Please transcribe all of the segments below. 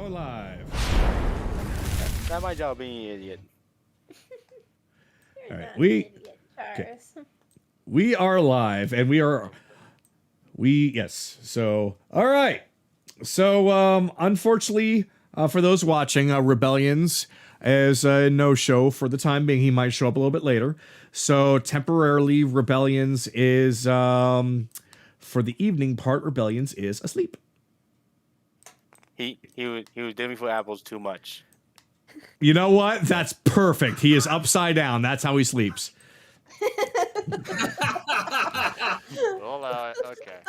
Go live. Not my job being an idiot. All right, we are live, and yes. So all right. So unfortunately, for those watching, Rebellions is a no-show for the time being. He might show up a little bit later. So temporarily, Rebellions is for the evening part. Rebellions is asleep. He was digging for apples too much. You know what? That's perfect. He is upside down. That's how he sleeps. Roll out. Okay.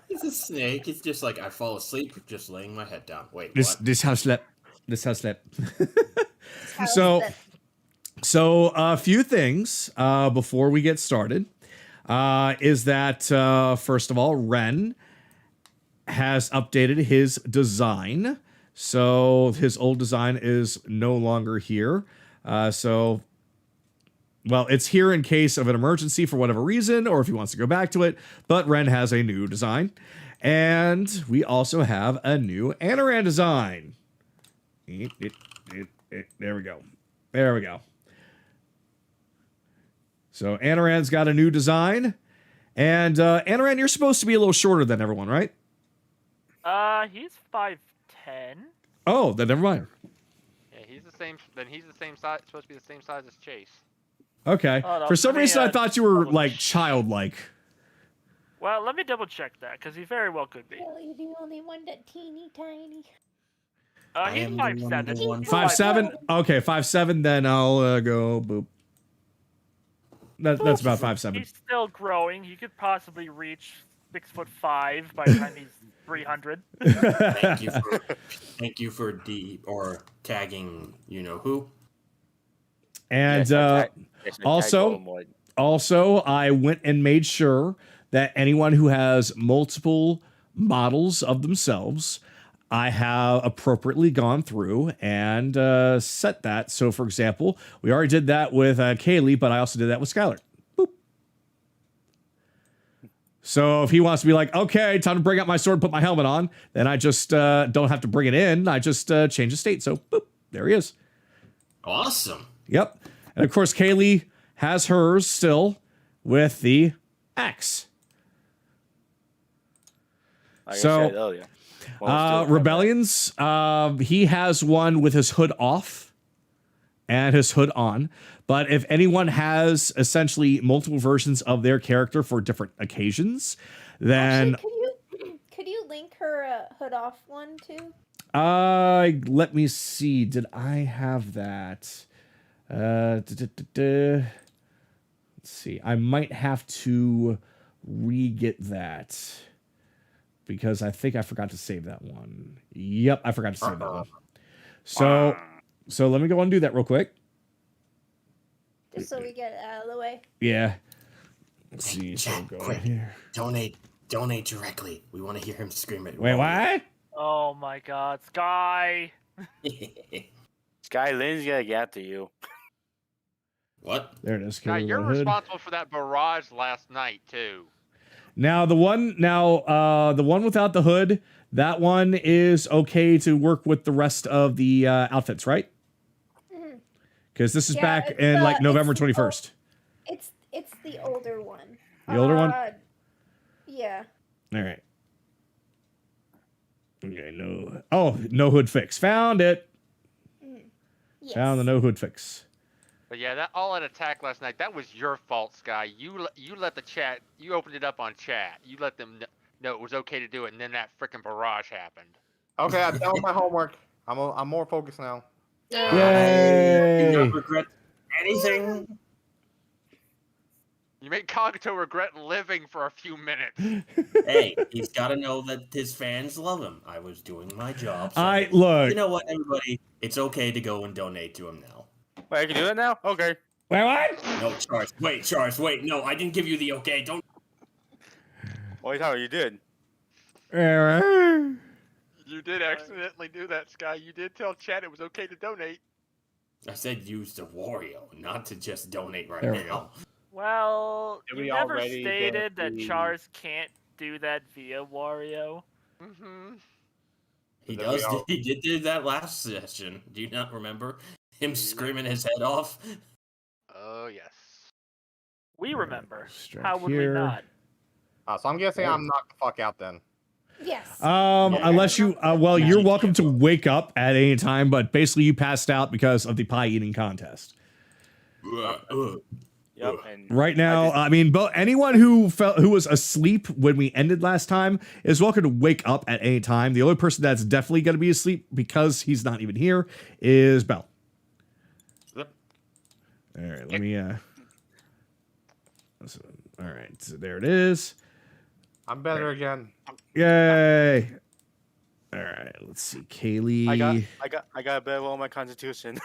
He's a snake. It's just like I fall asleep just laying my head down. Wait, This what? this house slept. This house slept. So a few things before we get started is that first of all, Ren has updated his design. So his old design is no longer here. Well, it's here in case of an emergency for whatever reason, or if he wants to go back to it. But Ren has a new design. And we also have a new Anoran design. There we go. There we go. So Anoran's got a new design. And Anoran, you're supposed to be a little shorter than everyone, right? He's 5'10". Oh, then never mind. Yeah, he's the same. Then he's the same size. Supposed to be the same size as Chase. Okay. No, For some reason, I thought you were like childlike. Well, let me double check that because he very well could be. Really, the only one that teeny tiny. He's 5'7". 5'7"? Okay, 5'7", then I'll go boop. That's about 5'7". He's still growing. He could possibly reach 6'5" by the time he's 300. Thank you for tagging. You know who? And also, I went and made sure that anyone who has multiple models of themselves, I have appropriately gone through and set that. So, for example, we already did that with Kayli, but I also did that with Skylar. Boop. So if he wants to be like, okay, time to bring out my sword and put my helmet on, then I just don't have to bring it in. I just change the state. So, boop, there he is. Awesome. Yep. And, of course, Kayli has hers still with the axe. Like I said earlier. Rebellions, he has one with his hood off and his hood on. But if anyone has essentially multiple versions of their character for different occasions, then... Actually, could you link her hood off one too? Let me see. Did I have that? Let's see. I might have to re-get that. Because I think I forgot to save that one. Yep, I forgot to save that one. So let me go and do that real quick. Just so we get it out of the way. Yeah. Let's see. Chat, So quick. here. Donate directly. We want to hear him scream it. Wait, what? Oh my God, Sky! Sky Lynn's gonna get after you. What? There it is. Sky, Kayli you're with a hood. responsible for that barrage last night too. Now the one without the hood, that one is okay to work with the rest of the outfits, right? Because this is back in like November 21st. It's the older one. The older one? Yeah. All right. Okay, no hood fix. Found it. Yes. Found the no hood fix. But yeah, that all-out attack last night, that was your fault, Sky. You let the chat, you opened it up on chat. You let them know it was okay to do it, and then that freaking barrage happened. Okay, I've done my homework. I'm more focused now. Yay! I do not regret anything. You made Kagato regret living for a few minutes. Hey, he's got to know that his fans love him. I was doing my job. So Look. You know what, everybody? It's okay to go and donate to him now. Wait, I can do that now? Okay. Wait, what? No, Charles, wait. No, I didn't give you the okay. Don't. Oh, you did. You did accidentally do that, Sky. You did tell chat it was okay to donate. I said use the Wario, not to just donate right There we now. Well, Did you we never already stated get that the- Chars can't do that via Wario. Mm-hmm. He Then we does. all- He did do that last session. Do you not remember him screaming his head off? Oh yes. We remember. Strike How would here. we not? So I'm guessing Yeah. I'm knocked the fuck out then. Yes. Unless you, well, Yeah, you're you welcome can't to vote. wake up at any time, but basically you passed out because of the pie eating contest. Yep. And Right now, I mean, but anyone who was asleep when we ended last time is welcome to wake up at any time. The only person that's definitely going to be asleep because he's not even here is Bell. Yep. All right, let me. All right, so there it is. I'm better again. Yay! All right, let's see, Kayli. I got a better roll on my constitution.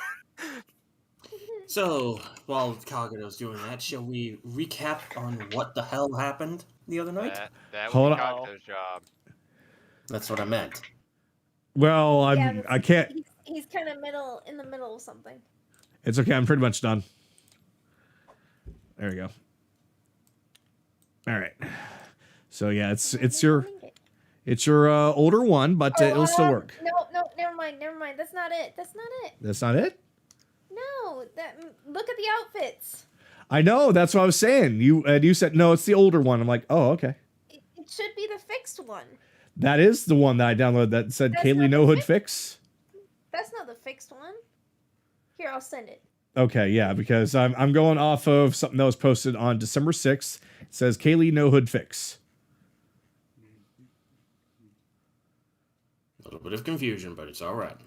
So, while Kagato's doing that, shall we recap on what the hell happened the other night? That Hold would be on. Kagato's job. That's what I meant. Well, Yeah, I can't. He's kind of in the middle of something. It's okay. I'm pretty much done. There we go. All right. So yeah, it's your older one, but it'll still work. No, never mind. That's not it. That's not it. No, look at the outfits. I know. That's what I was saying. You said no. It's the older one. I'm like, oh, okay. It should be the fixed one. That is the one that I downloaded that said That's Kayli not No the Hood fix- Fix. That's not the fixed one. Here, I'll send it. Okay, yeah, because I'm going off of something that was posted on December 6th. It says Kayli No Hood Fix. A little bit of confusion, but it's all right.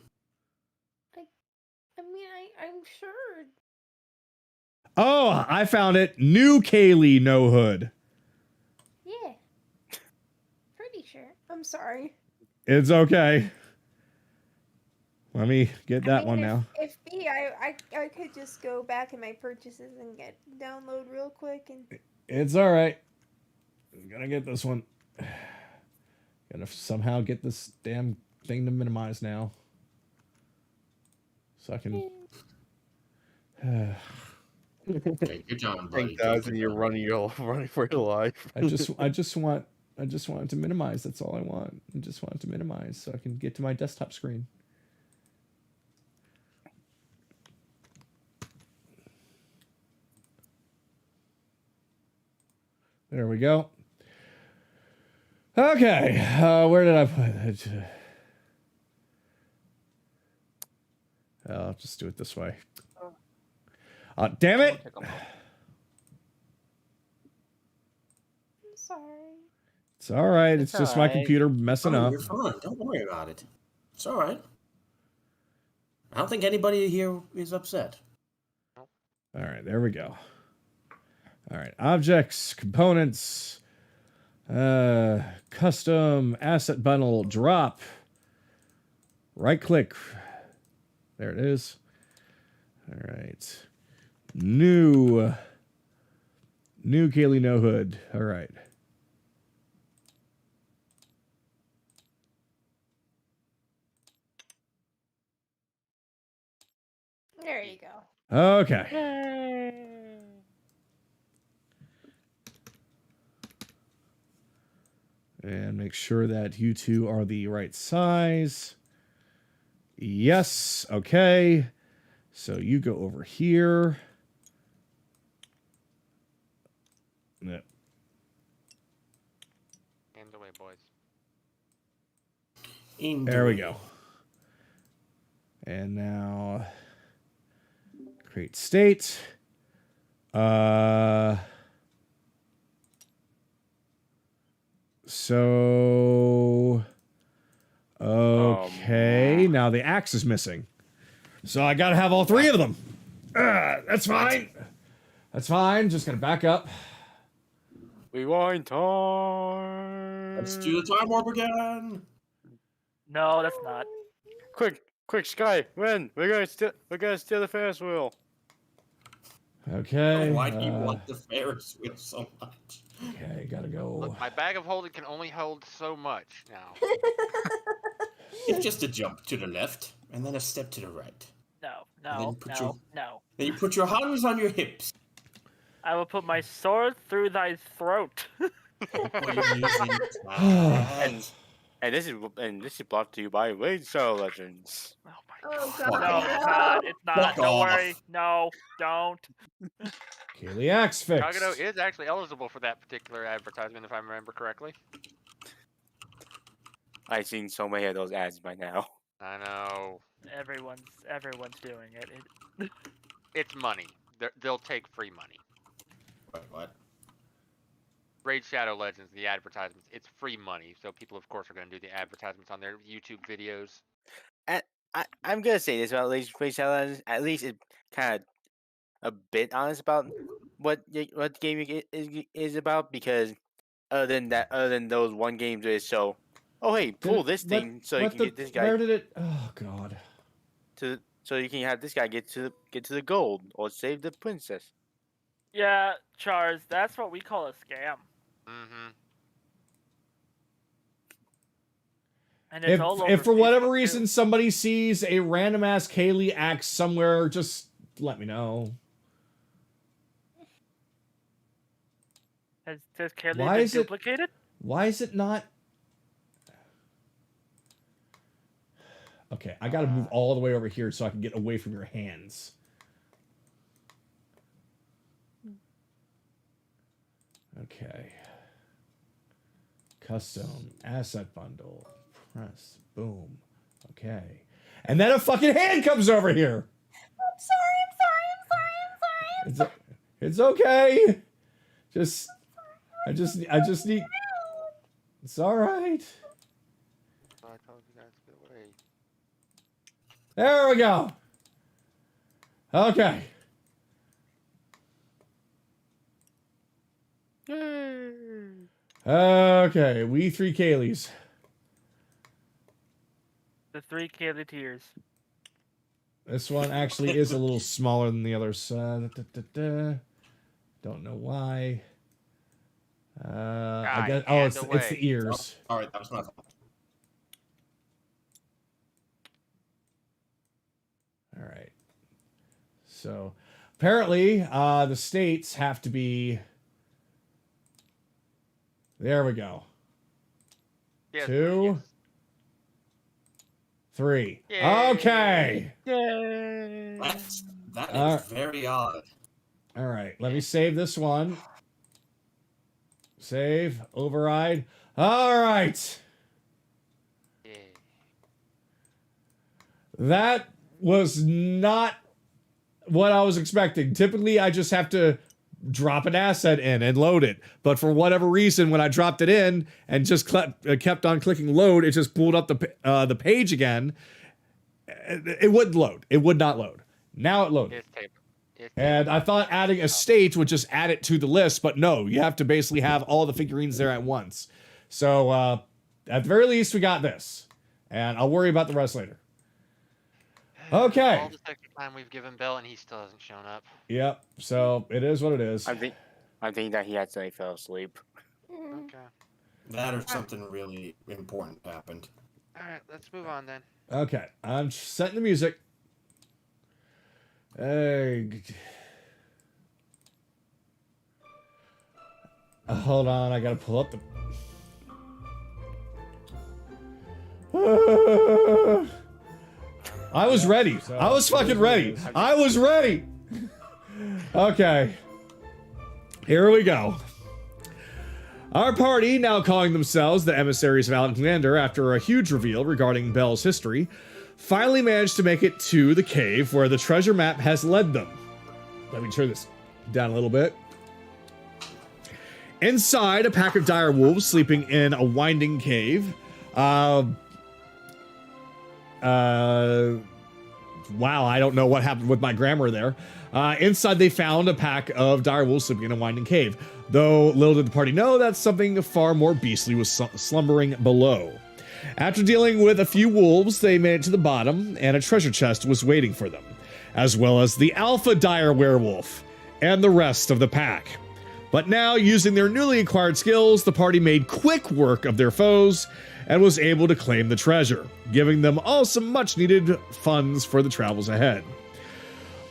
I mean, I'm sure. Oh, I found it. New Kayli No Hood. Yeah. Pretty sure. I'm sorry. It's okay. Let me get that one now. If me, I could just go back in my purchases and download real quick and. It's all right. I'm gonna get this one. Gotta somehow get this damn thing to minimize now. So I can. Okay, good job, buddy. 10,000, you're running for your life. I just want it to minimize. That's all I want. I just want it to minimize so I can get to my desktop screen. There we go. Okay, where did I put it? I'll just do it this way. Damn it! I'm sorry. It's all right. It's It's just all my right. computer messing Oh, up. you're fine. Don't worry about it. It's all right. I don't think anybody here is upset. All right, there we go. All right, objects, components, custom asset bundle, drop. Right click. There it is. All right. New Kayli No Hood. All right. There you go. Okay. And make sure that you two are the right size. Yes. Okay. So you go over here. Yep. Hands away, boys. There we go. And now create state. So okay, now the axe is missing. So I gotta have all three of them. That's fine. That's fine. Just gonna back up. Rewind time. Let's do the time warp again. No, that's not. Quick, Sky, Ren, we're gonna steal the Ferris wheel. Okay. Why do you want the Ferris wheel so much? Okay, gotta go. Look, my bag of holding can only hold so much now. It's just a jump to the left and then a step to the right. No, then no, put no, your- no. Then you put your hands on your hips. I will put my sword through thy throat. What are you using? And this is brought to you by Raid Shadow Legends. Oh my Oh god. god. No, it's not. It's not. Fuck Don't off. worry. No, don't. Kayli X fix. Kagato is actually eligible for that particular advertisement, if I remember correctly. I've seen so many of those ads by now. I know. Everyone's doing it. It's money. They'll take free money. Wait, what? Raid Shadow Legends, the advertisements, it's free money. So people, of course, are going to do the advertisements on their YouTube videos. I'm gonna say this about Raid Shadow Legends. At least it kind of a bit honest about what the game is about, because other than those one games where it show, oh hey, pull this thing so you can get this guy. Where did it? Oh god. So you can have this guy get to the gold or save the princess. Yeah, Chars, that's what we call a scam. Mm-hmm. And it's all over If for whatever Facebook, reason too. somebody sees a random ass Kayli X somewhere, just let me know. Has Kaylee Why been is it- duplicated? Why is it not? Okay, I gotta move all the way over here so I can get away from your hands. Okay. Custom asset bundle. Press. Boom. Okay. And then a fucking hand comes over here. I'm sorry. It's okay. I just need. It's all right. I told you guys to get away. There we go. Okay. Okay, we three Kaylys. The 3 Kaylee tears. This one actually is a little smaller than the others. Don't know why. I guess. Oh, it's the ears. All right, that was my fault. All right. So apparently, the states have to be. There we go. Yes, 2, yes. 3. Yay. Okay. That is very odd. All right. Let me save this one. Save. Override. All right. Yay. That was not what I was expecting. Typically, I just have to drop an asset in and load it. But for whatever reason, when I dropped it in and just kept on clicking load, it just pulled up the page again. It wouldn't load. It would not load. Now it loaded. It's tape. And I thought adding a state would just add it to the list, but no, you have to basically have all the figurines there at once. So at the very least, we got this. And I'll worry about the rest later. Okay. All the extra time we've given Bill, and he still hasn't shown up. Yep. So it is what it is. I'm thinking that he actually fell asleep. Okay. That or something really important happened. All right, let's move on then. Okay. I'm setting the music. Hey. Hold on. I got to pull up the... I was ready. I was fucking ready. I was ready. Okay. Here we go. Our party, now calling themselves the Emissaries of Alexander after a huge reveal regarding Belle's history, finally managed to make it to the cave where the treasure map has led them. Let me turn this down a little bit. Inside, a pack of dire wolves sleeping in a winding cave. Wow, I don't know what happened with my grammar there. Inside, they found a pack of dire wolves sleeping in a winding cave. Though little did the party know that something far more beastly was slumbering below. After dealing with a few wolves, they made it to the bottom, and a treasure chest was waiting for them, as well as the Alpha Dire Werewolf and the rest of the pack. But now, using their newly acquired skills, the party made quick work of their foes and was able to claim the treasure, giving them all some much-needed funds for the travels ahead.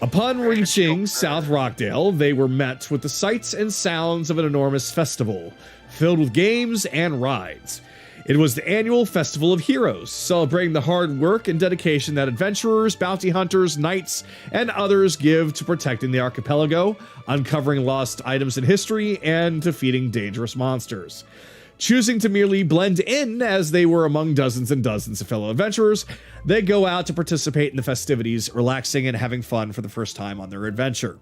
Upon reaching South Rochdale, they were met with the sights and sounds of an enormous festival, filled with games and rides. It was the annual Festival of Heroes, celebrating the hard work and dedication that adventurers, bounty hunters, knights, and others give to protecting the archipelago, uncovering lost items in history, and defeating dangerous monsters. Choosing to merely blend in, as they were among dozens and dozens of fellow adventurers, they go out to participate in the festivities, relaxing and having fun for the first time on their adventure.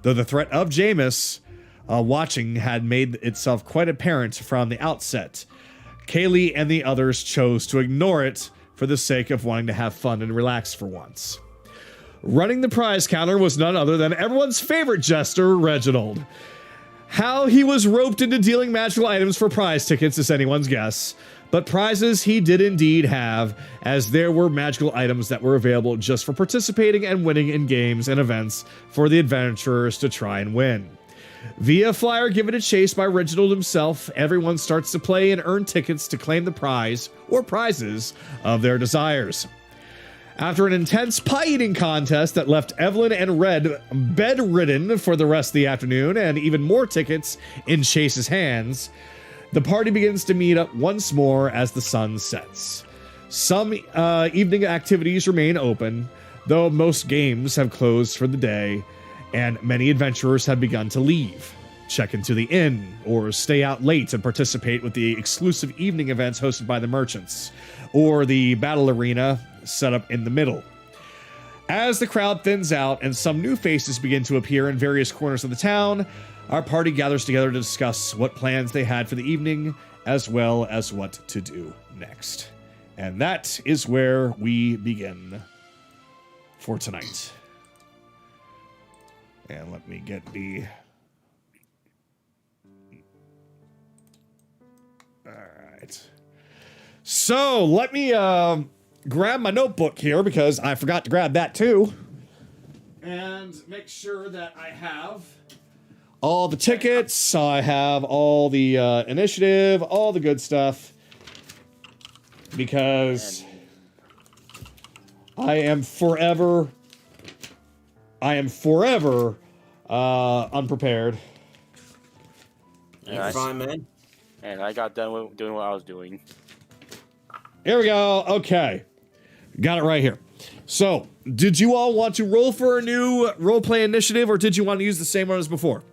Though the threat of Jaymas watching had made itself quite apparent from the outset, Kayli and the others chose to ignore it for the sake of wanting to have fun and relax for once. Running the prize counter was none other than everyone's favorite jester, Reginald. How he was roped into dealing magical items for prize tickets is anyone's guess, but prizes he did indeed have, as there were magical items that were available just for participating and winning in games and events for the adventurers to try and win. Via flyer given a chase by Reginald himself, everyone starts to play and earn tickets to claim the prize or prizes of their desires. After an intense pie-eating contest that left Evelyn and Red bedridden for the rest of the afternoon and even more tickets in Chase's hands, the party begins to meet up once more as the sun sets. Some evening activities remain open, though most games have closed for the day, and many adventurers have begun to leave, check into the inn, or stay out late and participate with the exclusive evening events hosted by the merchants, or the battle arena set up in the middle. As the crowd thins out and some new faces begin to appear in various corners of the town, our party gathers together to discuss what plans they had for the evening, as well as what to do next. And that is where we begin for tonight. And let me get the... Alright. So, let me grab my notebook here, because I forgot to grab that too. And make sure that I have all the tickets, I have all the initiative, all the good stuff. Because I am forever unprepared. You're fine, man. And I got done with doing what I was doing. Here we go. Okay. Got it right here. So, did you all want to roll for a new roleplay initiative, or did you want to use the same one as before?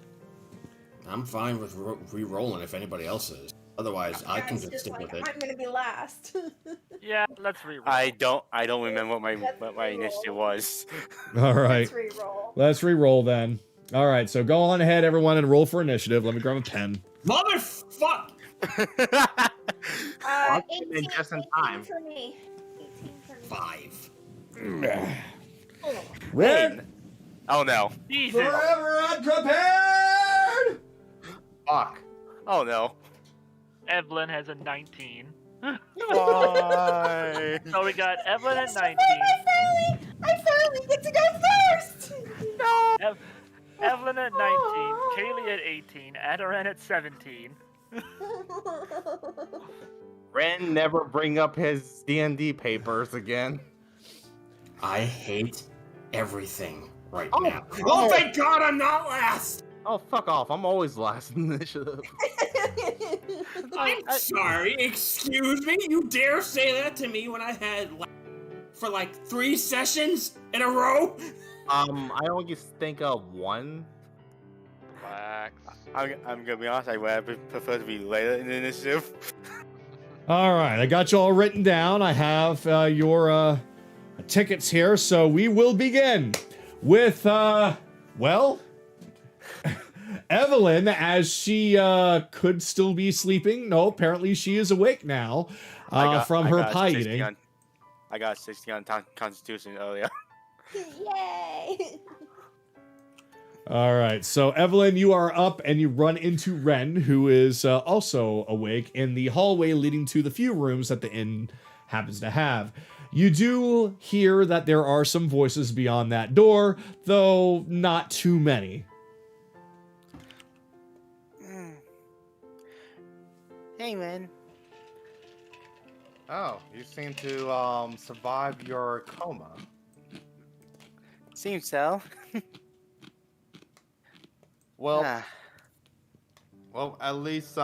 I'm fine with re-rolling if anybody else is. Otherwise, I can just stick like, with it. I'm gonna be last. Yeah, let's reroll. I don't remember what my initiative was. All right. Let's re-roll. Let's re-roll then. All right, so go on ahead, everyone, and roll for initiative. Let me grab a pen. Motherfuck! 18, just in 18 time. for me. 18 for me. 5. Red! Oh no. Jesus. Forever unprepared! Fuck. Oh no. Evelyn has a 19. Why? So we got Evelyn at 19. I finally get to go first! No! Evelyn at 19. Kayli at 18. Adaran at 17. Ren never bring up his D&D papers again. I hate everything right Oh, now. oh. Oh, thank God I'm not last! Oh, fuck off. I'm always last in initiative. I'm sorry, excuse me? You dare say that to me when I had for like 3 sessions in a row? I only think of one. Relax. I'm gonna be honest, I would prefer to be later in the initiative. All right, I got you all written down. I have your tickets here, so we will begin with, well, Evelyn, as she could still be sleeping. No, apparently she is awake now from her pie eating. I got 60 on Constitution earlier. Yay! All right, so Evelyn, you are up and you run into Ren, who is also awake in the hallway leading to the few rooms that the inn happens to have. You do hear that there are some voices beyond that door, though not too many. Hey, man. Oh, you seem to survive your coma. Seems so. Well, Ah. well, at least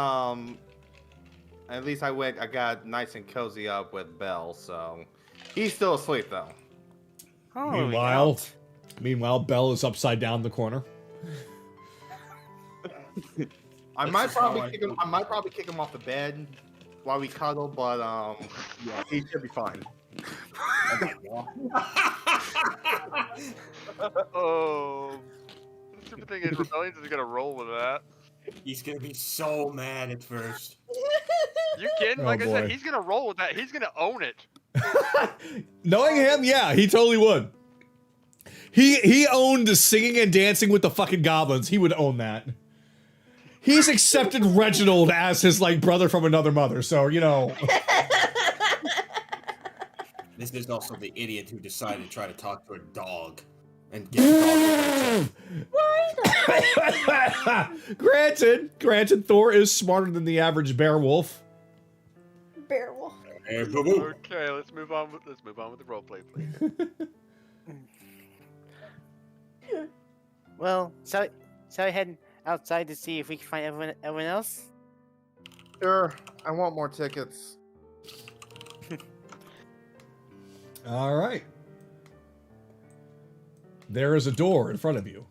at least I got nice and cozy up with Bell, so he's still asleep though. Oh, Meanwhile, Bell is upside down in the corner. I might probably kick him off the bed while we cuddle, but yeah, he should be fine. Oh, the stupid thing is, Rebellion's is gonna roll with that. He's gonna be so mad at first. You kidding? Oh, Like I said, boy. he's gonna roll with that. He's gonna own it. Knowing him, yeah, he totally would. He owned singing and dancing with the fucking goblins. He would own that. He's accepted Reginald as his like brother from another mother, so you know. This is also the idiot who decided to try to talk to a dog and get the dog over Granted, Thor is smarter than the average bear wolf. Bear wolf. Hey, boo-boo. Okay, let's move on with the roleplay, please. Well, shall I head outside to see if we can find everyone else? Sure, I want more tickets. All right. There is a door in front of you.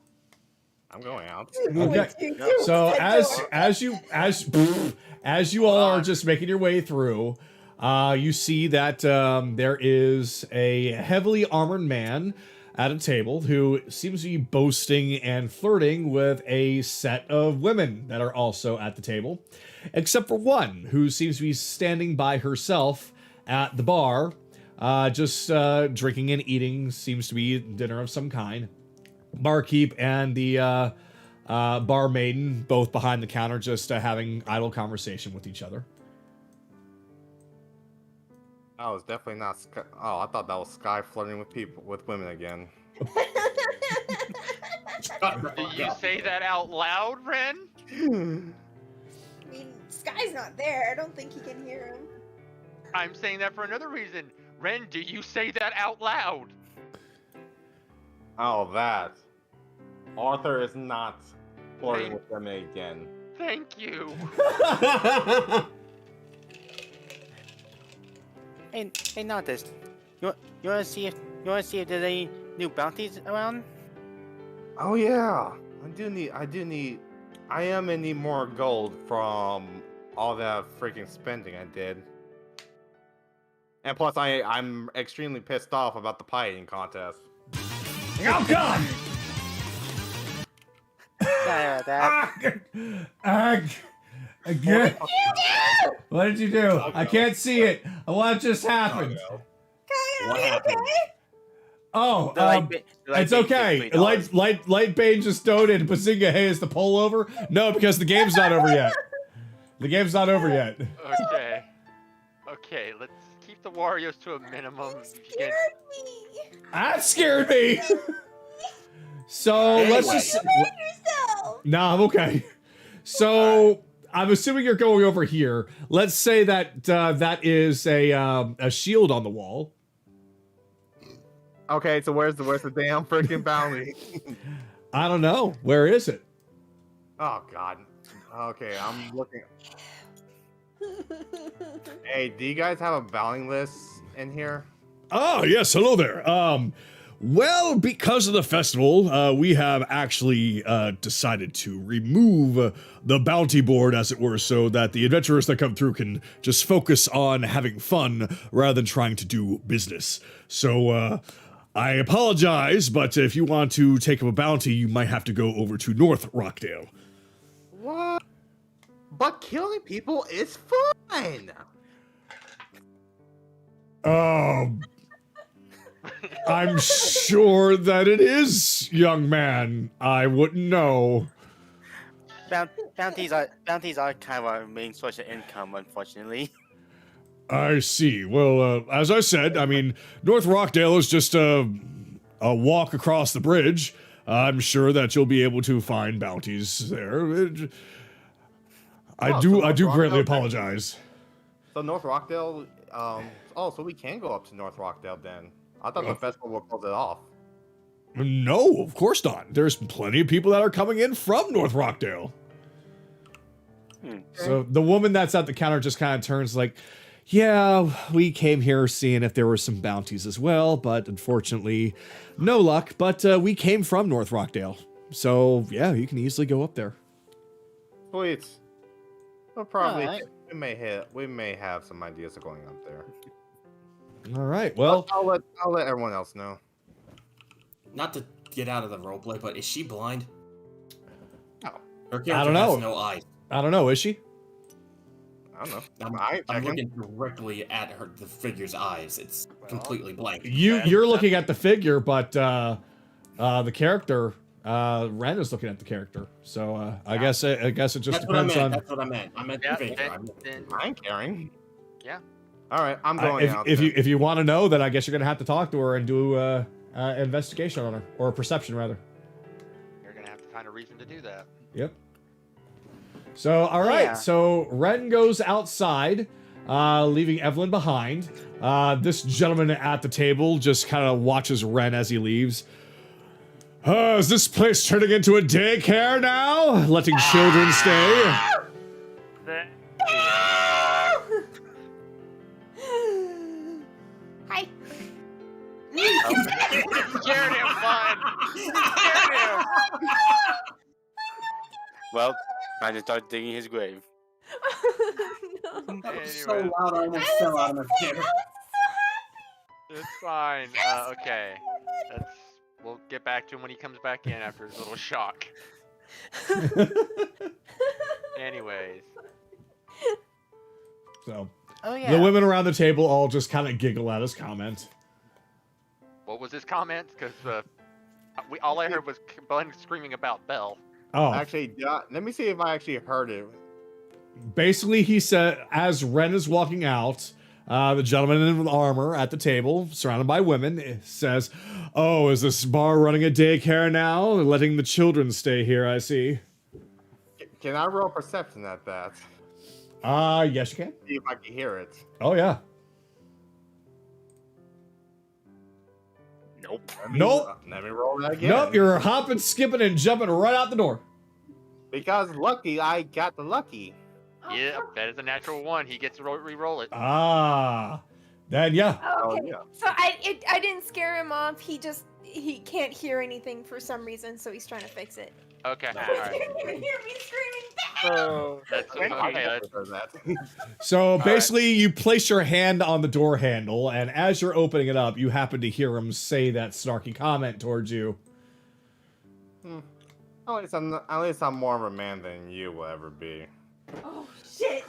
I'm going out. Okay. So as you all are just making your way through, you see that there is a heavily armored man at a table who seems to be boasting and flirting with a set of women that are also at the table, except for one who seems to be standing by herself at the bar, just drinking and eating. Seems to be dinner of some kind. Barkeep and the bar maiden both behind the counter, just having idle conversation with each other. Oh, it's definitely not Sky. Oh, I thought that was Sky flirting with women again. Do you say that out loud, Ren? I mean, Sky's not there. I don't think he can hear him. I'm saying that for another reason. Ren, do you say that out loud? Oh, that. Arthur is not flirting with women again. Thank you. Hey, not this. You wanna see if there's any new bounties around? Oh yeah, I am in need more gold from all that freaking spending I did. And plus, I'm extremely pissed off about the pie eating contest. Oh God! Sorry about that. Again. What did you do? I can't see it. What just happened? What happened? Oh, The light it's bait okay. $3. Light Bane just donated. Bazinga, hey, is the poll over? No, because the game's not over yet. The game's not over yet. Okay. Okay, let's keep the Warriors to a minimum. Scared me. That scared me. So let's just. Yourself. Nah, I'm okay. So I'm assuming you're going over here. Let's say that that is a shield on the wall. Okay, so where's the damn freaking bounty? I don't know. Where is it? Oh God. Okay, I'm looking. Hey, do you guys have a bounty list in here? Oh, yes. Hello there. Well, because of the festival, we have actually decided to remove the bounty board, as it were, so that the adventurers that come through can just focus on having fun rather than trying to do business. So, I apologize, but if you want to take up a bounty, you might have to go over to North Rochdale. What? But killing people is fun! I'm sure that it is, young man. I wouldn't know. Bounties are kind of our main source of income, unfortunately. I see. Well, as I said, I mean, North Rochdale is just a walk across the bridge. I'm sure that you'll be able to find bounties there. I do greatly apologize. So North Rochdale, so we can go up to North Rochdale then. I thought the festival would close it off. No, of course not. There's plenty of people that are coming in from North Rockdale. So the woman that's at the counter just kind of turns like, yeah, we came here seeing if there were some bounties as well, but unfortunately, no luck. But we came from North Rochdale. So, yeah, you can easily go up there. Sweet. We'll probably Alright. we may have some ideas of going up there. All right, well... I'll let everyone else know. Not to get out of the roleplay, but is she blind? No. Her character I don't know. has no eyes. I don't know, is she? I don't know. I'm checking. looking directly at the figure's eyes. It's completely blank. You're looking at the figure, but the character, Ren is looking at the character. So I guess it just That's depends on... That's what I meant. I meant the figure. I'm caring. Yeah. All right, I'm going out. If you want to know, then I guess you're gonna have to talk to her and do investigation on her, or a perception rather. You're gonna have to find a reason to do that. Yep. So all right, Yeah. so Ren goes outside, leaving Evelyn behind. This gentleman at the table just kind of watches Ren as he leaves. Is this place turning into a daycare now? Letting children stay? Hi. Scared him, bud. Scared him. Well, I just started digging his grave. No. That was so Anyway. loud I almost fell out of my chair. It's fine. Okay. We'll get back to him when he comes back in after his little shock. Anyways. So Oh yeah. the women around the table all just kind of giggle at his comment. What was his comment? Because all I heard was Glenn screaming about Belle. Oh, Actually, let me see if I actually heard it. basically he said, as Ren is walking out, the gentleman in armor at the table, surrounded by women, says, "Oh, is this bar running a daycare now? Letting the children stay here, I see." Can I roll perception at that? Yes you can. See if I can hear it. Oh yeah. Nope. Let me roll that again. Nope, you're hopping, skipping, and jumping right out the door. Because lucky, I got the lucky. Yeah, that is a natural one. He gets to re-roll it. Then yeah. Oh, Okay. yeah. So I didn't scare him off. He can't hear anything for some reason, so he's trying to fix it. Okay. No. All You right. can hear me screaming. That's Okay, okay. for that. So basically, you place your hand on the door handle, and as you're opening it up, you happen to hear him say that snarky comment towards you. At least I'm more of a man than you will ever be. Oh shit!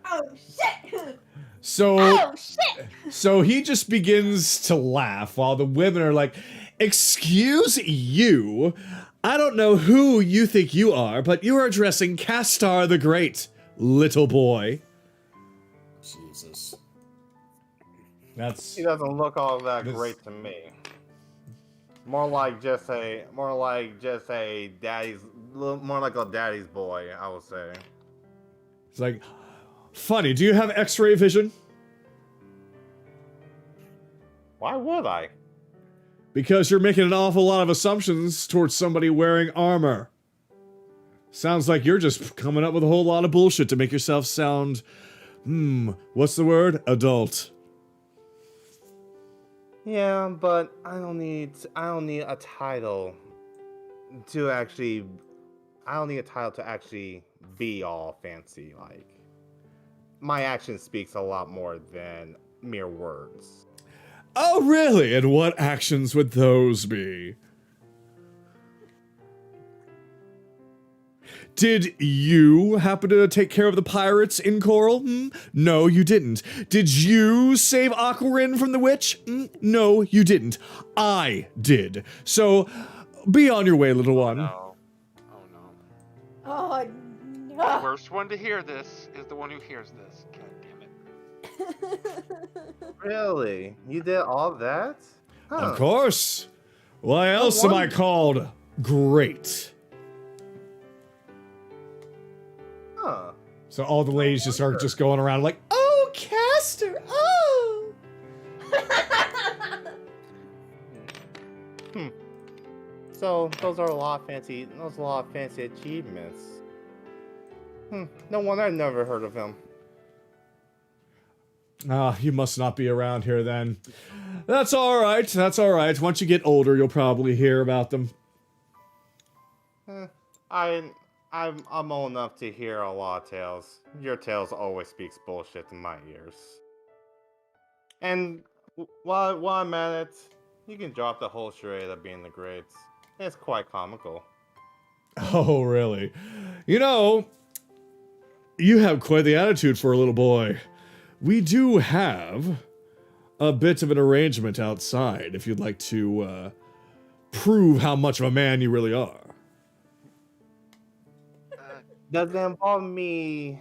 Oh shit! So, Oh shit! so he just begins to laugh while the women are like, "Excuse you? I don't know who you think you are, but you are addressing Castar the Great, little boy." Jesus. That's He doesn't look all that This- great to me. More like a daddy's boy, I would say. it's like, funny. Do you have X-ray vision? Why would I? Because you're making an awful lot of assumptions towards somebody wearing armor. Sounds like you're just coming up with a whole lot of bullshit to make yourself sound, what's the word? Adult. Yeah, but I don't need a title to actually. I don't need a title to actually be all fancy. Like, my action speaks a lot more than mere words. Oh, really? And what actions would those be? Did you happen to take care of the pirates in Coral? No, you didn't. Did you save Aquarin from the witch? No, you didn't. I did. So, be on your way, little one. No. Oh no. Oh The no! worst one to hear this is the one who hears this. God damn it. Really? You did all that? Huh. Of course. Why else am I called great? Huh. So all the ladies just are just going around like, oh, Castor, oh. So those are a lot of fancy achievements. No wonder I never heard of him. You must not be around here then. That's all right. That's all right. Once you get older, you'll probably hear about them. I'm old enough to hear a lot of tales. Your tales always speaks bullshit in my ears. And while I'm at it, you can drop the whole charade of being the greats. It's quite comical. Oh, really? You know, you have quite the attitude for a little boy. We do have a bit of an arrangement outside if you'd like to prove how much of a man you really are. Does it involve me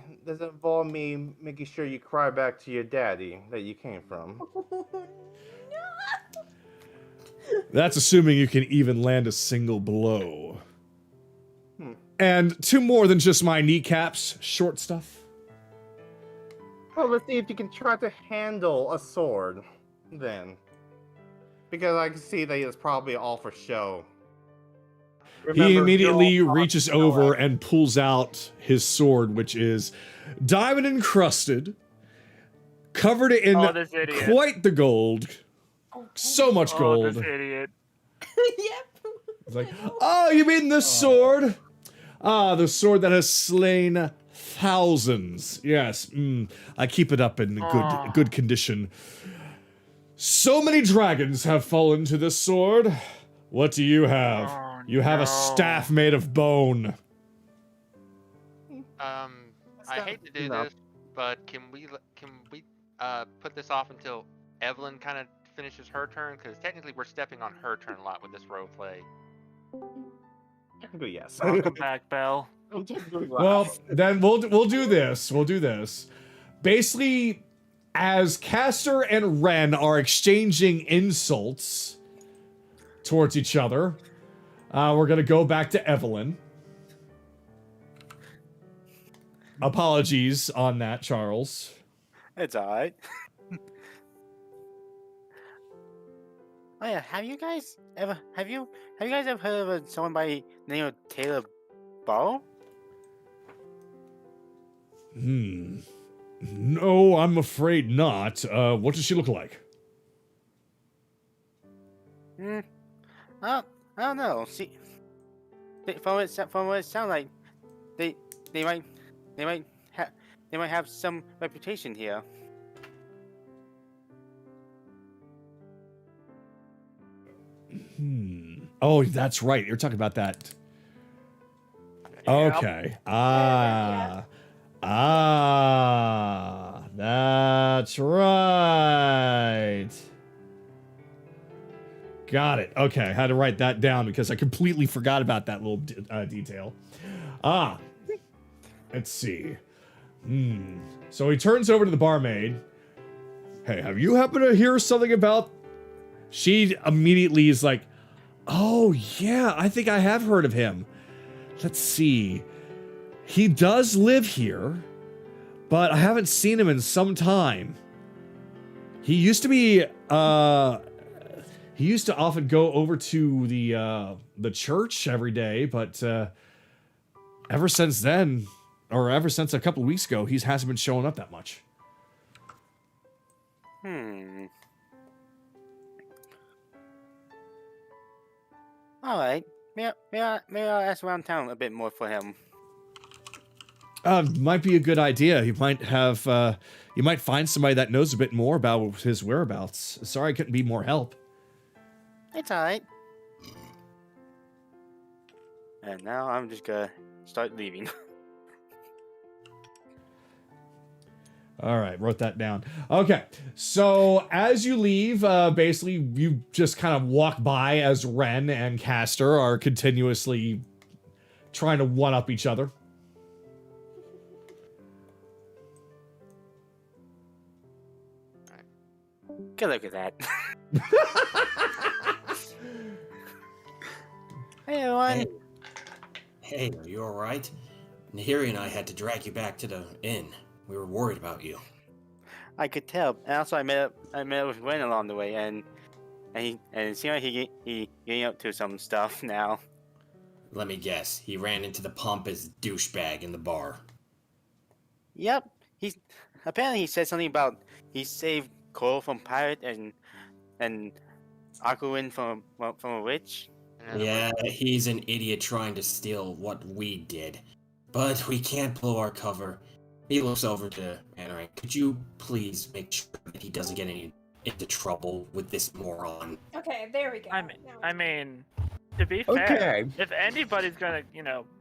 making sure you cry back to your daddy that you came from? That's assuming you can even land a single blow. And 2 more than just my kneecaps, short stuff. Well, let's see if you can try to handle a sword, then. Because I can see that it's probably all for show. Remember, He immediately you're all reaches over and pulls out his sword, which is diamond encrusted, covered in this idiot. quite the gold. So much gold. This idiot. Yep. It's like, oh, you mean this sword? Ah, the sword that has slain thousands. Yes, I keep it up in good condition. So many dragons have fallen to this sword. What do you have? You have a staff made of bone. I hate to do this, but can we put this off until Evelyn kind of finishes her turn? Because technically we're stepping on her turn a lot with this role play. Technically, yes. Welcome back, Belle. Well, then we'll do this. We'll do this. Basically, as Castor and Ren are exchanging insults towards each other, we're gonna go back to Evelyn. Apologies on that, Charles. It's alright. Oh yeah, have you guys ever heard of someone by the name of Taylor Ball? No, I'm afraid not. What does she look like? I don't know. See, from what it sounds like, they might have some reputation here. Oh, that's right. You're talking about that. Okay. That's right. Got it. Okay, I had to write that down because I completely forgot about that little detail. Let's see. So he turns over to the barmaid. Hey, have you happened to hear something about... She immediately is like, oh, yeah, I think I have heard of him. Let's see. He does live here, but I haven't seen him in some time. He used to be, he used to often go over to the church every day, but ever since then, or ever since a couple of weeks ago, he hasn't been showing up that much. Alright. Maybe I'll ask around town a bit more for him. Might be a good idea. You might have, you might find somebody that knows a bit more about his whereabouts. Sorry I couldn't be more help. It's alright. And now I'm just gonna start leaving. All right, wrote that down. Okay, so as you leave, basically you just kind of walk by as Ren and Castor are continuously trying to one-up each other. Good look at that. Hey everyone. Hey, are you alright? Nahiri and I had to drag you back to the inn. We were worried about you. I could tell. And also I met up with Ren along the way, and it seemed like he getting up to some stuff now. Let me guess. He ran into the pompous douchebag in the bar. Yep. He's apparently he said something about he saved coal from pirate and Aquawind from a witch. In other Yeah, words, he's an idiot trying to steal what we did. But we can't blow our cover. He looks over to Mannering. Could you please make sure that he doesn't get into trouble with this moron? Okay, there we go. I mean, to be fair, Okay. if anybody's gonna,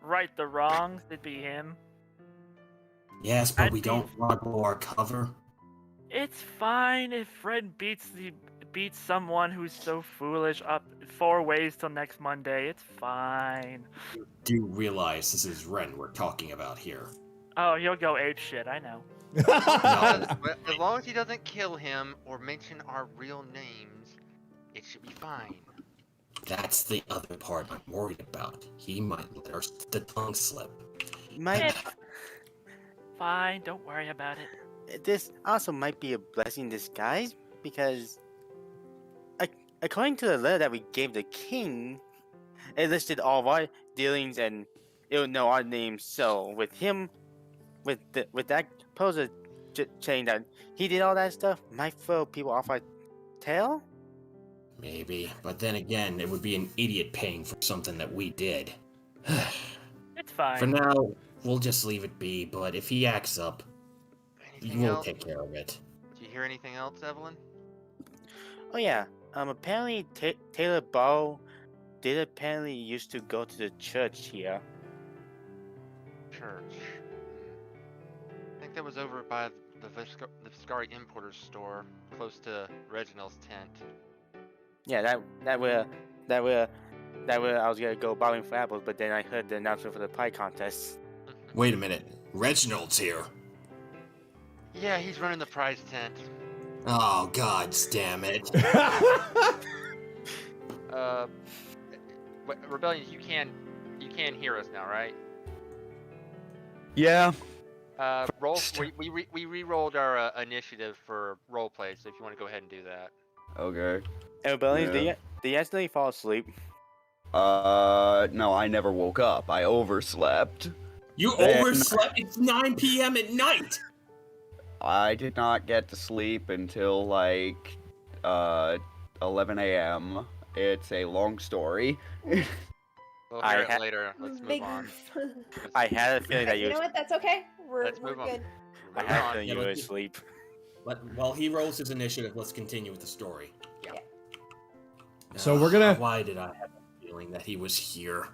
right the wrongs, it'd be him. Yes, but I'd we be- don't want to blow our cover. It's fine if Fred beats someone who's so foolish up 4 ways till next Monday. It's fine. Do realize this is Ren we're talking about here. Oh, he'll go ape shit. I know. as long as he doesn't kill him or mention our real names, it should be fine. That's the other part I'm worried about. He might let the tongue slip. Might Fine. Don't worry about it. this also might be a blessing in disguise because, according to the letter that we gave the king, it listed all of our dealings and it would know our names. So with him, with that poser saying that he did all that stuff, might throw people off our tail. Maybe, but then again, it would be an idiot paying for something that we did. It's fine. For now, we'll just leave it be, but if he acts up, Anything we'll else? take care of it. Did you hear anything else, Evelyn? Oh yeah. Apparently Taylor Ball did apparently used to go to the church here. Church. I think that was over by the Viscari Importer's store, close to Reginald's tent. Yeah, that where I was gonna go bowling for apples, but then I heard the announcement for the pie contest. Wait a minute, Reginald's here. Yeah, he's running the prize tent. Oh, god damn it. Rebellion, you can hear us now, right? Yeah. Roll. We re-rolled our initiative for role play, so if you want to go ahead and do that. Okay. Rebellion, Yeah. did you accidentally fall asleep? No, I never woke up. I overslept. You overslept? It's 9 p.m. at night! I did not get to sleep until like 11 a.m. It's a long story. We'll I hear it ha- later. Let's move Big. on. I had a feeling that You know what? That's okay. We're Let's move on. good. I Move had a on. feeling you were asleep. But while he rolls his initiative, let's continue with the story. Yeah. So we're gonna- Why did I have a feeling that he was here?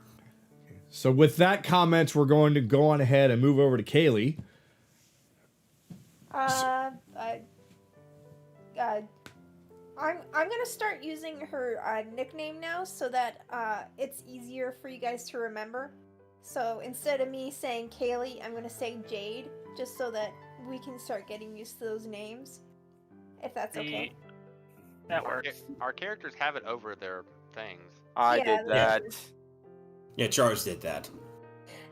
So with that comment, we're going to go on ahead and move over to Kayli. I'm gonna start using her nickname now so that it's easier for you guys to remember. So instead of me saying Kayli, I'm gonna say Jade, just so that we can start getting used to those names. If that's okay. That works. Our characters have it over their things. I Yeah, did that's that. true. Yeah, Charles did that.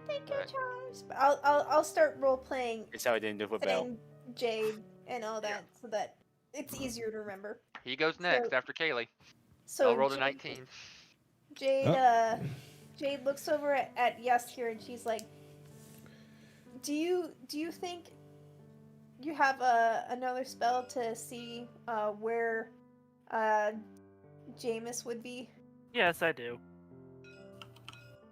Thank you, Right. Charles. But I'll start role playing It's how I didn't do for Bell. saying Jade and all that, so that it's easier to remember. He goes next after Kaylee. So I'll roll a Jade- 19. Jade, Oh. Jade looks over at Yes here and she's like, "Do you think you have another spell to see where Jaymas would be?" Yes, I do.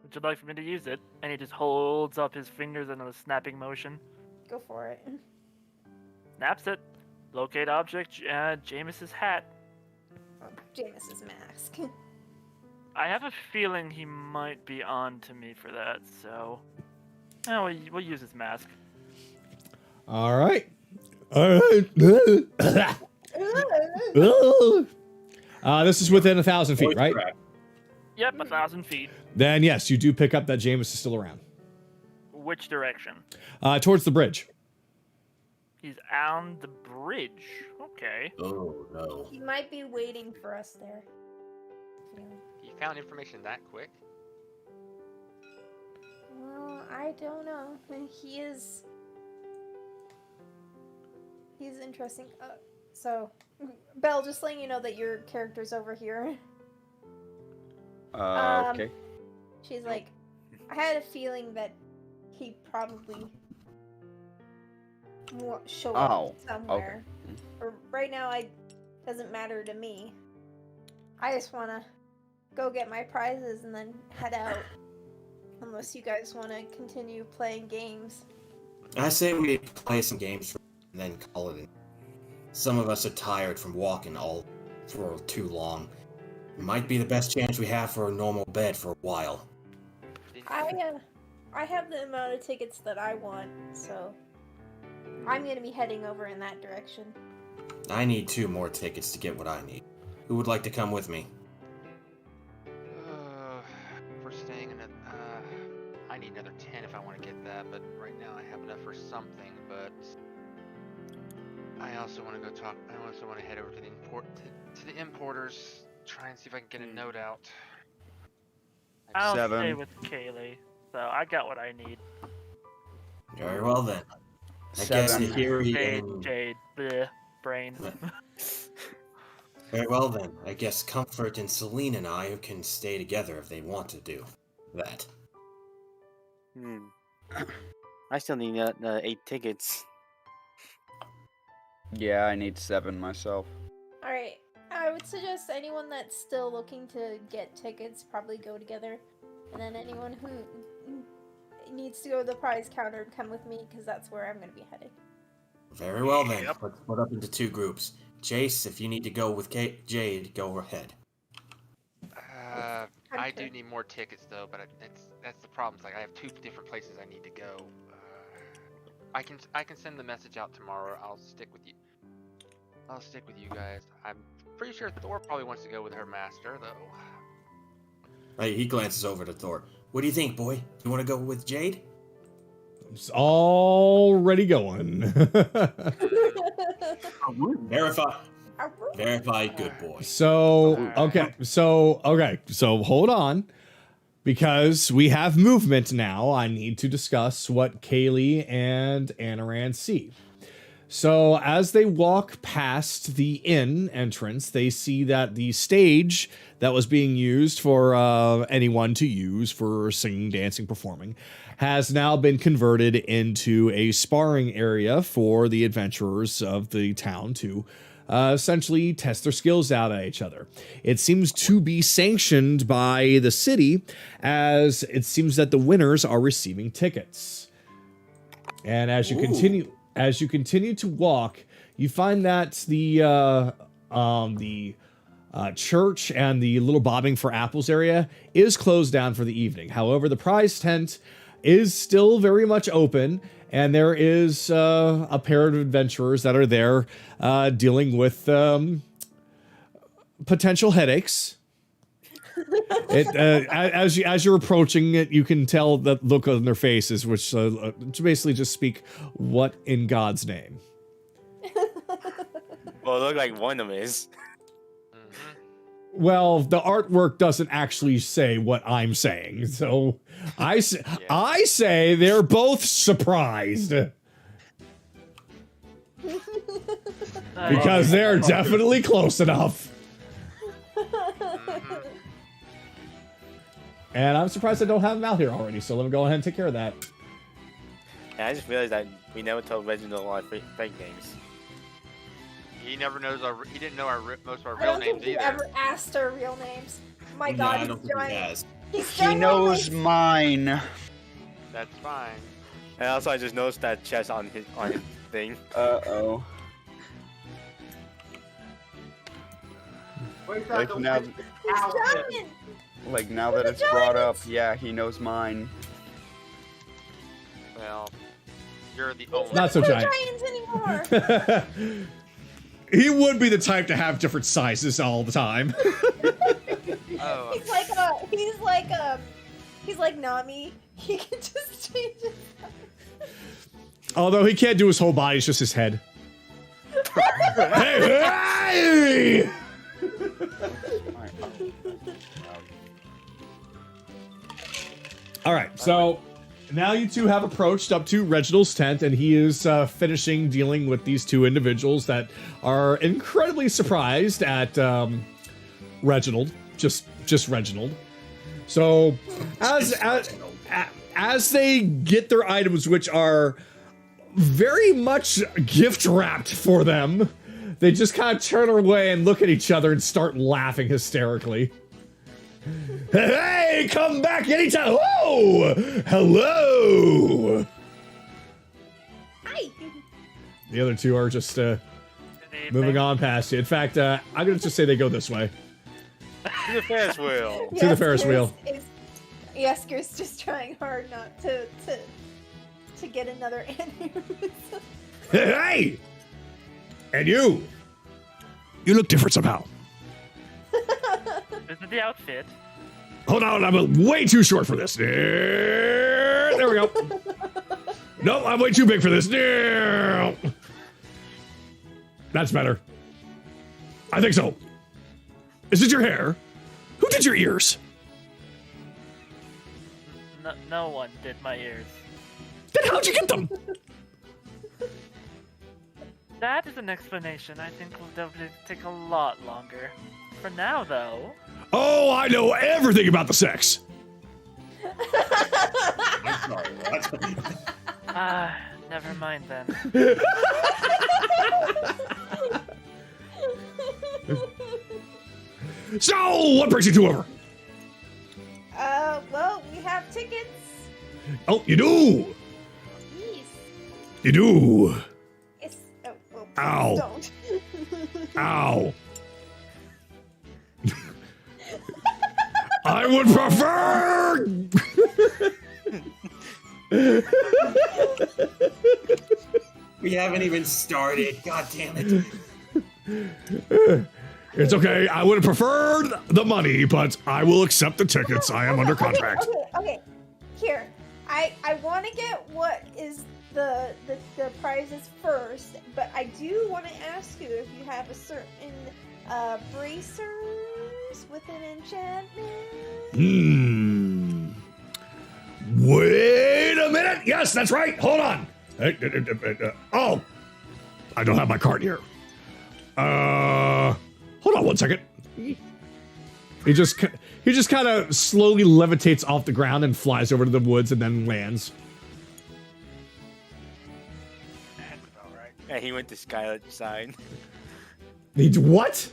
Would you like for me to use it? And he just holds up his fingers in a snapping motion. Go for it. Snaps it. Locate object, Jaymas's hat. Oh, Jaymas's mask. I have a feeling he might be on to me for that, so... we'll use his mask. All right. All right. This is within 1,000 feet, right? Yep, 1,000 feet. Then yes, you do pick up that Jaymas is still around. Which direction? Towards the bridge. He's on the bridge. Okay. Oh, no. He might be waiting for us there. Yeah. You found information that quick? Well, I don't know. He's interesting. So, Belle, just letting you know that your character's over here. Okay. She's like, I had a feeling that he probably show Oh, up somewhere. Or right now, doesn't matter to me. I just want to go get my prizes and then head out. Unless you guys want to continue playing games. I say we play some games and then call it in. Some of us are tired from walking all for too long. It might be the best chance we have for a normal bed for a while. I have the amount of tickets that I want, so I'm gonna be heading over in that direction. I need 2 more tickets to get what I need. Who would like to come with me? We're staying in a. I need another 10 if I want to get that, but right now I have enough for something. But I also want to go talk. I also want to head over to the importers, try and see if I can get a note out. I'll stay 7. with Kayli, so I got what I need. Very well then. I 7. guess Nahiri Jade, and... Jade, bleh, brain. Very well then. I guess Comfort and Celine and I can stay together if they want to do that. I still need 8 tickets. Yeah, I need 7 myself. Alright, I would suggest anyone that's still looking to get tickets probably go together. And then anyone who needs to go to the prize counter come with me, because that's where I'm going to be heading. Very well then. Let's split up into 2 groups. Chase, if you need to go with Jade, go ahead. I do need more tickets though, but that's the problem. It's like I have 2 different places I need to go. I can send the message out tomorrow. I'll stick with you. I'll stick with you guys. I'm pretty sure Thor probably wants to go with her master though. Hey, he glances over to Thor. What do you think, boy? You want to go with Jade? It's already going. Verify. Verify, good boy. So hold on. Because we have movement now, I need to discuss what Kayli and Anaran see. So as they walk past the inn entrance, they see that the stage that was being used for anyone to use for singing, dancing, performing has now been converted into a sparring area for the adventurers of the town to essentially test their skills out at each other. It seems to be sanctioned by the city, as it seems that the winners are receiving tickets. And as you continue to walk, you find that the church and the little bobbing for apples area is closed down for the evening. However, the prize tent is still very much open, and there is a pair of adventurers that are there dealing with potential headaches. As you're approaching it, you can tell the look on their faces, which basically just speak, "What in God's name?" Well, it looked like one of them is. Well, the artwork doesn't actually say what I'm saying, so I say they're both surprised. Because they're definitely close enough. And I'm surprised I don't have them out here already, so let me go ahead and take care of that. And I just realized that we never told Reginald our fake names. He never knows he didn't know most of our I real don't names think he either. ever asked our real names. My No, God, I he's don't think he giant. has. He knows mine. That's fine. And also, I just noticed that chest on his thing. Uh-oh. Like now, He's giant. like now that it's brought up, yeah, he knows mine. Well, you're the only. Not so We're giant. giants anymore. He would be the type to have different sizes all the time. Oh, He's like Nami. He can just change his Although he can't do his whole body, it's just his head. Hey! All right, so now you two have approached up to Reginald's tent, and he is finishing dealing with these 2 individuals that are incredibly surprised at Reginald, just Reginald. So as they get their items, which are very much gift wrapped for them. They just kind of turn away and look at each other and start laughing hysterically. Hey, come back anytime. Oh, hello. Hi. The other two are just moving on past you. In fact, I'm going to just say they go this way. To the Ferris wheel. To the Ferris wheel. Yesker's just trying hard not to get another aneurysm. Hey! And you! You look different somehow. Is it the outfit? Hold on, I'm way too short for this. There we go. Nope, I'm way too big for this. That's better. I think so. Is it your hair? Who did your ears? No one did my ears. Then how'd you get them? That is an explanation I think will definitely take a lot longer. For now, though. Oh, I know everything about the sex. I'm sorry, what? Never mind then. So, what brings you two over? Well, we have tickets. Oh, you do? Yes. You do? Yes. Oh, well, Ow. don't. Ow. I would prefer... We haven't even started. God damn it. It's okay. I would have preferred the money, but I will accept the tickets. I am under contract. Okay. Here, I want to get what is the prizes first, but I do want to ask you if you have a certain bracers with an enchantment. Wait a minute. Yes, that's right. Hold on. Oh, I don't have my card here. Hold on one second. He just kind of slowly levitates off the ground and flies over to the woods and then lands. That's about right. Yeah, he went to Skylit side. What?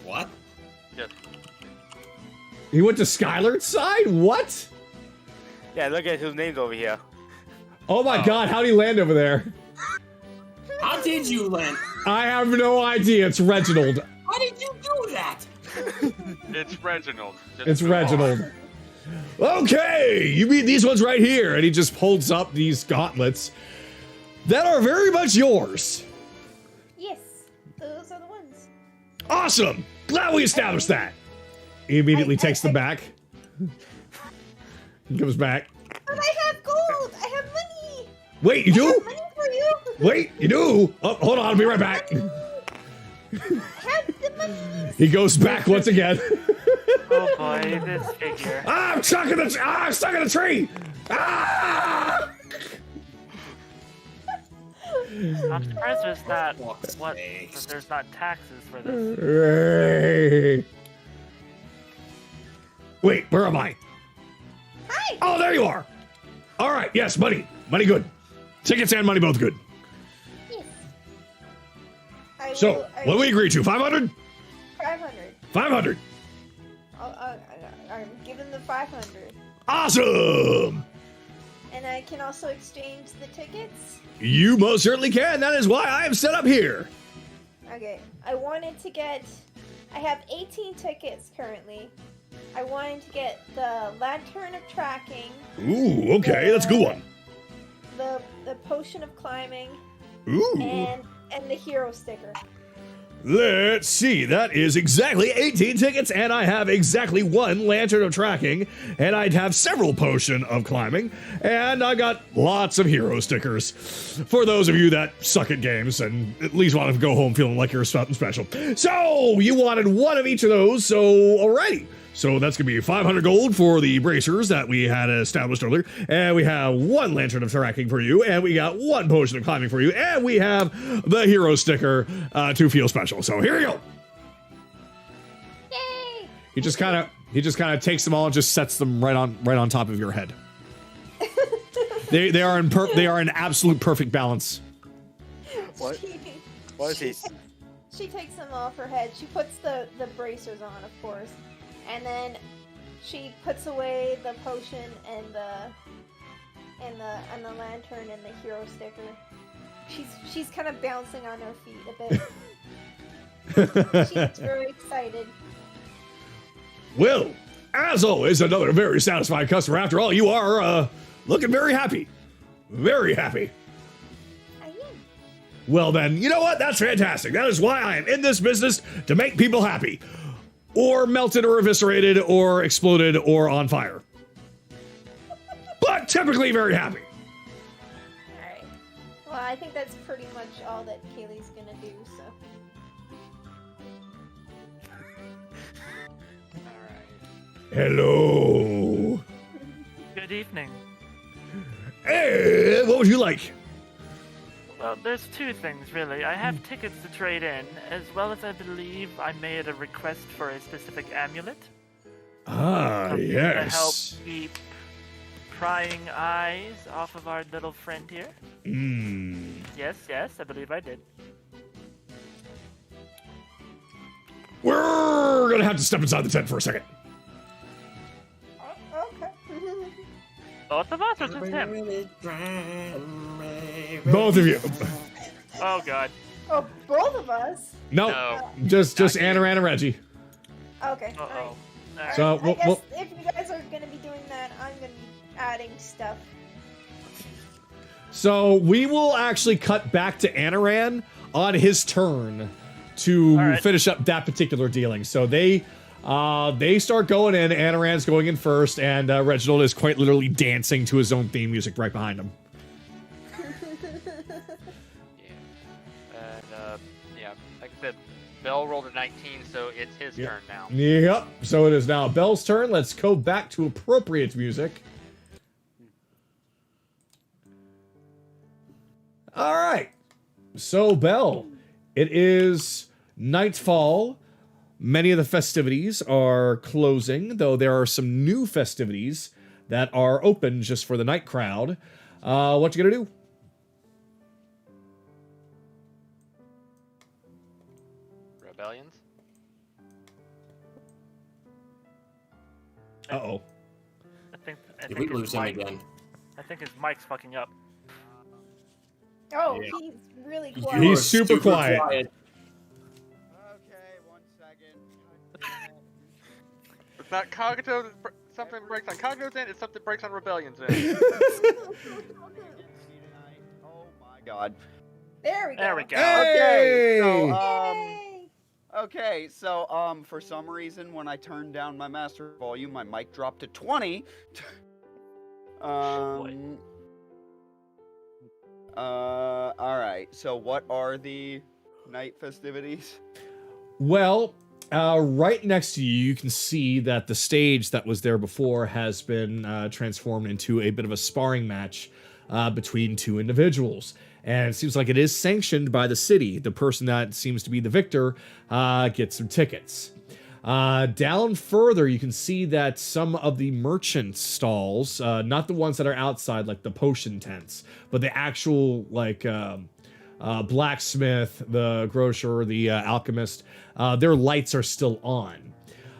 What? Yep. He went to Skylar's side? What? Yeah, look at whose name's over here. Oh my god, how'd he land over there? How did you land? I have no idea. It's Reginald. How did you do that? It's Reginald. Just It's move on. Reginald. Okay, you mean these ones right here. And he just holds up these gauntlets that are very much yours. Yes, those are the ones. Awesome. Glad we established that. He immediately takes them back. He comes back. But I have gold. I have money. Wait, you I do? have money for you. Wait, you do? Oh, hold on, I'll be right back. I have the money. He goes back once again. Oh boy, this figure. I'm stuck in the tree. Ah! I'm surprised there's not Fuck's what sakes. that there's not taxes for this. Hey. Wait, where am I? Hi. Oh, there you are. All right, yes, money. Money good. Tickets and money both good. Yes. So, what do we agree to? 500? 500. 500. I'm giving the 500. Awesome. And I can also exchange the tickets. You most certainly can. That is why I am set up here. Okay. I wanted to get. I have 18 tickets currently. I wanted to get the Lantern of Tracking, Ooh, okay, that's a good one. the Potion of Climbing, Ooh. and the Hero Sticker. Let's see. That is exactly 18 tickets, and I have exactly one Lantern of Tracking, and I'd have several Potion of Climbing, and I got lots of hero stickers. For those of you that suck at games and at least want to go home feeling like you're something special. So, you wanted one of each of those, so alrighty. So that's going to be 500 gold for the bracers that we had established earlier. And we have one Lantern of Tracking for you. And we got one Potion of Climbing for you. And we have the hero sticker to feel special. So here you go. Yay! He just kind of takes them all and just sets them right on top of your head. They are in absolute perfect balance. What? She, What is she this? takes- She takes them off her head. She puts the bracers on, of course, and then she puts away the potion and the lantern and the hero sticker. She's kind of bouncing on her feet a bit. She's very excited. Well, as always, another very satisfied customer. After all, you are looking very happy. Very happy. I am. Well then, you know what? That's fantastic. That is why I am in this business, to make people happy. Or melted or eviscerated or exploded or on fire. But typically very happy. Alright. Well, I think that's pretty much all that Kaylee's gonna do, so. Hello. Good evening. Hey, what would you like? Well, there's two things, really. I have tickets to trade in, as well as I believe I made a request for a specific amulet. Ah, Something to yes. help keep prying eyes off of our little friend here. Yes, I believe I did. We're gonna have to step inside the tent for a second. Okay. Both of us or just him? Both of you. Oh god. Oh, both of us? No, No. just Not you. Anna and Reggie. Okay. Uh-oh. Alright. Alright. So, I we'll- guess we'll- if you guys are gonna be doing that, I'm gonna be adding stuff. So we will actually cut back to Anaran on his turn to All right. finish up that particular dealing. So they start going in. Anaran's going in first, and Reginald is quite literally dancing to his own theme music right behind him. Yeah, like I said, Bell rolled a 19, so it's his Yep. turn now. Yep. So it is now Bell's turn. Let's go back to appropriate music. All right. So Bell, it is nightfall. Many of the festivities are closing, though there are some new festivities that are open just for the night crowd. What you gonna do? Rebellions? Uh-oh. I Did we his lose him mic- again? I think his mic's fucking up. Oh, Yeah. he's really You quiet. He's are super quiet. Okay, 1 second. It's not Kagato, something breaks on Kagato's end, it's something breaks on Rebellion's end. Oh my god. There we go. There we go. Okay, so Yay! okay, so for some reason when I turned down my master volume, my mic dropped to 20. Alright, so what are the night festivities? Well, right next to you, you can see that the stage that was there before has been transformed into a bit of a sparring match between two individuals. And it seems like it is sanctioned by the city. The person that seems to be the victor gets some tickets. Down further, you can see that some of the merchant stalls, not the ones that are outside, like the potion tents, but the actual, like, blacksmith, the grocer, the alchemist, their lights are still on.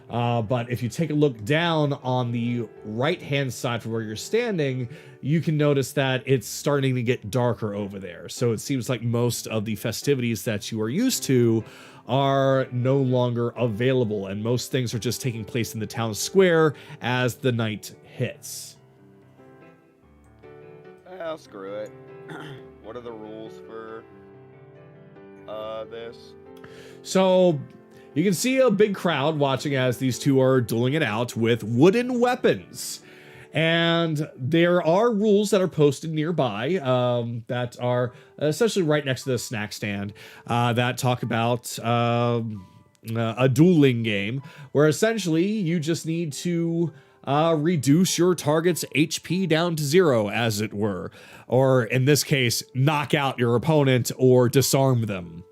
But if you take a look down on the right-hand side from where you're standing, you can notice that it's starting to get darker over there. So it seems like most of the festivities that you are used to are no longer available, and most things are just taking place in the town square as the night hits. Well, screw it. What are the rules for this? So you can see a big crowd watching as these two are dueling it out with wooden weapons. And there are rules that are posted nearby that are essentially right next to the snack stand that talk about a dueling game where essentially you just need to reduce your target's HP down to 0, as it were. Or in this case, knock out your opponent or disarm them.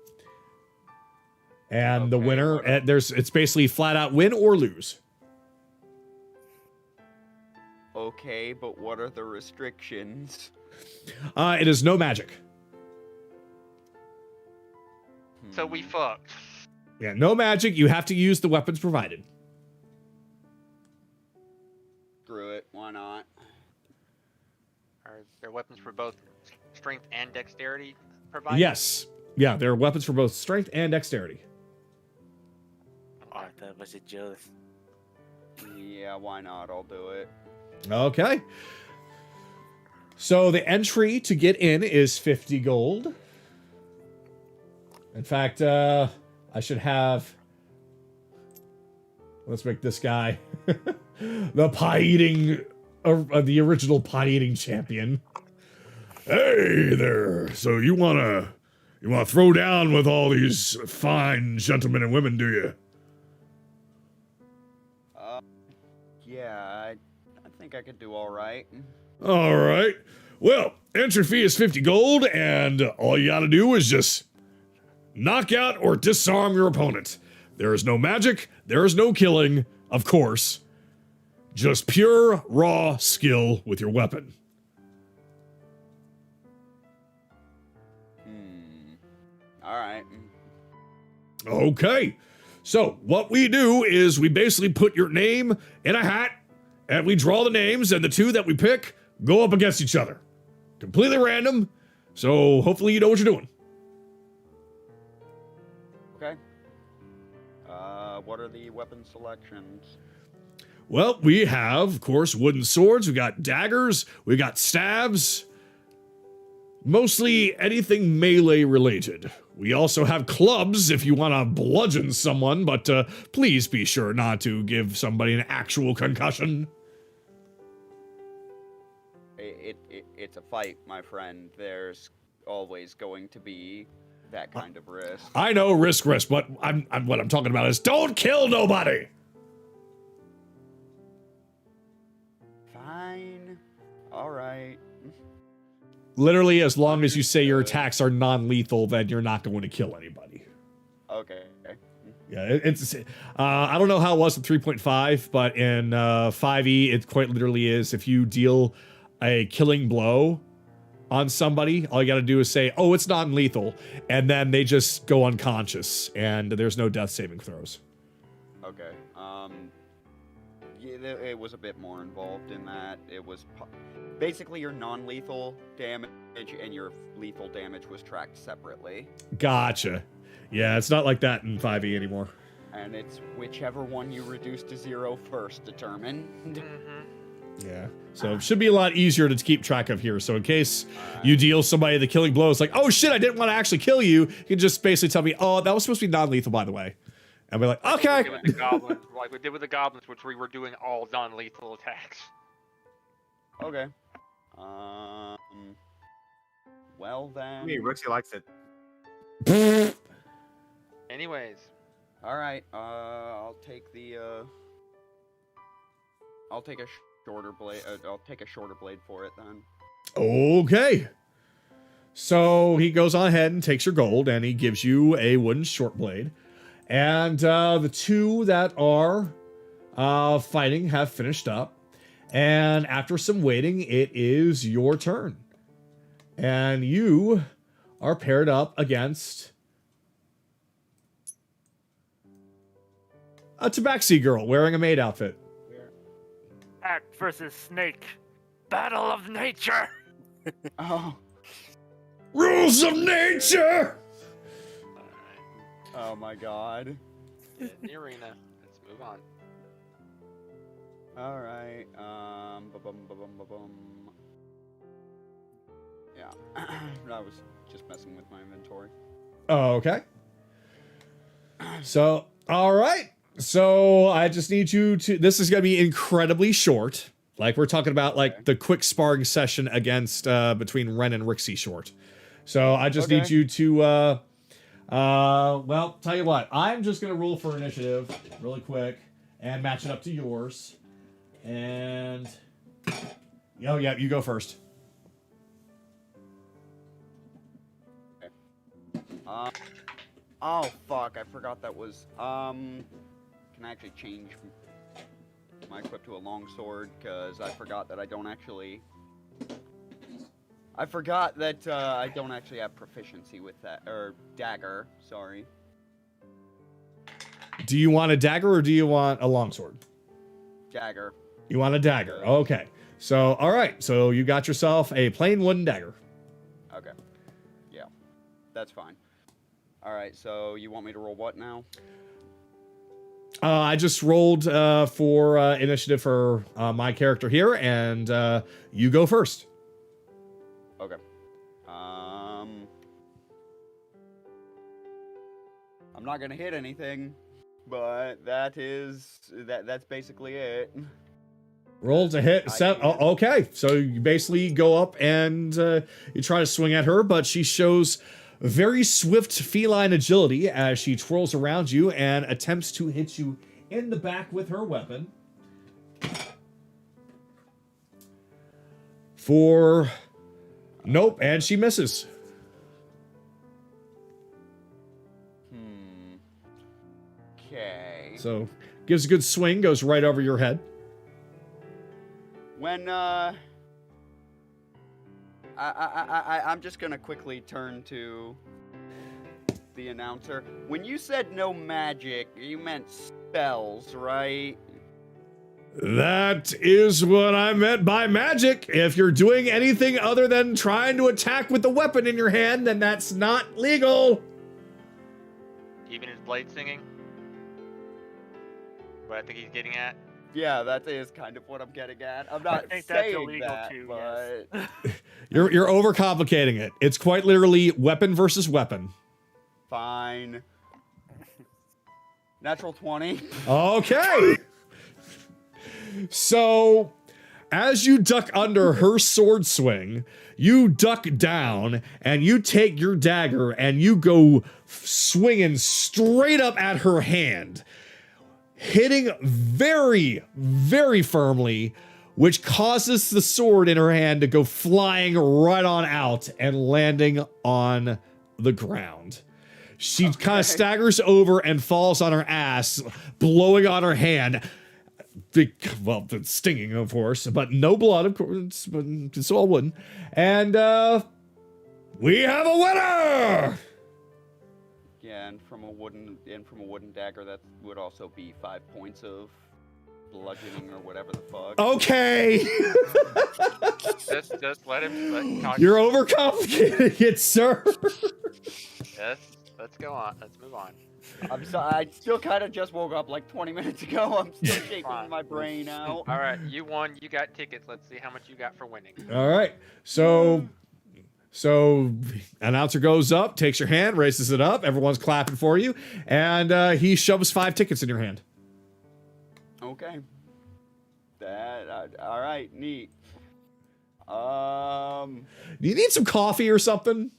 And the Okay, winner, what it's basically flat out win or lose. Okay, but what are the restrictions? It is no magic. So we fucked. Yeah, no magic. You have to use the weapons provided. Screw it, why not? Are there weapons for both strength and dexterity provided? Yes. Yeah, there are weapons for both strength and dexterity. Oh, I thought was it jealous. Yeah, why not? I'll do it. Okay. So the entry to get in is 50 gold. In fact, I should have... Let's make this guy the pie-eating... the original pie-eating champion. Hey there! So you wanna throw down with all these fine gentlemen and women, do you? Yeah, I think I could do alright. All right. Well, entry fee is 50 gold, and all you gotta do is just knock out or disarm your opponent. There is no magic, there is no killing, of course. Just pure, raw skill with your weapon. Alright. Okay. So, what we do is we basically put your name in a hat, and we draw the names, and the two that we pick go up against each other. Completely random, so hopefully you know what you're doing. Okay. What are the weapon selections? Well, we have, of course, wooden swords, we got daggers, we got stabs, mostly anything melee related. We also have clubs if you want to bludgeon someone, but please be sure not to give somebody an actual concussion. It's a fight, my friend. There's always going to be that kind of risk. I know, risk, but what I'm talking about is don't kill nobody! Fine. Alright. Literally, as long as you say your attacks are non-lethal, then you're not going to kill anybody. Okay. Yeah, it's I don't know how it was in 3.5, but in 5e, it quite literally is. If you deal a killing blow on somebody, all you gotta do is say, oh, it's non-lethal, and then they just go unconscious, and there's no death saving throws. Okay. Yeah, it was a bit more involved in that. It was basically your non-lethal damage and your lethal damage was tracked separately. Gotcha. Yeah, it's not like that in 5e anymore. And it's whichever one you reduce to 0 first determined. Yeah, so it should be a lot easier to keep track of here. So in case you deal somebody the killing blow, it's like, oh shit, I didn't want to actually kill you. You can just basically tell me, oh, that was supposed to be non-lethal, by the way. And we're like, okay. Like we did with the goblins, like we did with the goblins, which we were doing all non-lethal attacks. Okay. Well then. I mean, Rooksy likes it. Anyways. Alright, I'll take a shorter blade. I'll take a shorter blade for it then. Okay. So he goes on ahead and takes your gold, and he gives you a wooden short blade. And the two that are fighting have finished up. And after some waiting, it is your turn. And you are paired up against a tabaxi girl wearing a maid outfit. Act versus Snake. Battle of nature! Oh. Rules of nature! Oh my god. In the arena. Let's move on. Alright, ba-bum. Yeah. I was just messing with my inventory. Okay. So, all right. So I just need you to, this is going to be incredibly short. Like we're talking about like the quick sparring session against, between Ren and Rixie short. So I just need you to, well, tell you what, I'm just going to roll for initiative really quick and match it up to yours. And, oh yeah, you go first. Oh fuck, I forgot that was, can I actually change Am I equipped to a longsword? Because I forgot that I don't actually... I forgot that I don't actually have proficiency with that. Or dagger, sorry. Do you want a dagger or do you want a longsword? Dagger. You want a dagger. Okay. So, all right. So you got yourself a plain wooden dagger. Okay. Yeah. That's fine. Alright, so you want me to roll what now? I just rolled for initiative for my character here, and you go first. Okay. I'm not gonna hit anything, but that's basically it. Roll to hit. Okay, so you basically go up and you try to swing at her, but she shows very swift feline agility as she twirls around you and attempts to hit you in the back with her weapon. Nope, and she misses. Okay. So gives a good swing, goes right over your head. When I'm just gonna quickly turn to the announcer. When you said no magic, you meant spells, right? That is what I meant by magic. If you're doing anything other than trying to attack with the weapon in your hand, then that's not legal. Even his blade singing? What I think he's getting at? Yeah, that is kind of what I'm getting at. I'm not think that's saying illegal that, too, but You're overcomplicating it. It's quite literally weapon versus weapon. fine. Natural 20. Okay. So, as you duck under her sword swing, you duck down and you take your dagger and you go swinging straight up at her hand, hitting very, very firmly, which causes the sword in her hand to go flying right on out and landing on the ground. She kind of staggers over and falls on her ass, blowing on her hand. Well, it's stinging, of course, but no blood, of course, but it's all wooden. And we have a winner! Yeah, and from a wooden dagger, that would also be 5 points of bludgeoning or whatever the fuck. Okay. Just let him. You're overcomplicating it, sir. Yes. Let's go on. Let's move on. I'm sorry, I still kind of just woke up like 20 minutes ago. I'm still shaking my brain out. All right, you won. You got tickets. Let's see how much you got for winning. All right. So announcer goes up, takes your hand, raises it up. Everyone's clapping for you, and he shoves 5 tickets in your hand. Okay. All right, neat. Do you need some coffee or something?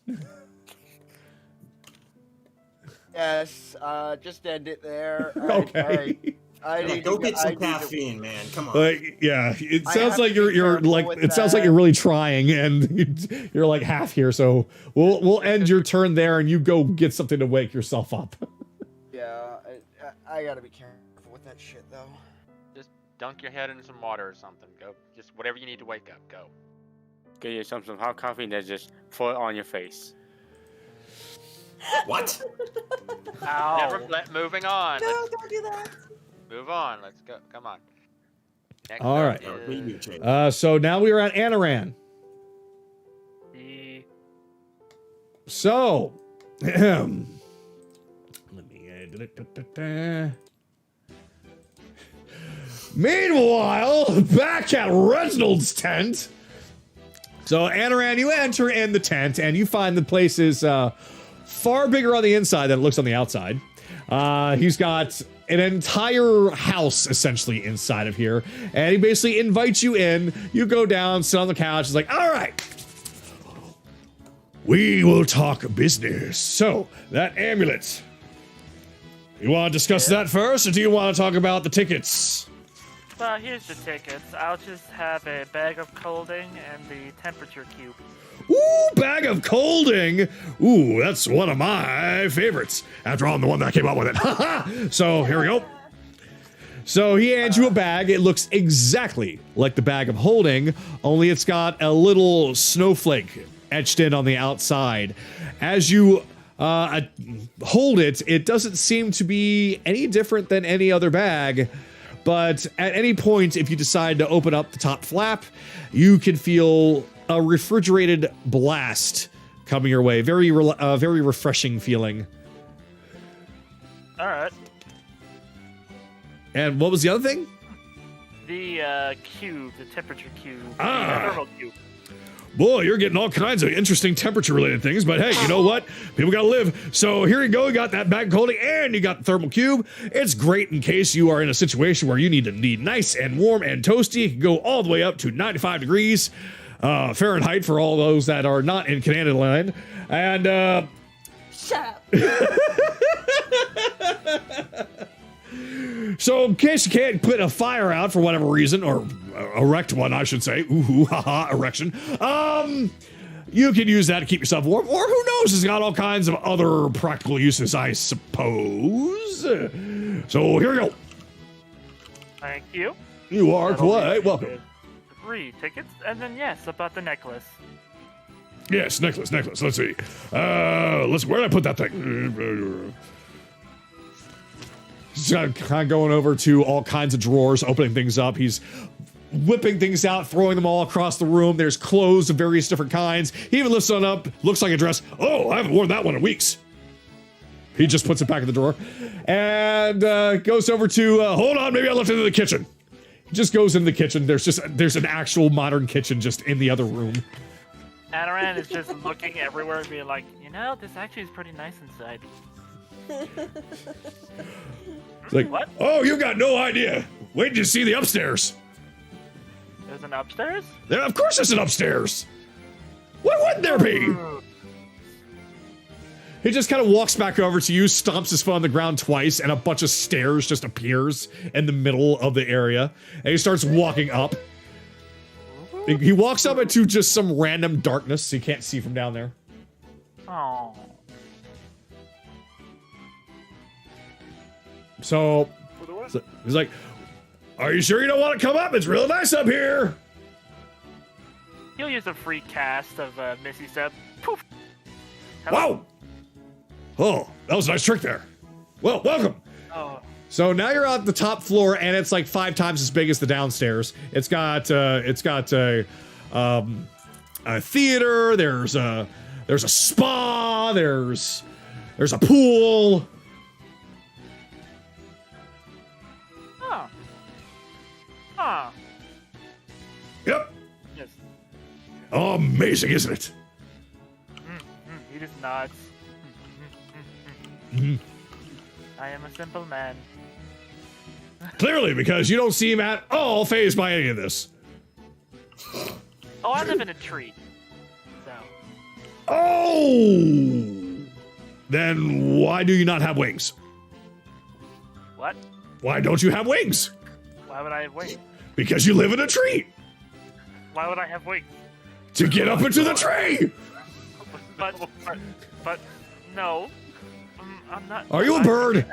Yes. Just end it there. Okay. I need Go to get some I need to- caffeine, man. Come on. Like, yeah, it I sounds have like to be you're careful like with it sounds like that. you're really trying, and you're like half here. So we'll end your turn there, and you go get something to wake yourself up. Yeah, I gotta be careful with that shit though. Just dunk your head in some water or something. Go. Just whatever you need to wake up. Go. Get yourself some hot coffee and then just pour it on your face. What? Ow. Moving on. No, Let's don't do that. move on. Let's go. Come on. Next All up right. That would be you, Jake. So now we are at Anaran. So, let me. Meanwhile, back at Reginald's tent. So, Anaran, you enter in the tent and you find the place is far bigger on the inside than it looks on the outside. He's got an entire house essentially inside of here, and he basically invites you in. You go down, sit on the couch. He's like, all right, we will talk business. So, that amulet, you want to discuss that first, or do you want to talk about the tickets? Well, here's the tickets. I'll just have a bag of colding and the temperature cube. Ooh, bag of colding. Ooh, that's one of my favorites. After all, I'm the one that came up with it. So here we go. So he hands you a bag. It looks exactly like the bag of holding, only it's got a little snowflake etched in on the outside. As you hold it, it doesn't seem to be any different than any other bag, but at any point, if you decide to open up the top flap, you can feel a refrigerated blast coming your way. Very refreshing feeling. All right. And what was the other thing? The cube, the temperature cube, the thermal cube. Boy, you're getting all kinds of interesting temperature-related things, but hey, you know what? People gotta live. So here you go, you got that bag of holding, and you got the thermal cube. It's great in case you are in a situation where you need to be nice and warm and toasty. It can go all the way up to 95 degrees Fahrenheit for all those that are not in Canada land. And, Shut up. so in case you can't put a fire out for whatever reason, or erect one, I should say. Ooh, haha, erection. You can use that to keep yourself warm, or who knows, it's got all kinds of other practical uses, I suppose. So here we go. Thank you. You are That'll be quite welcome. 3 tickets, and then yes, about the necklace. Yes, necklace. Let's see. Where did I put that thing? He's kind of going over to all kinds of drawers, opening things up. He's whipping things out, throwing them all across the room. There's clothes of various different kinds. He even lifts one up, looks like a dress. Oh, I haven't worn that one in weeks. He just puts it back in the drawer and goes over to, hold on, maybe I left it in the kitchen. He just goes in the kitchen. There's an actual modern kitchen just in the other room. Anaran is just looking everywhere and being like, you know, this actually is pretty nice inside. It's like, What? oh, you got no idea. Wait till you see the upstairs. There's an upstairs? There, of course there's an upstairs. Why wouldn't there be? He just kind of walks back over to you, stomps his foot on the ground twice, and a bunch of stairs just appears in the middle of the area. And he starts walking up. He walks up into just some random darkness, so you can't see from down there. Oh. So he's like, are you sure you don't want to come up? It's real nice up here. He'll use a free cast of Missy Step. Poof. Hello? Wow. Oh, that was a nice trick there. Well, welcome. Oh. So now you're on the top floor, and it's like 5 times as big as the downstairs. It's got a theater. There's a spa. There's a pool. Huh. Huh. Yep. Yes. Amazing, isn't it? He just nods. Mhm. I am a simple man. Clearly, because you don't seem at all fazed by any of this. Oh, I live in a tree. So. Oh! Then why do you not have wings? What? Why don't you have wings? Why would I have wings? Because you live in a tree. Why would I have wings? To get up into the tree. But no. I'm not. Are you a bird?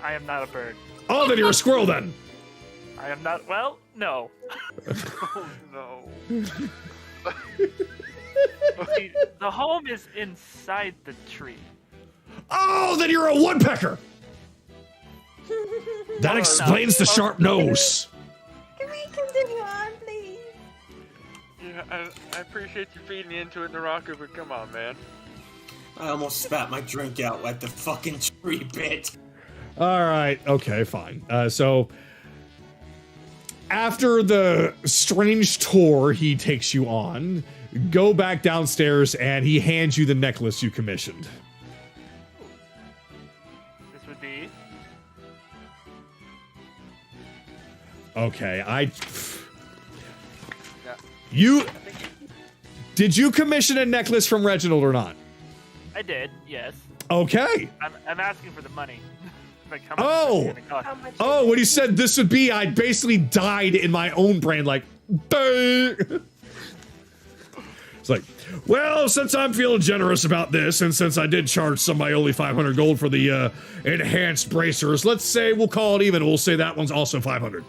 I am not a bird. Oh, then you're a squirrel then. I am not. Well, no. Oh no. See, the home is inside the tree. Oh, then you're a woodpecker. That explains the sharp nose. Can we continue on, please? Yeah, I appreciate you feeding me into it, Naraka, but come on, man. I almost spat my drink out at the fucking tree bit. All right. Okay, fine. So after the strange tour he takes you on, go back downstairs and he hands you the necklace you commissioned. This would be. Okay, Yeah. Did you commission a necklace from Reginald or not? I did, yes. Okay. I'm asking for the money. Like, how much Oh! is it gonna cost? How much? Oh, when he said this would be, I basically died in my own brain, like, "Duh." It's like, well, since I'm feeling generous about this, and since I did charge somebody only 500 gold for the enhanced bracers, let's say we'll call it even. We'll say that one's also 500.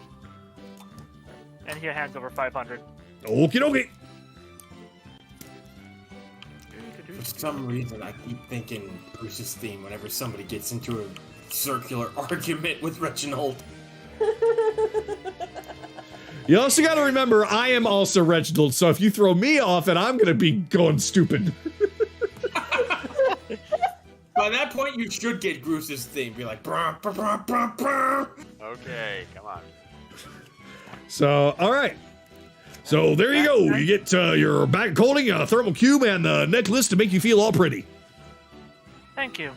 And he hands over 500. Okie dokie. For some reason, I keep thinking Bruce's theme whenever somebody gets into a circular argument with Reginald. You also got to remember, I am also Reginald, so if you throw me off, then I'm going to be going stupid. By that point, you should get Bruce's theme. Be like, brah, brah, brah, brah, brah. Okay, come on. So, all right. So there you go. You get your back holding, a thermal cube, and the necklace to make you feel all pretty. Thank you.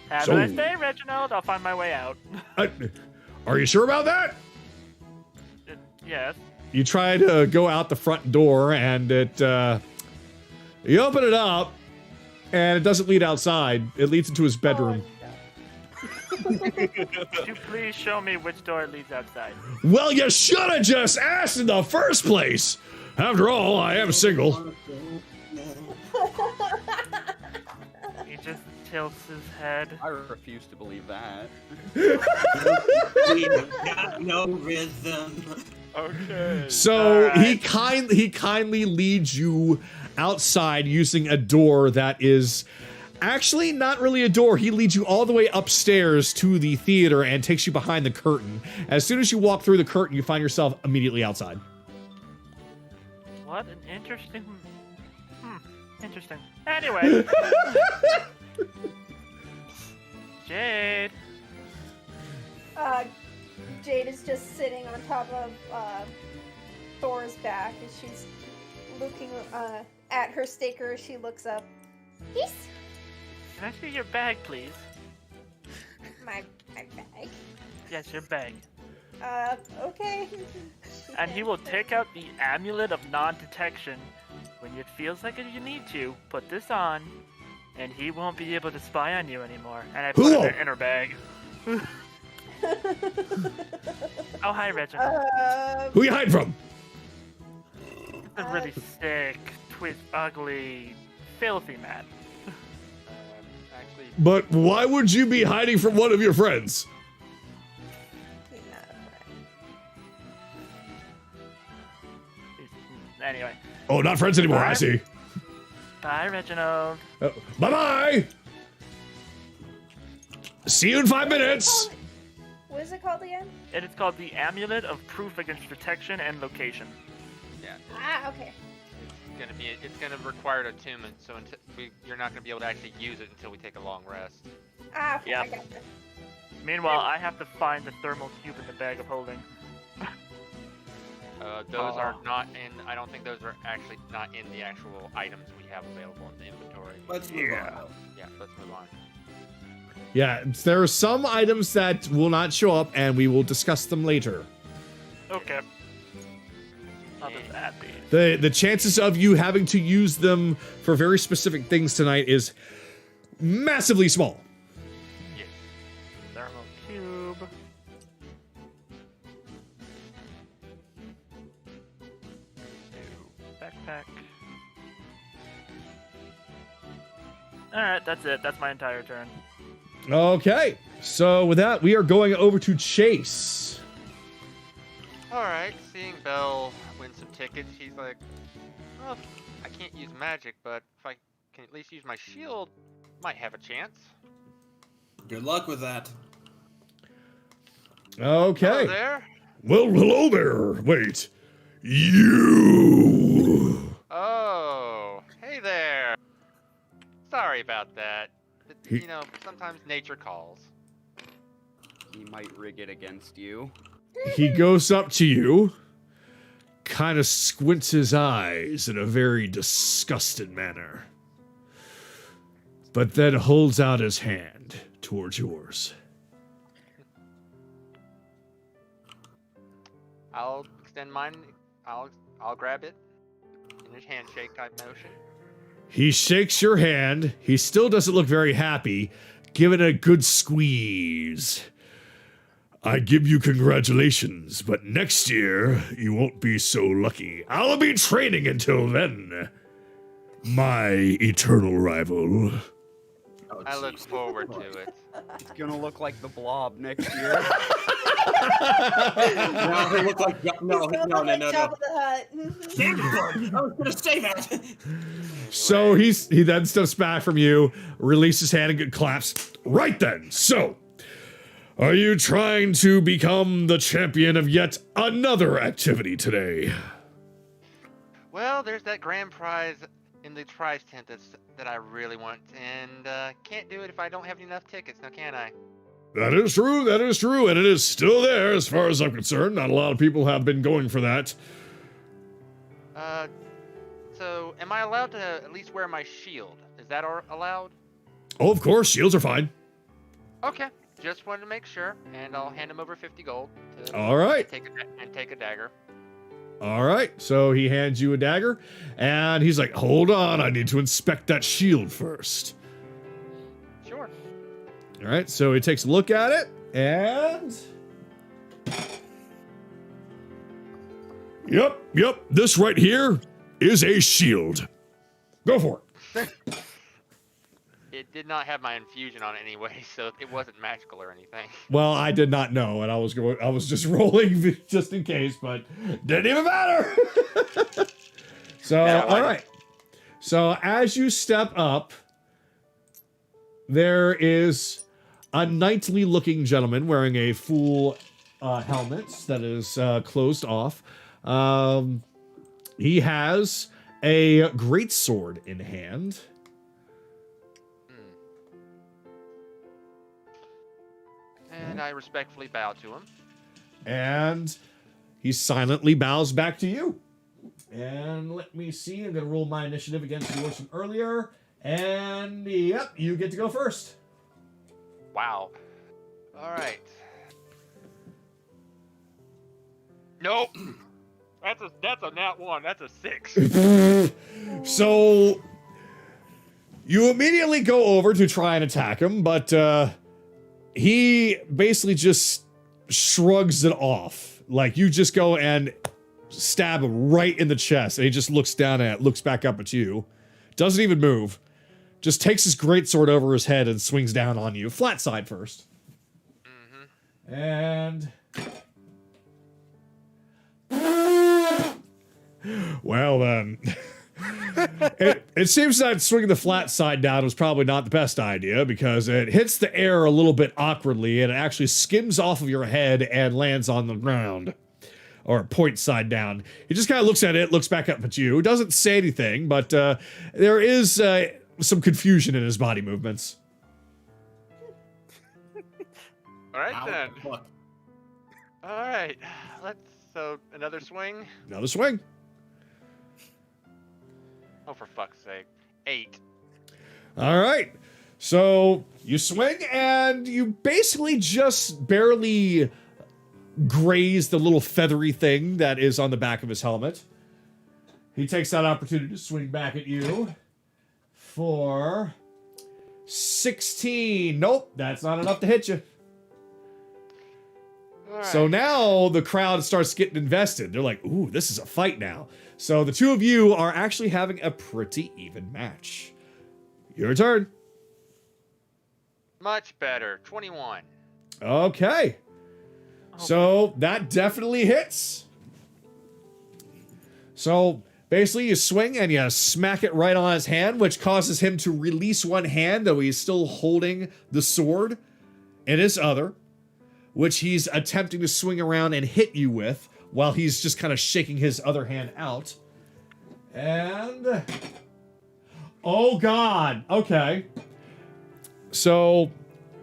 Have So- a nice day, Reginald. I'll find my way out. Are you sure about that? Yes. You try to go out the front door, and you open it up, and it doesn't lead outside. It leads into his bedroom. Could you please show me which door leads outside? Well, you should have just asked in the first place. After all, I am single. He just tilts his head. I refuse to believe that. We have got no rhythm. Okay. So All he right. kindly leads you outside using a door that is actually not really a door. He leads you all the way upstairs to the theater and takes you behind the curtain. As soon as you walk through the curtain, you find yourself immediately outside. What an interesting... interesting. Anyway. Jade. Jade is just sitting on top of Thor's back, and she's looking at her staker as she looks up. Yes, Can I see your bag, please? my bag. Yes, your bag. Okay. And he will take out the amulet of non-detection. When it feels like you need to, put this on, and he won't be able to spy on you anymore. And I put it in her bag. Oh, hi, Reginald. Who you hiding from? He's a really sick, ugly, filthy man. Actually, But why would you be hiding from one of your friends? He's not a friend. Anyway. Oh, not friends anymore, I see. Bye, Reginald. Bye-bye! See you in 5 minutes! What is it called again? It is called the Amulet of Proof Against Detection and Location. yeah, Ah, okay. it's gonna require attunement, so you're not gonna be able to actually use it until we take a long rest. Ah, okay, Yeah. I gotcha. Meanwhile, I have to find the thermal cube in the bag of holding. Those are not in. I don't think those are actually not in the actual items we have available in the inventory. Let's move on. Yeah, let's move on. Yeah, there are some items that will not show up, and we will discuss them later. Okay. How does that be? The chances of you having to use them for very specific things tonight is massively small. Yes. Thermal cube. Backpack. Alright, that's it. That's my entire turn. Okay, so with that, we are going over to Chase. Alright, seeing Belle win some tickets, he's like, well, I can't use magic, but if I can at least use my shield, might have a chance. Good luck with that. Okay. Hello there. Well, hello there. Wait. You. Oh, hey there. Sorry about that. But, you know, sometimes nature calls. He might rig it against you. He goes up to you, kind of squints his eyes in a very disgusted manner, but then holds out his hand towards yours. I'll extend mine. I'll grab it in a handshake type motion. He shakes your hand. He still doesn't look very happy. Give it a good squeeze. I give you congratulations, but next year you won't be so lucky. I'll be training until then. My eternal rival. Oh, I look jeez. forward to it. It's gonna look like the Blob next year. No, he looked like no. Jabba the Hutt. Damn it, I was gonna say that. So he then steps back from you, releases his hand and claps. Right then, so are you trying to become the champion of yet another activity today? Well, there's that grand prize in the prize tent that I really want, and can't do it if I don't have enough tickets, now can I? That is true, and it is still there as far as I'm concerned. Not a lot of people have been going for that. So am I allowed to at least wear my shield? Is that allowed? Oh, of course, shields are fine. Okay, just wanted to make sure, and I'll hand him over 50 gold. All right. Take a dagger. All right, so he hands you a dagger, and he's like, hold on, I need to inspect that shield first. Sure. All right, so he takes a look at it, and... Yep, this right here is a shield. Go for it. It did not have my infusion on it anyway, so it wasn't magical or anything. Well, I did not know, and I was just rolling just in case, but didn't even matter. So, all right. So as you step up, there is a knightly-looking gentleman wearing a full helmet that is closed off. He has a greatsword in hand. And I respectfully bow to him. And he silently bows back to you. And let me see. I'm going to roll my initiative against yours from earlier. And yep, you get to go first. Wow. All right. Nope. That's a nat 1. That's a 6. So you immediately go over to try and attack him, but he basically just shrugs it off. Like, you just go and stab him right in the chest, and he just looks down at it, looks back up at you. Doesn't even move. Just takes his greatsword over his head and swings down on you. Flat side first. Mm-hmm. And... well, then... it seems that swinging the flat side down was probably not the best idea, because it hits the air a little bit awkwardly and it actually skims off of your head and lands on the ground. Or point side down. He just kind of looks at it, looks back up at you, doesn't say anything, but there is some confusion in his body movements. All right, Ow, then. fuck. All right. So, another swing? Another swing. Oh, for fuck's sake. 8. All right. So you swing and you basically just barely graze the little feathery thing that is on the back of his helmet. He takes that opportunity to swing back at you for 16. Nope, that's not enough to hit you. All right. So now the crowd starts getting invested. They're like, ooh, this is a fight now. So the two of you are actually having a pretty even match. Your turn. Much better. 21. Okay. So that definitely hits. So basically you swing and you smack it right on his hand, which causes him to release one hand, though he's still holding the sword in his other, which he's attempting to swing around and hit you with, while he's just kind of shaking his other hand out. And... oh, God. Okay. So,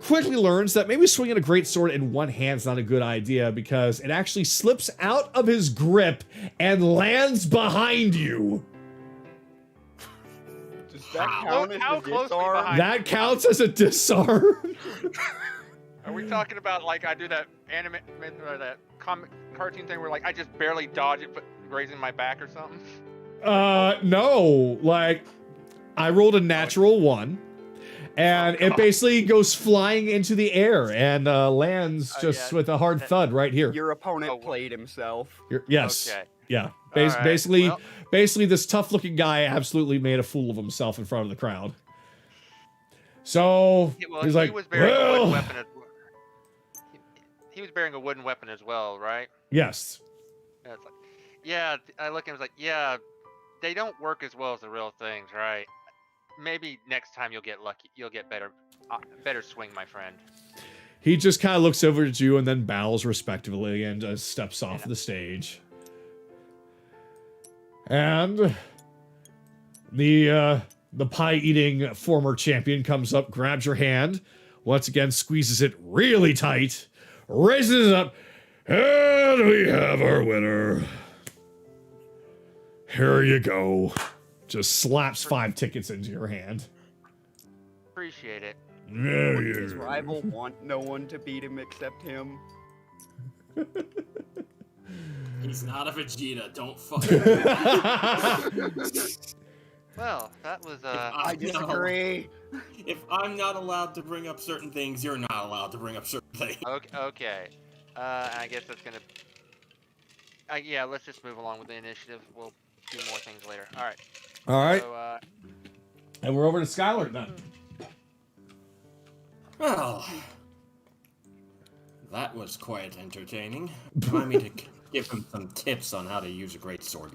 quickly learns that maybe swinging a greatsword in one hand is not a good idea, because it actually slips out of his grip and lands behind you. Does that count as How the closely disarm? behind? That counts as a disarm. Are we talking about, like, I do that anime or that comic cartoon thing where, like, I just barely dodge it, but grazing my back or something? No. Like, I rolled a natural 1. and it basically goes flying into the air and lands just yeah. with a hard thud right here. Your opponent Oh. played himself. Yes. Okay. Yeah. All right, Basically, well- basically, this tough-looking guy absolutely made a fool of himself in front of the crowd. So Yeah, well, he's he like, was bearing a well, wooden weapon. He was bearing a wooden weapon as well, right? yes. Yeah, it's like, yeah. I look and was like, yeah, they don't work as well as the real things, right? Maybe next time you'll get lucky. You'll get better swing, my friend. He just kind of looks over at you and then bows respectively and steps off the stage. And the pie-eating former champion comes up, grabs your hand, once again squeezes it really tight, raises it up, and we have our winner. Here you go. Just slaps 5 tickets into your hand. Appreciate it. Yeah, Wouldn't his rival want no one to beat him except him? He's not a Vegeta. Don't fuck. Well, that was I disagree. If I'm not allowed to bring up certain things, you're not allowed to bring up certain things. okay. I guess that's gonna. Yeah, let's just move along with the initiative. We'll do more things later. All right. All right. So, And we're over to Skylar then. Well, that was quite entertaining. Remind me to give him some tips on how to use a great sword.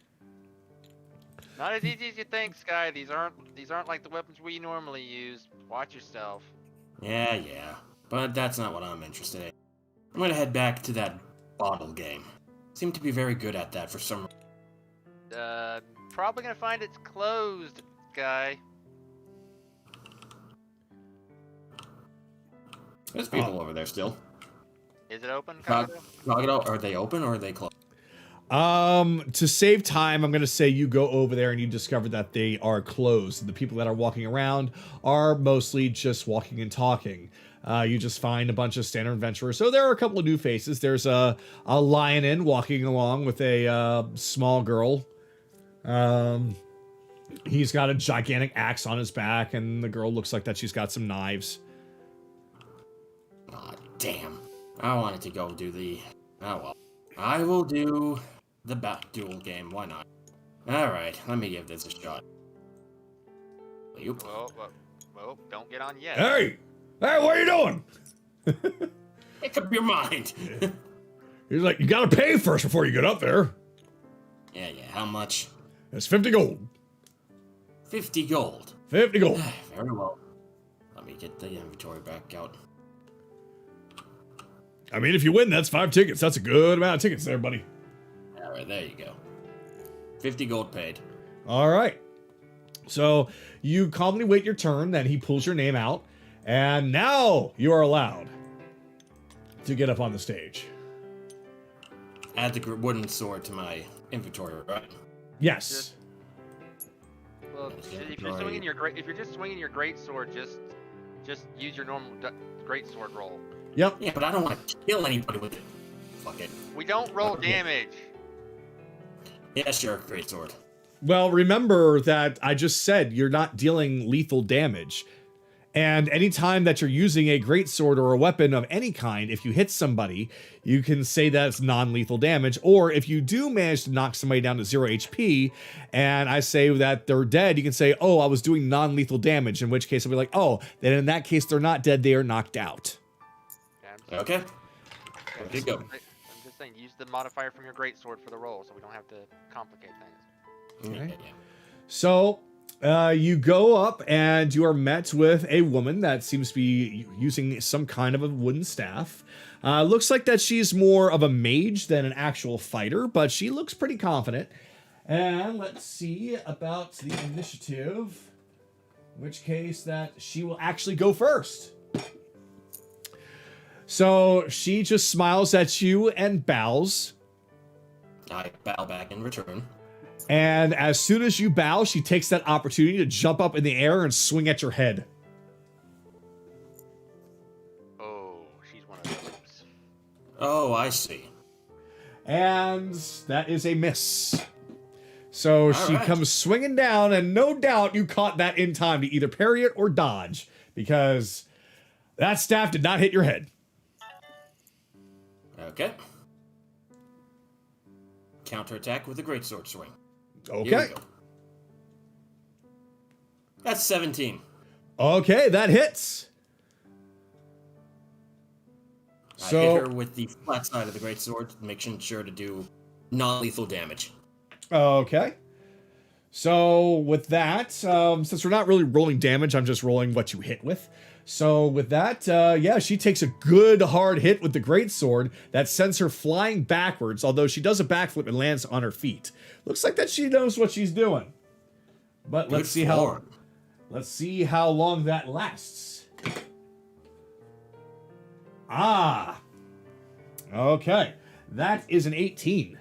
not as easy as you think, Sky. These aren't like the weapons we normally use. Watch yourself. Yeah, but that's not what I'm interested in. I'm gonna head back to that bottle game. Seem to be very good at that for some reason. Probably gonna find it's closed, Sky. There's people over there still. Is it open, Kag- Kagato? Kagato, are they open or are they closed? To save time, I'm going to say you go over there and you discover that they are closed. The people that are walking around are mostly just walking and talking. You just find a bunch of standard adventurers. So there are a couple of new faces. There's a lionin walking along with a small girl. He's got a gigantic axe on his back, and the girl looks like that she's got some knives. Aw, damn. I wanted to go do the... Oh well. I will do the duel game, why not? Alright, let me give this a shot. Well, don't get on yet. Hey, what are you doing? Make up your mind! He's like, you got to pay first before you get up there. Yeah, how much? It's 50 gold. 50 gold. 50 gold. Very well. Let me get the inventory back out. I mean, if you win, that's 5 tickets. That's a good amount of tickets there, buddy. Alright, there you go. 50 gold paid. All right. So you calmly wait your turn, then he pulls your name out, and now you are allowed to get up on the stage. Add the wooden sword to my inventory, right? Yes. Well, if you're swinging your great sword, just use your normal great sword roll. Yep. Yeah, but I don't want to kill anybody with it. Fuck it. We don't roll damage. Yeah, sure, great sword. Well, remember that I just said you're not dealing lethal damage. And anytime that you're using a greatsword or a weapon of any kind, if you hit somebody, you can say that it's non-lethal damage. Or if you do manage to knock somebody down to 0 HP, and I say that they're dead, you can say, oh, I was doing non-lethal damage, in which case I'll be like, oh, then in that case, they're not dead, they are knocked out. Okay. There you go. I'm just saying, use the modifier from your greatsword for the roll, so we don't have to complicate things. Okay. Yeah. So you go up and you are met with a woman that seems to be using some kind of a wooden staff. Looks like that she's more of a mage than an actual fighter, but she looks pretty confident. And let's see about the initiative, in which case that she will actually go first. So she just smiles at you and bows. I bow back in return. And as soon as you bow, she takes that opportunity to jump up in the air and swing at your head. Oh, she's one of those. Oh, I see. And that is a miss. So she right. comes swinging down, and no doubt you caught that in time to either parry it or dodge, because that staff did not hit your head. Okay. Counterattack with a greatsword swing. Here Okay. we go. That's 17. Okay, that hits. I So hit her with the flat side of the greatsword, making sure to do non-lethal damage. okay. So with that, since we're not really rolling damage, I'm just rolling what you hit with. So with that, yeah, she takes a good hard hit with the greatsword that sends her flying backwards, although she does a backflip and lands on her feet. Looks like that she knows what she's doing. But let's see how long that lasts. Ah. Okay. That is an 18.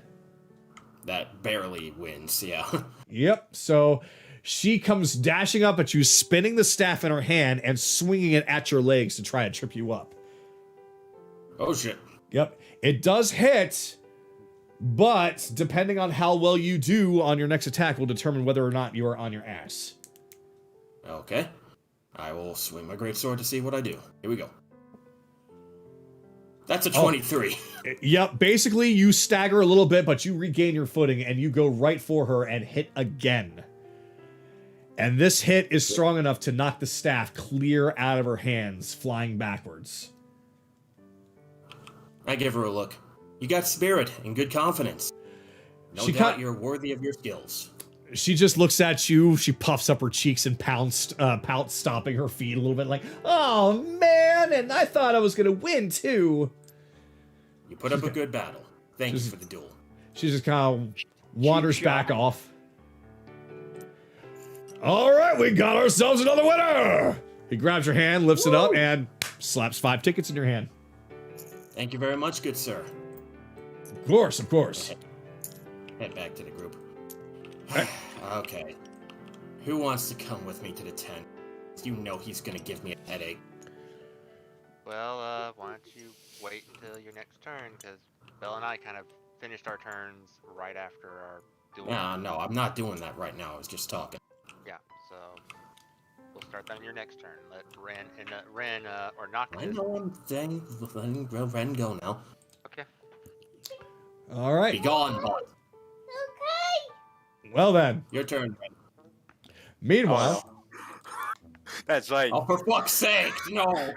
That barely wins, yeah. Yep. So she comes dashing up at you, spinning the staff in her hand and swinging it at your legs to try and trip you up. Oh shit. Yep. It does hit, but depending on how well you do on your next attack will determine whether or not you are on your ass. Okay. I will swing my greatsword to see what I do. Here we go. That's a 23. Yep. Basically, you stagger a little bit, but you regain your footing and you go right for her and hit again. And this hit is strong enough to knock the staff clear out of her hands, flying backwards. I give her a look. You got spirit and good confidence. No doubt you're worthy of your skills. She just looks at you, she puffs up her cheeks and pouts, stomping her feet a little bit like, oh man, and I thought I was gonna win too. You put up a good battle. Thank you for the duel. She just kind of wanders back off. All right, we got ourselves another winner! He grabs your hand, lifts it up, and slaps 5 tickets in your hand. Thank you very much, good sir. Of course, of course. Head back to the group. Okay. Who wants to come with me to the tent? You know he's gonna give me a headache. Well, why don't you wait until your next turn? Because Belle and I kind of finished our turns right after our duel. No, I'm not doing that right now. I was just talking. Yeah, so we'll start that on your next turn. Let Ren or Noctis. I know I'm saying, letting Ren go now. Okay. All right. Be gone, bud. Well then. Your turn, Ren. Meanwhile. That's right. Oh, for fuck's sake, no.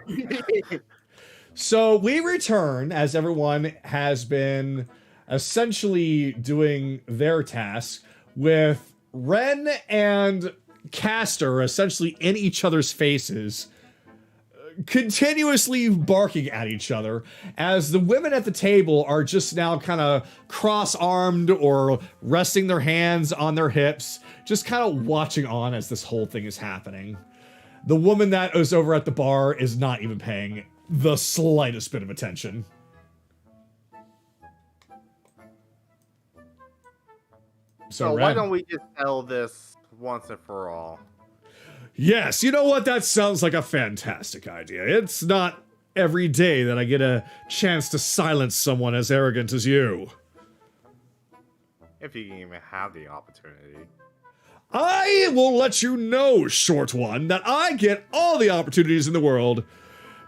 So we return as everyone has been essentially doing their task with Ren and Castor essentially in each other's faces, continuously barking at each other as the women at the table are just now kind of cross-armed or resting their hands on their hips, just kind of watching on as this whole thing is happening. The woman that is over at the bar is not even paying the slightest bit of attention. So why don't we just settle this once and for all? Yes, you know what? That sounds like a fantastic idea. It's not every day that I get a chance to silence someone as arrogant as you. If you can even have the opportunity. I will let you know, short one, that I get all the opportunities in the world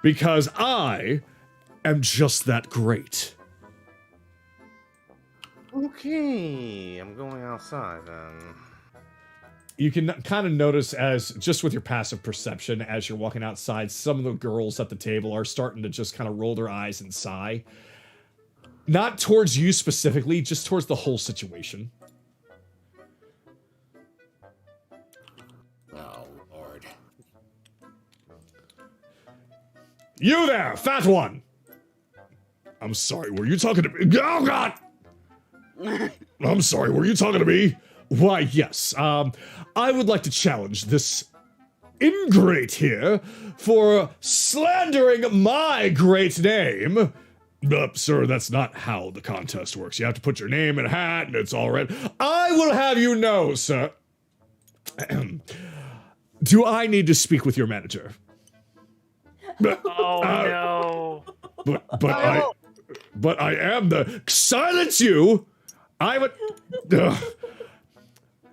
because I am just that great. Okay, I'm going outside then. You can kind of notice as, just with your passive perception, as you're walking outside, some of the girls at the table are starting to just kind of roll their eyes and sigh. Not towards you specifically, just towards the whole situation. Oh, Lord. You there, fat one! I'm sorry, were you talking to me? Oh, God! I'm sorry, were you talking to me? Why, yes. I would like to challenge this ingrate here for slandering my great name. Sir, that's not how the contest works. You have to put your name in a hat and it's all right. I will have you know, sir. Do I need to speak with your manager? Oh no. But I am the... Silence you! I would...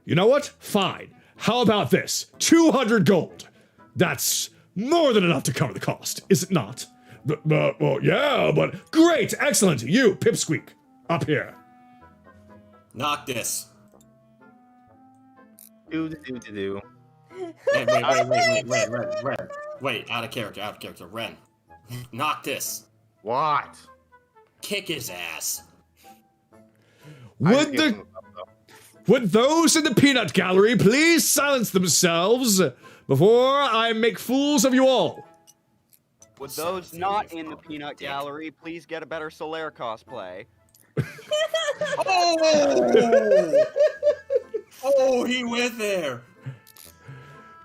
You know what? Fine. How about this? 200 gold. That's more than enough to cover the cost, is it not? Well, yeah, but great, excellent. You, Pipsqueak, up here. Noctis. Do. Ren. Wait, out of character. Ren. Noctis. What? Kick his ass. Would those in the peanut gallery please silence themselves before I make fools of you all? Would those not in the peanut gallery please get a better Solaire cosplay? Oh, he went there.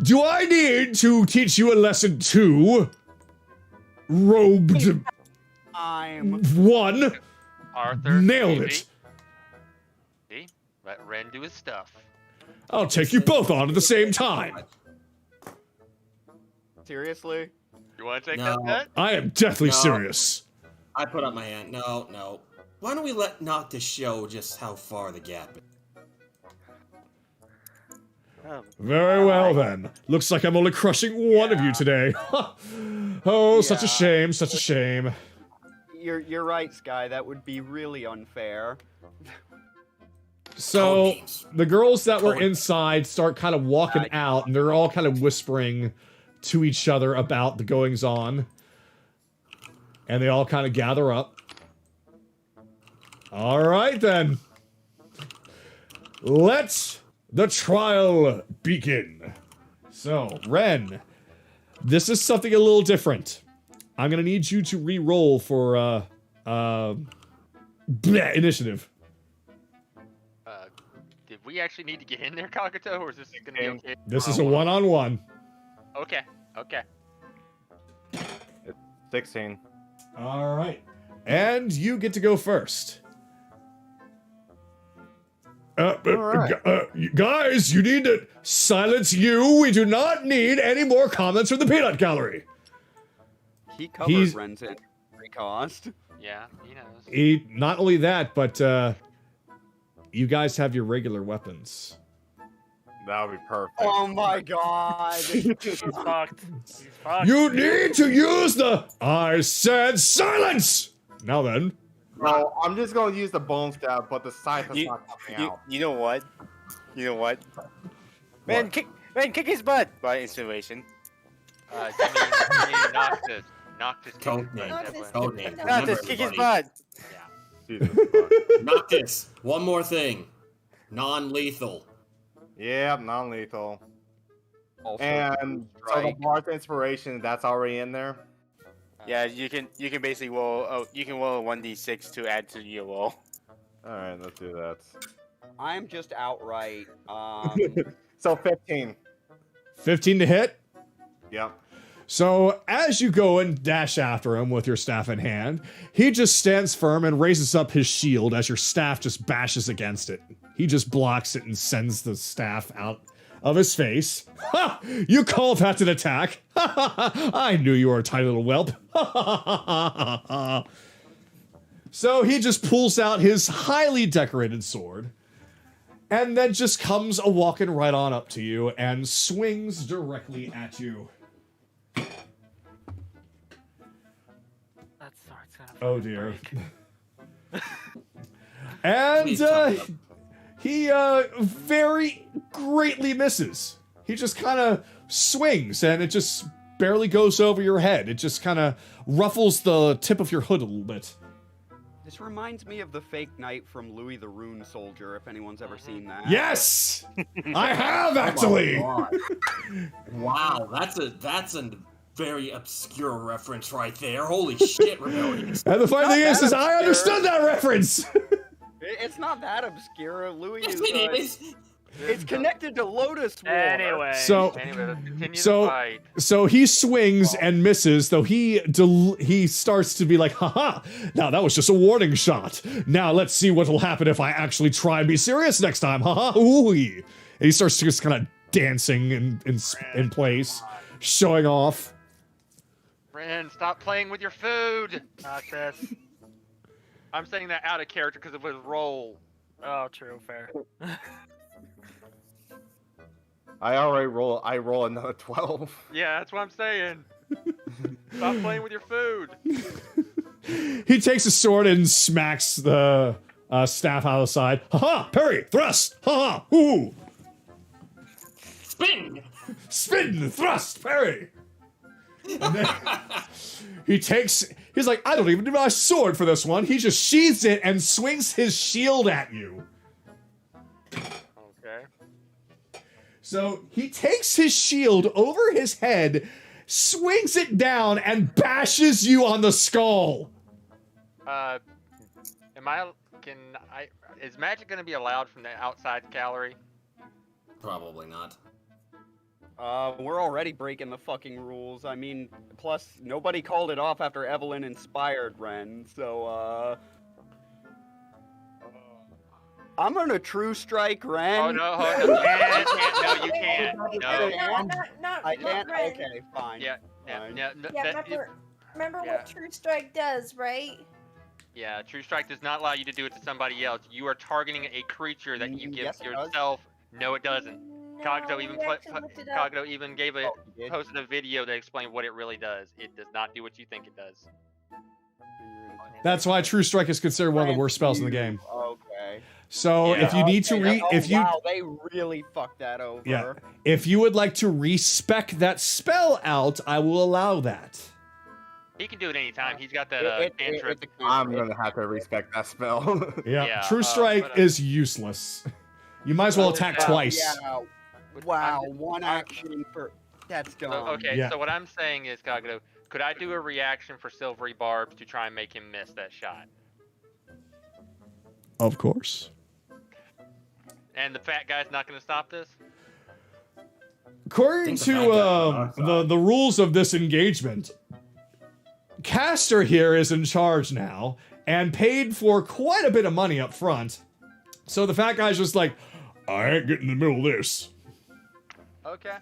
Do I need to teach you a lesson too? Robed I'm one. Arthur. Nailed Kayli. it. See? Let Ren do his stuff. I'll take you both on at the same time. seriously. You want to take No. that bet? I am deathly No. serious. I put up my hand. No. Why don't we let Noctis show just how far the gap is? Very well then. Looks like I'm only crushing one of you today. Oh, such a Yeah. shame, such a shame. You're right, Sky. That would be really unfair. So Codes. the girls that were Code. inside start kind of walking out, and they're all kind of whispering to each other about the goings on. And they all kind of gather up. All right then. Let the trial begin. So, Ren, this is something a little different. I'm gonna need you to re-roll for initiative. Did we actually need to get in there, Kagato, or is this gonna be okay? This is a one-on-one. Okay. 16. All right. And you get to go first. Guys, you need to silence you. We do not need any more comments from the peanut gallery. He covered He's- Ren's entry cost. Yeah, he knows. Not only that, but you guys have your regular weapons. That would be perfect. Oh my god. He's fucked. He's fucked. You need to use the... I said silence! Now then. No, I'm just gonna use the bone stab, but the scythe is You- not coming out. You know what? Man, kick his butt by insinuation. You mean Noctis. Noctis. kick his Code butt, name. Noctis. definitely. Code name. No, Not Remember, just kick his everybody. butt. Jesus fuck. Noctis, one more thing. Non-lethal. Yeah, non-lethal. Also, And so the strike. Bard's inspiration, that's already in there. Yeah, you can basically roll. Oh, you can roll a 1d6 to add to your roll. All right, let's do that. I'm just outright. So 15. 15 to hit. Yep. So, as you go and dash after him with your staff in hand, he just stands firm and raises up his shield as your staff just bashes against it. He just blocks it and sends the staff out of his face. Ha! You call that an attack? I knew you were a tiny little whelp. So he just pulls out his highly decorated sword and then just comes a walking right on up to you and swings directly at you. That sword's gonna Oh fucking dear. break. And Please tell me. he very greatly misses. He just kind of swings and it just barely goes over your head. It just kind of ruffles the tip of your hood a little bit. This reminds me of the fake knight from Louis the Rune Soldier, if anyone's ever seen that. Yes! I have actually! Oh my God. Wow, that's a very obscure reference right there. Holy shit, Rebellions. And the funny Not thing is that I obscure. understood that reference! It's not that obscure. Louis Yes, is. it is. It's connected to Lotus War. Anyway. So, Anyway, let's continue So- the fight. so he swings and misses, though he starts to be like, haha, now that was just a warning shot. Now let's see what will happen if I actually try and be serious next time, haha, ooh-wee. And he starts just kind of dancing in place, showing off. Ren, stop playing with your food. Not this. I'm saying that out of character because of his role. Oh, true, fair. I already roll. I roll another 12. Yeah, that's what I'm saying. Stop playing with your food. He takes a sword and smacks the staff out of the side. Ha-ha! Parry! Thrust! Ha-ha! Ooh! Spin! Spin! Thrust! Parry! And then he's like, I don't even need my sword for this one. He just sheathes it and swings his shield at you. Okay. So he takes his shield over his head, swings it down, and bashes you on the skull. Is magic gonna be allowed from the outside gallery? Probably not. We're already breaking the fucking rules. I mean, plus nobody called it off after Evelyn inspired Ren, so I'm gonna true strike Ren. Oh no, you can't. No, you can't. No. I can't. Ren. Okay, fine. Yeah, Fine. Yeah, remember Yeah. what True Strike does, right? Yeah, True Strike does not allow you to do it to somebody else. You are targeting a creature that you give Yes, it does. yourself. No, it doesn't. No, Kagato even we actually looked it up. Kagato even gave a Oh, you did? posted a video that explained what it really does. It does not do what you think it does. That's why True Strike is considered one of the worst spells in the game. Okay. So Yeah. if you need to Wow, they really fucked that over. Yeah. If you would like to respec that spell out, I will allow that. He can do it anytime. He's got that cantrip. I'm gonna have to respect that spell. Yeah, True Strike but, is useless. You might as well attack twice. Yeah. Wow, one action for that's So, gone. okay, Yeah. so what I'm saying is, Kagato, could I do a reaction for Silvery Barbs to try and make him miss that shot? Of course. And the fat guy's not going to stop this? According to the rules of this engagement, Caster here is in charge now and paid for quite a bit of money up front. So the fat guy's just like, I ain't getting in the middle of this. Okay.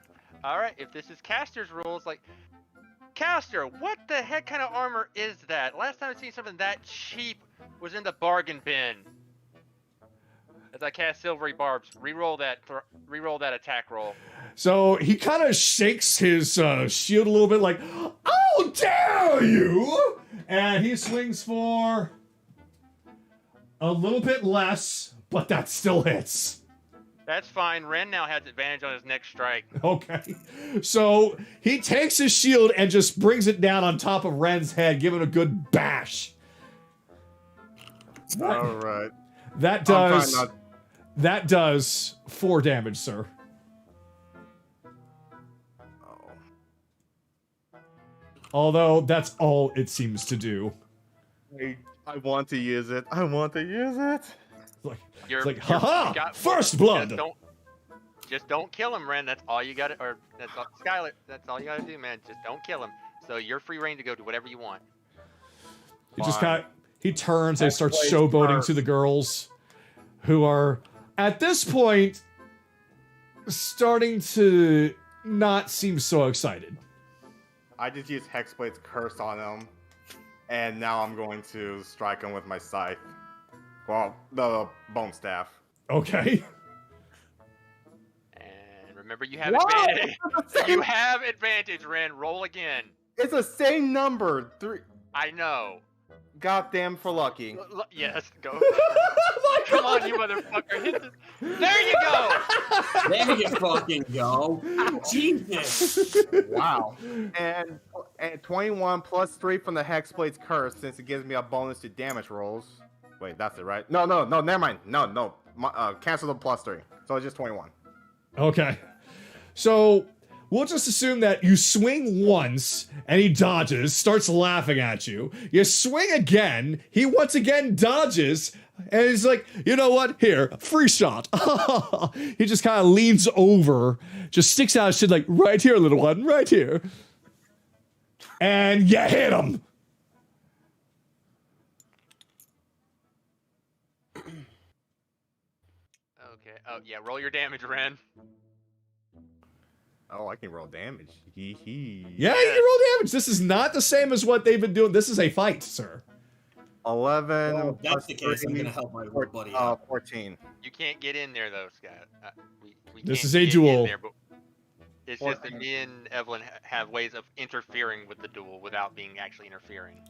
All right. If this is Caster's rules, like, Caster, what the heck kind of armor is that? Last time I've seen something that cheap was in the bargain bin. As I cast Silvery Barbs, reroll that attack roll. So he kind of shakes his shield a little bit, like, "How dare you!" And he swings for a little bit less, but that still hits. That's fine. Ren now has advantage on his next strike. Okay. So he takes his shield and just brings it down on top of Ren's head, giving it a good bash. All right. That does 4 damage, sir. Oh. Although that's all it seems to do. I want to use it. I want to use it. It's like, haha! First blood! Just don't kill him, Ren. That's all you gotta, or that's all, Skylar, that's all you gotta do, man. Just don't kill him. So you're free reign to go do whatever you want. He just he turns and starts showboating to the girls, who are, at this point, starting to not seem so excited. I just used Hexblade's curse on him, and now I'm going to strike him with my scythe. Well, the bone staff. Okay. And remember, you have advantage. You have advantage, Ren. Roll again. It's the same number. 3. I know. Goddamn for lucky. Yes, go. Come on, you motherfucker. Hit this. There you go. There you fucking go. Jesus. Wow. And 21 plus 3 from the Hexblade's curse, since it gives me a bonus to damage rolls. Wait, that's it, right? No, never mind. No. Cancel the plus 3. So it's just 21. Okay. So we'll just assume that you swing once and he dodges, starts laughing at you. You swing again, he once again dodges, and he's like, you know what? Here, free shot. He just kind of leans over, just sticks out his shit like, right here, little one, right here. And you hit him. Okay. Oh yeah. Roll your damage, Ren. Oh, I can roll damage. Hee hee. Yeah, you can roll damage. This is not the same as what they've been doing. This is a fight, sir. 11. Well, if that's plus the case, I'm 3, gonna help my little buddy out. 14. You can't get in there though, Scott. We This can't is a get in duel. there, but It's just that me and Evelyn have ways of interfering with the duel without being actually interfering.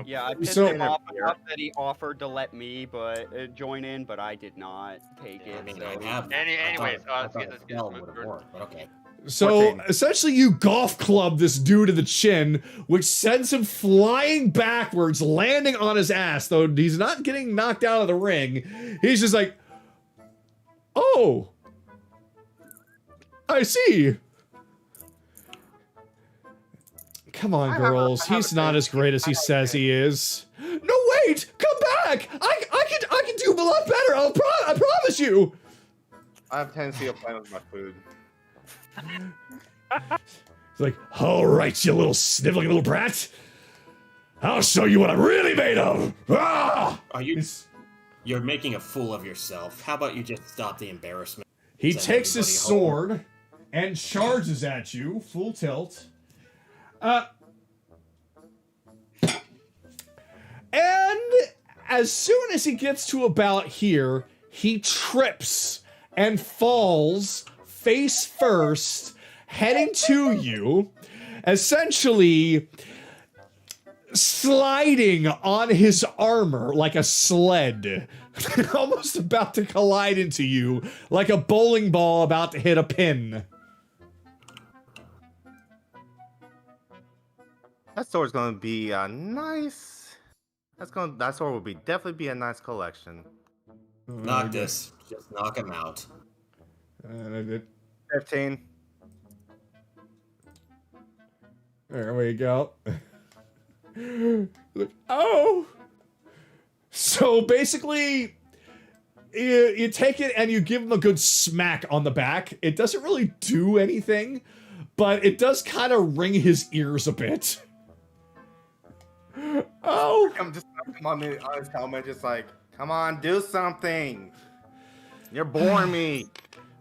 Yeah, I pissed So- him off enough that he offered to let me join in, but I did not take it. I mean, so. I have. Anyways, I let's thought get a let's spell get. would have worked, but okay. So 14. essentially, you golf club this dude in the chin, which sends him flying backwards, landing on his ass. Though he's not getting knocked out of the ring, he's just like, "Oh, I see." Come on, girls. He's not as great as he says he is. No, wait! Come back! I can do a lot better. I promise you. I have a tendency of playing with my food. It's like, all right, you little sniveling little brat. I'll show you what I'm really made of. Ah! Are you? You're making a fool of yourself. How about you just stop the embarrassment? He Send takes his everybody home. sword and charges at you, full tilt. And as soon as he gets to about here, he trips and falls face first, heading to you, essentially sliding on his armor like a sled, almost about to collide into you, like a bowling ball about to hit a pin. That sword's gonna be a nice. That sword will definitely be a nice collection. Knock this. Just knock him out. 15. There we go. Oh! So basically, you take it and you give him a good smack on the back. It doesn't really do anything, but it does kind of ring his ears a bit. Oh! I'm just on his helmet, just like, come on, do something. You're boring me.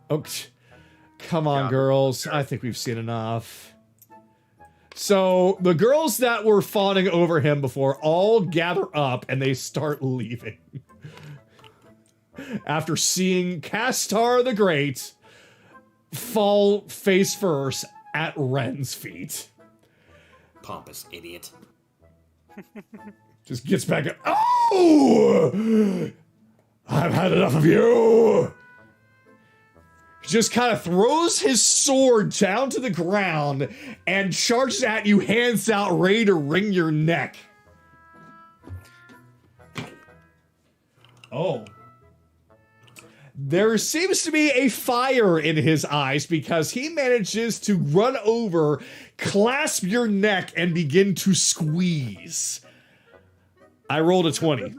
Oh, come on, girls. I think we've seen enough. So the girls that were fawning over him before all gather up and they start leaving. After seeing Castar the Great fall face first at Ren's feet. Pompous idiot. Just gets back up. Oh! I've had enough of you! Just kind of throws his sword down to the ground and charges at you, hands out, ready to wring your neck. Oh. There seems to be a fire in his eyes because he manages to run over, clasp your neck, and begin to squeeze. I rolled a 20.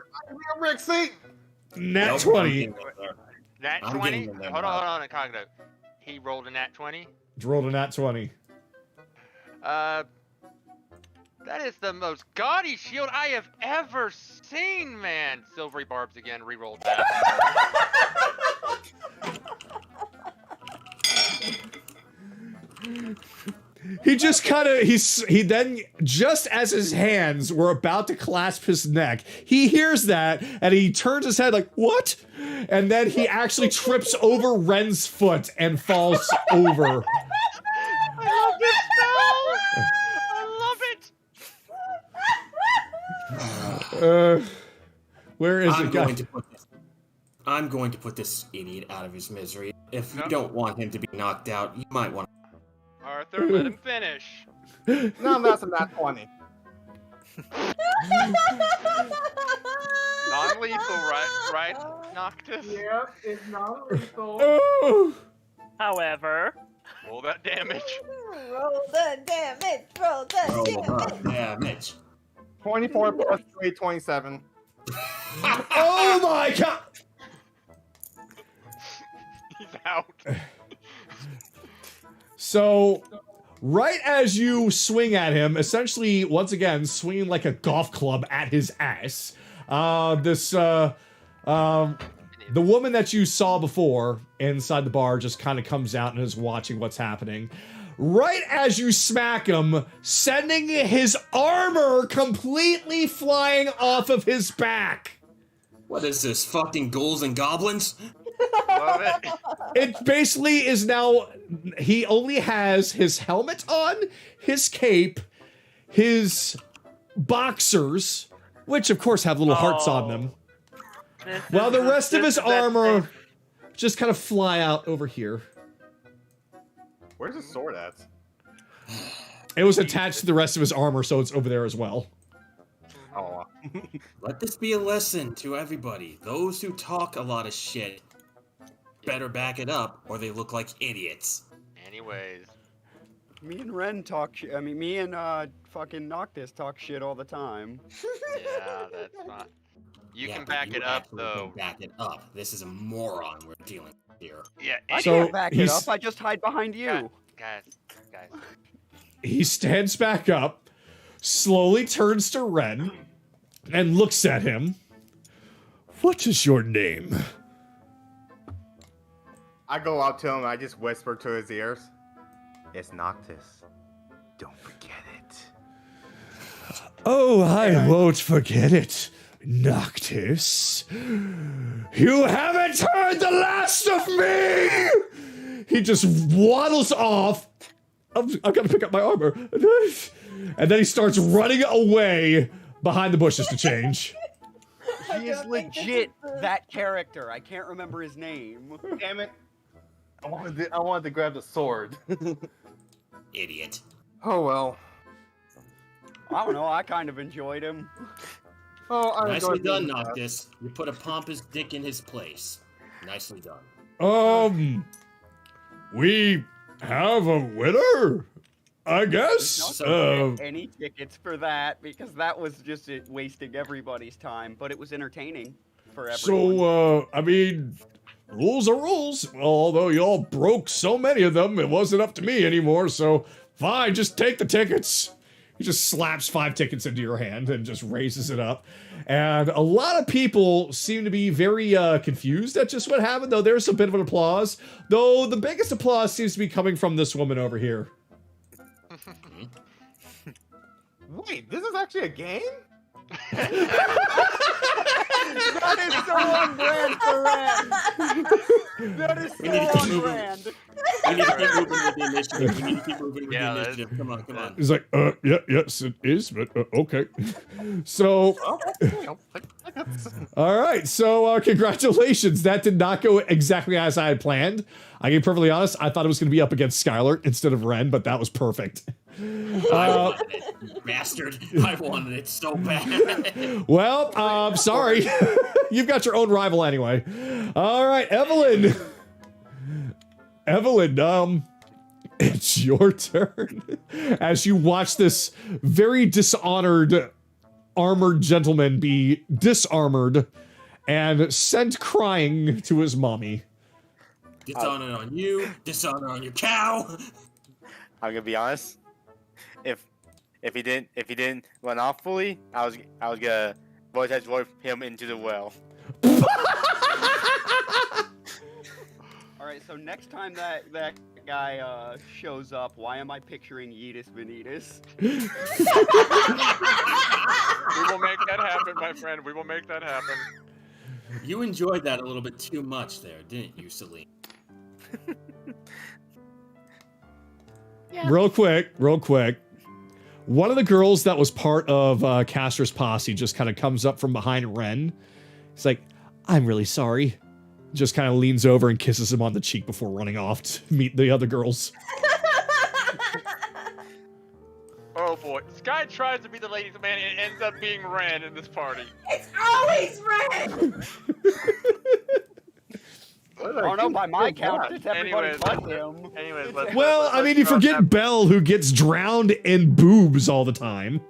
Nat Nope, 20. Nat I'm 20? getting them Hold on, Kagato. He rolled a nat 20? Rolled a nat 20. That is the most gaudy shield I have ever seen, man. Silvery barbs again, re-rolled that. He just kind of, he then, just as his hands were about to clasp his neck, he hears that and he turns his head like, what? And then he actually trips over Ren's foot and falls over. I love this spell! I love it! Where is it? I'm going to put this idiot out of his misery. If you No. don't want him to be knocked out, you might want Arthur, let him finish. No, that's not 20. Non-lethal, right, Noctis? Yep, it's not lethal. Oh. However, Roll that damage. Roll the damage. Roll the roll damage. the damage. 24 plus 3, 27. Oh my god! He's out. So, right as you swing at him, essentially, once again, swinging like a golf club at his ass, the woman that you saw before inside the bar just kind of comes out and is watching what's happening. Right as you smack him, sending his armor completely flying off of his back. What is this, fucking ghouls and goblins? Love it. It basically is now he only has his helmet on, his cape, his boxers, which of course have little hearts on them, while the rest of his armor just kind of fly out over here. Where's his sword at? It was attached to the rest of his armor, so it's over there as well. Oh. Let this be a lesson to everybody. Those who talk a lot of shit better back it up, or they look like idiots. Anyways. Me and Ren talk shit. I mean, me and fucking Noctis talk shit all the time. Yeah, that's not. You Yeah, can but back you it up actually though. can back it up. This is a moron we're dealing with here. Yeah. I So, can't back it he's- up. I just hide behind you. Guys. He stands back up, slowly turns to Ren, and looks at him. What is your name? I go up to him and I just whisper to his ears. It's Noctis. Don't forget it. Oh, I won't forget it, Noctis. You haven't heard the last of me! He just waddles off. I've got to pick up my armor. And then he starts running away behind the bushes to change. He is legit that character. I can't remember his name. Damn it. I wanted to grab the sword. Idiot. Oh well. I don't know. I kind of enjoyed him. Oh, I Nicely enjoyed done, being Noctis. You put a pompous dick in his place. Nicely done. We have a winner, I guess. Don't get any tickets for that because that was just wasting everybody's time. But it was entertaining for everyone. So, I mean, rules are rules. Well, although y'all broke so many of them, it wasn't up to me anymore, so fine, just take the tickets. He just slaps 5 tickets into your hand and just raises it up. And a lot of people seem to be very confused at just what happened, though there's a bit of an applause. Though the biggest applause seems to be coming from this woman over here. Wait, this is actually a game? That is so on brand for Ren. That is We need to so keep on moving. brand. We need to keep moving with the initiative. We need to keep moving with Yeah, the that's- initiative. Come on, come on. He's like, yes, it is, but okay. So, all right. So, congratulations. That did not go exactly as I had planned. I can be perfectly honest. I thought it was going to be up against Skylar instead of Ren, but that was perfect. I wanted it, you bastard. I wanted it so bad. Well, sorry. You've got your own rival anyway. All right, Evelyn. Evelyn, it's your turn. As you watch this very dishonored armored gentleman be disarmored and sent crying to his mommy. Dishonor on you, dishonor on your cow. I'm gonna be honest. If he didn't run off fully, I was gonna vortex warp him into the well. All right, so next time that guy shows up, why am I picturing Yeetus Vanitas? We will make that happen, my friend. We will make that happen. You enjoyed that a little bit too much there, didn't you, Celine? Real quick. One of the girls that was part of Castor's posse just kind of comes up from behind Ren. He's like, I'm really sorry. Just kind of leans over and kisses him on the cheek before running off to meet the other girls. Oh boy. Sky tries to be the ladies' man and it ends up being Ren in this party. It's always red. Oh no, by my count, it's everybody Anyways, but him. Anyways, let's Well, I mean, you forget Belle, who gets drowned in boobs all the time.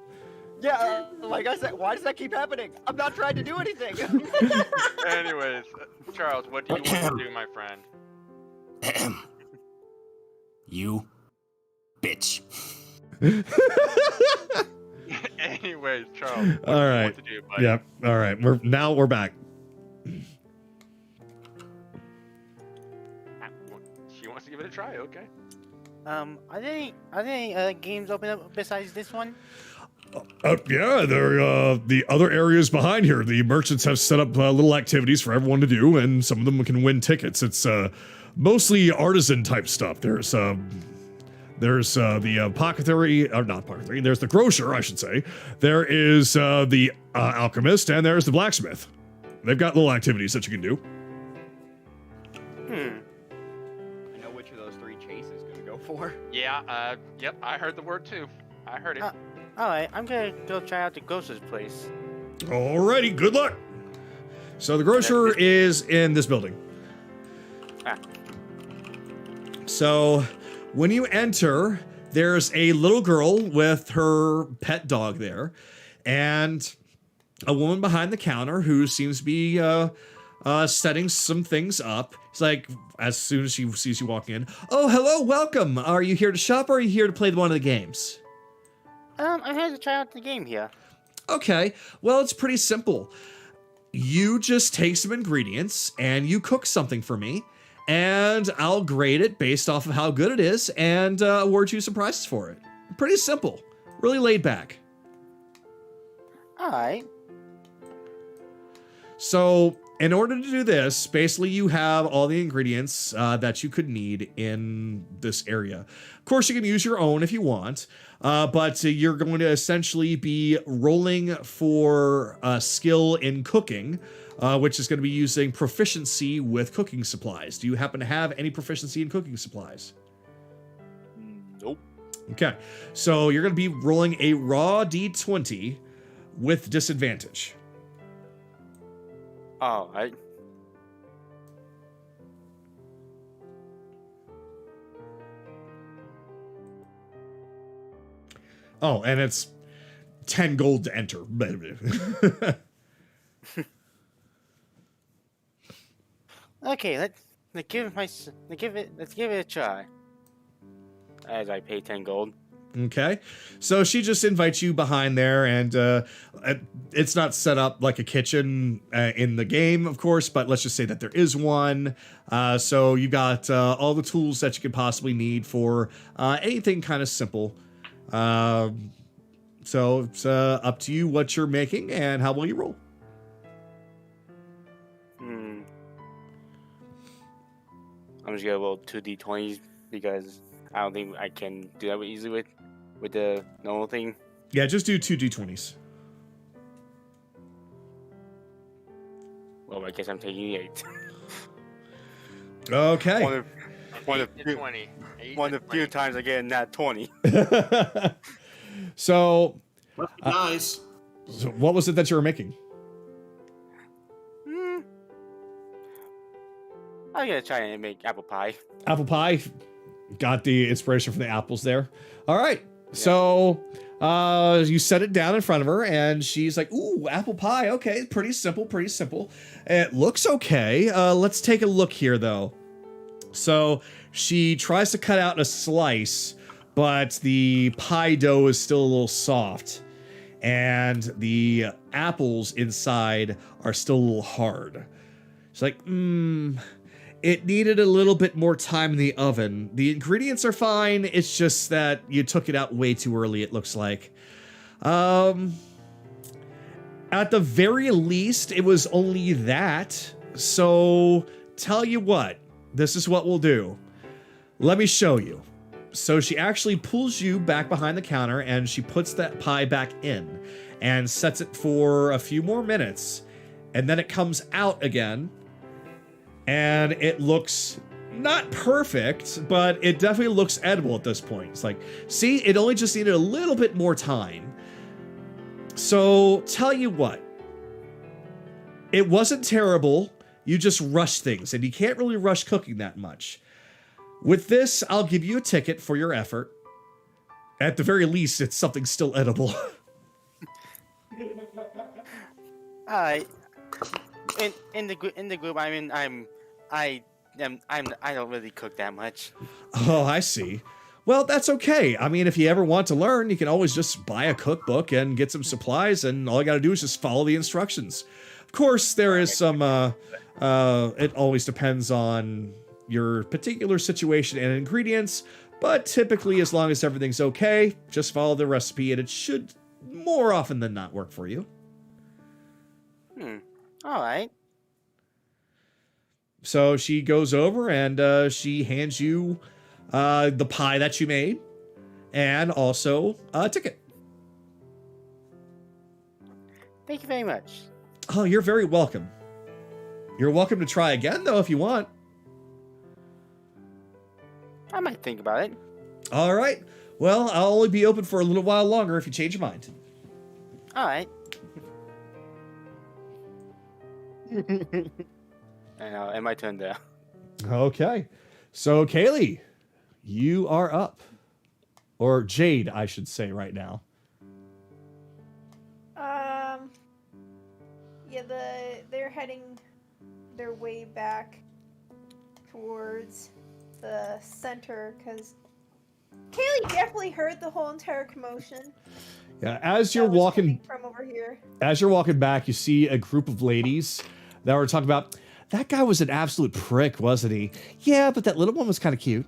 Yeah, like I said, why does that keep happening? I'm not trying to do anything. Anyways, Charles, what do you want to do, my friend? You bitch. Anyways, Charles, what All do you right. want to do, buddy? Yep. All right. We're back. She wants to give it a try, okay. Are there any games open up besides this one? Yeah, they're the other areas behind here. The merchants have set up little activities for everyone to do, and some of them can win tickets. It's mostly artisan type stuff. There's the apothecary, or not apothecary. There's the grocer, I should say. There is the alchemist, and there's the blacksmith. They've got little activities that you can do. I know which of those three Chase is gonna go for. Yeah, yep, I heard the word too. I heard it. Alright, I'm gonna go try out the grocer's place. Alrighty, good luck. So the grocer is in this building. So when you enter, there's a little girl with her pet dog there, and a woman behind the counter who seems to be setting some things up. It's like, as soon as she sees you walking in, oh, hello, welcome. Are you here to shop or are you here to play one of the games? I'm here to try out the game here. Okay, well, it's pretty simple. You just take some ingredients and you cook something for me, and I'll grade it based off of how good it is and award you some prizes for it. Pretty simple. Really laid back. Alright. So, in order to do this, basically you have all the ingredients that you could need in this area. Of course, you can use your own if you want, but you're going to essentially be rolling for skill in cooking, which is going to be using proficiency with cooking supplies. Do you happen to have any proficiency in cooking supplies? Nope. Okay, so you're going to be rolling a raw d20 with disadvantage. Alright. Oh, and it's 10 gold to enter. Okay, let's give it a try. As I pay 10 gold. Okay, so she just invites you behind there, and it's not set up like a kitchen in the game, of course, but let's just say that there is one. So you got all the tools that you could possibly need for anything kind of simple. So it's up to you what you're making and how well you roll. I'm just gonna roll 2 d20s because I don't think I can do that easily with the normal thing. Yeah, just do 2 d20s. Well, I guess I'm taking 8. Okay. One of the few times I get in that 20. So, Nice. so what was it that you were making? I'm gonna try and make apple pie. Apple pie. Got the inspiration from the apples there. All right. So you set it down in front of her, and she's like, ooh, apple pie. Okay, pretty simple, pretty simple. It looks okay. Let's take a look here, though. So she tries to cut out a slice, but the pie dough is still a little soft, and the apples inside are still a little hard. She's like, it needed a little bit more time in the oven. The ingredients are fine. It's just that you took it out way too early, it looks like. At the very least, it was only that. So, tell you what. This is what we'll do. Let me show you. So she actually pulls you back behind the counter, and she puts that pie back in and sets it for a few more minutes. And then it comes out again. And it looks not perfect, but it definitely looks edible at this point. It's like, see, it only just needed a little bit more time. So, tell you what. It wasn't terrible. You just rush things, and you can't really rush cooking that much. With this, I'll give you a ticket for your effort. At the very least, it's something still edible. In the group I'm in, I don't really cook that much. Oh, I see. Well, that's okay. I mean, if you ever want to learn, you can always just buy a cookbook and get some supplies, and all you gotta do is just follow the instructions. Of course, there is some, it always depends on your particular situation and ingredients, but typically, as long as everything's okay, just follow the recipe, and it should more often than not work for you. Alright. So she goes over and she hands you the pie that you made and also a ticket. Thank you very much. Oh, you're very welcome. You're welcome to try again, though, if you want. I might think about it. All right. Well, I'll only be open for a little while longer if you change your mind. All right. And my turn there. Okay. So, Kayli, you are up. Or Jade, I should say right now. Yeah, they're heading their way back towards the center because Kayli definitely heard the whole entire commotion. Yeah, as you're that was walking coming from over here. as you're walking back, you see a group of ladies that were talking about, that guy was an absolute prick, wasn't he? Yeah, but that little one was kind of cute.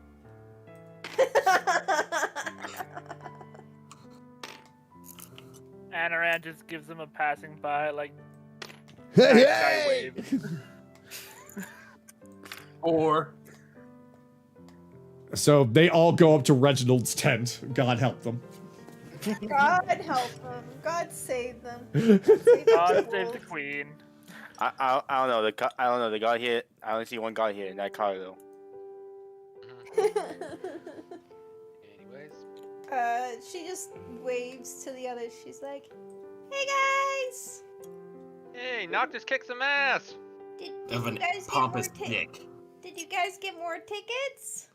Anaran just gives him a passing by, like, Hey, nice guy hey! wave. Or So they all go up to Reginald's tent. God help them. God help them. God save them. God save God the save the wolves. queen. I don't know. I don't know. The god here. I only see one god here in that cargo. Anyways, She just waves to the others. She's like, "Hey guys, hey, Noctis kicked some ass. did of you an guys get more pompous dick. Did you guys get more tickets?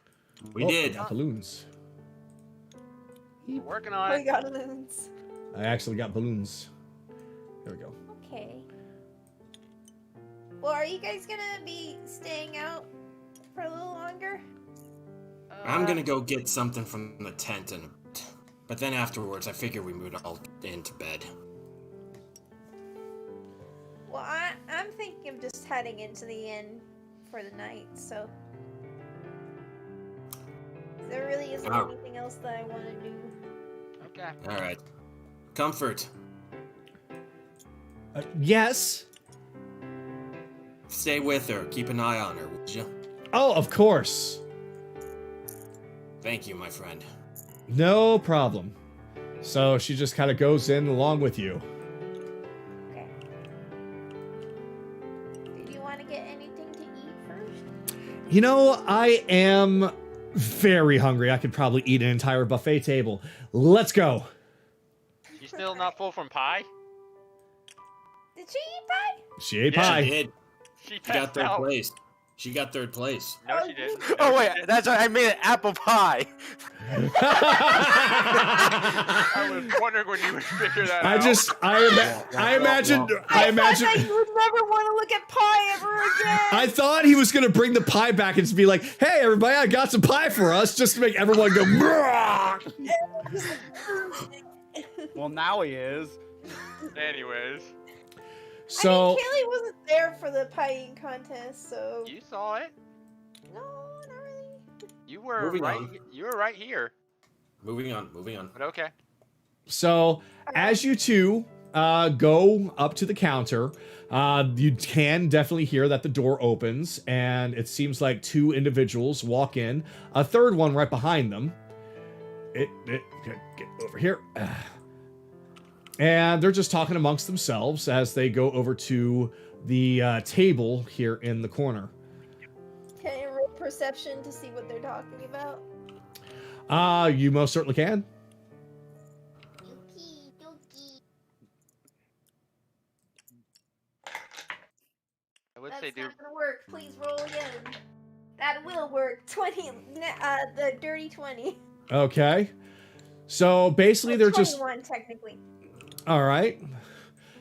We Oh, did. got balloons. We're working on We it. got balloons. I actually got balloons. There we go. Okay. Well, are you guys gonna be staying out for a little longer? I'm gonna go get something from the tent, but then afterwards, I figure we moved all into bed. Well, I'm thinking of just heading into the inn for the night, so there really isn't Oh. anything else that I want to do. Okay. All right. Comfort. Yes. Stay with her. Keep an eye on her, would you? Oh, of course. Thank you, my friend. No problem. So she just kind of goes in along with you. Okay. Did you want to get anything to eat first? You know, I am very hungry. I could probably eat an entire buffet table. Let's go. You still not full from pie? Did she eat pie? She ate Yeah, pie. She did. She She got passed third out. place. She got third place. No, she didn't. No, Oh she wait, didn't. that's right. I made an apple pie. I was wondering when you would figure that out. I imagined. I thought that you would never want to look at pie ever again. I thought he was gonna bring the pie back and just be like, "Hey, everybody, I got some pie for us," just to make everyone go. "Brrrr." Well, now he is. Anyways, So I mean, Kayli wasn't there for the pie eating contest, so you saw it. no, not really. You were Moving right. on. You were right here. Moving on. But okay. So, as you two go up to the counter, you can definitely hear that the door opens, and it seems like two individuals walk in. A third one right behind them. Get over here. And they're just talking amongst themselves as they go over to the table here in the corner. Can I roll perception to see what they're talking about? You most certainly can. Okie dokie. I would That's say do. not gonna work. Please roll again. That will work. 20. The dirty 20. Okay. So basically, they're just 21 technically. all right.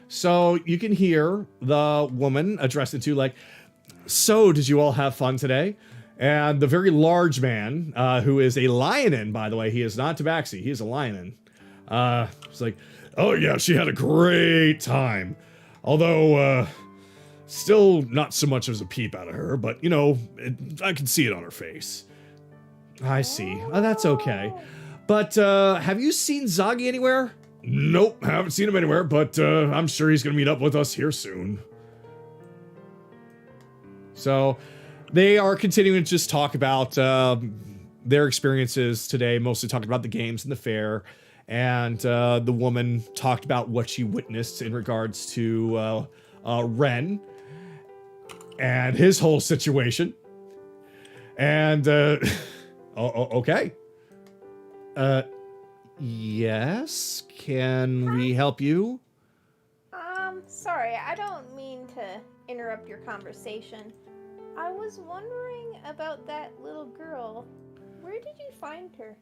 So you can hear the woman addressing to like, "So did you all have fun today?" And the very large man, who is a lionin, by the way, he is not Tabaxi, he is a lionin. It's like, "Oh yeah, she had a great time. Although, still not so much as a peep out of her, but you know, I can see it on her face." I see. Oh, that's okay. But, have you seen Zagi anywhere? Nope, haven't seen him anywhere, but, I'm sure he's gonna meet up with us here soon. So, They are continuing to just talk about their experiences today, mostly talking about the games and the fair. And the woman talked about what she witnessed in regards to Ren and his whole situation. And, okay. Yes, can we help you? Sorry, I don't mean to interrupt your conversation. I was wondering about that little girl. Where did you find her?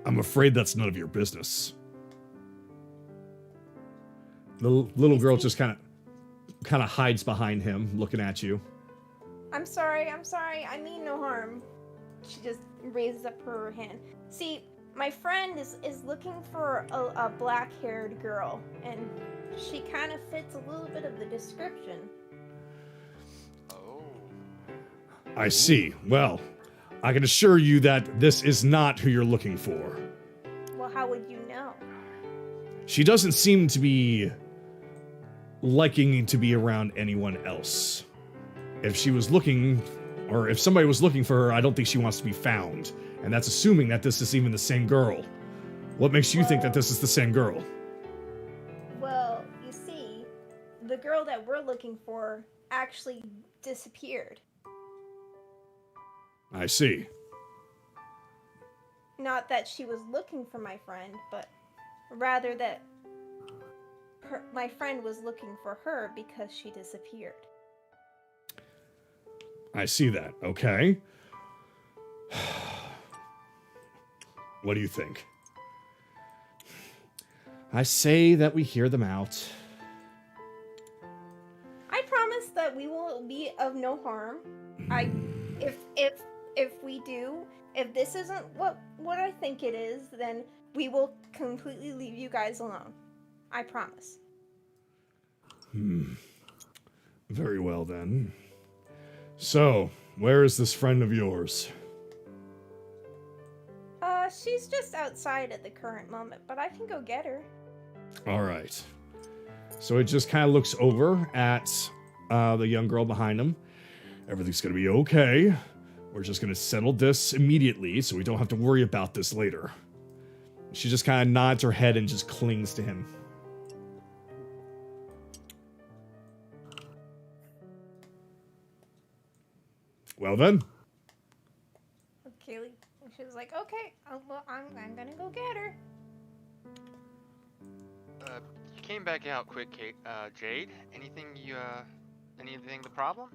I'm afraid that's none of your business. The little girl just kind of hides behind him, looking at you. I'm sorry, I mean no harm. She just raises up her hand. See, my friend is looking for a black-haired girl, and she kind of fits a little bit of the description. Oh. I see. Well, I can assure you that this is not who you're looking for. Well, how would you know? She doesn't seem to be liking to be around anyone else. If she was looking, or if somebody was looking for her, I don't think she wants to be found. And that's assuming that this is even the same girl. What makes you think that this is the same girl? Well, you see, the girl that we're looking for actually disappeared. I see. Not that she was looking for my friend, but rather that my friend was looking for her because she disappeared. I see that. Okay. What do you think? I say that we hear them out. I promise that we will be of no harm. If we do, if this isn't what I think it is, then we will completely leave you guys alone. I promise. Very well then. So, where is this friend of yours? She's just outside at the current moment, but I can go get her. All right. So it just kind of looks over at the young girl behind him. Everything's going to be okay. We're just going to settle this immediately so we don't have to worry about this later. She just kind of nods her head and just clings to him. Well then. Kayli, she was like, okay, well, I'm gonna go get her. You came back out quick, Jade. Anything the problem?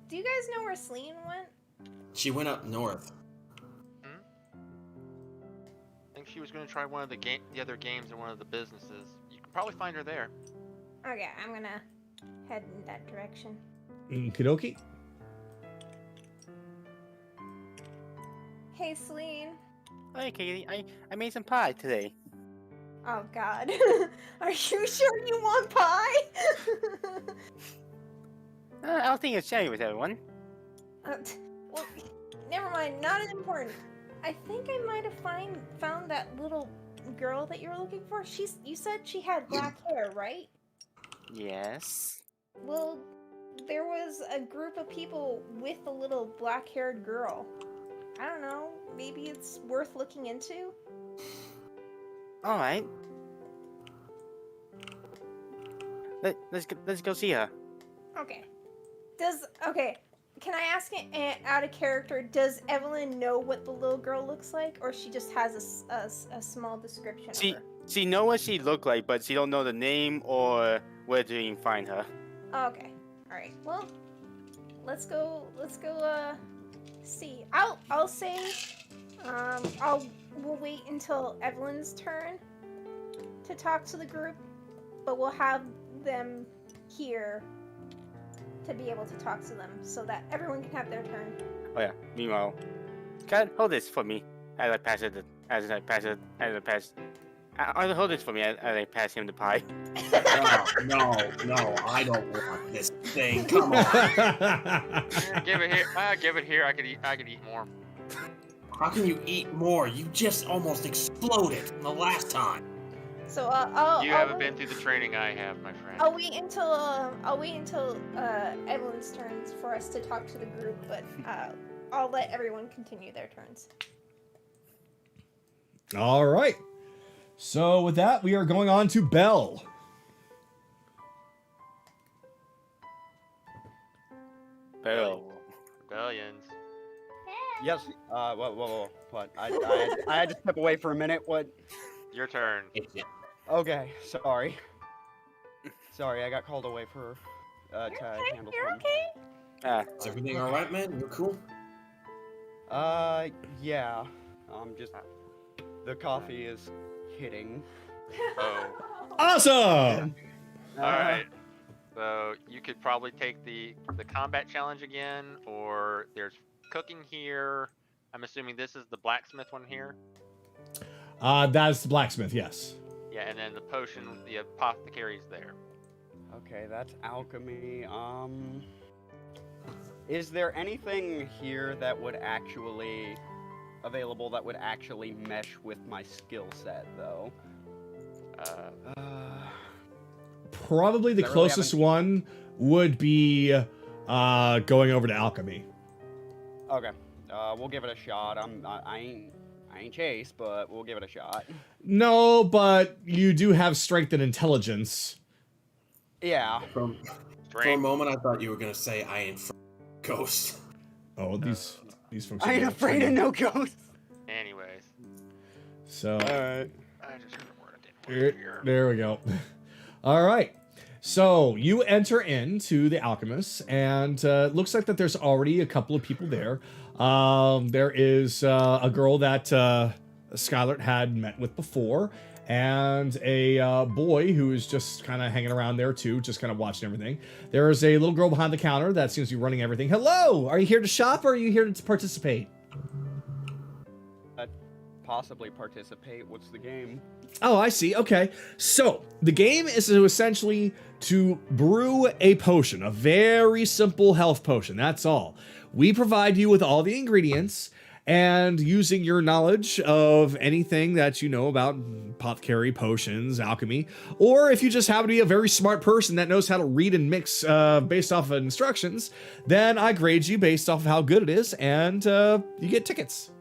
Do you guys know where Celine went? She went up north. I think she was going to try one of the other games or one of the businesses. You can probably find her there. Okay, I'm gonna head in that direction. Okie dokie. Hey, Celine. Hey, Kayli, I made some pie today. Oh, God. Are you sure you want pie? I don't think it's sharing with everyone. Well, never mind. Not as important. I think I might have found that little girl that you were looking for. You said she had black hair, right? Yes. Well, there was a group of people with a little black-haired girl. I don't know. Maybe it's worth looking into. All right. Let's go see her. Okay. Can I ask it out of character? Does Evelyn know what the little girl looks like, or she just has a small description of her? She know what she look like, but she don't know the name or where to even find her. Okay. All right. Well, let's go. See. I'll say. We'll wait until Evelyn's turn to talk to the group, but we'll have them here to be able to talk to them so that everyone can have their turn. Oh yeah. Meanwhile, can hold this for me as I pass it. Hold this for me as I pass him the pie. No, I don't want this thing. Come on. Give it here. Give it here. I could eat more. How can you eat more? You just almost exploded from the last time. So I'll You haven't been through the training I have, my friend. I'll wait until Evelyn's turns for us to talk to the group, but I'll let everyone continue their turns. All right. So with that, we are going on to Bell. Bell. Rebellions. Yes. Whoa. What? I had to step away for a minute. What? Your turn. Okay. Sorry. Sorry, I got called away for to handle You're something. okay. Is everything all right, man? You're cool. Yeah. Just the coffee is hitting. Oh. Awesome. All right. So you could probably take the combat challenge again, or there's cooking here. I'm assuming this is the blacksmith one here. That's the blacksmith, yes. Yeah, and then the potion, the apothecary's there. Okay, that's alchemy. Is there anything here that would actually available that would actually mesh with my skill set, though? Probably the I really closest one would be going over to alchemy. Okay, we'll give it a shot. I ain't Chase, but we'll give it a shot. No, but you do have strength and intelligence. Yeah. For a Strength. moment, I thought you were gonna say I ain't ghost. Oh, these folks. I ain't afraid of no ghosts. Anyways. So Alright. I just heard a word I didn't want to hear. there we go. All right. So you enter into the Alchemist, and it looks like that there's already a couple of people there. There is a girl that Skylar had met with before, and a boy who is just kind of hanging around there too, just kind of watching everything. There is a little girl behind the counter that seems to be running everything. Hello, are you here to shop or are you here to participate? Possibly participate. What's the game? Oh, I see. Okay. So the game is essentially to brew a potion, a very simple health potion. That's all. We provide you with all the ingredients, and using your knowledge of anything that you know about apothecary, potions, alchemy, or if you just happen to be a very smart person that knows how to read and mix based off of instructions, then I grade you based off of how good it is, and you get tickets.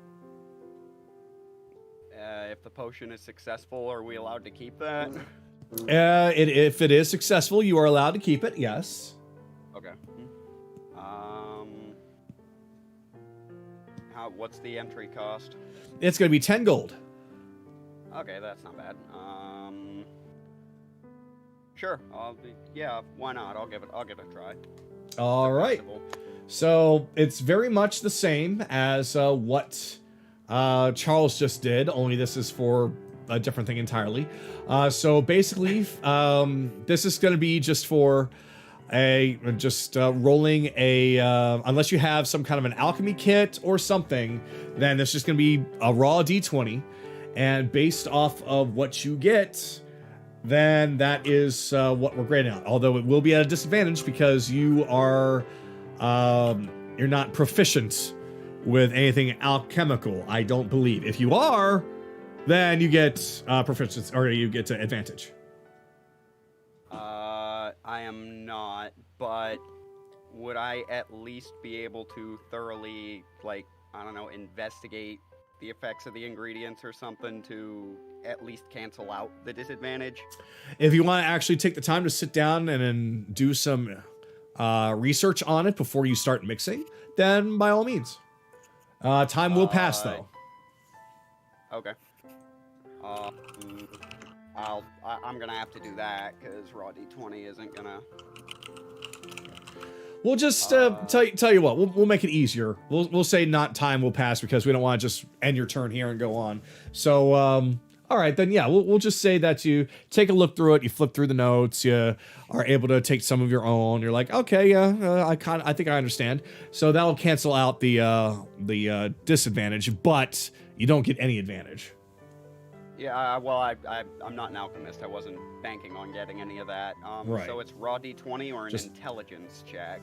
If the potion is successful, are we allowed to keep that? If it is successful, you are allowed to keep it, yes. Okay. What's the entry cost? It's going to be 10 gold. Okay, that's not bad. Sure. Yeah, why not? I'll give it a try. All right. So it's very much the same as what Charles just did, only this is for a different thing entirely. So basically, this is going to be just for rolling a unless you have some kind of an alchemy kit or something, then this is just going to be a raw d20, and based off of what you get, then that is what we're grading out. Although it will be at a disadvantage because you are you're not proficient with anything alchemical, I don't believe. If you are, then you get proficiency, or you get to advantage. I am not, but would I at least be able to thoroughly, investigate the effects of the ingredients or something to at least cancel out the disadvantage? If you want to actually take the time to sit down and then do some research on it before you start mixing, then by all means. Time will pass, though. Okay. I'm gonna have to do that because raw d20 isn't gonna. We'll just tell you what. We'll make it easier. We'll say not time will pass because we don't want to just end your turn here and go on. So all right, then yeah, we'll just say that you take a look through it. You flip through the notes. You are able to take some of your own. You're like, okay, yeah, I think I understand. So that'll cancel out the disadvantage, but you don't get any advantage. Yeah, well, I'm not an alchemist. I wasn't banking on getting any of that. Right. So it's raw d20 or an intelligence check.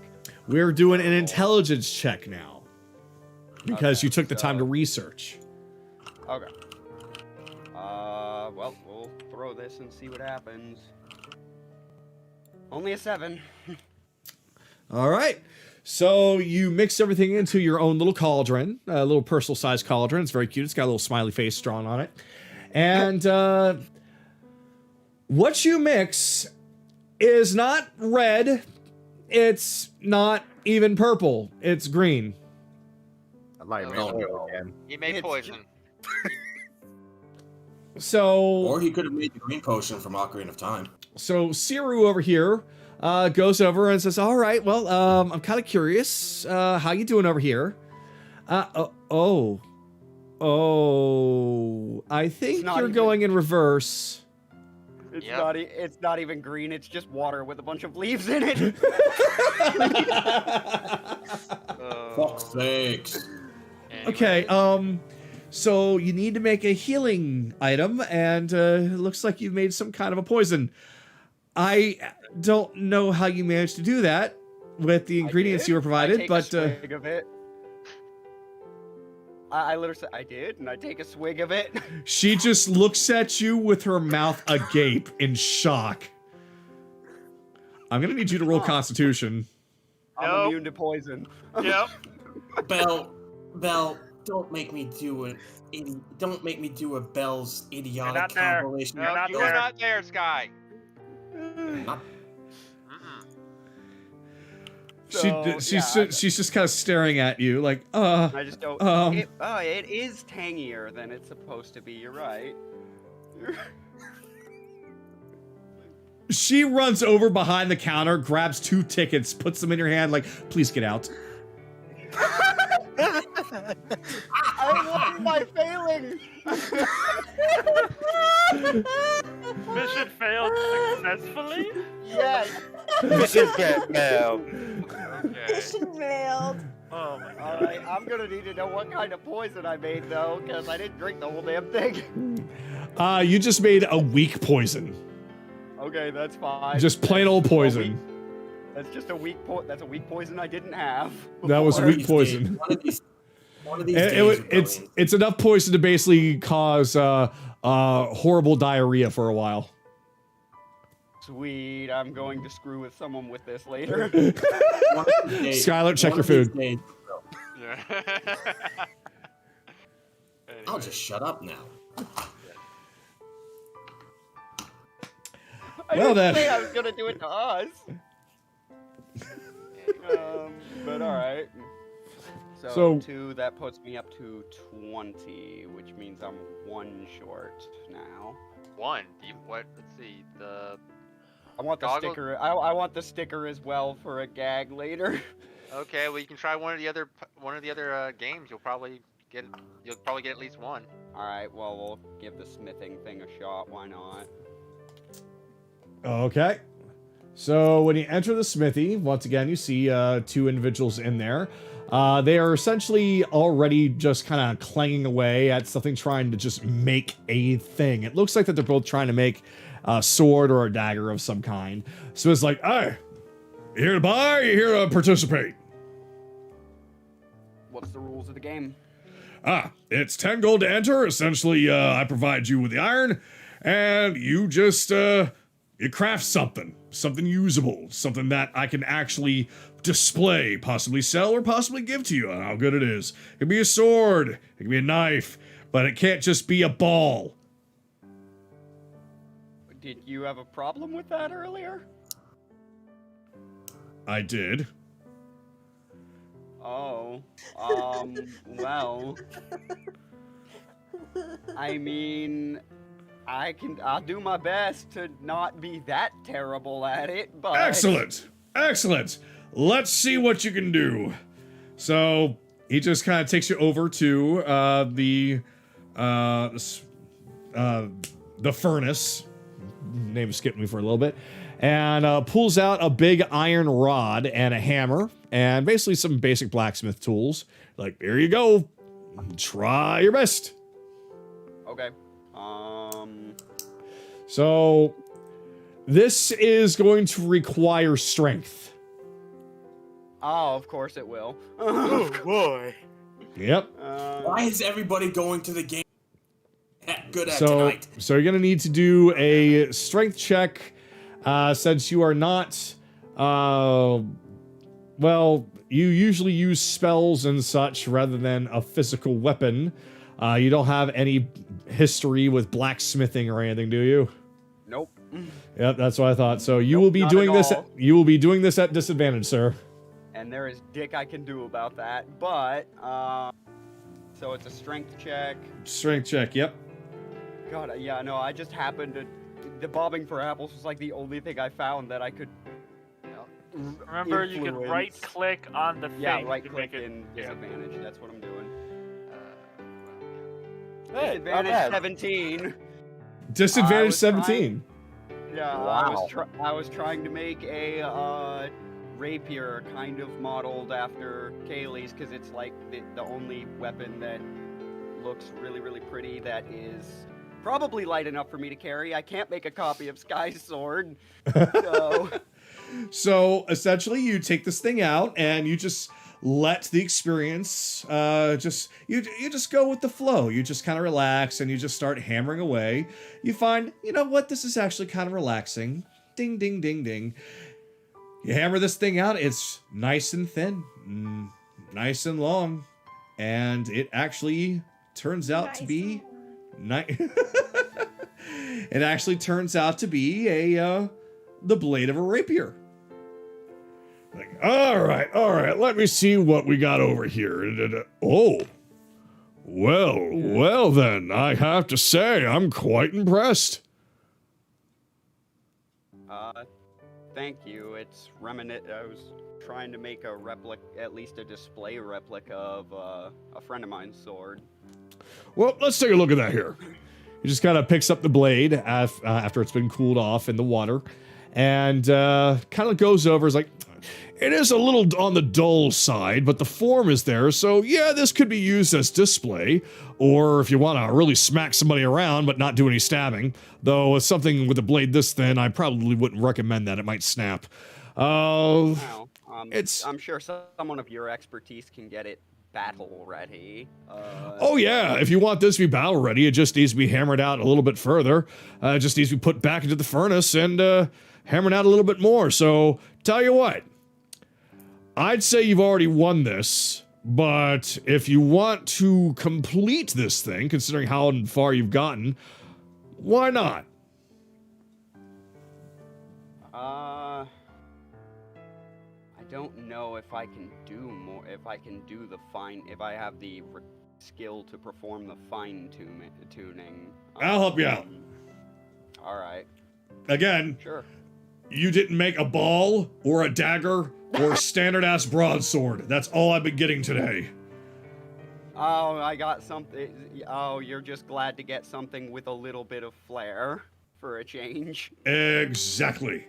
We're doing an intelligence check now because Okay, you took the time to so- research. Okay. well, we'll throw this and see what happens. Only a 7. All right. So you mix everything into your own little cauldron, a little personal sized cauldron. It's very cute. It's got a little smiley face drawn on it. And what you mix is not red. It's not even purple. It's green. Like, Oh, man, no. again. He made It's poison. So, Or he could have made the green potion from Ocarina of Time. so Siru over here goes over and says, "All right, well, I'm kind of curious. How you doing over here? Oh, I think not you're even- going in reverse." It's Yep. it's not even green. It's just water with a bunch of leaves in it. Fuck's sakes. Okay, so you need to make a healing item, and it looks like you've made some kind of a poison. I don't know how you managed to do that with the ingredients you were I provided, take but a swig of it. I literally said I did, and I take a swig of it. she just looks at you with her mouth agape in shock. I'm gonna need you to roll Constitution. I'm Nope. immune to poison. Yep. Bell, don't make me do it. Don't make me do a Bell's idiotic not there. compilation. You're not You there. are not there, Sky. Not- Mm-mm. She's just kind of staring at you like, I just don't. Um. It is tangier than it's supposed to be. You're right. She runs over behind the counter, grabs 2 tickets, puts them in your hand like, "Please get out." I won by failing. Mission failed successfully. Yes. Mission failed. Okay. Mission failed. Oh my All god. right. I'm gonna need to know what kind of poison I made though, because I didn't drink the whole damn thing. You just made a weak poison. Okay, that's fine. Just plain old poison. That's just a weak That's a weak poison I didn't have. That was before. weak poison. One of these It- days, it- it's Rebellion. it's enough poison to basically cause horrible diarrhea for a while. Sweet. I'm going to screw with someone with this later. One of these days- Skylar, check one your of these food. days- Yeah. I'll Anyway. just shut up now. I Well, didn't then. say I was gonna do it to us. But all right. So- 2, that puts me up to 20, which means I'm 1 short now. 1. Do you, what? Let's see. The I want the Goggles? sticker. I want the sticker as well for a gag later. okay. Well, you can try one of the other games. You'll probably get at least 1. All right. Well, we'll give the smithing thing a shot. Why not? Okay. So when you enter the smithy, once again, you see 2 individuals in there. They are essentially already just kind of clanging away at something, trying to just make a thing. It looks like that they're both trying to make a sword or a dagger of some kind. So it's like, "Hey, you here to buy? Or you here to participate?" What's the rules of the game? It's 10 gold to enter. Essentially, I provide you with the iron, and you just you craft something usable, something that I can actually display, possibly sell, or possibly give to you on how good it is. It can be a sword, it can be a knife, but it can't just be a ball. Did you have a problem with that earlier? I did. Oh. Well. I mean, I'll do my best to not be that terrible at it, but Excellent. Let's see what you can do. So he just kind of takes you over to the furnace. Name escaped me for a little bit. And pulls out a big iron rod and a hammer and basically some basic blacksmith tools. Like, here you go. Try your best. Okay. So this is going to require strength. Oh, of course it will. Oh boy. Yep. Why is everybody going to the game at good at So, tonight. so you're gonna need to do a strength check, since you are not, well, you usually use spells and such rather than a physical weapon. You don't have any history with blacksmithing or anything, do you? Nope. Yep, that's what I thought. So you Nope, will be not doing at this. all. You will be doing this at disadvantage, sir. And there is dick I can do about that. But, so it's a strength check. Strength check. Yep. God, yeah, no, I just happened to. The bobbing for apples was like the only thing I found that I could. Remember, you can influence. right click on the thing. Yeah, to right make click it- and yeah. disadvantage. That's what I'm doing. Hey, not Disadvantage bad. 17. Disadvantage was trying- 17. Yeah, Wow. I was trying to make a rapier kind of modeled after Kayli's because it's like the only weapon that looks really, really pretty that is probably light enough for me to carry. I can't make a copy of Sky's sword, so So essentially, you take this thing out and you just let the experience you just go with the flow. You just kind of relax and you just start hammering away. You find, you know what, this is actually kind of relaxing. Ding, ding, ding, ding. You hammer this thing out. It's nice and thin, nice and long, and it actually turns out to be it actually turns out to be the blade of a rapier. Like, all right, let me see what we got over here. Oh, well then, I have to say, I'm quite impressed. thank you. It's I was trying to make a replica, at least a display replica of a friend of mine's sword. Well, let's take a look at that here. He just kind of picks up the blade after it's been cooled off in the water, and kind of goes over. Is like, it is a little on the dull side, but the form is there. So yeah, this could be used as display, or if you want to really smack somebody around but not do any stabbing. Though with something with a blade this thin, I probably wouldn't recommend that. It might snap. Wow. It's- I'm sure someone of your expertise can get it battle ready. Oh yeah, if you want this to be battle ready, it just needs to be hammered out a little bit further. It just needs to be put back into the furnace and hammered out a little bit more. So, tell you what, I'd say you've already won this, but if you want to complete this thing, considering how far you've gotten, why not? I don't know if I can do more. If I can do if I have the skill to perform the fine tuning. I'll help you out. All right. Again, Sure. you didn't make a ball or a dagger or a standard-ass broadsword. That's all I've been getting today. Oh, I got something. Oh, you're just glad to get something with a little bit of flair for a change. Exactly.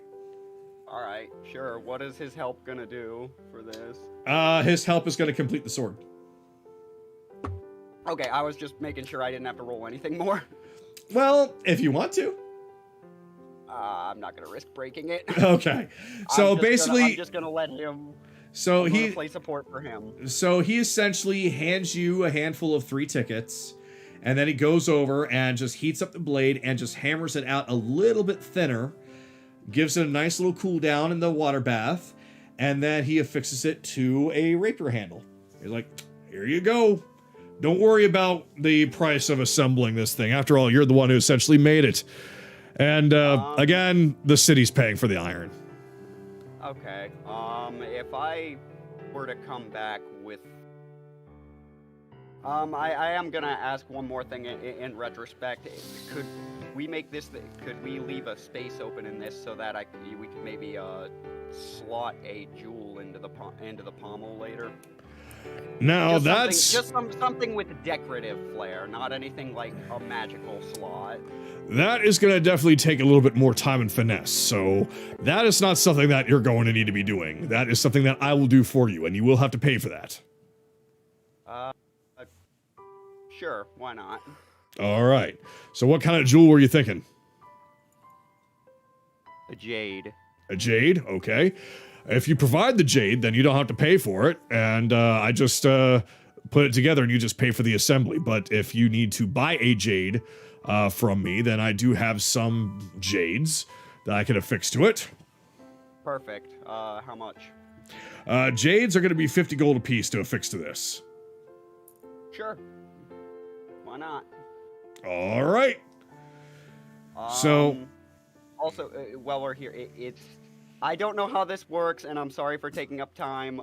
All right, sure. What is his help gonna do for this? His help is going to complete the sword. Okay, I was just making sure I didn't have to roll anything more. Well, if you want to. I'm not gonna risk breaking it. Okay. So I'm just gonna let him. so I'm gonna he play support for him. so he essentially hands you a handful of 3 tickets, and then he goes over and just heats up the blade and just hammers it out a little bit thinner, gives it a nice little cool down in the water bath, and then he affixes it to a rapier handle. He's like, here you go. Don't worry about the price of assembling this thing. After all, you're the one who essentially made it. And again, the city's paying for the iron. Okay. If I were to come back with, I am gonna ask one more thing in retrospect. Could we make this? Could we leave a space open in this so that we could maybe slot a jewel into the pommel later? Now Just something with decorative flair, not anything like a magical slot. that is going to definitely take a little bit more time and finesse. So that is not something that you're going to need to be doing. That is something that I will do for you, and you will have to pay for that. Sure, why not? All right. So what kind of jewel were you thinking? A jade. A jade? Okay. If you provide the jade, then you don't have to pay for it, and I just put it together and you just pay for the assembly. But if you need to buy a jade, from me, then I do have some jades that I can affix to it. Perfect. How much? Jades are going to be 50 gold apiece to affix to this. Sure. Why not? All right. So- Also, while we're here, it's I don't know how this works, and I'm sorry for taking up time.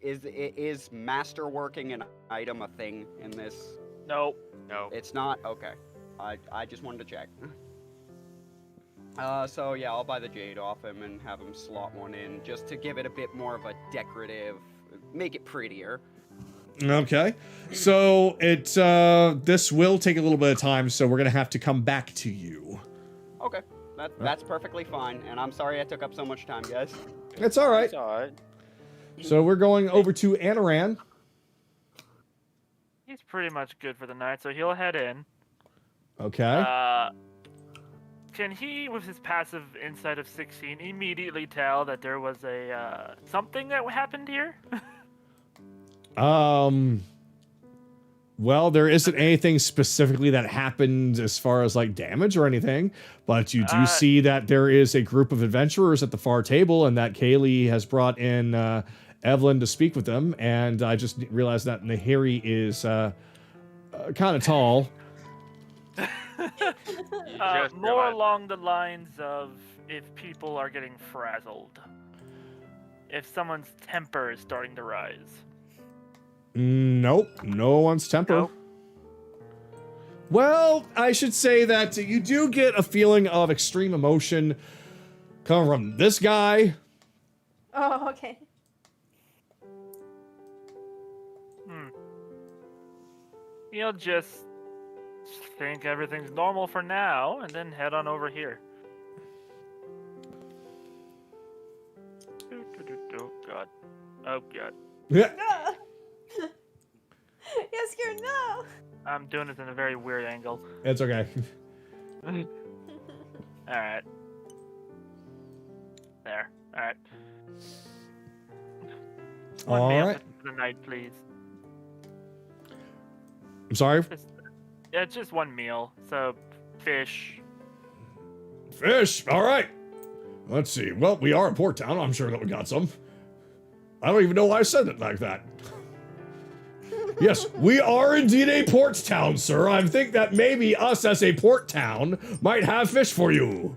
Is masterworking an item a thing in this? Nope. No. It's not? Okay. I just wanted to check. So yeah, I'll buy the jade off him and have him slot one in just to give it a bit more of a decorative, make it prettier. Okay. So this will take a little bit of time, so we're going to have to come back to you. Okay. That's perfectly fine, and I'm sorry I took up so much time, guys. It's all right. It's alright. So we're going over to Anaran. He's pretty much good for the night, so he'll head in. Okay. Can he, with his passive insight of 16, immediately tell that there was a something that happened here? Well, there isn't anything specifically that happened as far as like damage or anything, but you do see that there is a group of adventurers at the far table, and that Kayli has brought in Evelyn to speak with them. And I just realized that Nahiri is kind of tall. More along the lines of if people are getting frazzled, if someone's temper is starting to rise. Nope, no one's temper. Nope. Well, I should say that you do get a feeling of extreme emotion coming from this guy. Oh, okay. He'll just think everything's normal for now, and then head on over here. Oh god. Oh god. Yeah. No. You're scared, no. I'm doing this in a very weird angle. It's okay. Alright. There. Alright. One meal for the night, please. I'm sorry? Yeah, it's just one meal. So, fish. Fish, all right. Let's see. Well, we are a port town. I'm sure that we got some. I don't even know why I said it like that. Yes, we are indeed a port town, sir. I think that maybe us as a port town might have fish for you.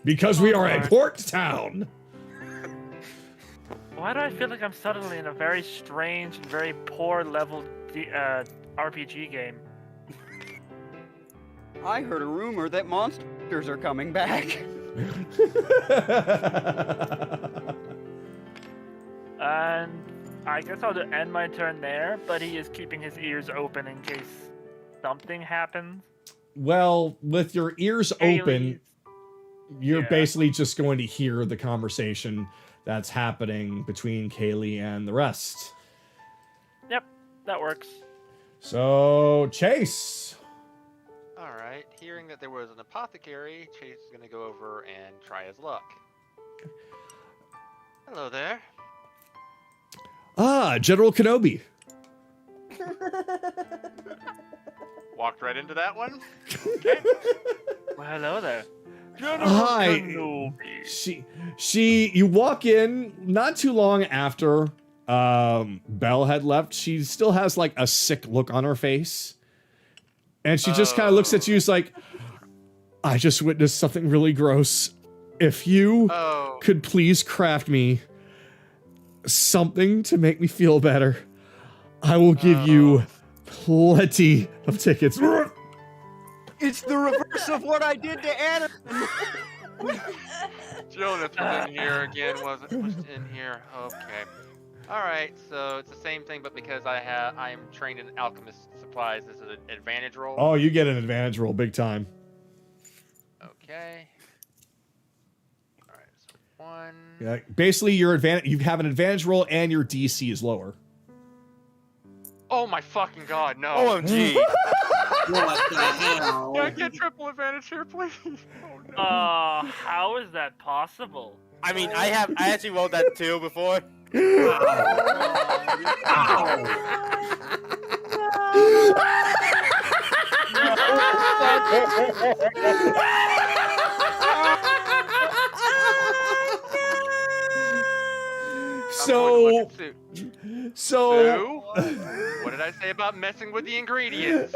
Because we are a port town. Why do I feel like I'm suddenly in a very strange and very poor level RPG game? I heard a rumor that monsters are coming back. And I guess I'll end my turn there, but he is keeping his ears open in case something happens. Well, with your ears open, you're Yeah. basically just going to hear the conversation that's happening between Kayli and the rest. Yep, that works. So, Chase. Alright, hearing that there was an apothecary, Chase is gonna go over and try his luck. Hello there. Ah, General Kenobi. Walked right into that one. Well, hello there. Hi. You walk in not too long after Belle had left. She still has like a sick look on her face. And she just kind of looks at you, is like, I just witnessed something really gross. If you could please craft me something to make me feel better, I will give you plenty of tickets. It's the reverse of what I did to Anna. Jonas was in here again, was in here. Okay. Alright, so it's the same thing, but because I am trained in alchemist supplies, this is an advantage roll. Oh, you get an advantage roll, big time. Okay. Alright, so 1. Yeah, basically you have an advantage roll and your DC is lower. Oh my fucking god, no. OMG. What the hell? Can I get triple advantage here, please? Oh no. How is that possible? I mean, I actually rolled that 2 before. I'm going to look at Sue. So, Sue? What did I say about messing with the ingredients?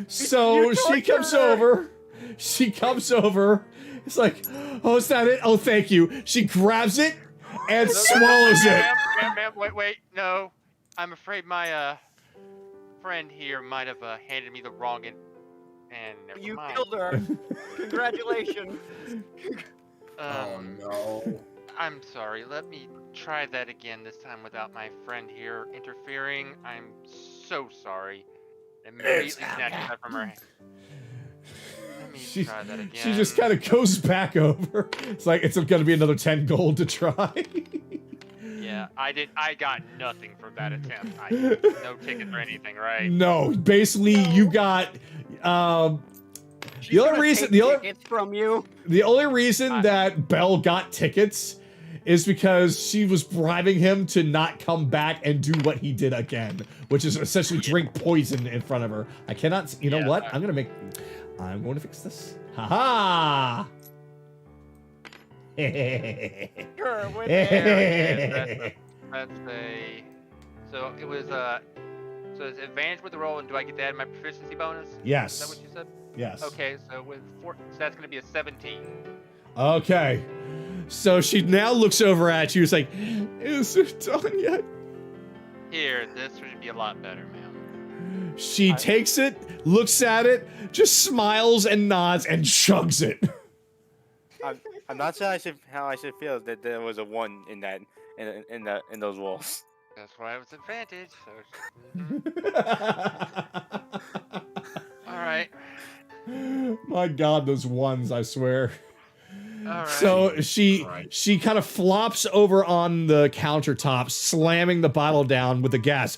so she comes over. She comes over. It's like, oh, is that it? Oh, thank you. She grabs it and swallows it. Ma'am, wait, no. I'm afraid my friend here might have handed me the wrong and never You mind. killed her. Congratulations. Oh no. I'm sorry. Let me try that again. This time without my friend here interfering. I'm so sorry. Immediately snatched that from her hand. Let me try that again. She just kind of goes back over. It's like, it's gonna be another 10 gold to try. Yeah, I got nothing for that attempt. No tickets or anything, right? No, basically the only reason tickets from you. the only reason that Belle got tickets is because she was bribing him to not come back and do what he did again, which is essentially drink poison in front of her. I cannot. You know what? I'm going to fix this. Haha. Sure, with That's a. So it was so it's advantage with the roll, and do I get to add my proficiency bonus? Yes. Is that what you said? Yes. Okay, so with so that's gonna be a 17. Okay. So she now looks over at you. It's like, is it done yet? Here, this should be a lot better, ma'am. She takes it, looks at it, just smiles and nods and chugs it. I'm not sure how I should feel that there was a 1 in that in those rolls. That's why it was advantage. So. All right. My God, those ones! I swear. All right. So she kind of flops over on the countertop, slamming the bottle down with the gas.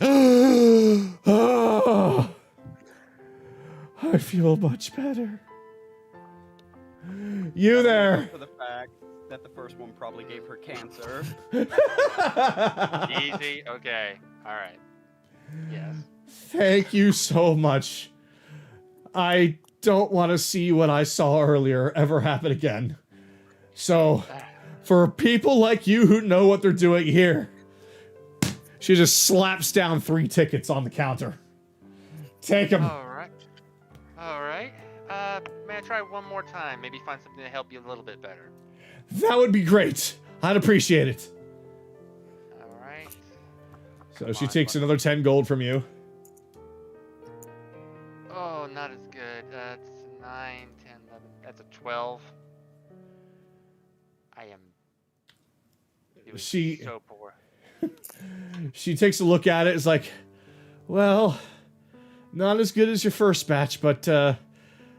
Oh, I feel much better. You there? For the fact that the first one probably gave her cancer. Easy. Okay. All right. Yes. Thank you so much. I don't want to see what I saw earlier ever happen again. So, for people like you who know what they're doing here, she just slaps down 3 tickets on the counter. Take them. All right. All right. May I try one more time? Maybe find something to help you a little bit better. That would be great. I'd appreciate it. All right. So she takes another 10 gold from you. Oh, not as good. That's 9, 10, 11. That's a 12. I am. It was so poor. She takes a look at it. It's like, well, not as good as your first batch, but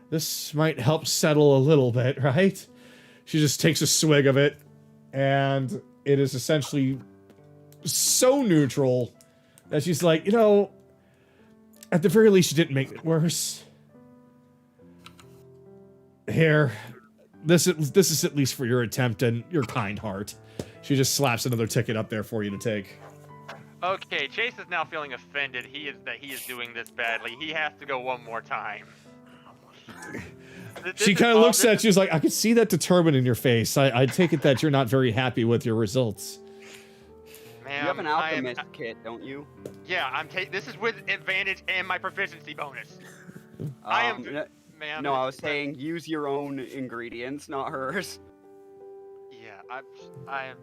this might help settle a little bit, right? She just takes a swig of it, and it is essentially so neutral that she's like, you know, at the very least, you didn't make it worse. Here, this is at least for your attempt and your kind heart. She just slaps another ticket up there for you to take. Okay, Chase is now feeling offended. He is doing this badly. He has to go one more time. She kind of looks at you, she's like, I can see that determined in your face. I take it that you're not very happy with your results. Ma'am, You have an alchemist kit, don't you? Yeah, this is with advantage and my proficiency bonus. I am, ma'am. No, I was saying use your own ingredients, not hers. Yeah, I am,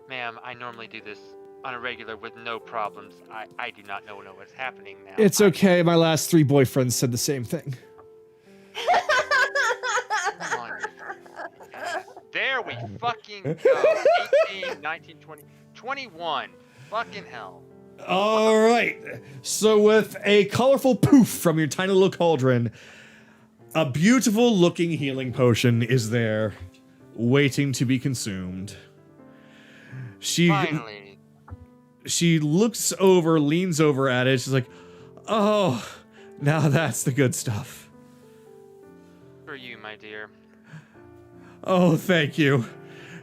ma'am. I normally do this on a regular with no problems. I do not know what's happening now. It's okay. My last 3 boyfriends said the same thing. Come on. There we fucking go. 18, 19, 20, 21. Fucking hell. All right. So with a colorful poof from your tiny little cauldron, a beautiful looking healing potion is there, waiting to be consumed. Finally. She looks over, leans over at it. She's like, oh, now that's the good stuff. For you, my dear. Oh, thank you.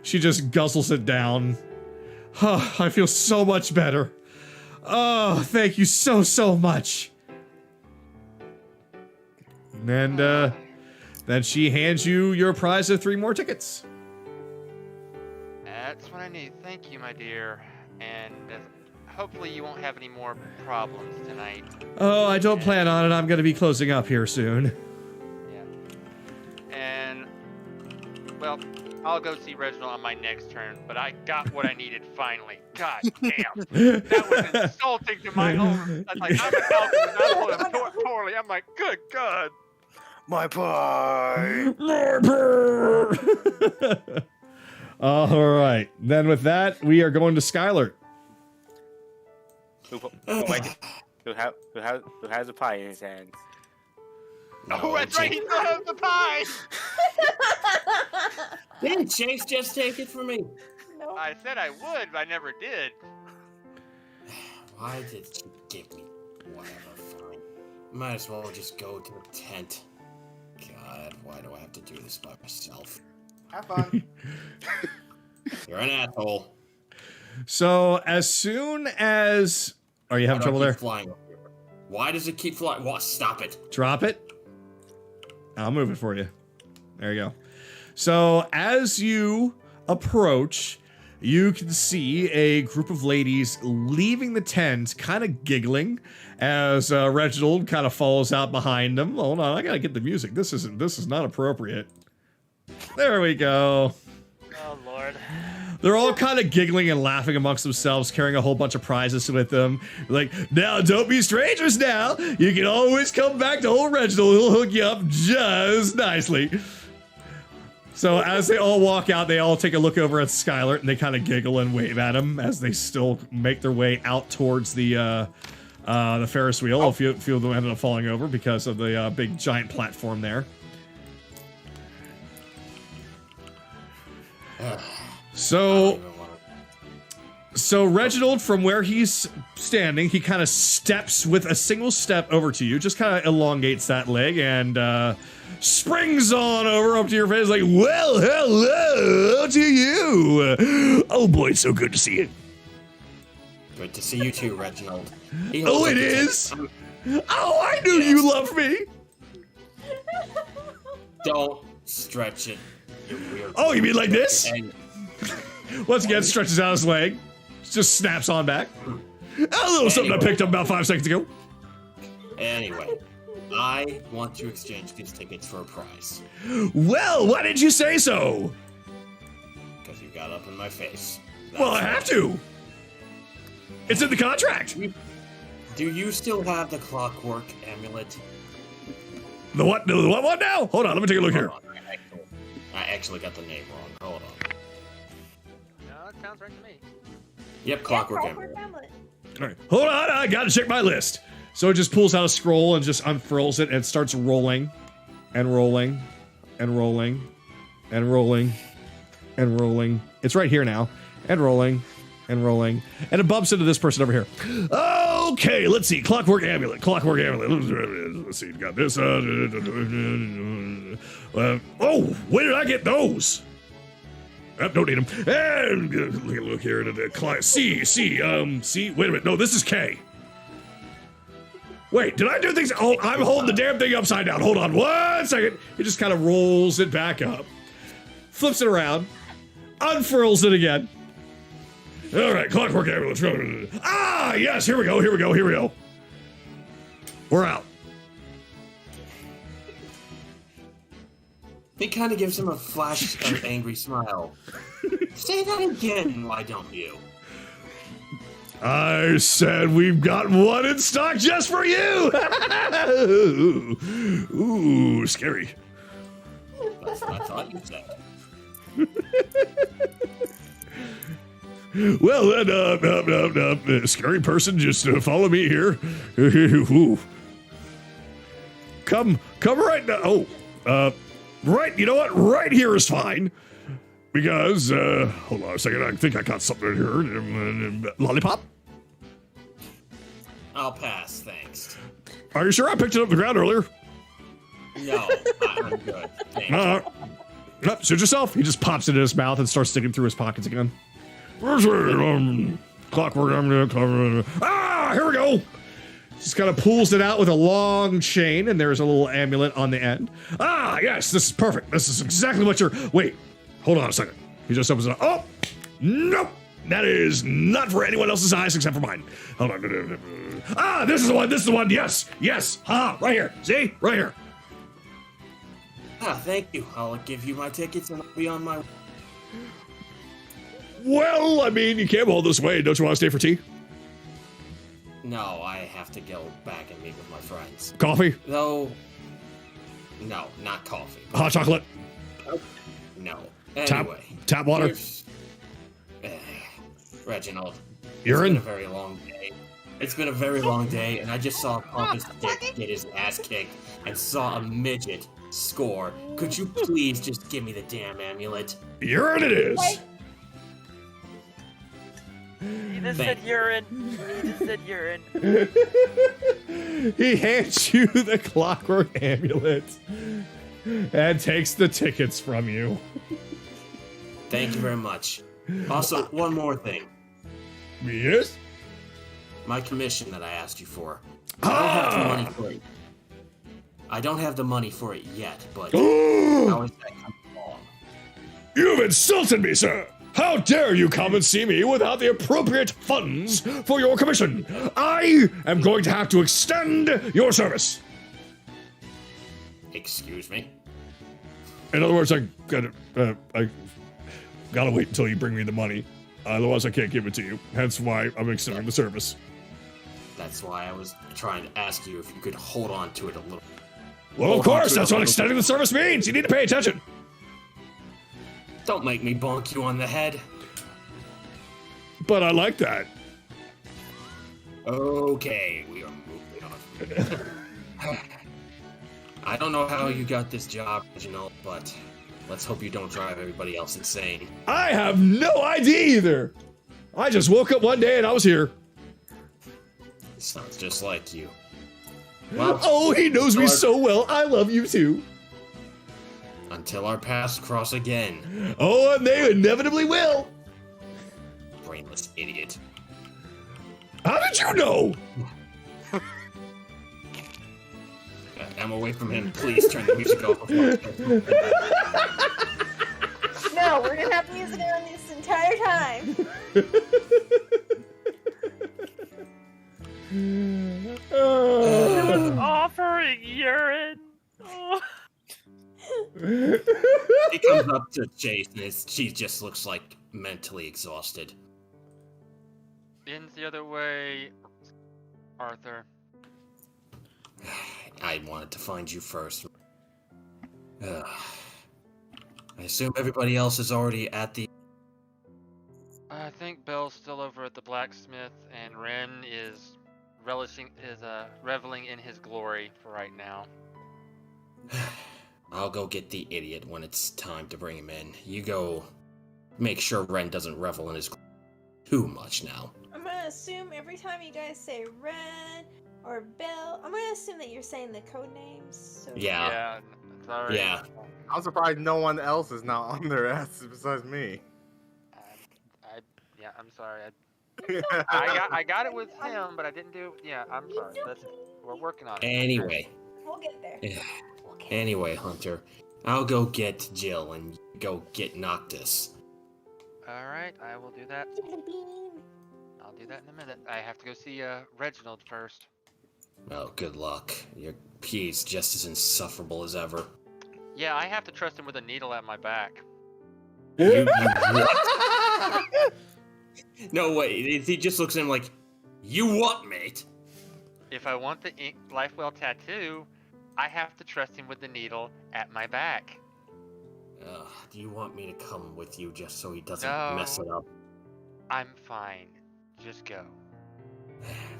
She just guzzles it down. Oh, I feel so much better. Oh, thank you so much. And then she hands you your prize of 3 more tickets. That's what I need. Thank you, my dear. And hopefully you won't have any more problems tonight. Oh, I don't plan on it. I'm going to be closing up here soon. Yeah. And, well, I'll go see Reginald on my next turn, but I got what I needed finally. God damn. That was insulting to my own. Like, I'm an alchemist. I'm holding him poorly. I'm like, good God. My pie. All right. Then with that, we are going to Skylar. Who has a pie in his hands? Oh, that's right. He still has the pie. Didn't Chase just take it from me? No. I said I would, but I never did. Why did you give me whatever? Fine. Might as well just go to a tent. God, why do I have to do this by myself? Have fun. You're an asshole. So as soon as... Are you having trouble there? Flying up here? Why does it keep flying? What? Stop it. Drop it. I'll move it for you. There you go. So as you approach, you can see a group of ladies leaving the tent, kind of giggling, as Reginald kind of follows out behind them. Hold on, I gotta get the music. This is not appropriate. There we go. Oh, Lord. They're all kind of giggling and laughing amongst themselves, carrying a whole bunch of prizes with them. Like, now, don't be strangers now. You can always come back to old Reginald. He'll hook you up just nicely. So as they all walk out, they all take a look over at Skylar, and they kind of giggle and wave at him as they still make their way out towards the Ferris wheel. A few of them ended up falling over because of the big giant platform there. So Reginald, from where he's standing, he kind of steps with a single step over to you, just kind of elongates that leg and springs on over up to your face like, well, hello to you. Oh boy, it's so good to see you. Good to see you too, Reginald. Oh, it is? Oh, I knew you loved me. Don't stretch it, you weird. Oh, you mean like this? And Once again, stretches out his leg, just snaps on back. A little something I picked up about 5 seconds ago. anyway, I want to exchange these tickets for a prize. Well, why didn't you say so? Because you got up in my face. Well, I have to. It's in the contract. Do you still have the clockwork amulet? The what? The what now? Hold on, let me take a look here. I actually got the name wrong. Hold on. No, it sounds right to me. Yep, clockwork Clockwork amulet. Hamlet. All right, hold on, I gotta check my list. So it just pulls out a scroll and just unfurls it and starts rolling, and rolling, and rolling, and rolling, and rolling. It's right here now, and rolling, and rolling, and it bumps into this person over here. Okay, let's see. Clockwork amulet. Clockwork amulet. Let's see. Got this. Oh, where did I get those? Don't need them. And look here at the C. C. Wait a minute. No, this is K. Wait, did I do things? Oh, I'm holding the damn thing upside down. Hold on 1 second. He just kind of rolls it back up, flips it around, unfurls it again. All right, clockwork amulet. Ah, yes, here we go, here we go, here we go. We're out. It kind of gives him a flash of angry smile. Say that again, why don't you? I said we've got one in stock just for you. Ooh, scary. That's what I thought you said. Well, then, scary person, just follow me here. Ooh. Come right now. Oh, right, you know what? Right here is fine. Because, hold on a second, I think I got something in here. Lollipop? I'll pass, thanks. Are you sure I picked it up the ground earlier? No, I'm good. Thanks. Suit yourself. He just pops it in his mouth and starts sticking through his pockets again. Clockwork. Ah! here we go. Just kind of pulls it out with a long chain, and there's a little amulet on the end. Ah, yes, this is perfect. This is exactly what you're. Wait, hold on a second. He just opens it up. Oh, nope. That is not for anyone else's eyes except for mine. Hold on. Ah, this is the one. This is the one. Yes, yes. Ah, right here. See, right here. Ah, thank you. I'll give you my tickets and I'll be on my way. Well, I mean, you came all this way. Don't you want to stay for tea? No, I have to go back and meet with my friends. Coffee? Though, no, not coffee. Hot chocolate? No. Tap, Anyway. tap water? Reginald. Urine? It's been a very long day. It's been a very long day, and I just saw Pompous Dick get his ass kicked and saw a midget score. Could you please just give me the damn amulet? Urine it is! He just said urine. He just said urine. He hands you the clockwork amulet and takes the tickets from you. Thank you very much. Also, one more thing. Yes? My commission that I asked you for. I don't have the money for it. I don't have the money for it yet, but how is that coming along? You've insulted me, sir! How dare you come and see me without the appropriate funds for your commission? I am going to have to extend your service. Excuse me? In other words, I gotta wait until you bring me the money. Otherwise, I can't give it to you. Hence why I'm extending the service. That's why I was trying to ask you if you could hold on to it a little. Well, of course, that's what extending the service means. You need to pay attention. Don't make me bonk you on the head. But I like that. Okay, we are moving on. I don't know how you got this job, Reginald, but let's hope you don't drive everybody else insane. I have no idea either. I just woke up one day and I was here. Sounds just like you. Well, oh, he knows me so well. I love you too. Until our paths cross again. Oh, and they inevitably will. Brainless idiot. How did you know? I'm away from him. Please turn the music off. No, we're gonna have music on this entire time. Offering urine. Oh. He comes up to Chase and she just looks like mentally exhausted. In's the other way, Arthur. I wanted to find you first. I assume everybody else is already at the... I think Bell's still over at the blacksmith, and Ren is reveling in his glory for right now. I'll go get the idiot when it's time to bring him in. You go make sure Ren doesn't revel in his glory too much now. I'm gonna assume every time you guys say Ren or Bell, I'm gonna assume that you're saying the code names. So Yeah. Sorry. Yeah. I'm surprised no one else is not on their asses besides me. Yeah, I'm sorry. I got it with him, but I didn't do. Yeah, I'm sorry. We're working on it. Anyway, we'll get there. Anyway, Hunter, I'll go get Jill and you go get Noctis. All right, I will do that. I'll do that in a minute. I have to go see Reginald first. Well, good luck. Your P's just as insufferable as ever. Yeah, I have to trust him with a needle at my back. You what? No way. He just looks at him like, you what, mate? If I want the ink Lifewell tattoo, I have to trust him with the needle at my back. Do you want me to come with you just so he doesn't No. mess it up? I'm fine. Just go.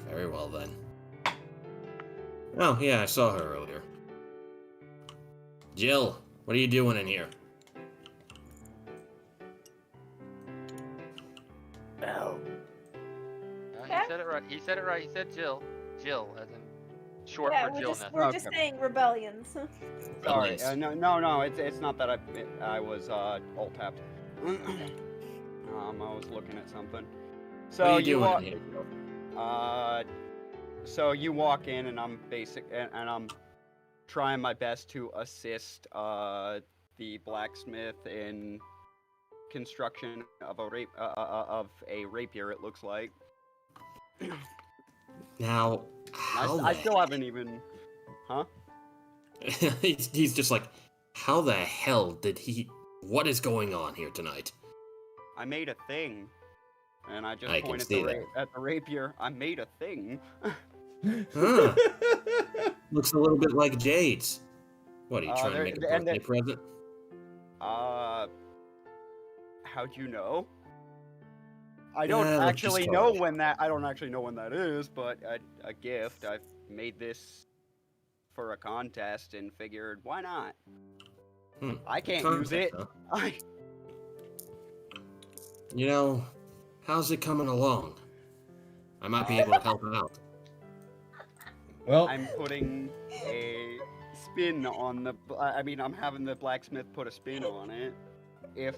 Very well then. Oh, yeah, I saw her earlier. Jill, what are you doing in here? No, he said it right. He said it right. He said Jill. Jill, as in short Yeah, for Jillness. we're just saying rebellions. Sorry, Yes. no, it's not that I was alt tapped. I was looking at something. So What are you doing are, in here, Jill? So you walk in, and I'm and I'm trying my best to assist the blacksmith in construction of a rapier. It looks like. Now, how I still haven't even, huh? he's just like, how the hell did he? What is going on here tonight? I made a thing, and I just I can pointed see that. at the rapier. I made a thing. Huh. Looks a little bit like Jade's. What, are you trying to make a birthday present? How'd you know? I don't Yeah, let's actually just know go. when that. I don't actually know when that is, but a gift. I've made this for a contest and figured, why not? I can't use it. Huh? You know, how's it coming along? I might be able to help out. Well, I'm putting a spin on the. I mean, I'm having the blacksmith put a spin on it. If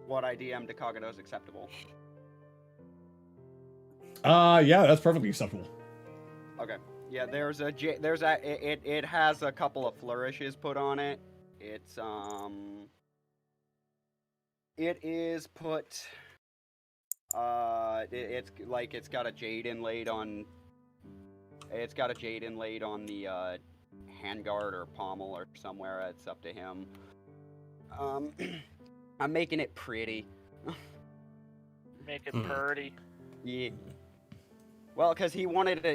what I DM to Kagato is acceptable. yeah, that's perfectly acceptable. Okay. Yeah, it has a couple of flourishes put on it. It's it is put it's like it's got a jade inlaid on the handguard or pommel or somewhere. It's up to him. I'm making it pretty. Make it pretty. Yeah. Well, because he wanted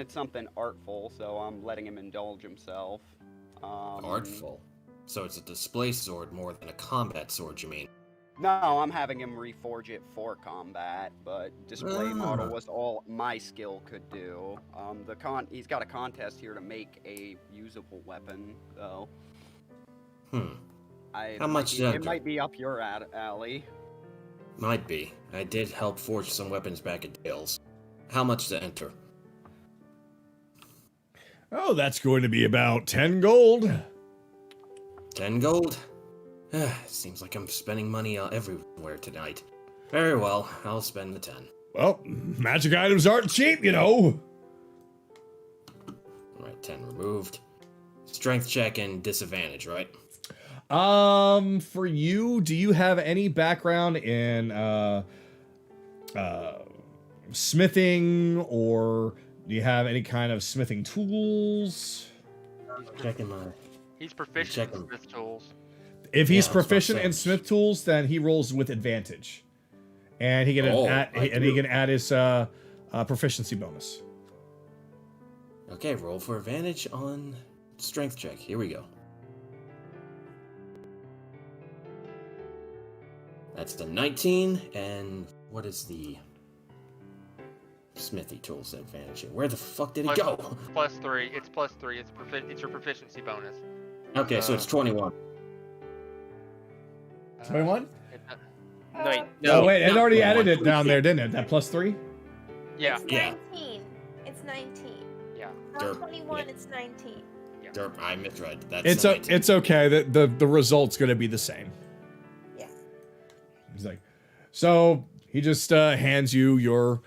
something artful, so I'm letting him indulge himself. Artful? So it's a display sword more than a combat sword, you mean? No, I'm having him reforge it for combat, but display model was all my skill could do. He's got a contest here to make a usable weapon, though. How much? It might be up your alley. Might be. I did help forge some weapons back at Dale's. How much to enter? Oh, that's going to be about 10 gold. 10 gold? Seems like I'm spending money everywhere tonight. Very well, I'll spend the 10. Well, magic items aren't cheap, you know. Alright, 10 removed. Strength check and disadvantage, right? For you, do you have any background in smithing, or do you have any kind of smithing tools? Checking my... He's proficient in smith tools. If he's Yeah, proficient in that's what I'm smith tools, then he rolls with advantage, and he can he can add his proficiency bonus. Okay, roll for advantage on strength check. Here we go. That's the 19, and what is the smithy tools advantage? Where the fuck did it go? +3. It's +3. It's your proficiency bonus. Okay, so it's 21. 21? Wait, No, wait, it already 21. added it down there, didn't it? That +3? Yeah. It's Yeah. 19. It's 19. Yeah. Not Derp. 21, Yeah. it's 19. Derp, I misread. That's It's 19. it's okay. The result's gonna be the same. Yeah. He's like, so he just hands you your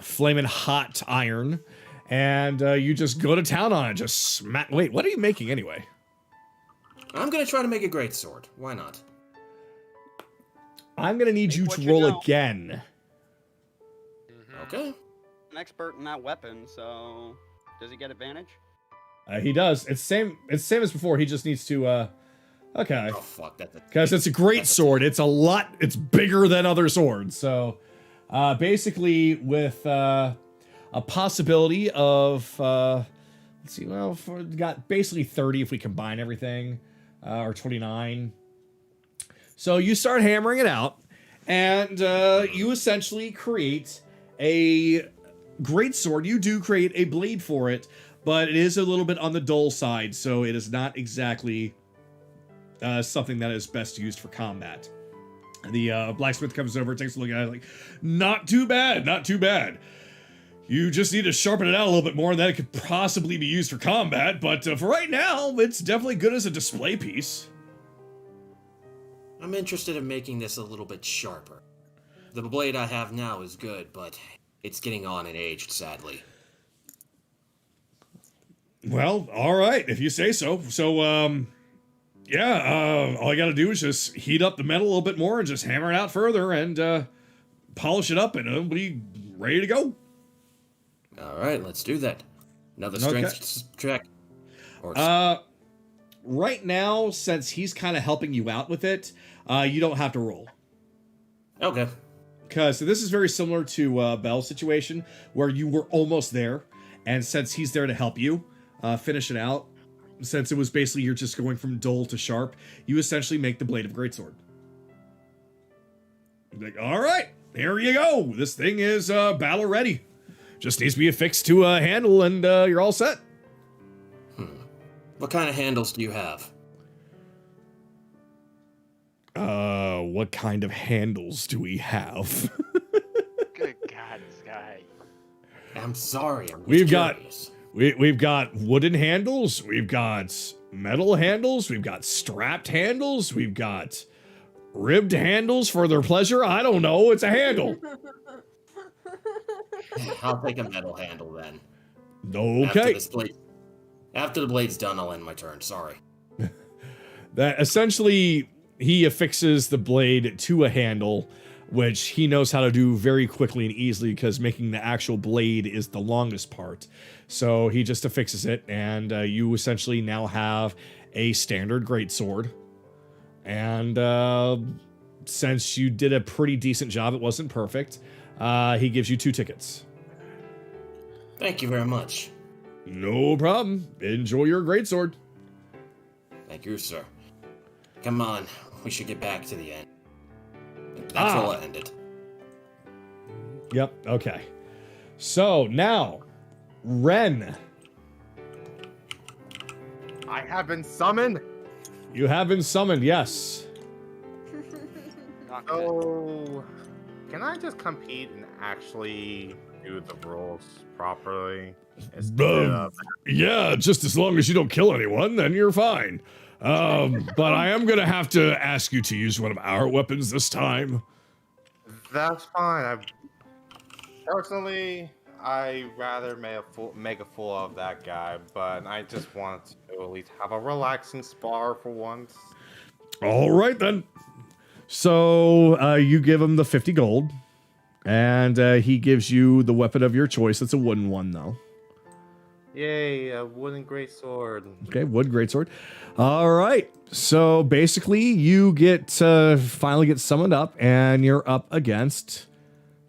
flaming hot iron, and you just go to town on it. Just smack. Wait, what are you making anyway? I'm gonna try to make a great sword. Why not? I'm gonna need Make you what to you roll know. again. Okay. An expert in that weapon, so does he get advantage? He does. It's same as before. He just needs to. Okay. Oh fuck, that's a... Because it's a great sword. It's a lot. It's bigger than other swords. So, basically, with a possibility of, let's see, well, got basically 30 if we combine everything, or 29. So you start hammering it out, and you essentially create a great sword. You do create a blade for it, but it is a little bit on the dull side, so it is not exactly something that is best used for combat. The blacksmith comes over, takes a look at it, like, not too bad, not too bad. You just need to sharpen it out a little bit more, and then it could possibly be used for combat, but for right now, it's definitely good as a display piece. I'm interested in making this a little bit sharper. The blade I have now is good, but It's getting on in age, sadly. Well, all right, if you say so. So, yeah, all I gotta do is just heat up the metal a little bit more and just hammer it out further and polish it up, and it'll be ready to go. All right, let's do that. Another strength check. Or Right now, since he's kind of helping you out with it, you don't have to roll. okay. Because this is very similar to Belle's situation, where you were almost there, and since he's there to help you finish it out, since it was basically you're just going from dull to sharp, you essentially make the Blade of Greatsword. Like, all right, here you go. This thing is battle ready. Just needs to be affixed to a handle, and you're all set. What kind of handles do you have? What kind of handles do we have? Good God, this guy. I'm sorry. We've got wooden handles, we've got metal handles, we've got strapped handles, we've got ribbed handles for their pleasure. I don't know. It's a handle. I'll take a metal handle then. Okay. After the blade's done, I'll end my turn. Sorry. That essentially he affixes the blade to a handle, which he knows how to do very quickly and easily because making the actual blade is the longest part. So he just affixes it, and you essentially now have a standard greatsword. And since you did a pretty decent job, it wasn't perfect, he gives you 2 tickets. Thank you very much. No problem. Enjoy your greatsword. Thank you, sir. Come on, we should get back to the end. That's where I'll end it. Yep, okay. So, now, Ren. I have been summoned. You have been summoned, yes. Not good. Oh, can I just compete and actually do the rules properly? Yeah, just as long as you don't kill anyone, then you're fine. But I am gonna have to ask you to use one of our weapons this time. That's fine. Personally, I rather make a fool of that guy, but I just want to at least have a relaxing spar for once. All right then. So you give him the 50 gold, and he gives you the weapon of your choice. It's a wooden one, though. Yay, a wooden greatsword. Okay, wood greatsword. All right. So basically, you get finally get summoned up, and you're up against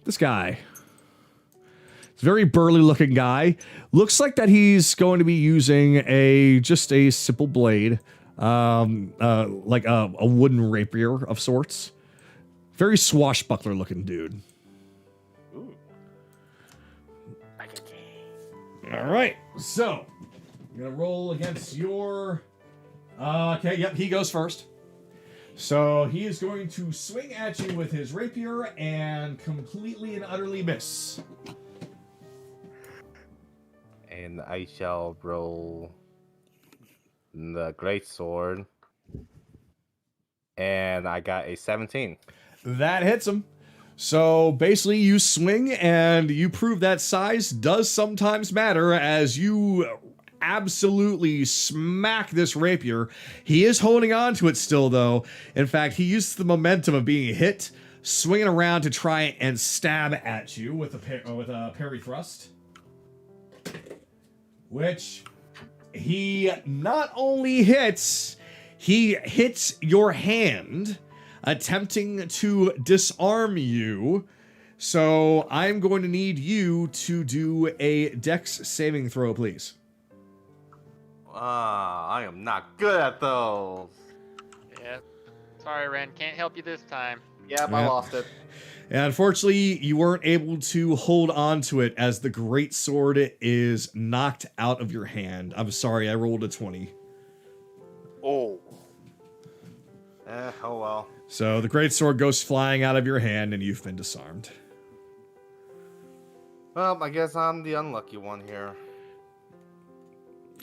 this guy. It's a very burly looking guy. Looks like that he's going to be using just a simple blade, like a wooden rapier of sorts. Very swashbuckler looking dude. Ooh. All right, so I'm gonna roll against your. Okay, yep, he goes first. So he is going to swing at you with his rapier and completely and utterly miss. And I shall roll the greatsword, and I got a 17. That hits him. So basically, you swing and you prove that size does sometimes matter as you absolutely smack this rapier. He is holding on to it still, though. In fact, he uses the momentum of being hit, swinging around to try and stab at you with a parry thrust, which he not only hits, he hits your hand, attempting to disarm you. So I'm going to need you to do a dex saving throw, please. I am not good at those. Yep. Sorry, Ren. Can't help you this time. Yep, I lost it. And unfortunately, you weren't able to hold on to it as the great sword is knocked out of your hand. I'm sorry, I rolled a 20. Oh. Oh well. So the great sword goes flying out of your hand and you've been disarmed. Well, I guess I'm the unlucky one here.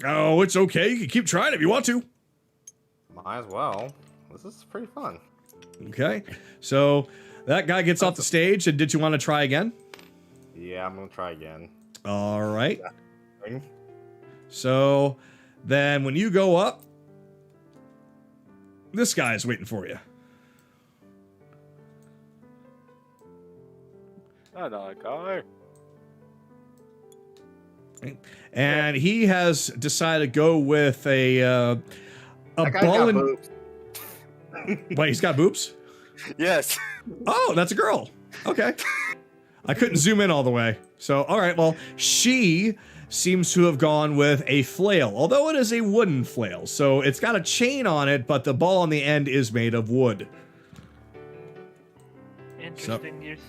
Oh, it's okay. You can keep trying if you want to. Might as well. This is pretty fun. Okay. So that guy gets off the stage, and did you want to try again? Yeah, I'm gonna try again. All right. Thing. So then when you go up, this guy is waiting for you. Another guy. And he has decided to go with a That guy's got ball and boobs. wait, he's got boobs? Yes. Oh, that's a girl. Okay. I couldn't zoom in all the way. So, all right, well, she seems to have gone with a flail, although it is a wooden flail. So it's got a chain on it, but the ball on the end is made of wood. Interesting use.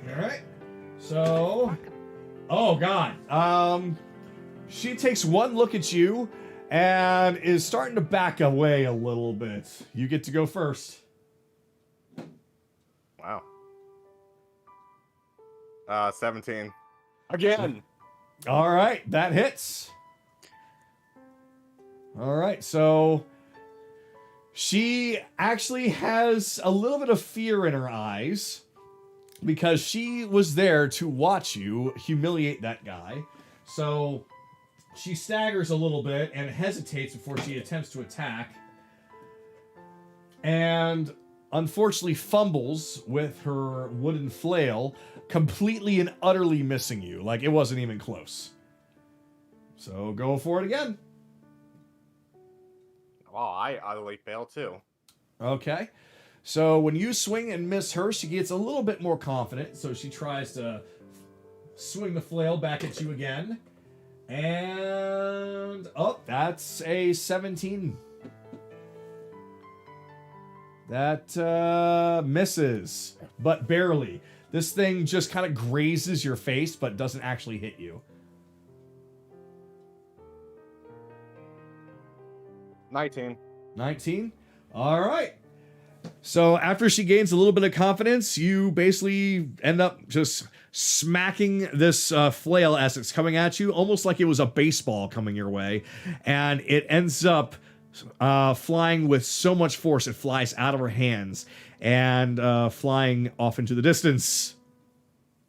All right. So, oh God. She takes one look at you and is starting to back away a little bit. You get to go first. Wow. 17. Again. All right, that hits. All right, so she actually has a little bit of fear in her eyes because she was there to watch you humiliate that guy. So she staggers a little bit and hesitates before she attempts to attack. And unfortunately fumbles with her wooden flail, completely and utterly missing you. Like it wasn't even close. So go for it again. Wow, I utterly failed too. Okay. So when you swing and miss her, she gets a little bit more confident. So she tries to swing the flail back at you again. And oh, that's a 17. That misses, but barely. This thing just kind of grazes your face, but doesn't actually hit you. 19. 19? All right. So after she gains a little bit of confidence, you basically end up just smacking this flail as it's coming at you, almost like it was a baseball coming your way. And it ends up flying with so much force, it flies out of her hands and flying off into the distance.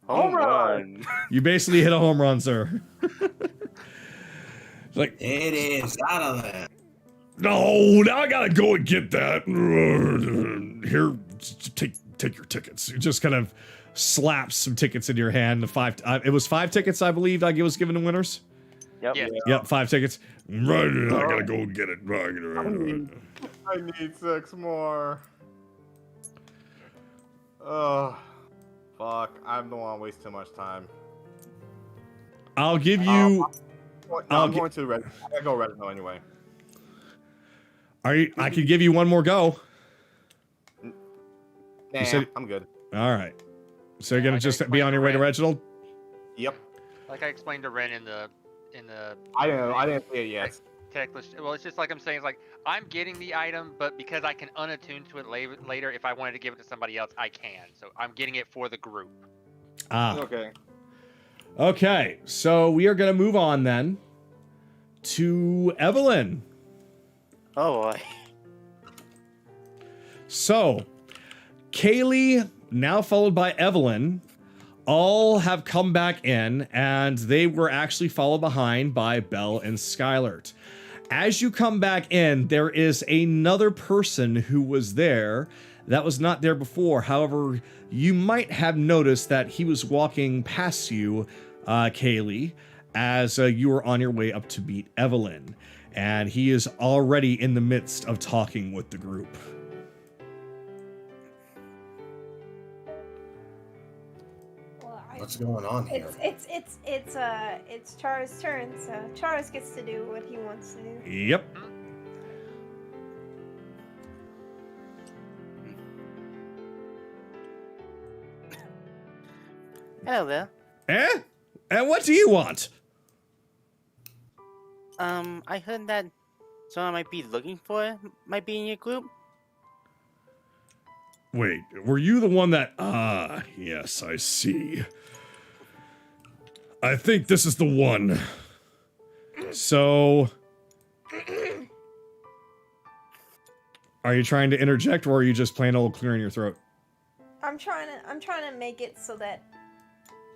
Home run. You basically hit a home run, sir. Like, It is out of there. no, now I gotta go and get that. Here, take your tickets. You just kind of slaps some tickets into your hand. It was 5 tickets, I believe, I was given to winners. Yep. Yeah. Yep, 5 tickets. Right, I gotta go and get it. I need 6 more. Oh, fuck. I'm the one wasting too much time. I'll give you. I'm going to Red. I gotta go Red Hill anyway. I could give you one more go. Nah, said- I'm good. All right. So you're Yeah, gonna I just gotta be on explain your to way to Ren. Reginald? Yep. Like I explained to Ren in the I didn't see it yet. tech list. Well, it's just like I'm saying. It's like I'm getting the item, but because I can unattune to it later, if I wanted to give it to somebody else, I can. So I'm getting it for the group. Ah. Okay. Okay. So we are gonna move on then to Evelyn. Oh boy. So, Kayli, now followed by Evelyn, all have come back in, and they were actually followed behind by Belle and Skylert. As you come back in, there is another person who was there that was not there before. However, you might have noticed that he was walking past you, Kayli, as you were on your way up to meet Evelyn. And he is already in the midst of talking with the group. Well, What's going on here? it's Char's turn, so Char's gets to do what he wants to do. Yep. Hello there. Eh? And what do you want? I heard that someone might be looking for might be in your group. Wait, were you the one that... yes, I see. I think this is the one. So... Are you trying to interject, or are you just plain old clearing your throat? I'm trying to make it so that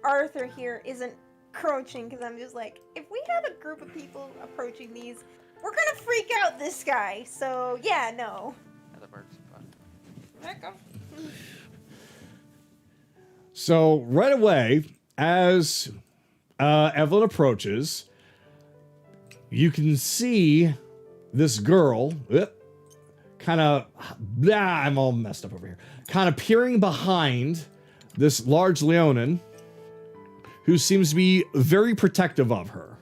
Arthur here isn't crouching because I'm just like, if we had a group of people approaching these, we're gonna freak out this guy. So yeah, no. Other birds. Back up. So right away, as Evelyn approaches, you can see this girl, kind of, I'm all messed up over here, kind of peering behind this large Leonin, who seems to be very protective of her.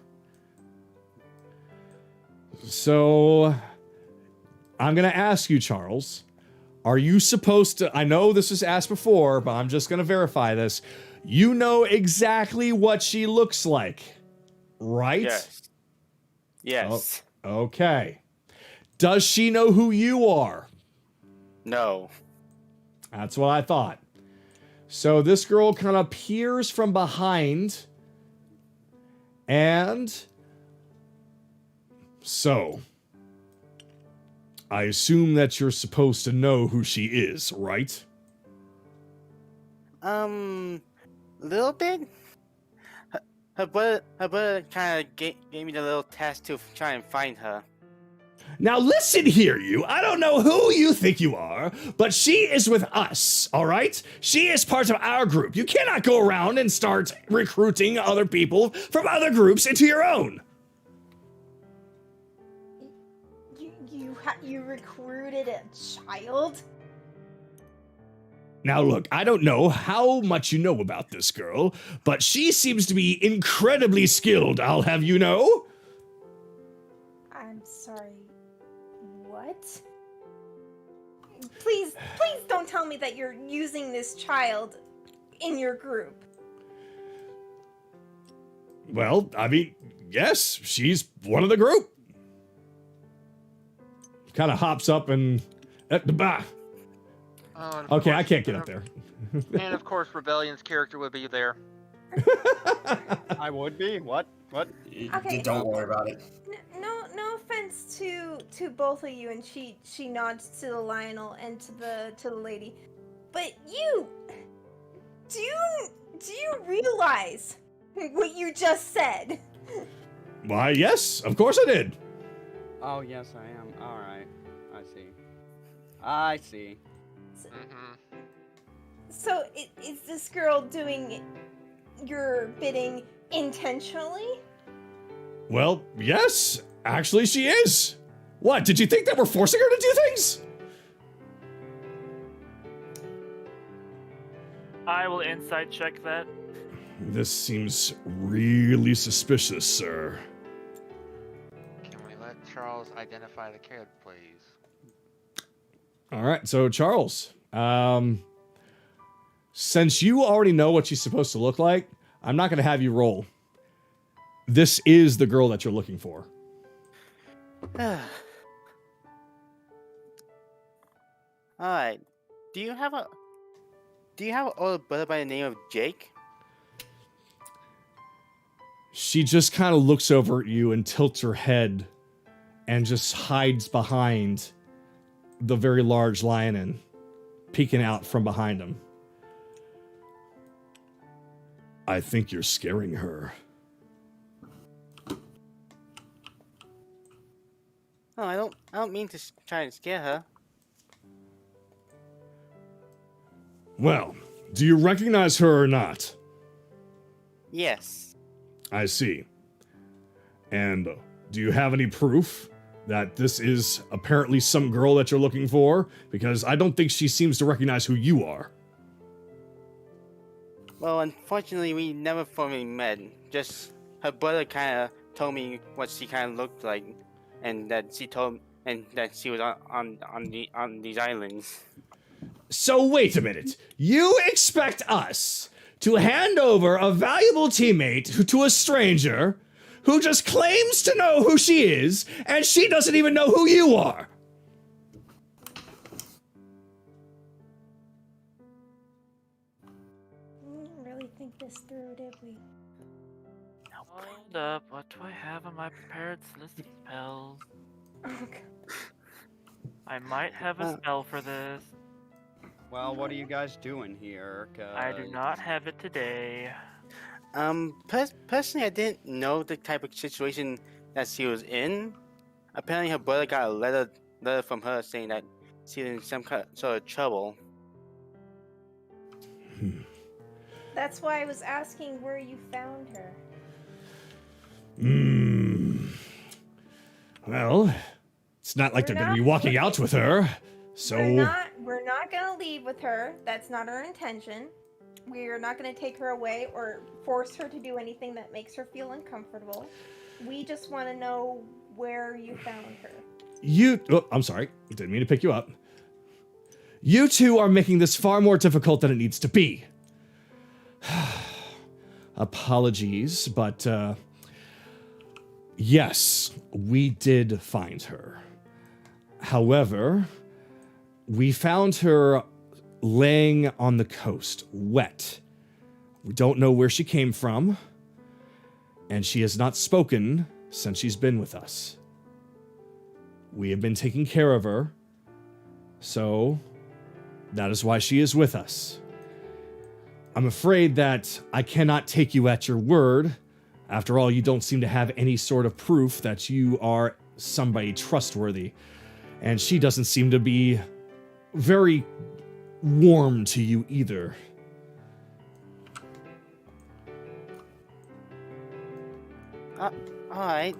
So, I'm going to ask you, Charles, are you supposed to, I know this was asked before, but I'm just going to verify this. You know exactly what she looks like, right? Yes. Yes. Oh, okay. Does she know who you are? No. That's what I thought. So this girl kind of peers from behind. And so I assume that you're supposed to know who she is, right? Little bit. Her brother kind of gave me the little task to try and find her. Now listen here, you. I don't know who you think you are, but she is with us, all right? She is part of our group. You cannot go around and start recruiting other people from other groups into your own. You recruited a child? Now look, I don't know how much you know about this girl, but she seems to be incredibly skilled, I'll have you know. I'm sorry. What? Please don't tell me that you're using this child in your group. Well, I mean, yes, she's one of the group. Kind of hops up and at the back. Oh, and of Okay, I course- can't get up there. And of course, Rebellion's character would be there. I would be. What? Okay. Don't worry about it. No offense to both of you, and she nods to the Lionel and to the lady, but do you realize what you just said? Why, yes, of course I did. Oh, yes, I am. All right. I see. Mm-hmm. So is this girl doing your bidding intentionally? Well, yes, actually she is. What, did you think that we're forcing her to do things? I will insight check that. This seems really suspicious, sir. Can we let Charles identify the kid, please? All right, so Charles, since you already know what she's supposed to look like, I'm not going to have you roll. This is the girl that you're looking for. Alright. Do you have an older brother by the name of Jake? She just kind of looks over at you and tilts her head and just hides behind the very large lionin, peeking out from behind him. I think you're scaring her. Oh, I don't mean to try and scare her. Well, do you recognize her or not? Yes. I see. And do you have any proof that this is apparently some girl that you're looking for? Because I don't think she seems to recognize who you are. Well, unfortunately, we never formally met. Just her brother kind of told me what she kind of looked like, and that she was on these islands. So wait a minute. You expect us to hand over a valuable teammate to a stranger who just claims to know who she is, and she doesn't even know who you are? We didn't really think this through, did we? Hold up, what do I have on my prepared list of spells? Oh, God. I might have a spell for this. Well, what are you guys doing here? I do not have it today. Personally, I didn't know the type of situation that she was in. Apparently, her brother got a letter from her saying that she was in some sort of trouble. That's why I was asking where you found her. Well, it's not like they're going to be walking out with her, so... We're not gonna leave with her. That's not our intention. We're not gonna take her away or force her to do anything that makes her feel uncomfortable. We just want to know where you found her. I'm sorry. Didn't mean to pick you up. You two are making this far more difficult than it needs to be. Apologies, but, yes, we did find her. However, we found her laying on the coast, wet. We don't know where she came from, and she has not spoken since she's been with us. We have been taking care of her, so that is why she is with us. I'm afraid that I cannot take you at your word. After all, you don't seem to have any sort of proof that you are somebody trustworthy, and she doesn't seem to be very warm to you either. Alright.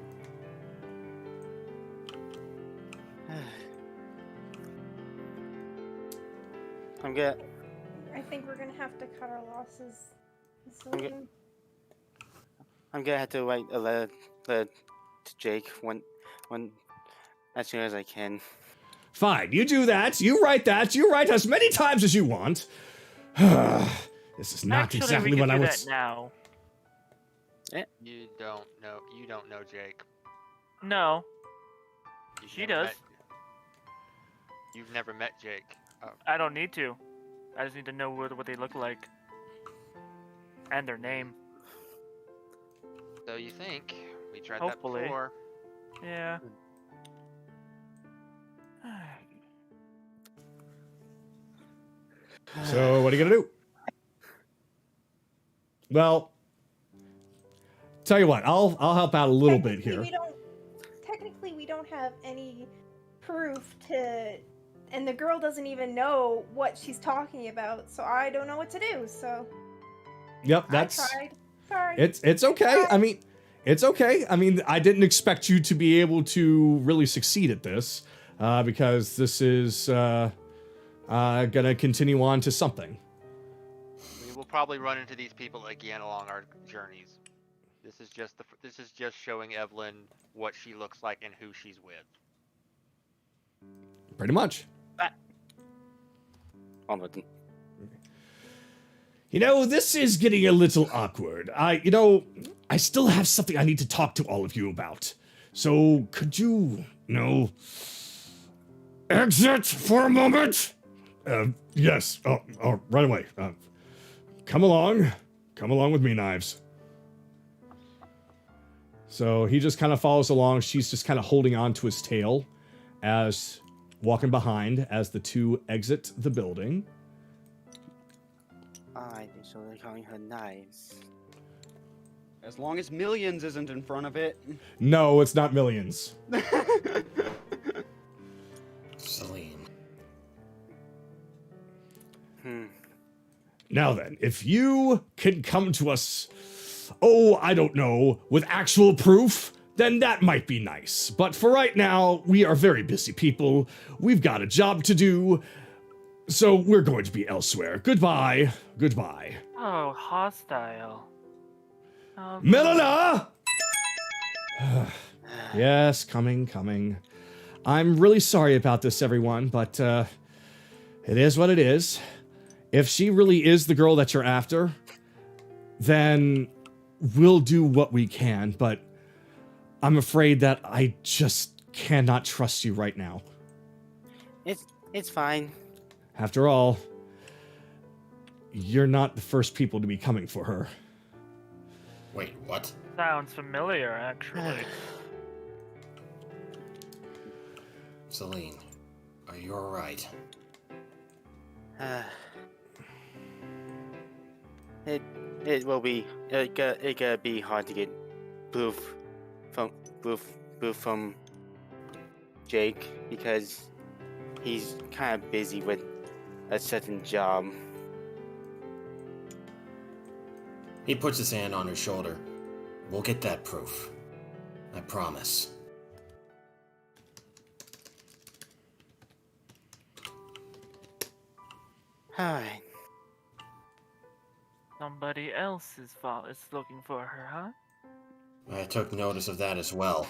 I'm good. I think we're gonna have to cut our losses. I'm gonna have to write a letter to Jake when as soon as I can. Fine, you do that, you write as many times as you want. This is not Actually, exactly we what can I do was... that now. You don't know Jake. No, You've she never does. met- You've never met Jake. Oh. I don't need to. I just need to know what they look like. And their name. So you think we tried Hopefully. that before? Yeah. So, what are you gonna do? Well, tell you what, I'll help out a little bit here. Technically, we don't have any proof to, and the girl doesn't even know what she's talking about, so I don't know what to do. So, Yep, that's... I tried. Sorry. It's okay. I mean, it's okay. I mean, I didn't expect you to be able to really succeed at this, because this is gonna continue on to something. We will probably run into these people again along our journeys. This is just showing Evelyn what she looks like and who she's with. Pretty much. You know, this is getting a little awkward. I still have something I need to talk to all of you about. So, could you, exit for a moment? Yes. Oh, right away. Come along with me, Knives. So he just kind of follows along. She's just kind of holding on to his tail as walking behind as the two exit the building. Alright, so they're calling her Knives. As long as Millions isn't in front of it. No, it's not Millions. Celine. Now then, if you can come to us, I don't know, with actual proof, then that might be nice. But for right now, we are very busy people. We've got a job to do, so we're going to be elsewhere. Goodbye. Goodbye. Oh, hostile. Oh, Melina! Yes, coming. I'm really sorry about this, everyone, but it is what it is. If she really is the girl that you're after, then we'll do what we can, but I'm afraid that I just cannot trust you right now. It's fine. After all, you're not the first people to be coming for her. Wait, what? sounds familiar, actually. Celine, are you alright? it will be it gonna be hard to get proof from Jake because he's kind of busy with a certain job. He puts his hand on her shoulder. We'll get that proof. I promise. Alright. Somebody else is looking for her, huh? I took notice of that as well.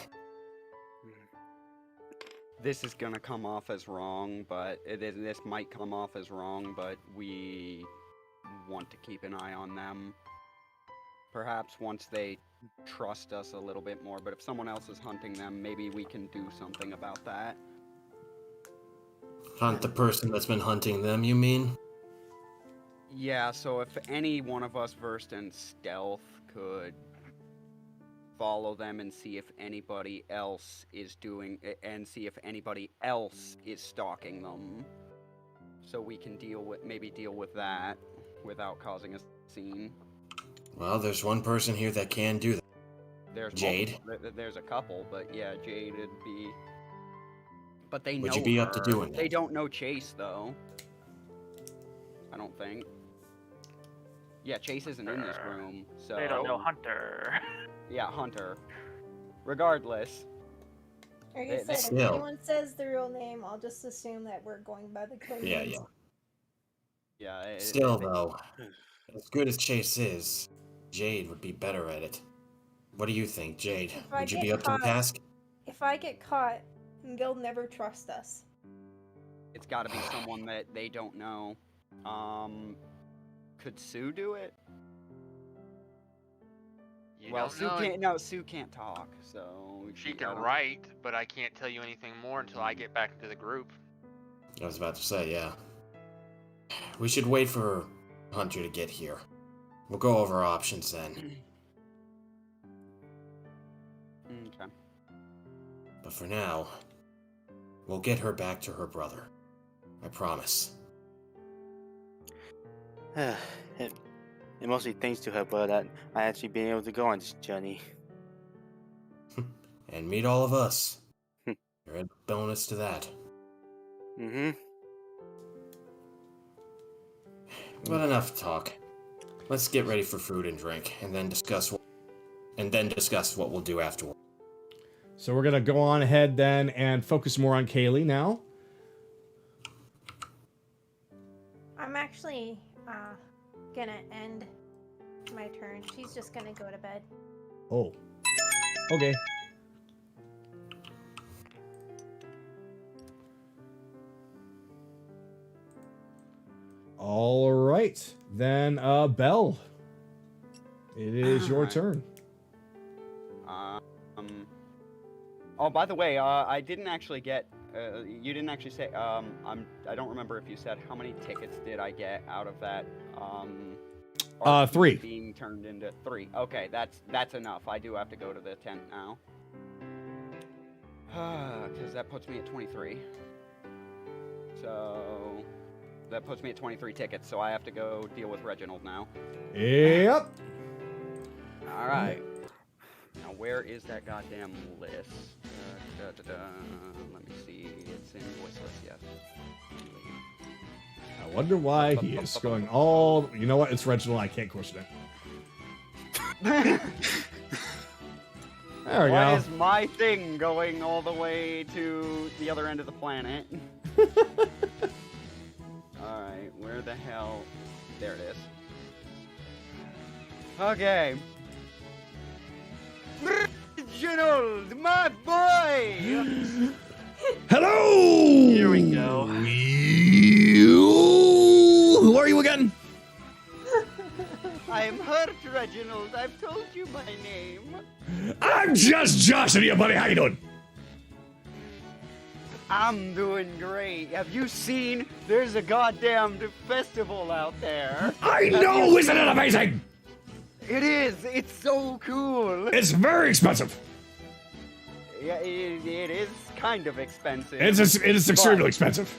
This is gonna come off as wrong, but this might come off as wrong, but we want to keep an eye on them. Perhaps once they trust us a little bit more, but if someone else is hunting them, maybe we can do something about that. Hunt the person that's been hunting them, you mean? Yeah, so if any one of us versed in stealth could follow them and see if anybody else is see if anybody else is stalking them, so we can deal with that without causing a scene. Well, there's one person here that can do that. There's Jade? There's a couple, but yeah, Jade would be. But they know. Would you be up to her. doing They that? don't know Chase though. I don't think. Yeah, Chase isn't in this room, so. They don't know Hunter. Yeah, Hunter. Regardless. Like I said, if Still. anyone says the real name, I'll just assume that we're going by the code Yeah, names. yeah. Yeah. Still, though, as good as Chase is, Jade would be better at it. What do you think, Jade? If I Would you get be up to the caught- task? If I get caught, they'll never trust us. It's got to be someone that they don't know. Could Sue do it? You Well, don't know. Sue can't talk, so She can write, but I can't tell you anything more until I get back into the group. I was about to say, yeah. We should wait for Hunter to get here. We'll go over our options then. Okay. But for now, we'll get her back to her brother. I promise. And mostly thanks to her brother that I actually been able to go on this journey. And meet all of us. You're a bonus to that. Mm-hmm. But enough talk. Let's get ready for food and drink, and then discuss what we'll do afterward. So we're gonna go on ahead then and focus more on Kayli now. I'm actually gonna end my turn. She's just gonna go to bed. Oh. Okay. All right. Then, Belle. It is your Alright. turn. Oh, by the way, I didn't actually get. You didn't actually say. I don't remember if you said how many tickets did I get out of that. RP 3. Being turned into 3. Okay, that's enough. I do have to go to the tent now. Because that puts me at 23. So that puts me at 23 tickets. So I have to go deal with Reginald now. Yep. All right. Now, where is that goddamn list? Let me see. It's in voice list, yes. I wonder why he is going all... You know what? It's Reginald. I can't question it. There we Why go. is my thing going all the way to the other end of the planet? Alright, where the hell... There it is. Okay. Reginald, my boy! Hello! Here we go. Who are you again? I'm hurt, Reginald. I've told you my name. I'm just Josh, and buddy. How you doing? I'm doing great. Have you seen? There's a goddamn festival out there. I know! Isn't it amazing? It is. It's so cool. It's very expensive. Yeah, it is kind of expensive. It is extremely But- expensive.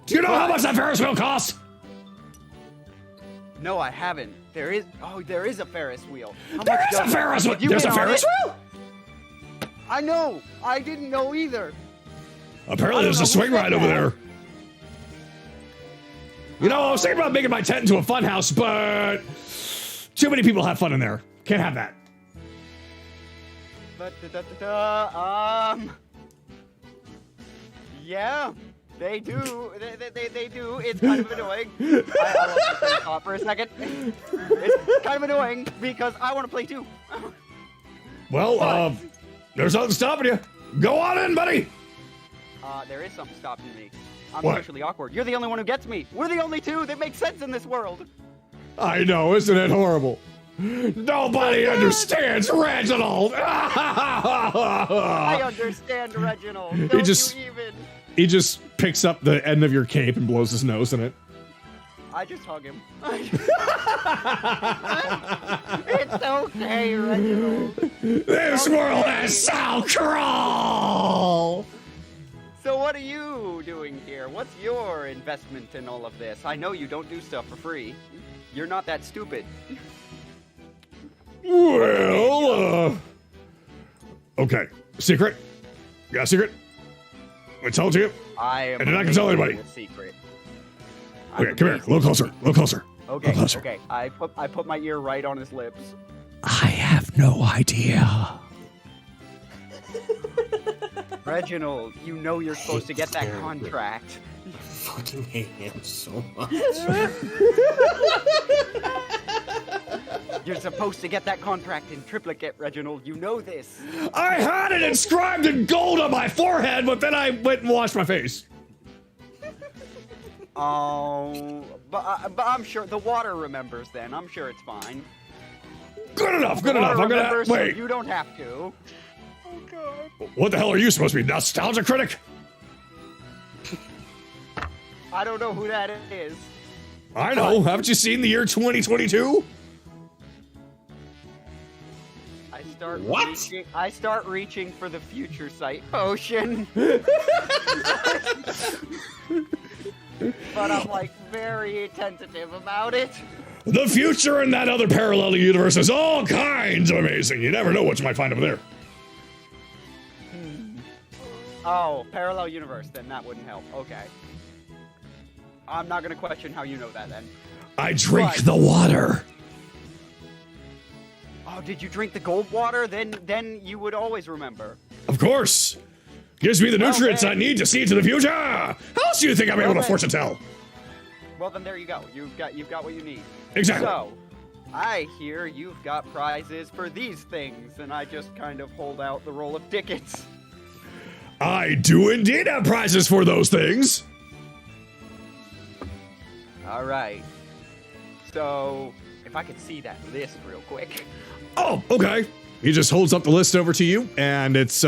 Do you know how much that Ferris wheel costs? No, I haven't. There is a Ferris wheel. There's a Ferris wheel. There's a Ferris wheel. I know. I didn't know either. Apparently, there's a swing ride over there. You know, I was thinking about making my tent into a fun house, but too many people have fun in there. Can't have that. Yeah, they do. They do. It's kind of annoying. I want to play top for a second. It's kind of annoying because I want to play too. Well, there's nothing stopping you. Go on in, buddy. There is something stopping me. I'm What? socially awkward. You're the only one who gets me. We're the only two that make sense in this world. I know, isn't it horrible? Nobody understands Reginald. I understand, Reginald. Don't just- you even? He just picks up the end of your cape and blows his nose in it. I just hug him. It's okay, Reginald. This world is so cruel. So what are you doing here? What's your investment in all of this? I know you don't do stuff for free. You're not that stupid. Well, okay. Secret? You got a secret? I told you. I am. And you're not gonna tell anybody. A secret. Okay, come here. A little closer. A little closer. Okay. closer. Okay. I put my ear right on his lips. I have no idea. Reginald, you know you're supposed to get that contract. I fucking hate him so much. You're supposed to get that contract in triplicate, Reginald. You know this. I had it inscribed in gold on my forehead, but then I went and washed my face. Oh, but I'm sure the water remembers. Then I'm sure it's fine. Good enough. The Good enough. water I'm gonna remembers, so wait. you don't have to. What the hell are you supposed to be? Nostalgia critic? I don't know who that is. I know. Haven't you seen the year 2022? I start reaching for the future sight potion. But I'm like very tentative about it. The future in that other parallel universe is all kinds of amazing. You never know what you might find over there. Oh, parallel universe, then that wouldn't help. Okay. I'm not gonna question how you know that then. I drink But- the water. Oh, did you drink the gold water? Then you would always remember. Of course. Gives me the Well, nutrients I then- need to see into the future. How else do you think I'm able to then- fortune tell? Well, then there you go. You've got what you need. Exactly. So, I hear you've got prizes for these things, and I just kind of hold out the roll of tickets. I do indeed have prizes for those things. All right. So, if I could see that list real quick. Oh, okay. He just holds up the list over to you, and it's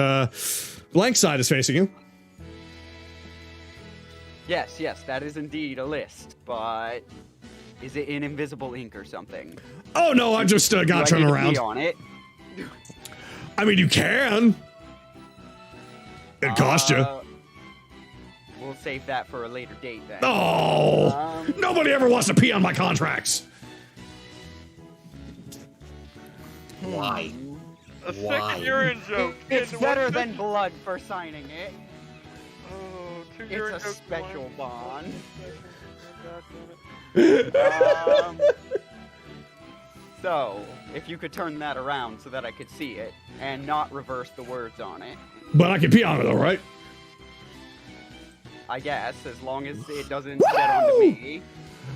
blank side is facing you. Yes, that is indeed a list, but is it in invisible ink or something? Oh no, I just got Do I turned need to around. pee on it? I mean, you can. It cost you. We'll save that for a later date then. Oh, nobody ever wants to pee on my contracts. Why? A Why? second urine joke. It's Kid, better what's than this? blood for signing it. Oh, two urine It's a jokes, special one. bond. God damn it. So, if you could turn that around so that I could see it and not reverse the words on it, But I can pee on it, though, right? I guess, as long as it doesn't get onto me.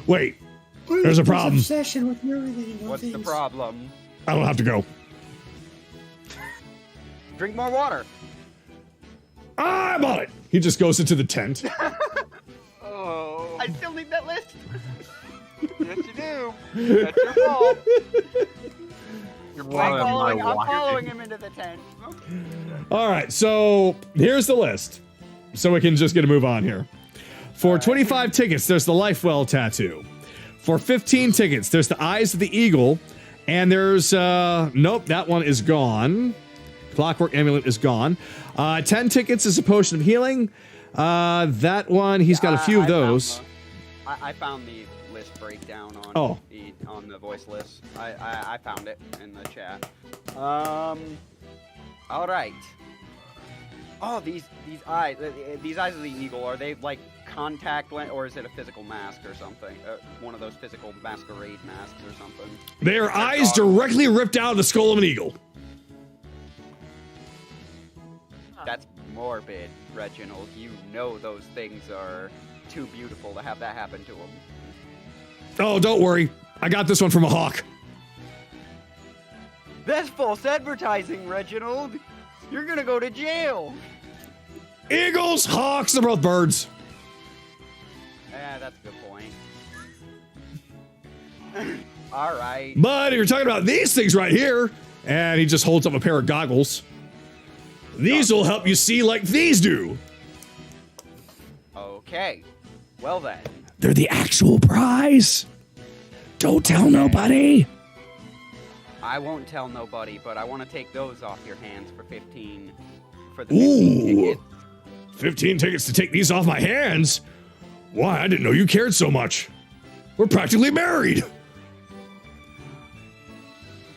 Wait, there's a problem. Obsession with urinating on What's the things. problem? I don't have to go. Drink more water. I'm on it. He just goes into the tent. Oh, I still need that list. yes you do. That's your fault. I'm following him into the tent. All right, so here's the list. So we can just get a move on here. For 25 tickets, there's the Lifewell tattoo. For 15 tickets, there's the Eyes of the Eagle. And there's, nope, that one is gone. Clockwork Amulet is gone. 10 tickets is a Potion of Healing. That one, he's got a few of those. I found the list breakdown on on the voice list. I found it in the chat. All right. Oh, these eyes of the eagle, are they like contact lens, or is it a physical mask or something? One of those physical masquerade masks or something? They are eyes directly ripped out of the skull of an eagle. That's morbid, Reginald. You know those things are too beautiful to have that happen to them. Oh, don't worry. I got this one from a hawk. That's false advertising, Reginald. You're gonna go to jail. Eagles, hawks, they're both birds. Yeah, that's a good point. All right. But if you're talking about these things right here, and he just holds up a pair of goggles, these will help you see like these do. Okay. Well then. They're the actual prize. Don't tell nobody. I won't tell nobody, but I want to take those off your hands for 15. For the 15 tickets. 15 tickets to take these off my hands? Why, I didn't know you cared so much. We're practically married.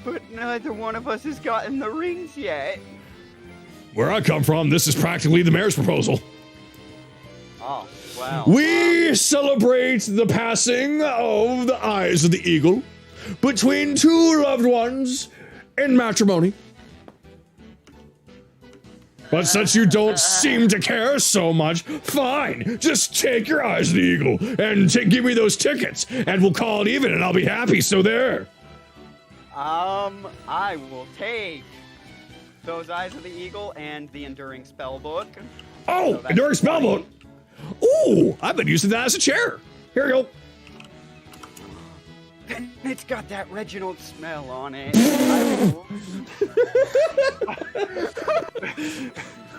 But neither one of us has gotten the rings yet. Where I come from, this is practically the marriage proposal. Oh, wow. We celebrate the passing of the eyes of the eagle between two loved ones in matrimony. But since you don't seem to care so much, fine, just take your eyes of the eagle and give me those tickets, and we'll call it even, and I'll be happy, so there. I will take those eyes of the eagle and the enduring spell book. Oh, So enduring that's spell 20. book. Ooh, I've been using that as a chair. Here you go. And it's got that Reginald smell on it.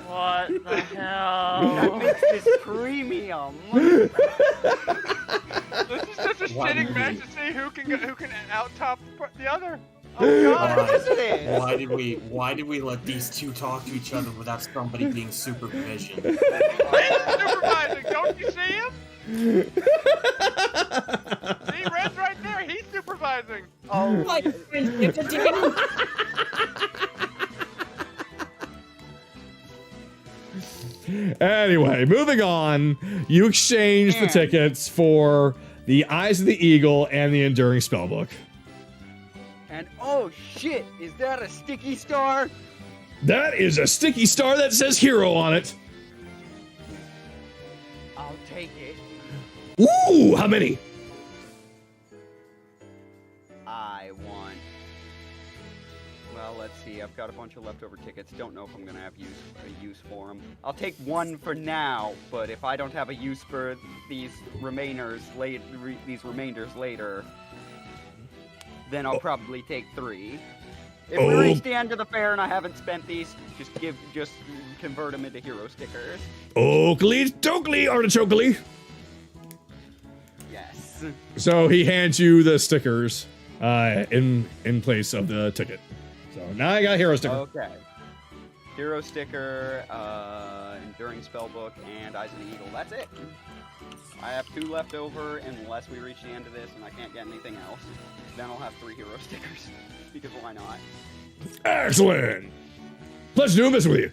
What the That hell? makes this premium. This is such a Why shitting did match we- to see who can out top the other. Oh god, Why- isn't it? Why did we let these two talk to each other without somebody being supervision? He's supervising, don't you see him? See, Red's right there, he's supervising. Oh, Anyway, moving on. You exchange the And- tickets for the Eyes of the Eagle and the Enduring Spellbook. and oh shit, is that a sticky star? That is a sticky star that says hero on it. I'll take it. Ooh, how many? I want. Well, let's see. I've got a bunch of leftover tickets. Don't know if I'm gonna have a use for them. I'll take one for now, but if I don't have a use for these remainders later, then I'll probably take 3. If we reach the end of the fair and I haven't spent these, just convert them into hero stickers. Oakley, Tokley, Artichokely. Yes. So he hands you the stickers in place of the ticket. So now I got a hero sticker. Okay. Hero sticker, Enduring Spellbook, and Eyes of the Eagle. That's it. I have 2 left over unless we reach the end of this and I can't get anything else. Then I'll have 3 hero stickers. Because why not? Excellent. Pleasure doing business with you.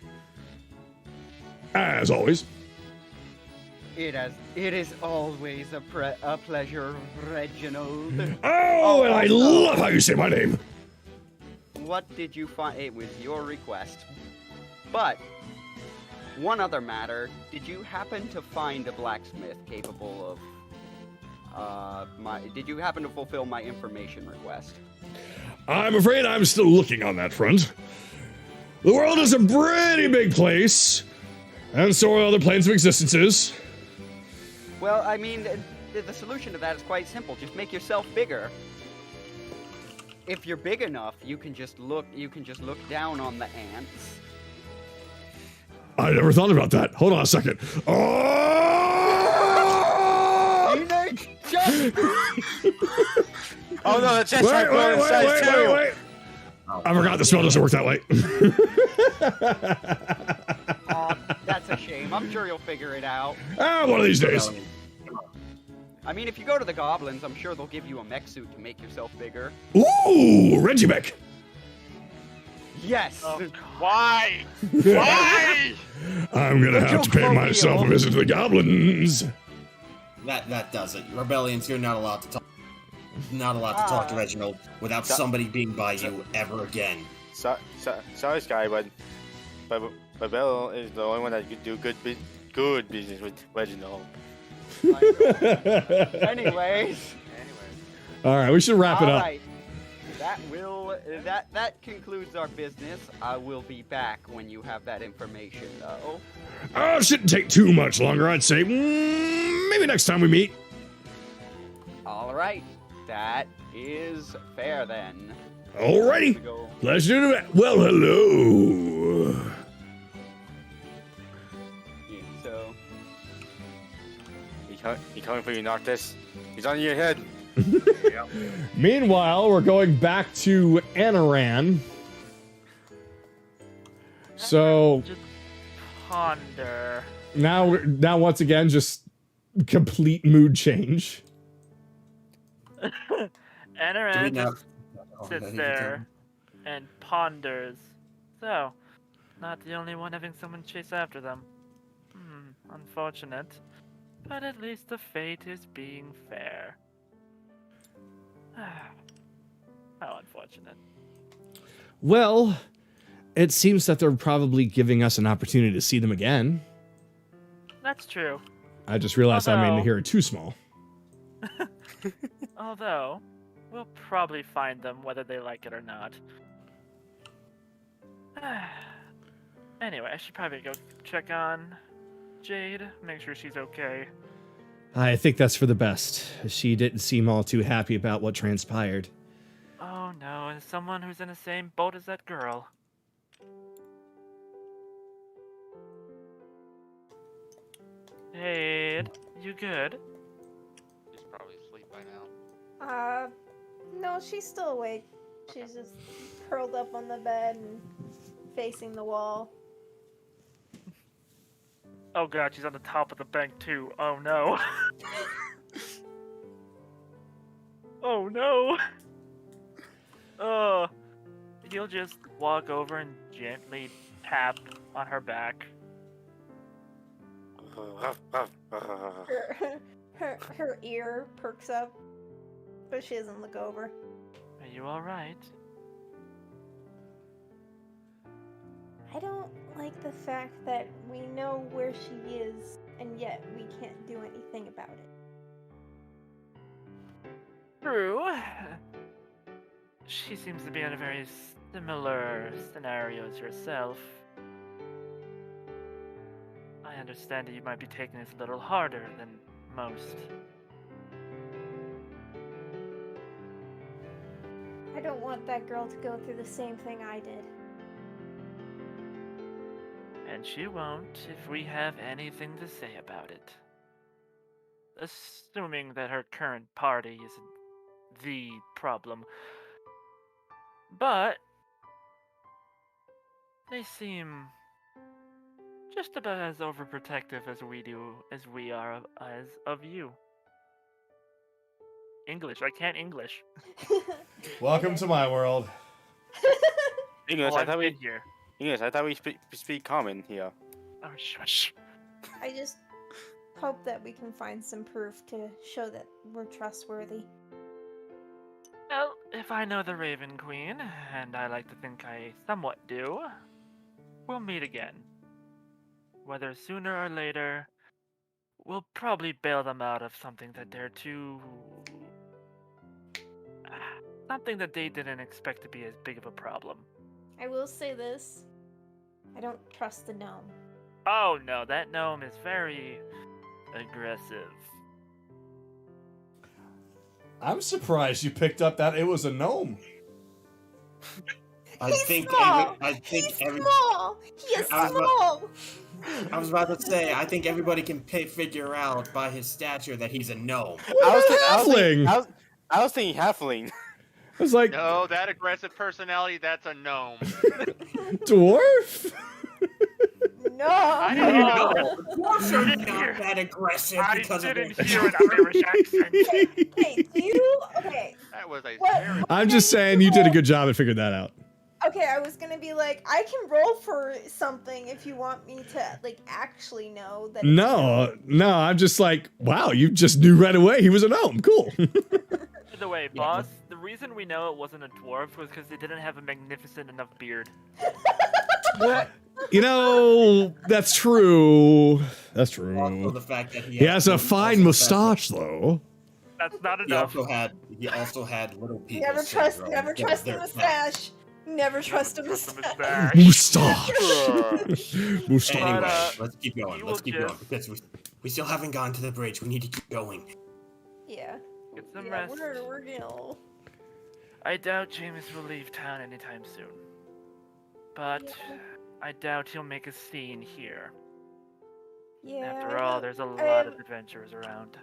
As always. It is always a pleasure, Reginald. Oh, and I love how you say my name. What did you find? It was your request. But one other matter. Did you happen to find a blacksmith capable of did you happen to fulfill my information request? I'm afraid I'm still looking on that front. The world is a pretty big place, and so are other planes of existences. Well, I mean, the solution to that is quite simple. Just make yourself bigger. If you're big enough, you can just look down on the ants. I never thought about that. Hold on a second. Oh! Oh no, the chest right below the size 2. Wait. I forgot the spell doesn't work that way. That's a shame. I'm sure you'll figure it out. One of these days. I mean, if you go to the goblins, I'm sure they'll give you a mech suit to make yourself bigger. Ooh, Regimech. Yes. Oh, Why? Why? I'm gonna have to pay myself a visit to the goblins. That does it. Rebellions, you're not allowed to talk. Not allowed to talk to Reginald without somebody being by you ever again. Sorry, Sky, but Bill is the only one that could do good business with Reginald. Anyways. All right, we should wrap it up. Alright. That concludes our business. I will be back when you have that information, though. It shouldn't take too much longer, I'd say. Maybe next time we meet. Alright. That is fair then. Alrighty. Let's do it. Well, hello. Yeah, so. He coming for you, Noctis. He's on your head. Meanwhile, we're going back to Anaran. So Just ponder. now once again, just complete mood change. Anaran just sits there and ponders. So, not the only one having someone chase after them. Unfortunate. But at least the fate is being fair. How unfortunate. Well, it seems that they're probably giving us an opportunity to see them again. That's true. I just realized I made Although- it here too small. Although, we'll probably find them whether they like it or not. Anyway, I should probably go check on Jade, make sure she's okay. I think that's for the best. She didn't seem all too happy about what transpired. Oh no, and someone who's in the same boat as that girl. Jade, you good? She's probably asleep by now. No, she's still awake. She's just curled up on the bed and facing the wall. Oh god, she's on the top of the bank too. Oh no. Oh no. He'll just walk over and gently tap on her back. Her ear perks up, but she doesn't look over. Are you alright? I don't like the fact that we know where she is, and yet we can't do anything about it. True. She seems to be in a very similar scenario as yourself. I understand that you might be taking this a little harder than most. I don't want that girl to go through the same thing I did. And she won't if we have anything to say about it. Assuming that her current party isn't the problem. But they seem just about as overprotective as we are of you. English, I can't English. Welcome to my world. English, Oh, I I've thought been here. we speak common here. Oh, shush. I just hope that we can find some proof to show that we're trustworthy. Well, if I know the Raven Queen, and I like to think I somewhat do, we'll meet again. Whether sooner or later, we'll probably bail them out of something that they're too... something that they didn't expect to be as big of a problem. I will say this. I don't trust the gnome. Oh no, that gnome is very aggressive. I'm surprised you picked up that it was a gnome. He's small! He's small! He is small! I was about to say, I think everybody can figure out by his stature that he's a gnome. Halfling! I was thinking halfling. It's like No, that aggressive personality, that's a gnome. dwarf. no. I didn't even know No, the dwarves are not that aggressive I because of didn't their hear an Irish accent. Hey, do you? Okay. that was a What? very. I'm just saying you did a good job at figuring that out. Okay, I was gonna be like, I can roll for something if you want me to, like, actually know that. It's No, no, I'm just like, wow, you just knew right away he was a gnome. Cool. By the way, boss, the reason we know it wasn't a dwarf was because they didn't have a magnificent enough beard. You know, that's true. That's Also, true. the fact that He has a fine mustache, though. That's not He enough. also had little people. Never trust a mustache. Never trust a mustache. Mustache. Mustache. Anyway, let's keep he going. will Let's keep going just- because we still haven't gotten to the bridge. We need to keep going. Yeah. Get some Yeah, rest. we're gonna. I doubt Jaymas will leave town anytime soon. But I doubt he'll make a scene here. Yeah. After all, there's a lot have- of adventurers around.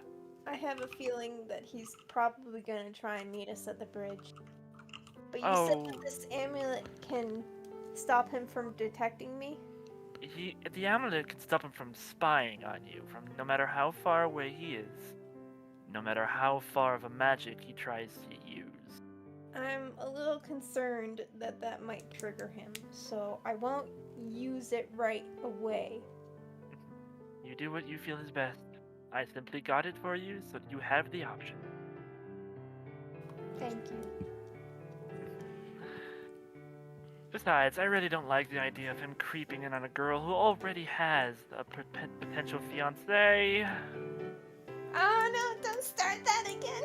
I have a feeling that he's probably gonna try and meet us at the bridge. But you said that this amulet can stop him from detecting me? The amulet can stop him from spying on you, from no matter how far away he is, no matter how far of a magic he tries to use. I'm a little concerned that that might trigger him, so I won't use it right away. You do what you feel is best. I simply got it for you, so you have the option. Thank you. Besides, I really don't like the idea of him creeping in on a girl who already has a potential fiancé. Oh no, don't start that again!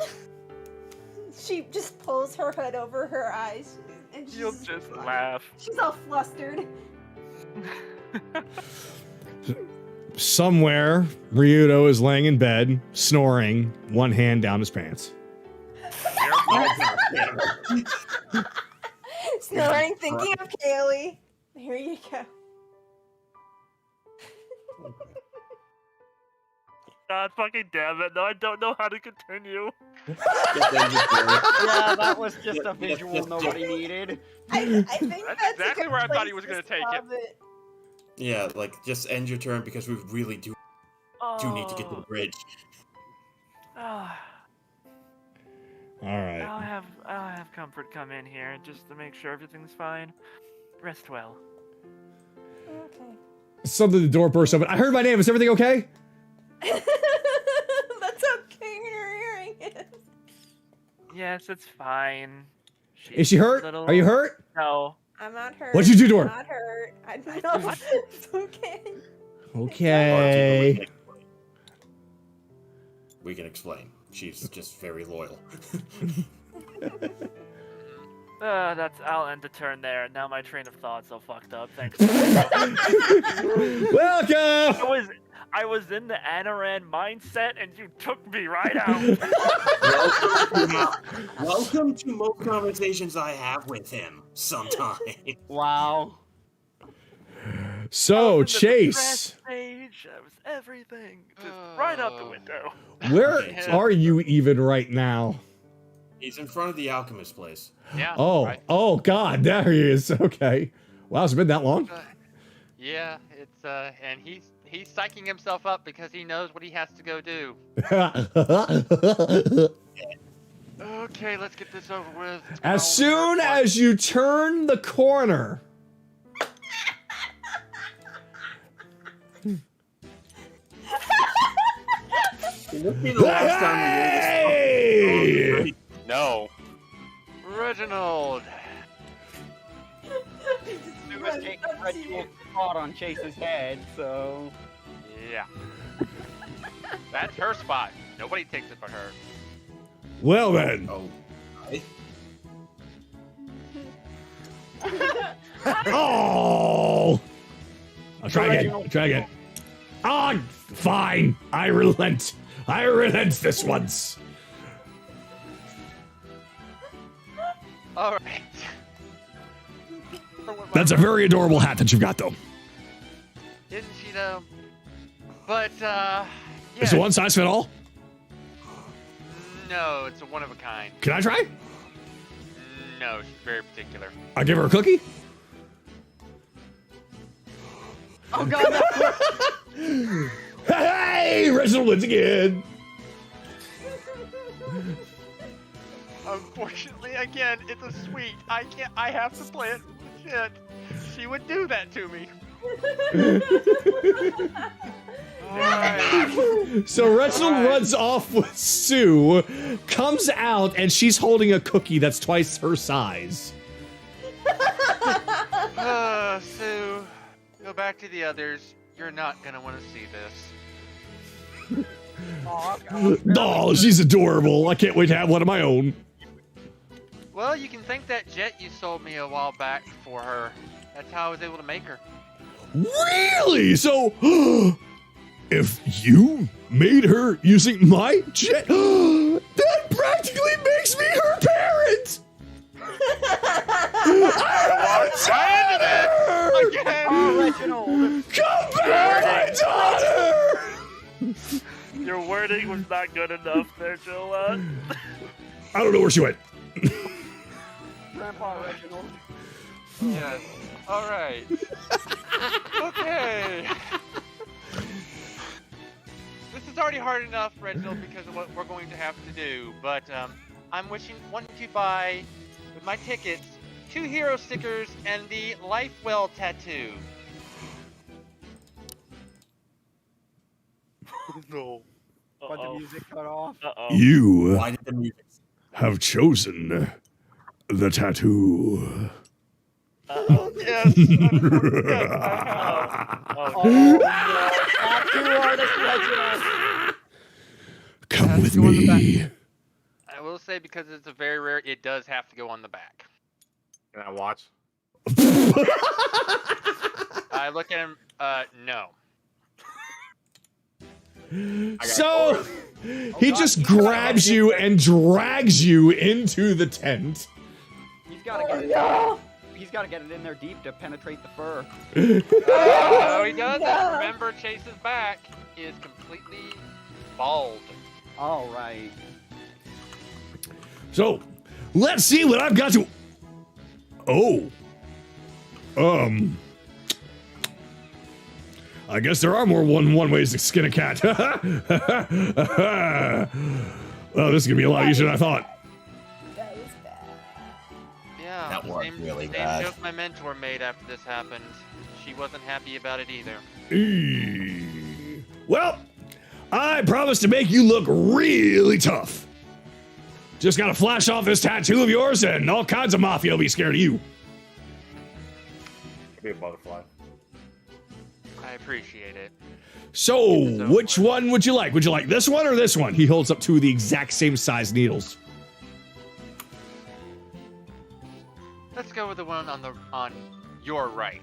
She just pulls her hood over her eyes, and You'll just laugh. she's all flustered. Somewhere, Ryudo is laying in bed, snoring, one hand down his pants. Snoring, thinking of Kayli. Here you go. God fucking damn it, no, I don't know how to continue. Yeah, that was just a visual nobody needed. I think That's that's exactly a good where I thought he place was gonna to take it. stop it. Yeah, like just end your turn because we really do need to get to the bridge. Ah, All right. I'll have Comfort come in here just to make sure everything's fine. Rest well. Okay. Suddenly the door bursts open. I heard my name. Is everything okay? That's okay, you're hearing it. Yes, it's fine. Is she hurt? Little- Are you hurt? No. I'm not hurt. What'd you do to her? I'm not hurt. I don't know. It's okay. Okay. We can explain. She's just very loyal. I'll end the turn there. Now my train of thought's so fucked up. Thanks. Welcome. I was in the Anoran mindset, and you took me right out. Welcome to most conversations I have with him sometime. Wow. So, I was in the Chase, depressed stage. That was everything. Just right out the window. where Okay. are you even right now? He's in front of the alchemist place. Yeah. Oh, right. oh God, there he is. Okay. Wow, it's been that long. Yeah, it's and he's psyching himself up because he knows what he has to go do. Okay, let's get this over with. It's gonna As only soon hurt as you turn the corner, Can this be the last time we hear this? hey! No. Reginald. Newest ritual spot on Chase's head, so. Yeah. That's her spot. Nobody takes it but her. Well then, Oh, oh! I'll try again. Ah, fine. I relent. I relent this once. All right. That's a very adorable hat that you've got, though. Isn't she though? But yeah. Is it one size fit all? No, it's a one of a kind. Can I try? No, she's very particular. I'll give her a cookie. Oh god, no! Hey, Reginald wins again. Unfortunately, again, it's a suite. I have to play it. Shit. She would do that to me. Alright. So Reginald runs off with Sue, comes out, and she's holding a cookie that's twice her size. Sue, go back to the others. You're not gonna want to see this. Oh, she's adorable. I can't wait to have one of my own. Well, you can thank that jet you sold me a while back for her. That's how I was able to make her. Really? So, if you made her using my jet, that practically makes me her parent! I want Again! Oh, Reginald! Come back, my daughter! Your wording was not good enough there, Joel. I don't know where she went. Grandpa Reginald. Yes. Alright. Okay. This is already hard enough, Reginald, because of what we're going to have to do. But I'm wanting to buy, with my tickets, 2 hero stickers and the Life Well tattoo. No. But the music cut off. You Why did the music? have chosen the tattoo. Yes. Tattoo artist Reginald. Come with go on the me. I will say, because it's a very rare, it does have to go on the back. Can I watch? I look at him, no. So he just grabs you and drags you into the tent. He's gotta get it. He's gotta get it in there deep to penetrate the fur. No, he doesn't. Remember, Chase's back is completely bald. All right. So let's see what I've got to. Oh. I guess there are more one ways to skin a cat. Well, this is gonna be a lot easier than I thought. That was bad. Yeah, That was same, really same bad. joke my mentor made after this happened. She wasn't happy about it either. Well, I promise to make you look really tough. Just gotta flash off this tattoo of yours, and all kinds of mafia will be scared of you. Could be a butterfly. I appreciate it. So, So which one would you like? Would you like this one or this one? He holds up 2 of the exact same size needles. Let's go with the one on your right.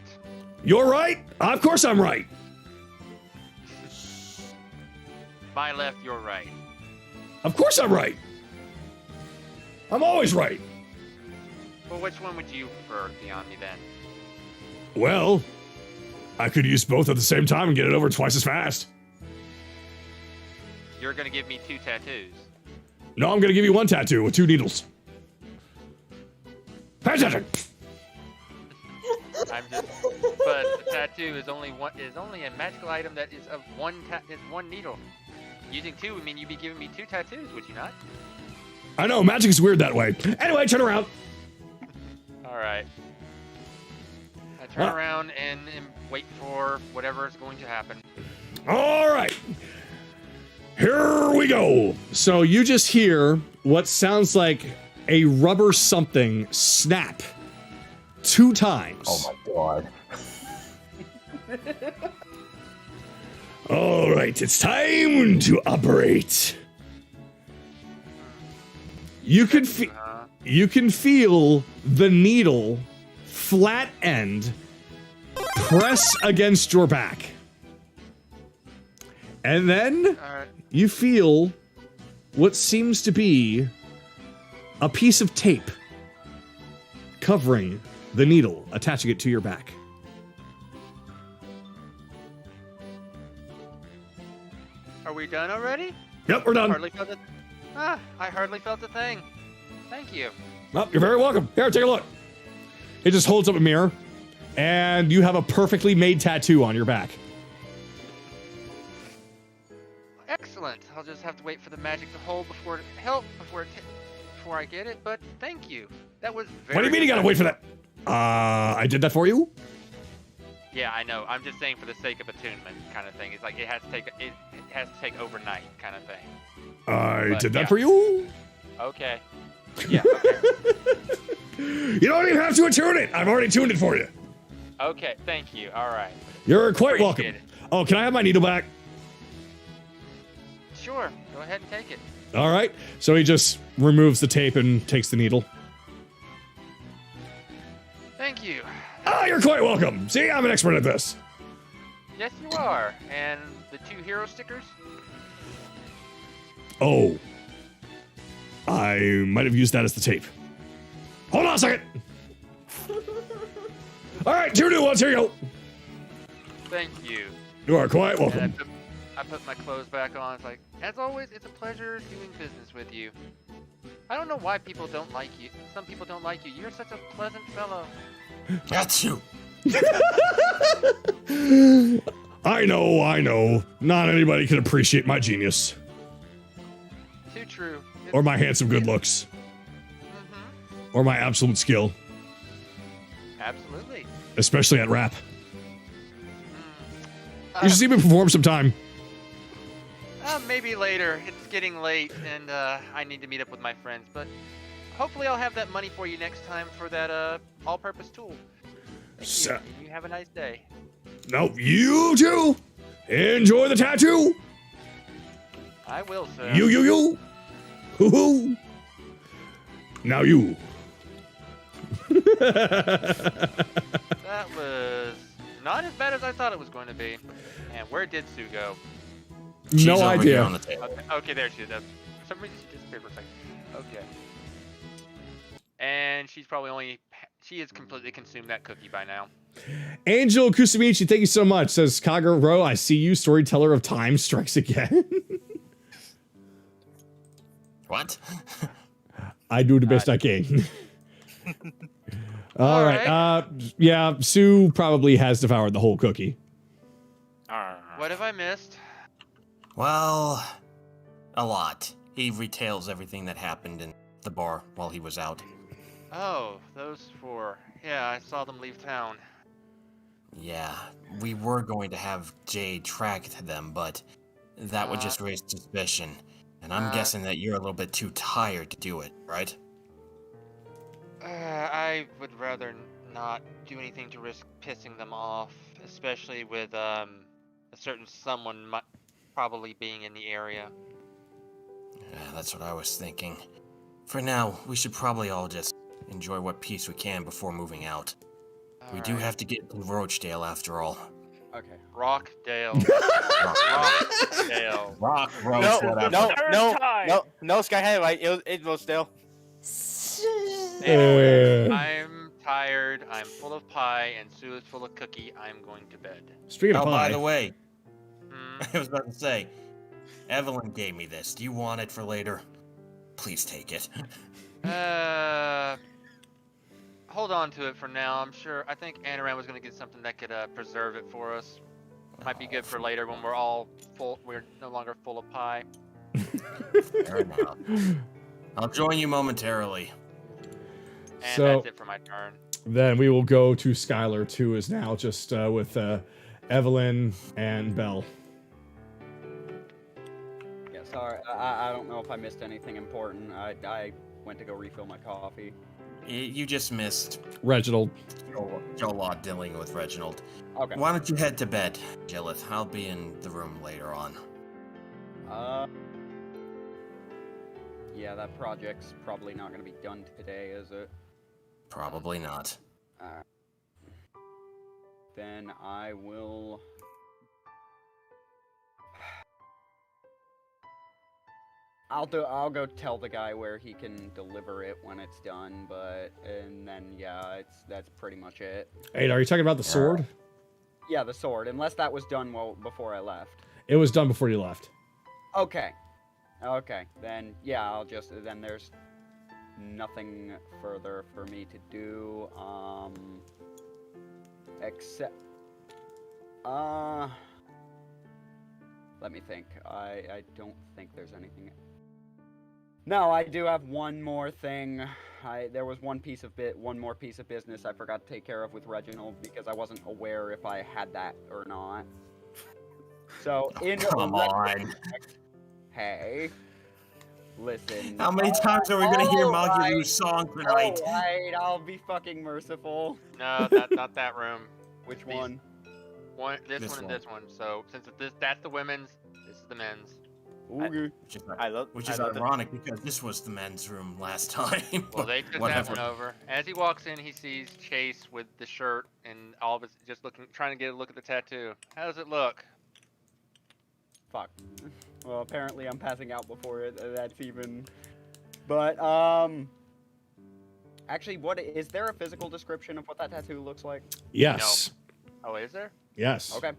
You're right. Of course I'm right. My left, your right. Of course I'm right. I'm always right. Well, which one would you prefer beyond me then? Well, I could use both at the same time and get it over twice as fast. You're gonna give me 2 tattoos. No, I'm gonna give you 1 tattoo with 2 needles. Pay attention. I'm just, but the tattoo is only a magical item that is of is 1 needle. Using 2 would mean you'd be giving me 2 tattoos, would you not? I know, magic is weird that way. Anyway, turn around. All right. I turn around and wait for whatever is going to happen. All right. Here we go. So you just hear what sounds like a rubber something snap 2 times. Oh my god. All right, it's time to operate. You can feel the needle flat end press against your back. And then All right. you feel what seems to be a piece of tape covering the needle, attaching it to your back. Are we done already? Yep, we're done. I hardly felt a thing. Thank you. Oh, you're very welcome. Here, take a look. He just holds up a mirror, and you have a perfectly made tattoo on your back. Excellent. I'll just have to wait for the magic to hold before I get it. But thank you. That was very. What do you mean you gotta wait for that? I did that for you. Yeah, I know. I'm just saying for the sake of attunement, kind of thing. It's like it has to take overnight, kind of thing. I But, did that yeah. for you. Okay. Yeah. Okay. You don't even have to attune it. I've already tuned it for you. Okay. Thank you. All right. You're quite welcome. Appreciate it. Oh, can I have my needle back? Sure. Go ahead and take it. All right. So he just removes the tape and takes the needle. Thank you. Ah, you're quite welcome. See, I'm an expert at this. Yes, you are. And the 2 hero stickers? Oh. I might have used that as the tape. Hold on a second. All right, 2 new ones. Here you go. Thank you. You are quite And welcome. I put my clothes back on. It's like, as always, it's a pleasure doing business with you. I don't know why people don't like you. Some people don't like you. You're such a pleasant fellow. That's you. I know. Not anybody can appreciate my genius Too true. or my handsome good looks Mm-hmm. or my absolute skill, Absolutely. especially at rap. Mm. You should see me perform sometime. Maybe later. It's getting late, and I need to meet up with my friends. But hopefully, I'll have that money for you next time for that all-purpose tool. Thank you. You have a nice day. No, you too. Enjoy the tattoo. I will, sir. You. Hoo-hoo. Now you. That was not as bad as I thought it was going to be. And where did Sue go? She's No over here idea. on the table. Okay, there she is. For some reason, she disappeared for a second. Okay. And she's probably she has completely consumed that cookie by now. Angel Kusamichi, thank you so much. Says Kagato, I see you, storyteller of time strikes again. What? I do the best I can. All right. Yeah, Sue probably has devoured the whole cookie. What have I missed? Well, a lot. He retails everything that happened in the bar while he was out. Oh, those 4. Yeah, I saw them leave town. Yeah, we were going to have Jade track them, but that would just raise suspicion. And I'm guessing that you're a little bit too tired to do it, right? I would rather not do anything to risk pissing them off, especially with a certain someone probably being in the area. Yeah, that's what I was thinking. For now, we should probably all just enjoy what peace we can before moving out. We do have to get to Rochdale after all. Okay. Rockdale. Rockdale. Rock, No, Roach, whatever. no, Skyhead, right? It was still. Anyway, I'm tired, I'm full of pie, and Sue is full of cookie. I'm going to bed. Speaking of Oh, pie. by the way, Hmm? I was about to say, Evelyn gave me this. Do you want it for later? Please take it. Hold on to it for now. I think Anaran was going to get something that could preserve it for us. Might be good for later when we're all full. We're no longer full of pie. Fair enough. I'll join you momentarily. And So- that's it for my turn. Then we will go to Skylar, who is now just with Evelyn and Belle. Yeah, sorry. I don't know if I missed anything important. I went to go refill my coffee. You just missed Reginald. Joe Law dealing with Reginald. Okay. Why don't you head to bed, Jillith? I'll be in the room later on. Yeah, that project's probably not going to be done today, is it? Probably not. Alright. Then I will... I'll go tell the guy where he can deliver it when it's done, and then yeah, that's pretty much it. Hey, are you talking about the sword? Yeah, the sword, unless that was done before I left. It was done before you left. Okay. Then yeah, then there's nothing further for me to do. Except, let me think. I don't think there's anything. No, I do have one more thing. There was one more piece of business I forgot to take care of with Reginald because I wasn't aware if I had that or not. So Come on. Hey, listen. How many times are we gonna hear Magiru's song tonight? Alright, I'll be fucking merciful. No, not that room. Which These- one? This This one and one. this one. So since that's the women's, this is the men's. Okay. Which is ironic because this was the men's room last time. Well, but they took that whatever. one over. As he walks in, he sees Chase with the shirt and all of us just trying to get a look at the tattoo. How does it look? Fuck. Well, apparently I'm passing out before that's even. But actually, is there a physical description of what that tattoo looks like? Yes. Oh, is there? Yes. Okay.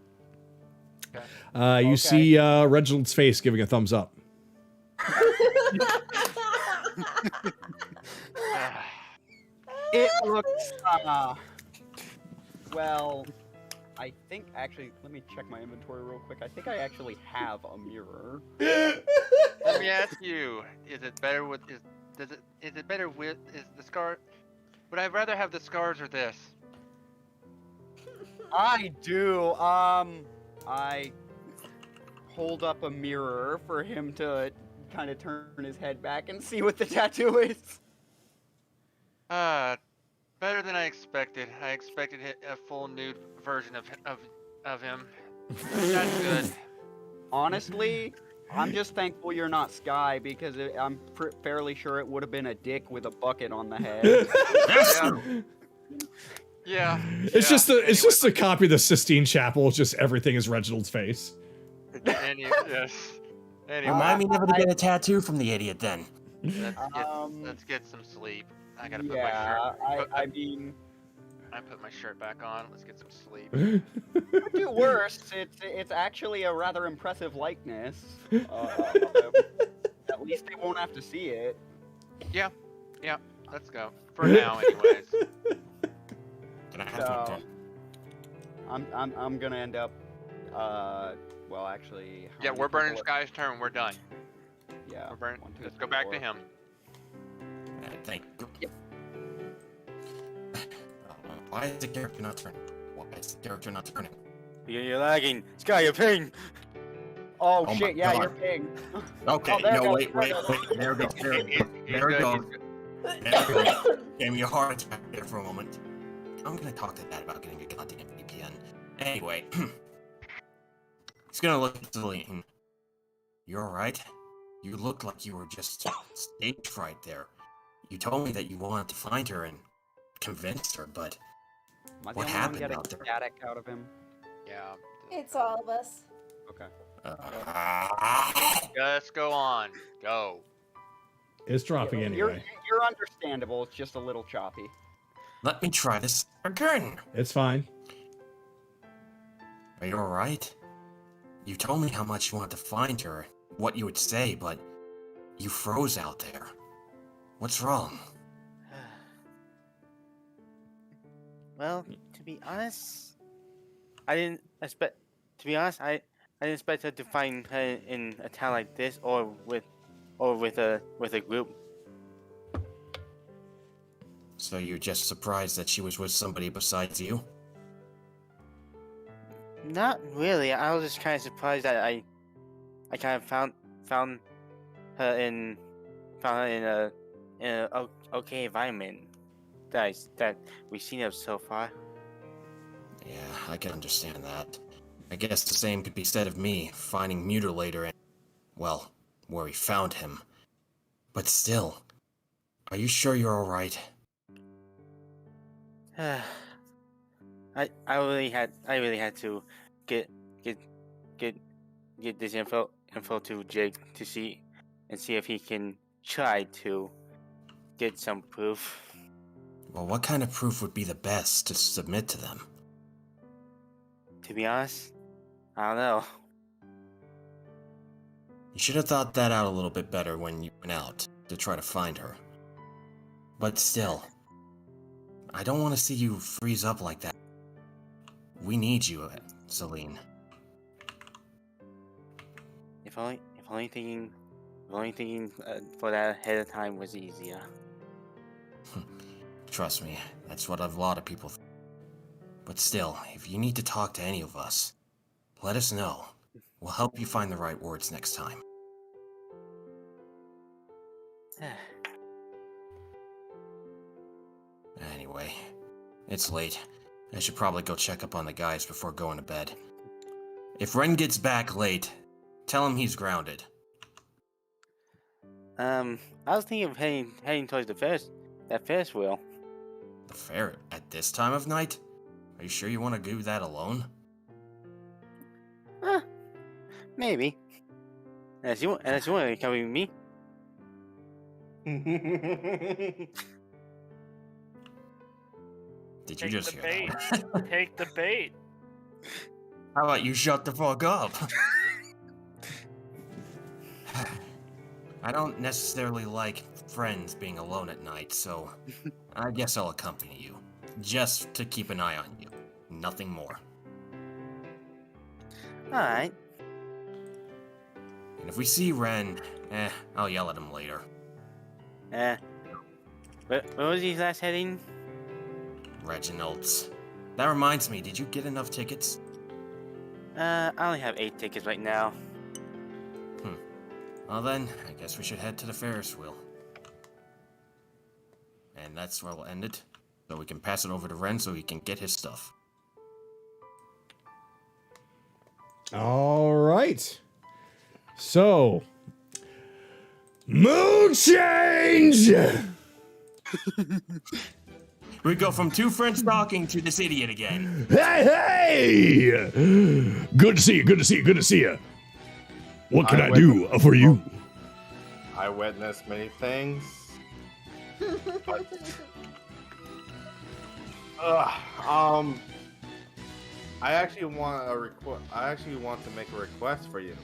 You see Reginald's face giving a thumbs up. It looks. Well, I think actually. Let me check my inventory real quick. I think I actually have a mirror. Let me ask you: is it better with is the scar? Would I rather have the scars or this? I do. I hold up a mirror for him to kind of turn his head back and see what the tattoo is. Better than I expected. I expected a full nude version of him. That's good. Honestly, I'm just thankful you're not Sky because I'm fairly sure it would have been a dick with a bucket on the head. Yeah. It's just a copy of the Sistine Chapel. It's just everything is Reginald's face. Yes. Anyway, Remind me never to get a tattoo from the idiot then. let's get some sleep. I gotta put my shirt. I mean, I put my shirt back on. Let's get some sleep. could do worse. It's actually a rather impressive likeness. At least they won't have to see it. Yeah. Let's go. For now, anyways. Can I have one then? I'm gonna end up. Well, actually. how Yeah, many we're burning people Sky's turn. We're done. Yeah. We're burning. 1, 2, Let's 3, go back 4. to him. Thank you. Why is the character not turning? Why is the character not turning? You're lagging. Sky, you're ping. Oh, Oh shit! my Yeah, God. you're ping. Okay, there it no, goes, wait. There it goes. There it goes. There it goes. Gave me a heart attack there for a moment. I'm gonna talk to Dad about getting a goddamn VPN. Anyway, he's gonna look at Celine. You alright? You look like you were just stage fright there. You told me that you wanted to find her and convince her, but Am I the what only one happened getting out there? static out of him? Yeah. It's all of us. Okay. Just go on. Go. It's dropping anyway. You're understandable. It's just a little choppy. Let me try this again. It's fine. Are you alright? You told me how much you wanted to find her, what you would say, but you froze out there. What's wrong? Well, to be honest, I didn't expect. To be honest, I didn't expect her to find her in a town like this, or with a group. So you're just surprised that she was with somebody besides you? Not really. I was just kind of surprised that I kind of found her in a okay environment that we've seen her so far. Yeah, I can understand that. I guess the same could be said of me, finding Mutilator and, well, where we found him. But still, are you sure you're alright? I really had to get this info to Jake to see if he can try to get some proof. Well, what kind of proof would be the best to submit to them? To be honest, I don't know. You should have thought that out a little bit better when you went out to try to find her. But still, I don't want to see you freeze up like that. We need you, Celine. If only thinking for that ahead of time was easier. Trust me, that's what a lot of people think. But still, if you need to talk to any of us, let us know. We'll help you find the right words next time. Anyway, it's late. I should probably go check up on the guys before going to bed. If Ren gets back late, tell him he's grounded. I was thinking of heading towards that Ferris wheel. The fair at this time of night? Are you sure you want to do that alone? Maybe. Unless you want to come with me. Did you Take just the hear bait. that? Take the bait. How about you shut the fuck up? I don't necessarily like friends being alone at night, so I guess I'll accompany you. Just to keep an eye on you. Nothing more. Alright. And if we see Ren, I'll yell at him later. Where was his last heading? Reginald's. That reminds me, did you get enough tickets? I only have 8 tickets right now. Well then, I guess we should head to the Ferris wheel. And that's where we'll end it. So we can pass it over to Ren so he can get his stuff. All right. So, mood change. We go from 2 friends talking to this idiot again. Hey! Good to see you. Good to see you. Good to see you. What can I do for you? I witnessed many things. But, I actually want to make a request for you.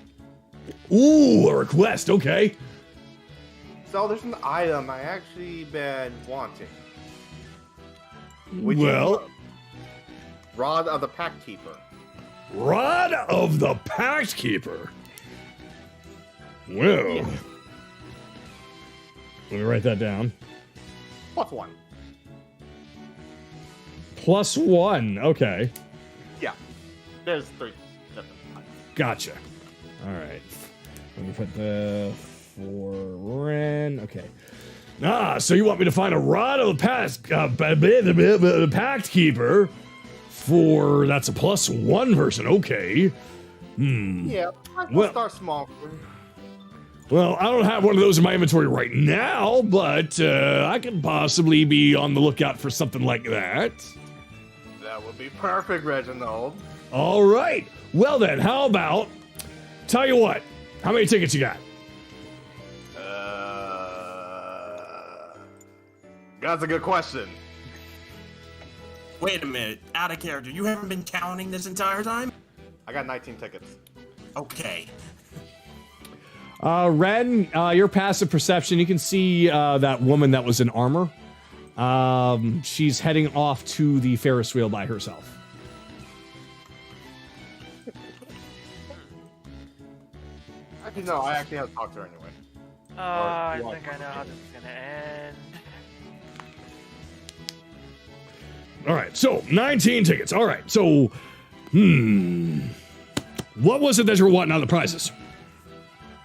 Ooh, a request. Okay. So there's an item I actually been wanting. Rod of the Pact Keeper. Rod of the Pact Keeper. Well, Yeah. let me write that down. +1. +1. Okay. Yeah. There's 3 different items. Gotcha. All right. Let me put the for Ren. Okay. So you want me to find a Rod of the Pact Keeper for that's a +1 version. Okay. Yeah, I Well- can start small. Well, I don't have one of those in my inventory right now, but I could possibly be on the lookout for something like that. That would be perfect, Reginald. All right. Well then, how about? Tell you what. How many tickets you got? That's a good question. Wait a minute, out of character. You haven't been counting this entire time? I got 19 tickets. Okay. Ren, your passive perception, you can see that woman that was in armor. She's heading off to the Ferris wheel by herself. Actually, no, I actually have to talk to her anyway. I think I know how this is gonna end. All right, so 19 tickets. All right, so, what was it that you were wanting out of the prizes?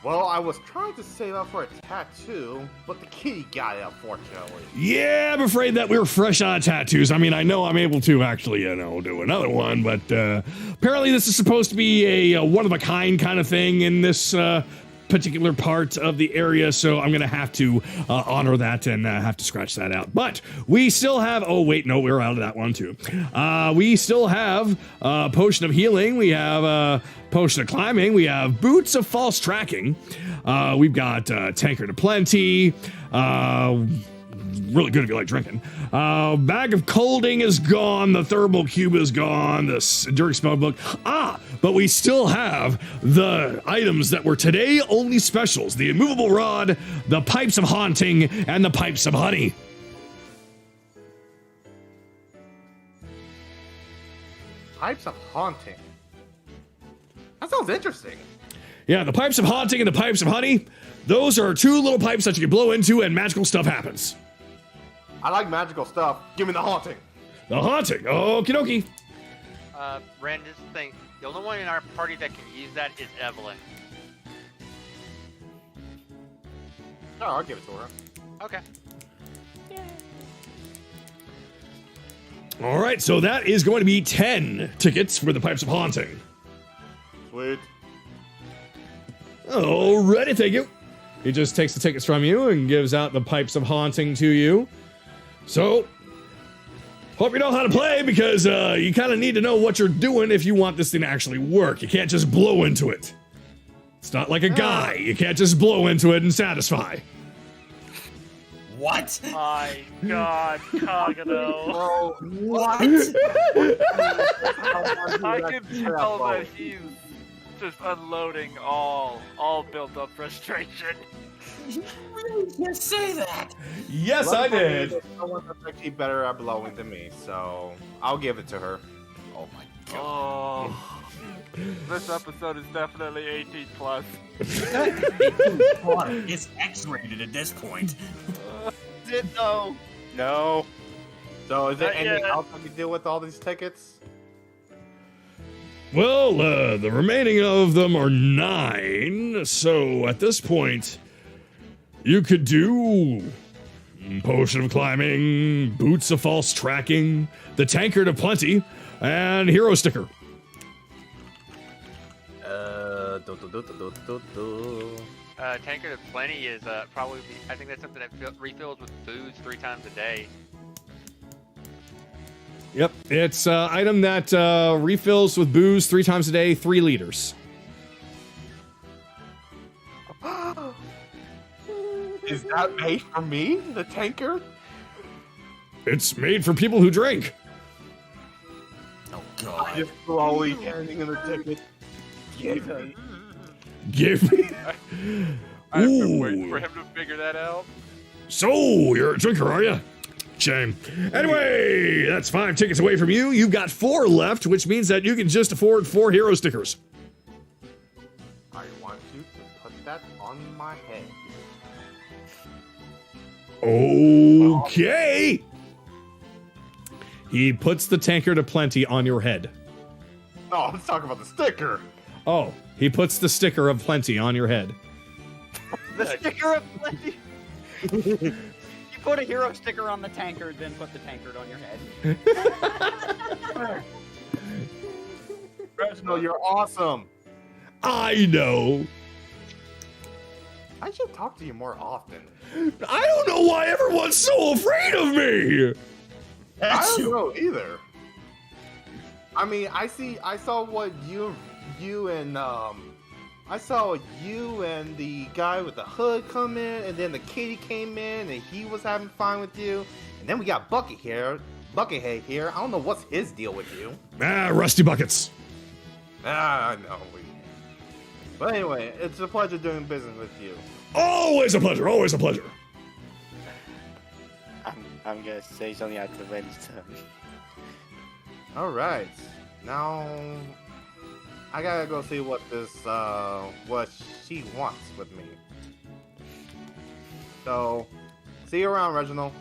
Well, I was trying to save up for a tattoo, but the kitty got it, unfortunately. Yeah, I'm afraid that we're fresh on tattoos. I mean, I know I'm able to actually, do another one, but apparently this is supposed to be a one-of-a-kind kind of thing in this particular part of the area, so I'm gonna have to honor that and have to scratch that out. But we still have, oh wait, no, we're out of that one too. We still have Potion of Healing, we have Potion of Climbing, we have Boots of False Tracking, we've got Tankard of Plenty, really good if you like drinking. Bag of Colding is gone, the Thermal Cube is gone, the Enduring Spell Book. But we still have the items that were today only specials. The Immovable Rod, the Pipes of Haunting, and the Pipes of Honey. Pipes of haunting. That sounds interesting. Yeah, the pipes of haunting and the pipes of honey, those are two little pipes that you can blow into and magical stuff happens. I like magical stuff. Give me the haunting. The haunting, okie dokie. Ren, just think, the only one in our party that can use that is Evelyn. Oh, I'll give it to her. Okay. All right, so that is going to be 10 tickets for the pipes of haunting. Sweet. Alrighty, thank you. He just takes the tickets from you and gives out the pipes of haunting to you. So, hope you know how to play because you kind of need to know what you're doing if you want this thing to actually work. You can't just blow into it. It's not like a guy. You can't just blow into it and satisfy. What? My God, Kagato. Oh, What? I can tell that he's just unloading all built up frustration. You really can't say that. Yes, I did. There's someone that's actually better at blowing than me, so I'll give it to her. Oh my god. Oh. This episode is definitely 18 plus. It's X-rated at this point. Is it though? No. So is there Not anything yet. else I can do with all these tickets? Well, the remaining of them are 9, so at this point, you could do Potion of Climbing, Boots of False Tracking, the Tankard of Plenty, and Hero Sticker. Tankard of Plenty is probably, I think that's something that refills with booze 3 times a day. Yep, it's an item that refills with booze 3 times a day, 3 liters. Is that made for me, the tanker? It's made for people who drink. Oh I god. just slowly handing in the ticket. Give me. Give me. I've been waiting Ooh. for him to figure that out. So, you're a drinker, are you? Shame. Anyway, that's 5 tickets away from you. You've got 4 left, which means that you can just afford 4 hero stickers. I want you to put that on my head. Okay. He puts the tankard of plenty on your head. No, let's talk about the sticker. Oh, he puts the sticker of plenty on your head. The sticker of plenty. You put a hero sticker on the tankard, then put the tankard on your head. Reginald, you're awesome. I know. I should talk to you more often. I don't know why everyone's so afraid of me. I don't know either. I mean, I saw what you and I saw you and the guy with the hood come in, and then the kitty came in, and he was having fun with you, and then we got Buckethead here. I don't know what's his deal with you. Rusty buckets. I know. But anyway, it's a pleasure doing business with you. Always a pleasure. Always a pleasure. I'm gonna say something at the Ren's turn. All right, now I gotta go see what what she wants with me. So, see you around, Reginald.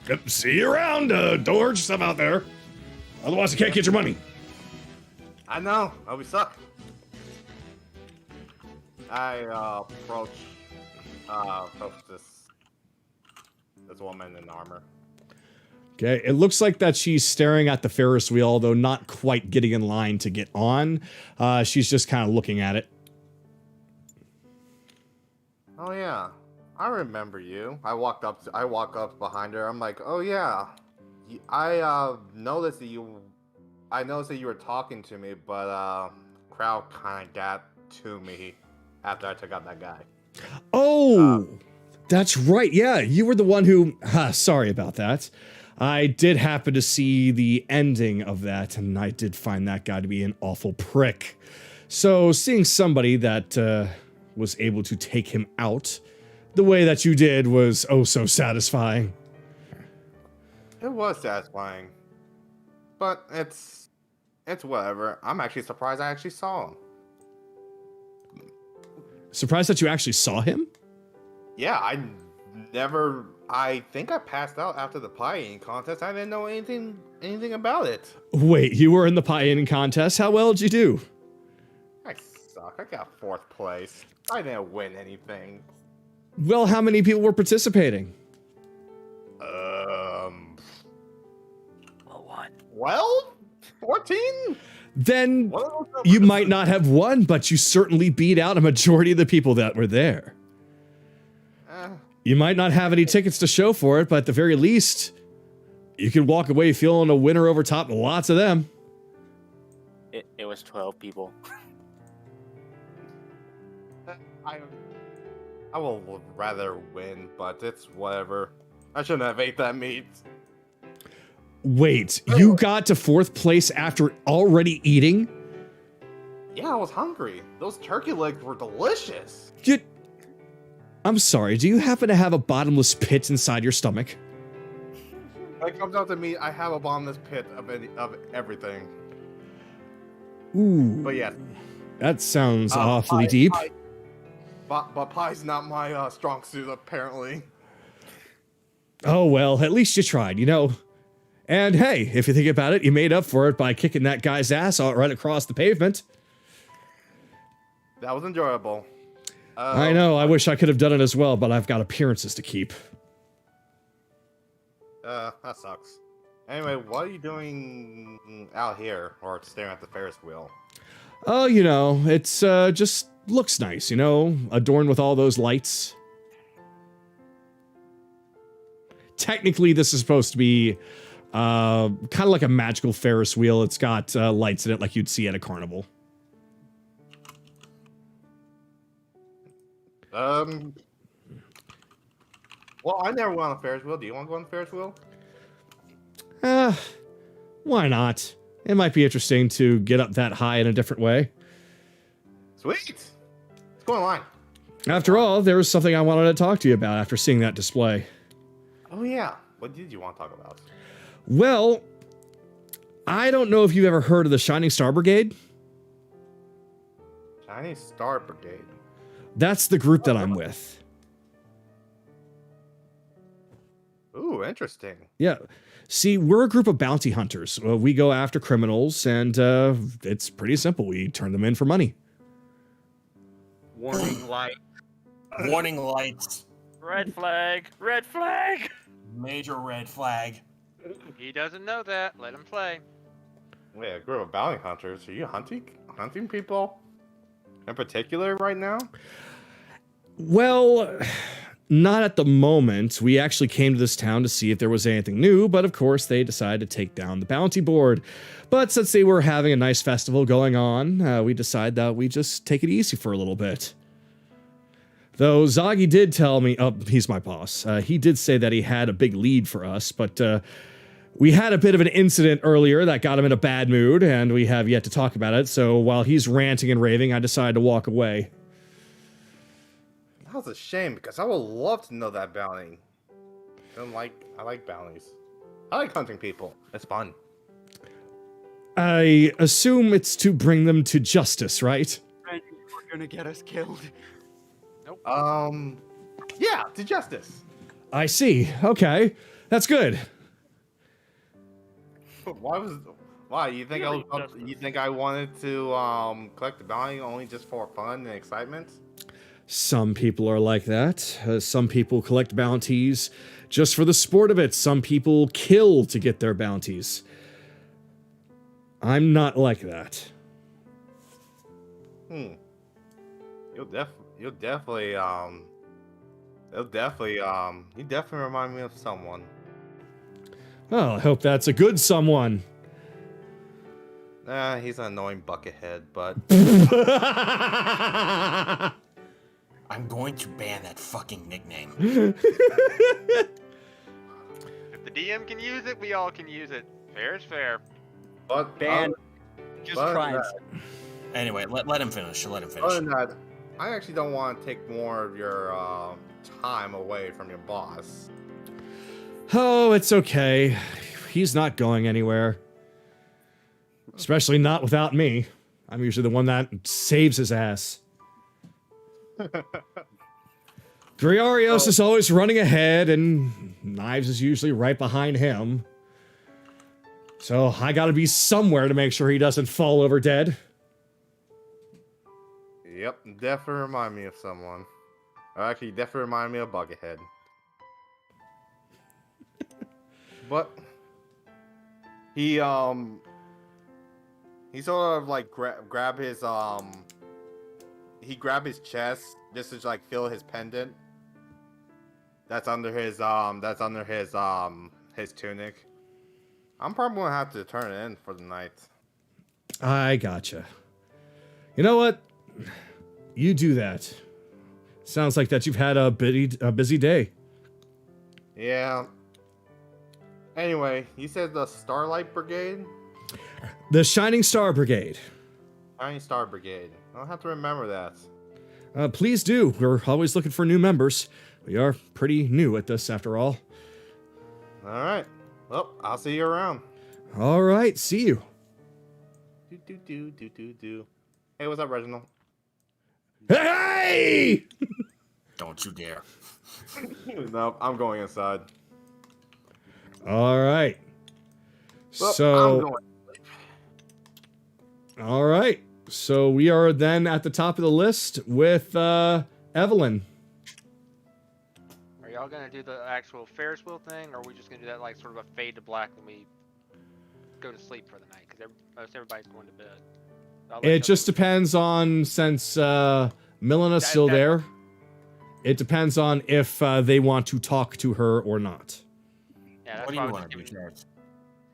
Yep, see you around. Don't hurt yourself out there. Otherwise, I can't get your money. I know, we suck. I approach this woman in armor. Okay, it looks like that she's staring at the Ferris wheel, though not quite getting in line to get on. She's just kind of looking at it. Oh yeah, I remember you. I walk up behind her. I'm like, oh yeah, I noticed that you were talking to me, but crowd kind of got to me after I took out that guy. Oh, that's right. Yeah, you were the one who. Sorry about that. I did happen to see the ending of that, and I did find that guy to be an awful prick. So seeing somebody that was able to take him out the way that you did was oh so satisfying. It was satisfying. but it's whatever. I'm actually surprised I actually saw him. Surprised that you actually saw him? Yeah, I think I passed out after the pie eating contest. I didn't know anything about it. Wait, you were in the pie eating contest? How well did you do? I suck. I got 4th place. I didn't win anything. Well, how many people were participating? 12? 14? Then you might not have won, but you certainly beat out a majority of the people that were there. You might not have any tickets to show for it, but at the very least, you could walk away feeling a winner over top of lots of them. It was 12 people. I will rather win, but it's whatever. I shouldn't have ate that meat. Wait, you got to 4th place after already eating? Yeah, I was hungry. Those turkey legs were delicious. I'm sorry, do you happen to have a bottomless pit inside your stomach? When it comes out to me, I have a bottomless pit of everything. Ooh. But yeah. That sounds awfully deep. But pie's not my strong suit, apparently. Oh, well, at least you tried, you know. And hey, if you think about it, you made up for it by kicking that guy's ass out right across the pavement. That was enjoyable. I know, I wish I could have done it as well, but I've got appearances to keep. That sucks. Anyway, what are you doing out here, or staring at the Ferris wheel? Oh, you know, it's just looks nice, you know, adorned with all those lights. Technically, this is supposed to be kind of like a magical Ferris wheel. It's got lights in it like you'd see at a carnival. Well, I never went on a Ferris wheel. Do you want to go on a Ferris wheel? Why not? It might be interesting to get up that high in a different way. Sweet! Let's go online. After all, there was something I wanted to talk to you about after seeing that display. Oh yeah, what did you want to talk about? Well, I don't know if you've ever heard of the Shining Star Brigade. Shining Star Brigade? That's the group that I'm with. Ooh, interesting. Yeah. See, we're a group of bounty hunters. We go after criminals, and it's pretty simple. We turn them in for money. Warning light. Warning lights. Red flag! Red flag! Major red flag. He doesn't know that. Let him play. Wait, a group of bounty hunters? Are you hunting people in particular right now? Well, not at the moment. We actually came to this town to see if there was anything new, but of course they decided to take down the bounty board. But since they were having a nice festival going on, we decided that we just take it easy for a little bit. Though Zagi did tell me, oh, he's my boss, he did say that he had a big lead for us, but we had a bit of an incident earlier that got him in a bad mood, and we have yet to talk about it, so while he's ranting and raving, I decided to walk away. That was a shame, because I would love to know that bounty. I like bounties. I like hunting people. It's fun. I assume it's to bring them to justice, right? You're gonna get us killed. Yeah, to justice. I see. Okay. That's good. Why? You think I wanted to collect the bounty only just for fun and excitement? Some people are like that. Some people collect bounties just for the sport of it. Some people kill to get their bounties. I'm not like that. You definitely remind me of someone. Well, I hope that's a good someone. He's an annoying buckethead, but I'm going to ban that fucking nickname. If the DM can use it, we all can use it. Fair is fair. but Ban. Just try. Anyway, let him finish. Let him finish. Other than that, I actually don't want to take more of your time away from your boss. Oh, it's okay. He's not going anywhere. Especially not without me. I'm usually the one that saves his ass. Griarios is always running ahead, and Knives is usually right behind him. So I gotta be somewhere to make sure he doesn't fall over dead. Yep, definitely remind me of someone. Or actually, definitely remind me of Buckethead. But he sort of like grab his he grabbed his chest just to like feel his pendant. That's under his tunic. I'm probably gonna have to turn it in for the night. I gotcha. You know what? You do that. Sounds like that you've had a busy day. Yeah. Anyway, you said the Starlight Brigade? The Shining Star Brigade. Shining Star Brigade. I'll have to remember that. Please do. We're always looking for new members. We are pretty new at this, after all. Alright. Well, I'll see you around. All right, see you. Do. Hey, what's up, Reginald? Hey! Don't you dare. Nope, I'm going inside. All right. Well, So, I'm going. all right. So we are then at the top of the list with Evelyn. Are y'all gonna do the actual Ferris wheel thing, or are we just gonna do that like sort of a fade to black when we go to sleep for the night? Because most everybody's going to bed. It just depends on, since Milena's still there, it depends on if they want to talk to her or not. Yeah, that's What do why I you was want to do, just giving- Chad?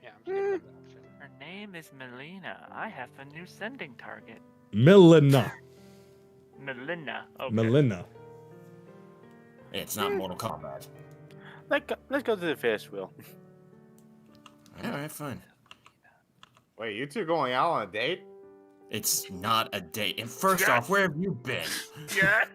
Yeah, I'm just giving them the option. Her name is Melina. I have a new sending target. Melina. Melina. Okay. Melina. It's not Mortal Kombat. Let's go to the Ferris wheel. Alright, fine. Wait, you two going out on a date? It's not a date. And first off, where have you been? Yeah.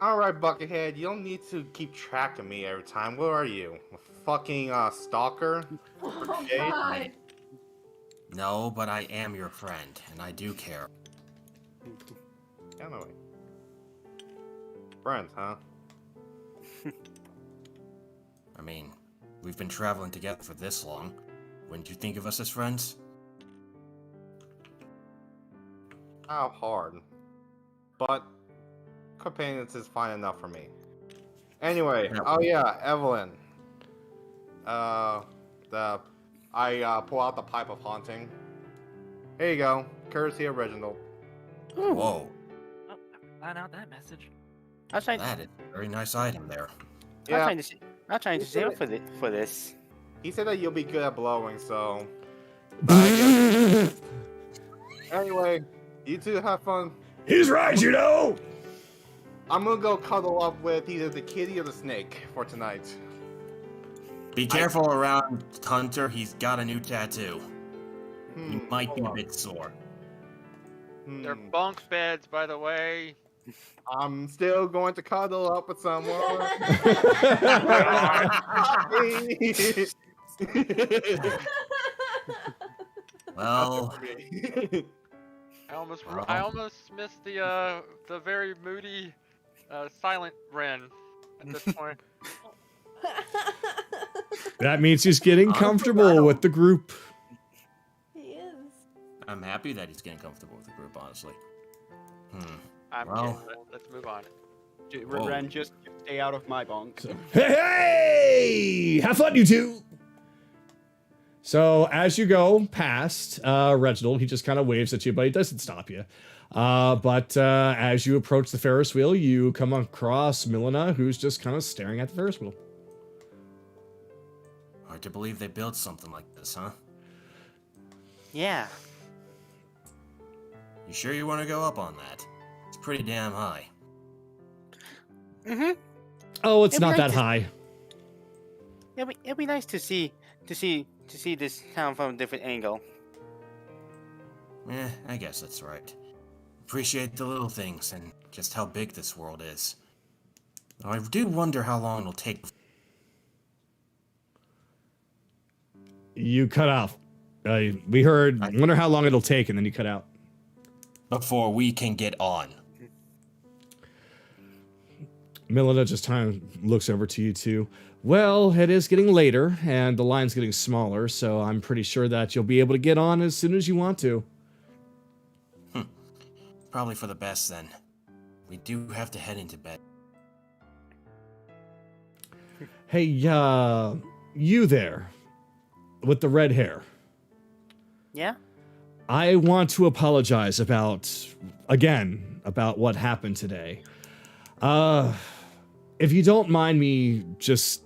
Alright, Buckethead, you don't need to keep track of me every time. Where are you? A fucking stalker? Oh Jade? god. No, but I am your friend, and I do care. Yeah, no way. Friends, huh? I mean, we've been traveling together for this long. Wouldn't you think of us as friends? How hard. But companions is fine enough for me. Anyway, oh yeah, Evelyn. I pull out the pipe of haunting. Here you go, courtesy of Reginald. Whoa, Oh, find out that message. I was trying. that is a very nice item there. Yeah, I'm trying to save up for this. he said that you'll be good at blowing, so. Anyway, you two have fun. He's right, you know. I'm gonna go cuddle up with either the kitty or the snake for tonight. Be careful around Hunter, he's got a new tattoo. He might be a hold bit sore. on. They're bunk beds, by the way. I'm still going to cuddle up with someone. Well, I almost missed the very moody, silent Ren at this point. That means he's getting comfortable with the group. He is. I'm happy that he's getting comfortable with the group, honestly. I'm Well. kidding, but let's move on. Whoa. Ren, just stay out of my bunk. Hey! Have fun, you two! So, as you go past Reginald, he just kind of waves at you, but he doesn't stop you. But as you approach the Ferris wheel, you come across Milena, who's just kind of staring at the Ferris wheel. Hard to believe they built something like this, huh? Yeah. You sure you want to go up on that? It's pretty damn high. Mhm. Oh, it's It'd be not that nice to- high. It'd be nice to see this town from a different angle. I guess that's right. Appreciate the little things and just how big this world is. Though I do wonder how long it'll take. You cut out. We heard, wonder how long it'll take, and then you cut out. Before we can get on. Milena just kind of looks over to you two. Well, it is getting later, and the line's getting smaller, so I'm pretty sure that you'll be able to get on as soon as you want to. Probably for the best, then. We do have to head into bed. Hey, you there, with the red hair. Yeah? I want to apologize about what happened today. If you don't mind me just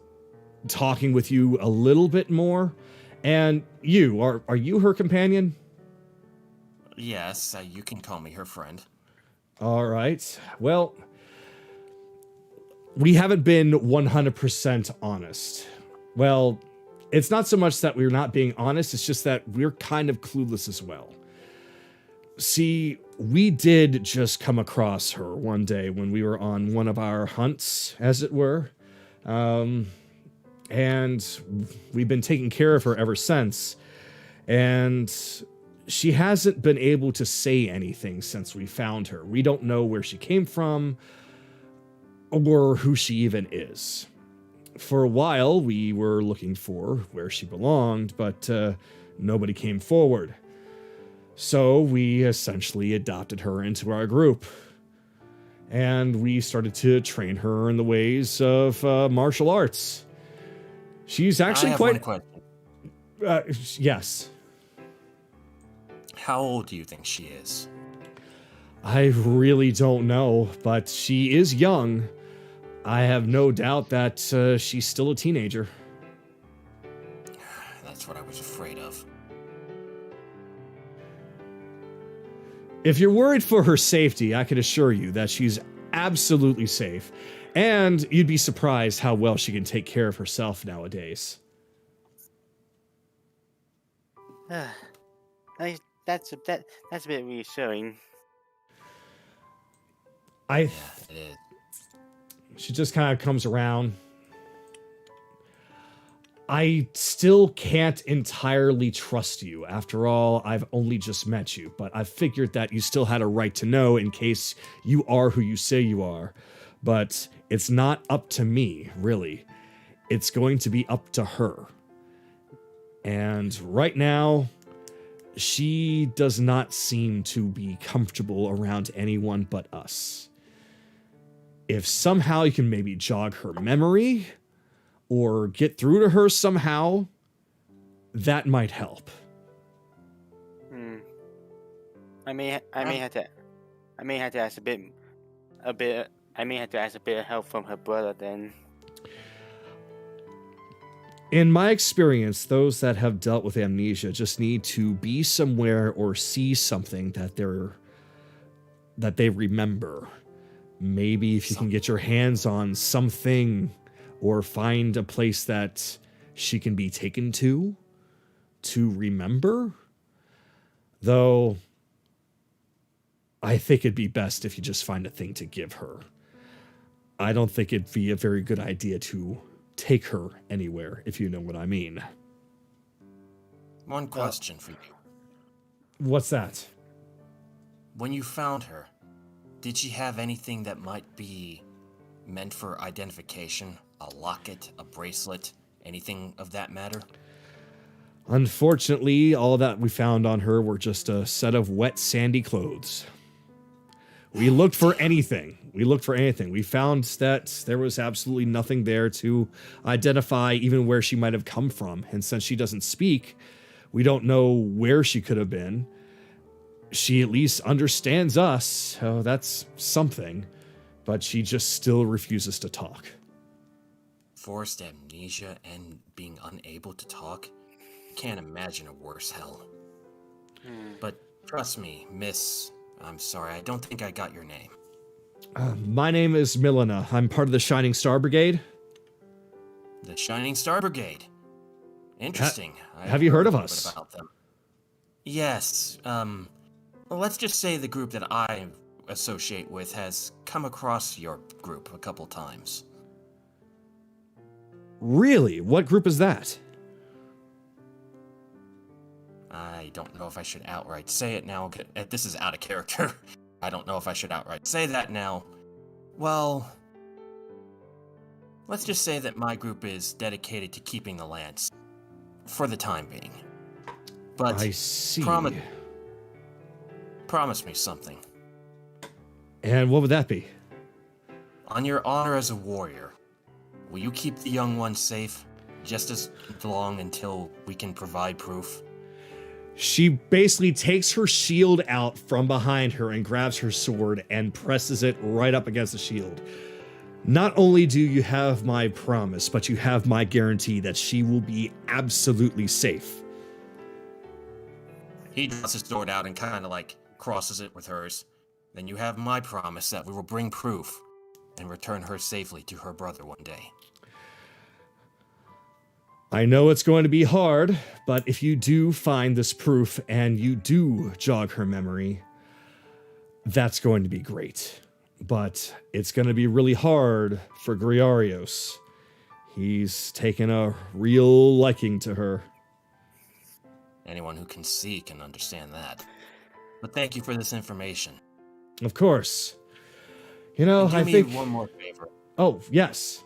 talking with you a little bit more, and you, are you her companion? Yes, you can call me her friend. All right. Well, we haven't been 100% honest. Well, it's not so much that we're not being honest, it's just that we're kind of clueless as well. See, we did just come across her one day when we were on one of our hunts, as it were. And we've been taking care of her ever since. And she hasn't been able to say anything since we found her. We don't know where she came from or who she even is. For a while, we were looking for where she belonged, but nobody came forward. So we essentially adopted her into our group. And we started to train her in the ways of martial arts. She's actually I have quite... one question. Yes. How old do you think she is? I really don't know, but she is young. I have no doubt that she's still a teenager. That's what I was afraid of. If you're worried for her safety, I can assure you that she's absolutely safe. And you'd be surprised how well she can take care of herself nowadays. That's a bit reassuring. Yeah, it is. She just kind of comes around. I still can't entirely trust you. After all, I've only just met you, but I figured that you still had a right to know in case you are who you say you are. But it's not up to me, really. It's going to be up to her. And right now, she does not seem to be comfortable around anyone but us. If somehow you can maybe jog her memory or get through to her somehow, that might help. I may have to ask a bit I may have to ask a bit of help from her brother then. In my experience, those that have dealt with amnesia just need to be somewhere or see something that they remember. Maybe if you can get your hands on something or find a place that she can be taken to remember. Though, I think it'd be best if you just find a thing to give her. I don't think it'd be a very good idea to take her anywhere, if you know what I mean. One question for you. What's that? When you found her, did she have anything that might be meant for identification? A locket, a bracelet, anything of that matter? Unfortunately, all that we found on her were just a set of wet, sandy clothes. We looked for anything. We found that there was absolutely nothing there to identify even where she might have come from. And since she doesn't speak, we don't know where she could have been. She at least understands us, so that's something. But she just still refuses to talk. Forced amnesia and being unable to talk? Can't imagine a worse hell. But trust me, Miss... I'm sorry, I don't think I got your name. My name is Milena. I'm part of the Shining Star Brigade. The Shining Star Brigade. Interesting. Have you heard of us? About them. Yes. Well, let's just say the group that I associate with has come across your group a couple times. Really? What group is that? I don't know if I should outright say it now. This is out of character. I don't know if I should outright say that now. Well, let's just say that my group is dedicated to keeping the lands. For the time being. But I see. Promise me something. And what would that be? On your honor as a warrior, will you keep the young one safe just as long until we can provide proof? She basically takes her shield out from behind her and grabs her sword and presses it right up against the shield. Not only do you have my promise, but you have my guarantee that she will be absolutely safe. He draws his sword out and kind of like crosses it with hers. Then you have my promise that we will bring proof and return her safely to her brother one day. I know it's going to be hard, but if you do find this proof and you do jog her memory, that's going to be great. But it's going to be really hard for Griarios. He's taken a real liking to her. Anyone who can see can understand that. But thank you for this information. Of course. You know, And I do think... me one more favor. Oh, yes.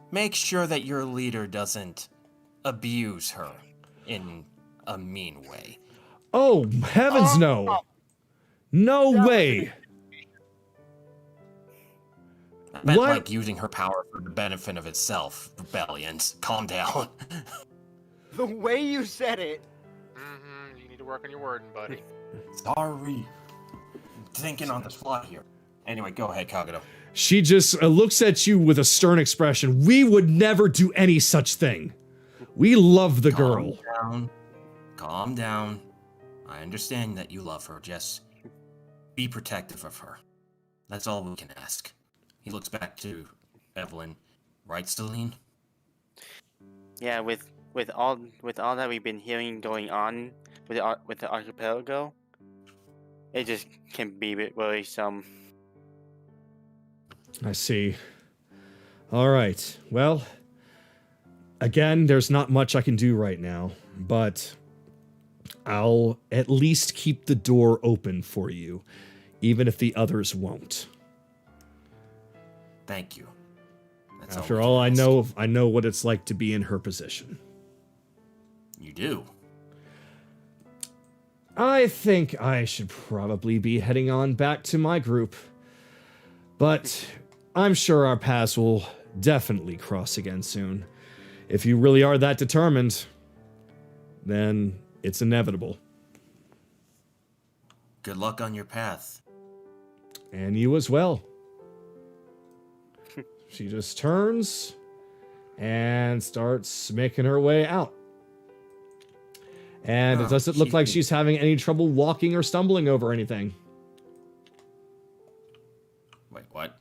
Make sure that your leader doesn't abuse her in a mean way. Oh, heavens no. No way. I meant What? like using her power for the benefit of itself. Rebellions. Calm down. The way you said it. Mm-hmm. You need to work on your wording, buddy. Sorry. Thinking on the fly here. Anyway, go ahead, Kagato. She just looks at you with a stern expression. We would never do any such thing. We love the girl. Calm down. Calm down. I understand that you love her. Just be protective of her. That's all we can ask. He looks back to Evelyn. Right, Celine? Yeah, with all that we've been hearing going on with the archipelago, it just can be a bit worrisome. I see. All right. Well, again, there's not much I can do right now, but I'll at least keep the door open for you, even if the others won't. Thank you. That's After we all, can ask. I know what it's like to be in her position. You do? I think I should probably be heading on back to my group. But I'm sure our paths will definitely cross again soon. If you really are that determined, then it's inevitable. Good luck on your path. And you as well. She just turns and starts making her way out. And it doesn't look like she's having any trouble walking or stumbling over anything. Wait, what?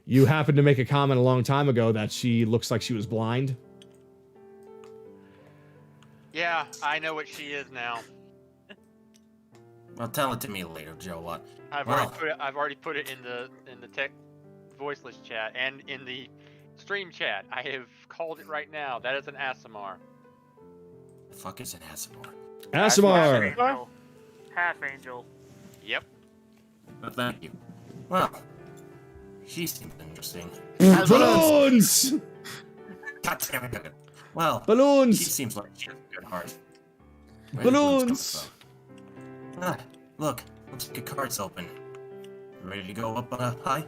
You happened to make a comment a long time ago that she looks like she was blind. Yeah, I know what she is now. Well, tell it to me later, Joe. What? I've already put it in the tech voiceless chat and in the stream chat. I have called it right now. That is an Asimar. The fuck is an Asimar? Asimar! Half angel. Yep. But thank you. Well, she seems interesting. Balloons! God damn it. Well, Balloons! she seems like she has a good heart. Where Balloons! the balloons come from? Look, looks like a card's open. Ready to go up high?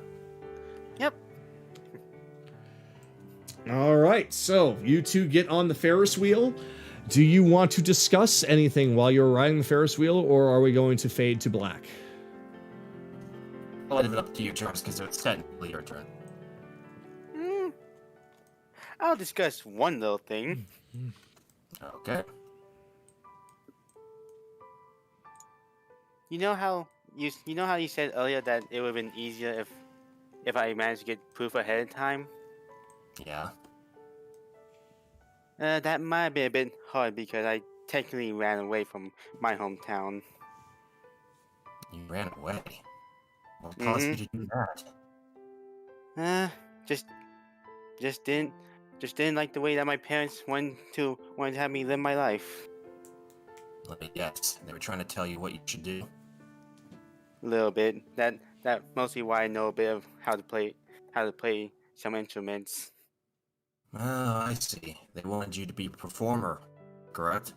Yep. All right, so you two get on the Ferris wheel. Do you want to discuss anything while you're riding the Ferris wheel, or are we going to fade to black? I'll leave it up to you, Jarvis, because it's technically your turn. I'll discuss one little thing. Okay. You know how you said earlier that it would have been easier if I managed to get proof ahead of time? Yeah. That might have been a bit hard because I technically ran away from my hometown. You ran away. What caused you to do that? Just didn't like the way that my parents wanted to have me live my life. Let me guess. They were trying to tell you what you should do. A little bit. That mostly why I know a bit of how to play some instruments. Oh, I see. They wanted you to be a performer, correct?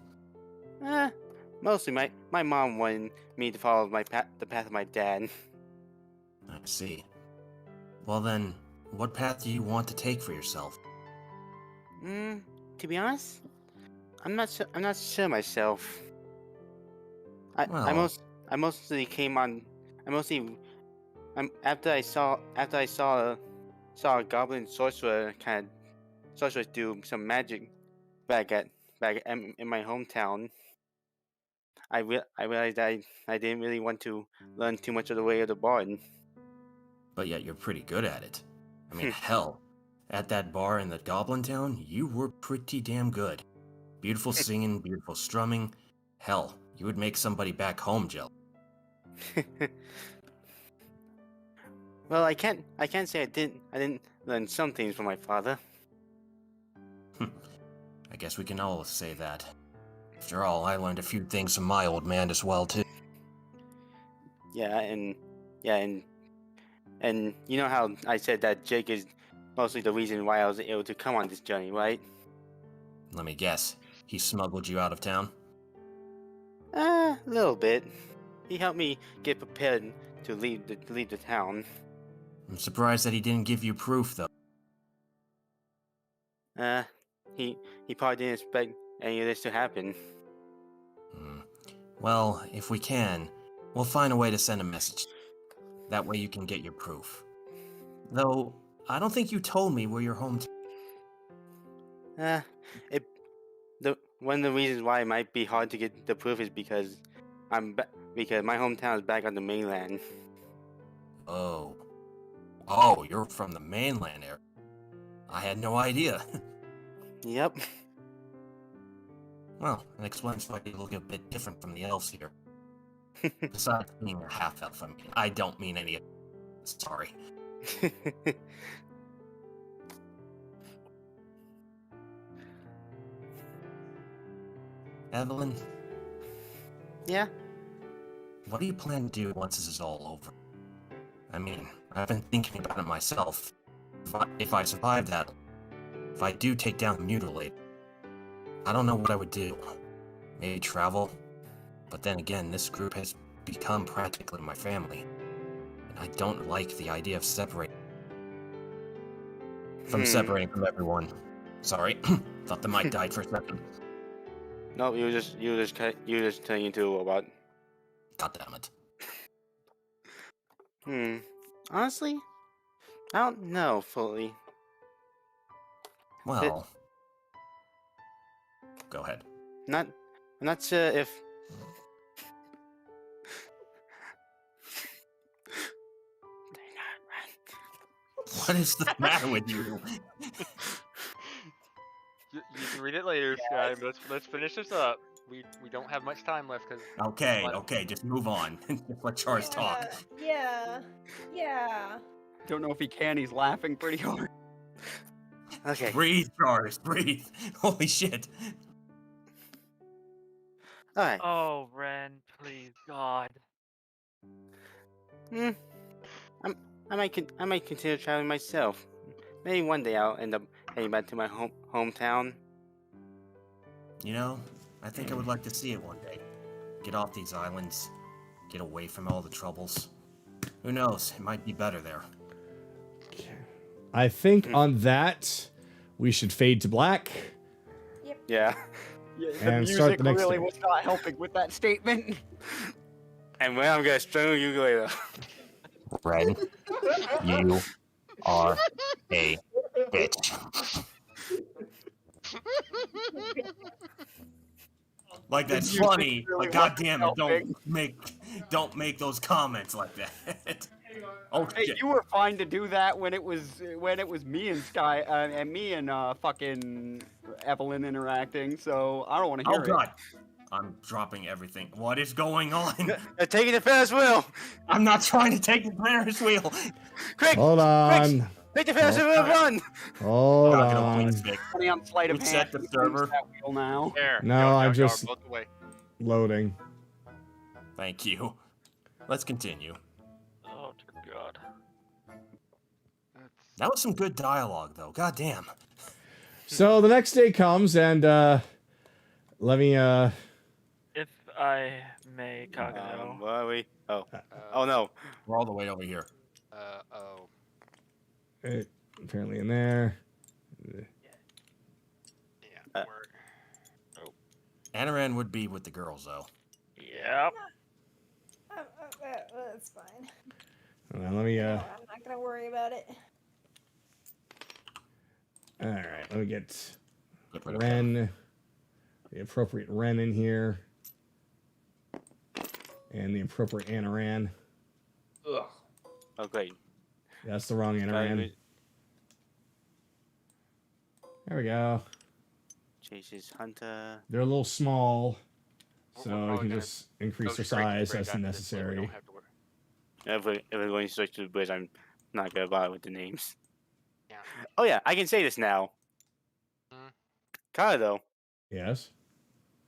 Mostly my mom wanted me to follow the path of my dad. I see. Well then, what path do you want to take for yourself? To be honest, I'm not sure myself. I mostly came on. After I saw a goblin sorcerer do some magic back in my hometown. I realized I didn't really want to learn too much of the way of the bard. But yet you're pretty good at it. I mean, hell, at that bar in the Goblin Town, you were pretty damn good. Beautiful singing, beautiful strumming. Hell, you would make somebody back home jealous. Well, I can't say I didn't learn some things from my father. I guess we can all say that. After all, I learned a few things from my old man as well, too. And you know how I said that Jake is mostly the reason why I was able to come on this journey, right? Let me guess. He smuggled you out of town? A little bit. He helped me get prepared to leave the town. I'm surprised that he didn't give you proof, though. He probably didn't expect any of this to happen. Well, if we can, we'll find a way to send a message. That way you can get your proof. Though, I don't think you told me where your home. One of the reasons why it might be hard to get the proof is because because my hometown is back on the mainland. Oh, you're from the mainland area. I had no idea. Yep. Well, it explains why you look a bit different from the elves here. Besides being a half-elf, I don't mean any of... Sorry. Evelyn? Yeah? What do you plan to do once this is all over? I mean, I've been thinking about it myself. If I survive that, if I do take down the Mutilator, I don't know what I would do. Maybe travel? But then again, this group has become practically my family. And I don't like the idea of separating from everyone. Sorry, thought the mic died for a second. No, you just turning into a robot. God damn it. Honestly, I don't know fully. Well, go ahead. I'm not sure if. What is the matter with you? You can read it later, Sky. Let's finish this up. We don't have much time left because. Okay, just move on. Just let Charles talk. Yeah. Don't know if he can. He's laughing pretty hard. Okay. Breathe, Charles. Breathe. Holy shit. All right. Oh, Ren, please, God. I might consider traveling myself. Maybe one day I'll end up heading back to my hometown. You know, I think I would like to see it one day. Get off these islands. Get away from all the troubles. Who knows? It might be better there. I think on that, we should fade to black. Yeah. The And music start the next really day. was not helping with that statement. And when I'm gonna strangle you later. Ren, you are a bitch. Like that's music funny, really but goddamn it, wasn't don't make those comments like that. Oh Hey, shit. you were fine to do that when it was me and Sky and me and fucking Evelyn interacting. So I don't want to hear Oh god. I'm dropping everything. What is going on? They're taking the Ferris wheel. I'm not trying to take the Ferris wheel. Quick! Hold on. Take the Ferris wheel and run! Hold Not gonna on. please, Vic. Funny on sleight of Who hand. set the who owns server? that wheel now? There. No, Go, I'm go, just- both the way. Loading. Thank you. Let's continue. Oh, dear God. That was some good dialogue, though. God damn. So the next day comes, and let me. If I may, Kagato. Where are we? Oh no. We're all the way over here. Oh. Apparently in there. Yeah. Uh, Anaran would be with the girls, though. Yep. That's fine. Hold on, let me. No, I'm not gonna worry about it. All right, let me get Get rid of Ren, the appropriate Ren in here, and the appropriate Anaran. Ugh. Oh great. That's the wrong Anaran. There we go. Chases Hunter. They're a little small, We're so you probably can gonna just increase go their straight to the size bridge as after this, so we necessary. don't have to worry. If we're going straight to the bridge, I'm not gonna bother with the names. Yeah. Oh yeah, I can say this now. Mhm. Kagato, Yes.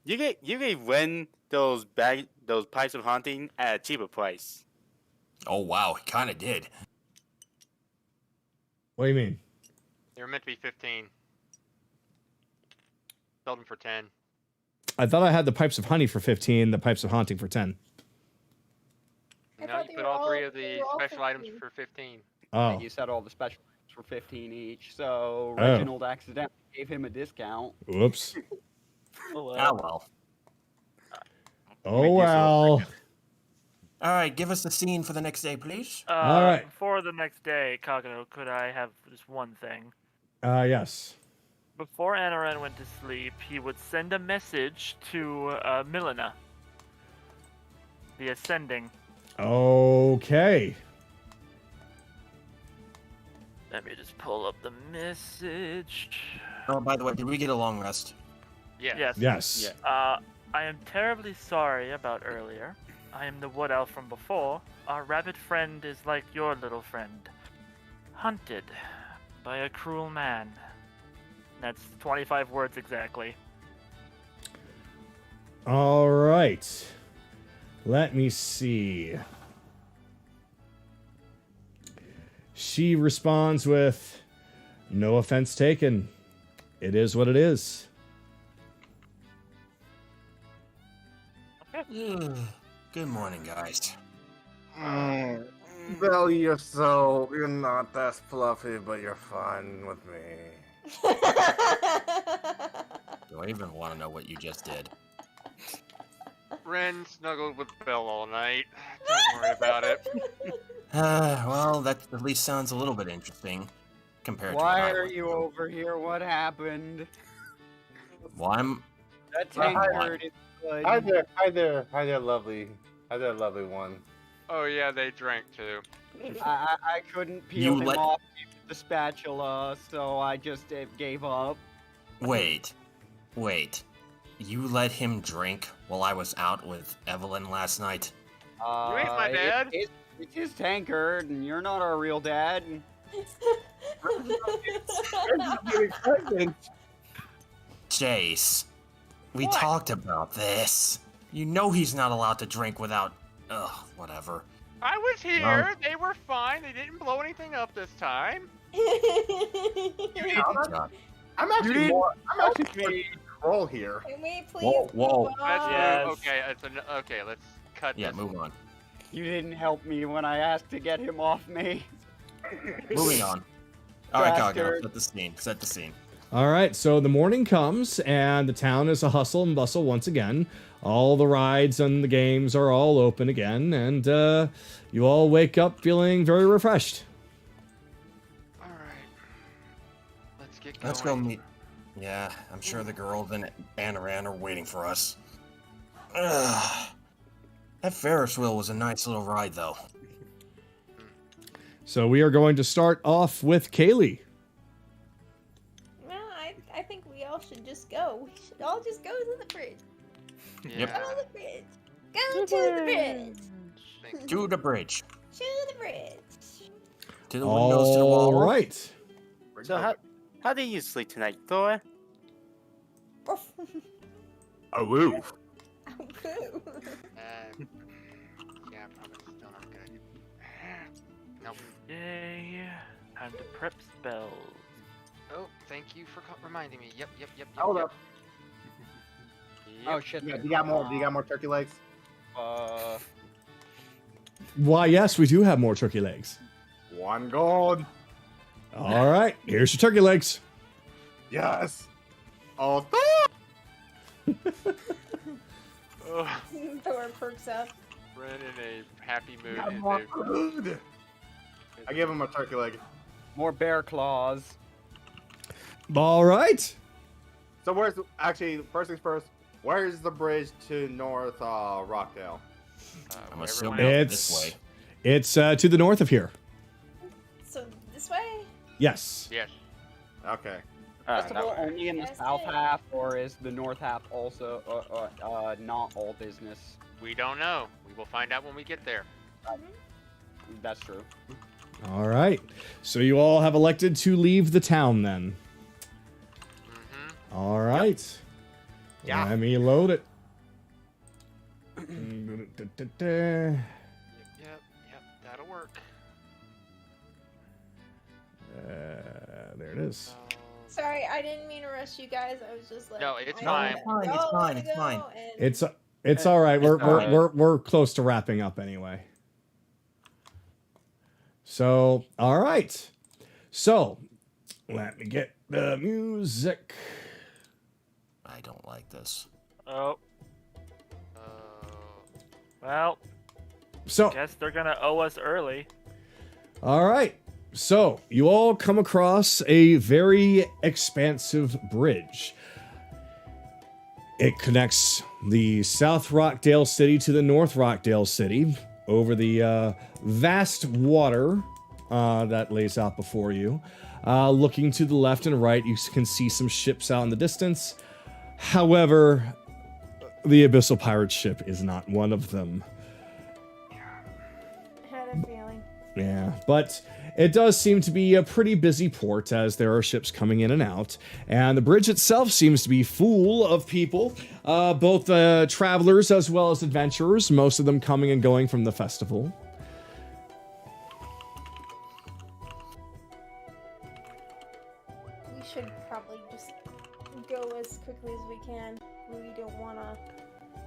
you gave Ren those pipes of haunting at a cheaper price. Oh, wow. He kind of did. What do you mean? They were meant to be 15. Sold them for 10. I thought I had the pipes of honey for 15, the pipes of haunting for 10. I No, thought you they put were all three all- of they the were all special items 15. for 15. Oh. You said all the special items were 15 each, so Oh. Reginald accidentally gave him a discount. Whoops. Oh, well. Ah, well. Oh, Made use of well. All right, give us the scene for the next day, please. All right. For the next day, Kagato, could I have just one thing? Yes. Before Anaran went to sleep, he would send a message to Milena. The Ascending. Okay. Let me just pull up the message. Oh, by the way, did we get a long rest? Yeah. Yes. Yes. Yeah. I am terribly sorry about earlier. I am the wood elf from before. Our rabbit friend is like your little friend. Hunted by a cruel man. That's 25 words exactly. All right. Let me see. She responds with, "No offense taken. It is what it is." Good morning, guys. Belle, you're not that fluffy, but you're fun with me. Do I even want to know what you just did? Ren snuggled with Belle all night. Don't worry about it. Well, that at least sounds a little bit interesting compared to what Why I are went you through. over here? What happened? Well, I'm... That Hi- tankard is good. Hi there, lovely one. Oh yeah, they drank too. I couldn't peel You him let- off with the spatula, so I just gave up. Wait. You let him drink while I was out with Evelyn last night? You ain't my dad. It's his tankard, and you're not our real dad. Jace, we What? talked about this. You know he's not allowed to drink without... Ugh, whatever. I was here. They were fine. They didn't blow anything up this time. God. I'm actually more control here. Can we please Whoa, whoa. move That's on? Yes. okay. Let's cut. Yeah, this. move on. You didn't help me when I asked to get him off me. Moving on. Alright, Kagato, Bastard. set the scene. All right, so the morning comes and the town is a hustle and bustle once again. All the rides and the games are all open again, and you all wake up feeling very refreshed. All right. Let's get going. Let's go meet... Yeah, I'm sure the girls and Anaran are waiting for us. Ugh. That Ferris wheel was a nice little ride, though. So we are going to start off with Kayli. Well, I think we all should just go. We should all just go to the bridge. Yeah. Go to the bridge. Go to the bridge. Thank To the bridge. To the bridge. To the windows, to the All wall. right. So how did you sleep tonight, Thor? Oh, woo. Yeah, probably still not good. Nope. Yay. Time to prep spells. Oh, thank you for reminding me. Yep. Hold up. Oh shit. Yeah, do you got more? Do you got more turkey legs? Why, yes, we do have more turkey legs. 1 gold. All right, here's your turkey legs. Yes. Oh. Thor perks up. Ren in a happy mood. Got more food. I give him a turkey leg. More bear claws. All right. So where's actually first things first? Where's the bridge to North Rockdale? I'm Wherever assuming my- It's this way. It's to the north of here. So this way? Yes. Yes. Okay. Festival only in the Yes, south it. half, or is the north half also not all business? We don't know. We will find out when we get there. That's true. All right. So you all have elected to leave the town then. Mm-hmm. All right. Yeah. Let me load it. Yep. That'll work. There it is. Sorry, I didn't mean to rush you guys. I was just like, No, it's I fine. gotta It's fine, it's go, fine, I it's gotta fine. go, and- It's all right. We're It's all right. we're close to wrapping up anyway. So, all right. So, let me get the music. I don't like this. Oh, Uh, well, So, guess they're gonna owe us early. all right. So, you all come across a very expansive bridge. It connects the South Rochdale city to the North Rochdale city over the vast water that lays out before you. Looking to the left and right, you can see some ships out in the distance. However, the Abyssal Pirate ship is not one of them. I had a feeling. Yeah, but it does seem to be a pretty busy port as there are ships coming in and out. And the bridge itself seems to be full of people, both travelers as well as adventurers, most of them coming and going from the festival. We should probably just go as quickly as we can. We don't want to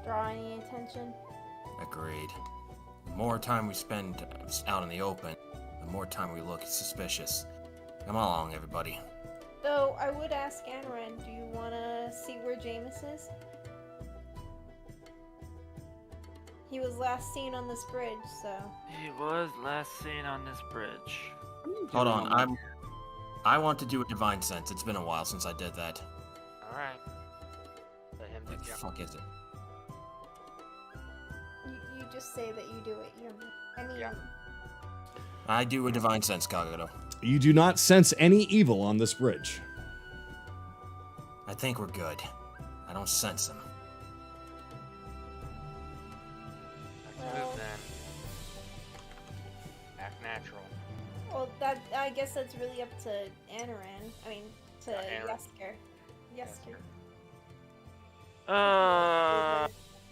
draw any attention. Agreed. The more time we spend out in the open, the more time we look suspicious. Come along, everybody. Though I would ask Anran, do you want to see where Jaymas is? He was last seen on this bridge, so. He was last seen on this bridge. Hold on, I want to do a divine sense. It's been a while since I did that. all right. Let him What the do it. fuck is it? You just say that you do it. I mean, Yeah. I do a divine sense, Kagato. You do not sense any evil on this bridge. I think we're good. I don't sense them. Let's Well- move then. Act natural. well, I guess that's really up to Anaran. I mean, to Anaran. Yesker.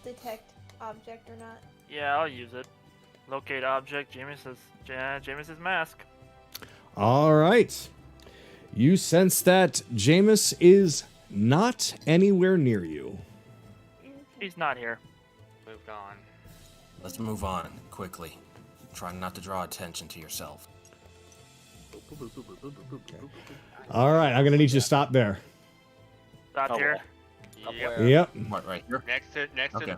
Detect object or not. Yeah, I'll use it. Locate object, Jaymas's mask. All right. You sense that Jaymas is not anywhere near you. He's not here. Moved on. Let's move on, quickly. Try not to draw attention to yourself. All right, I'm going to need you to stop there. Stop Oh, here. Up Yep. where? Yep. What, right here? Next to Okay.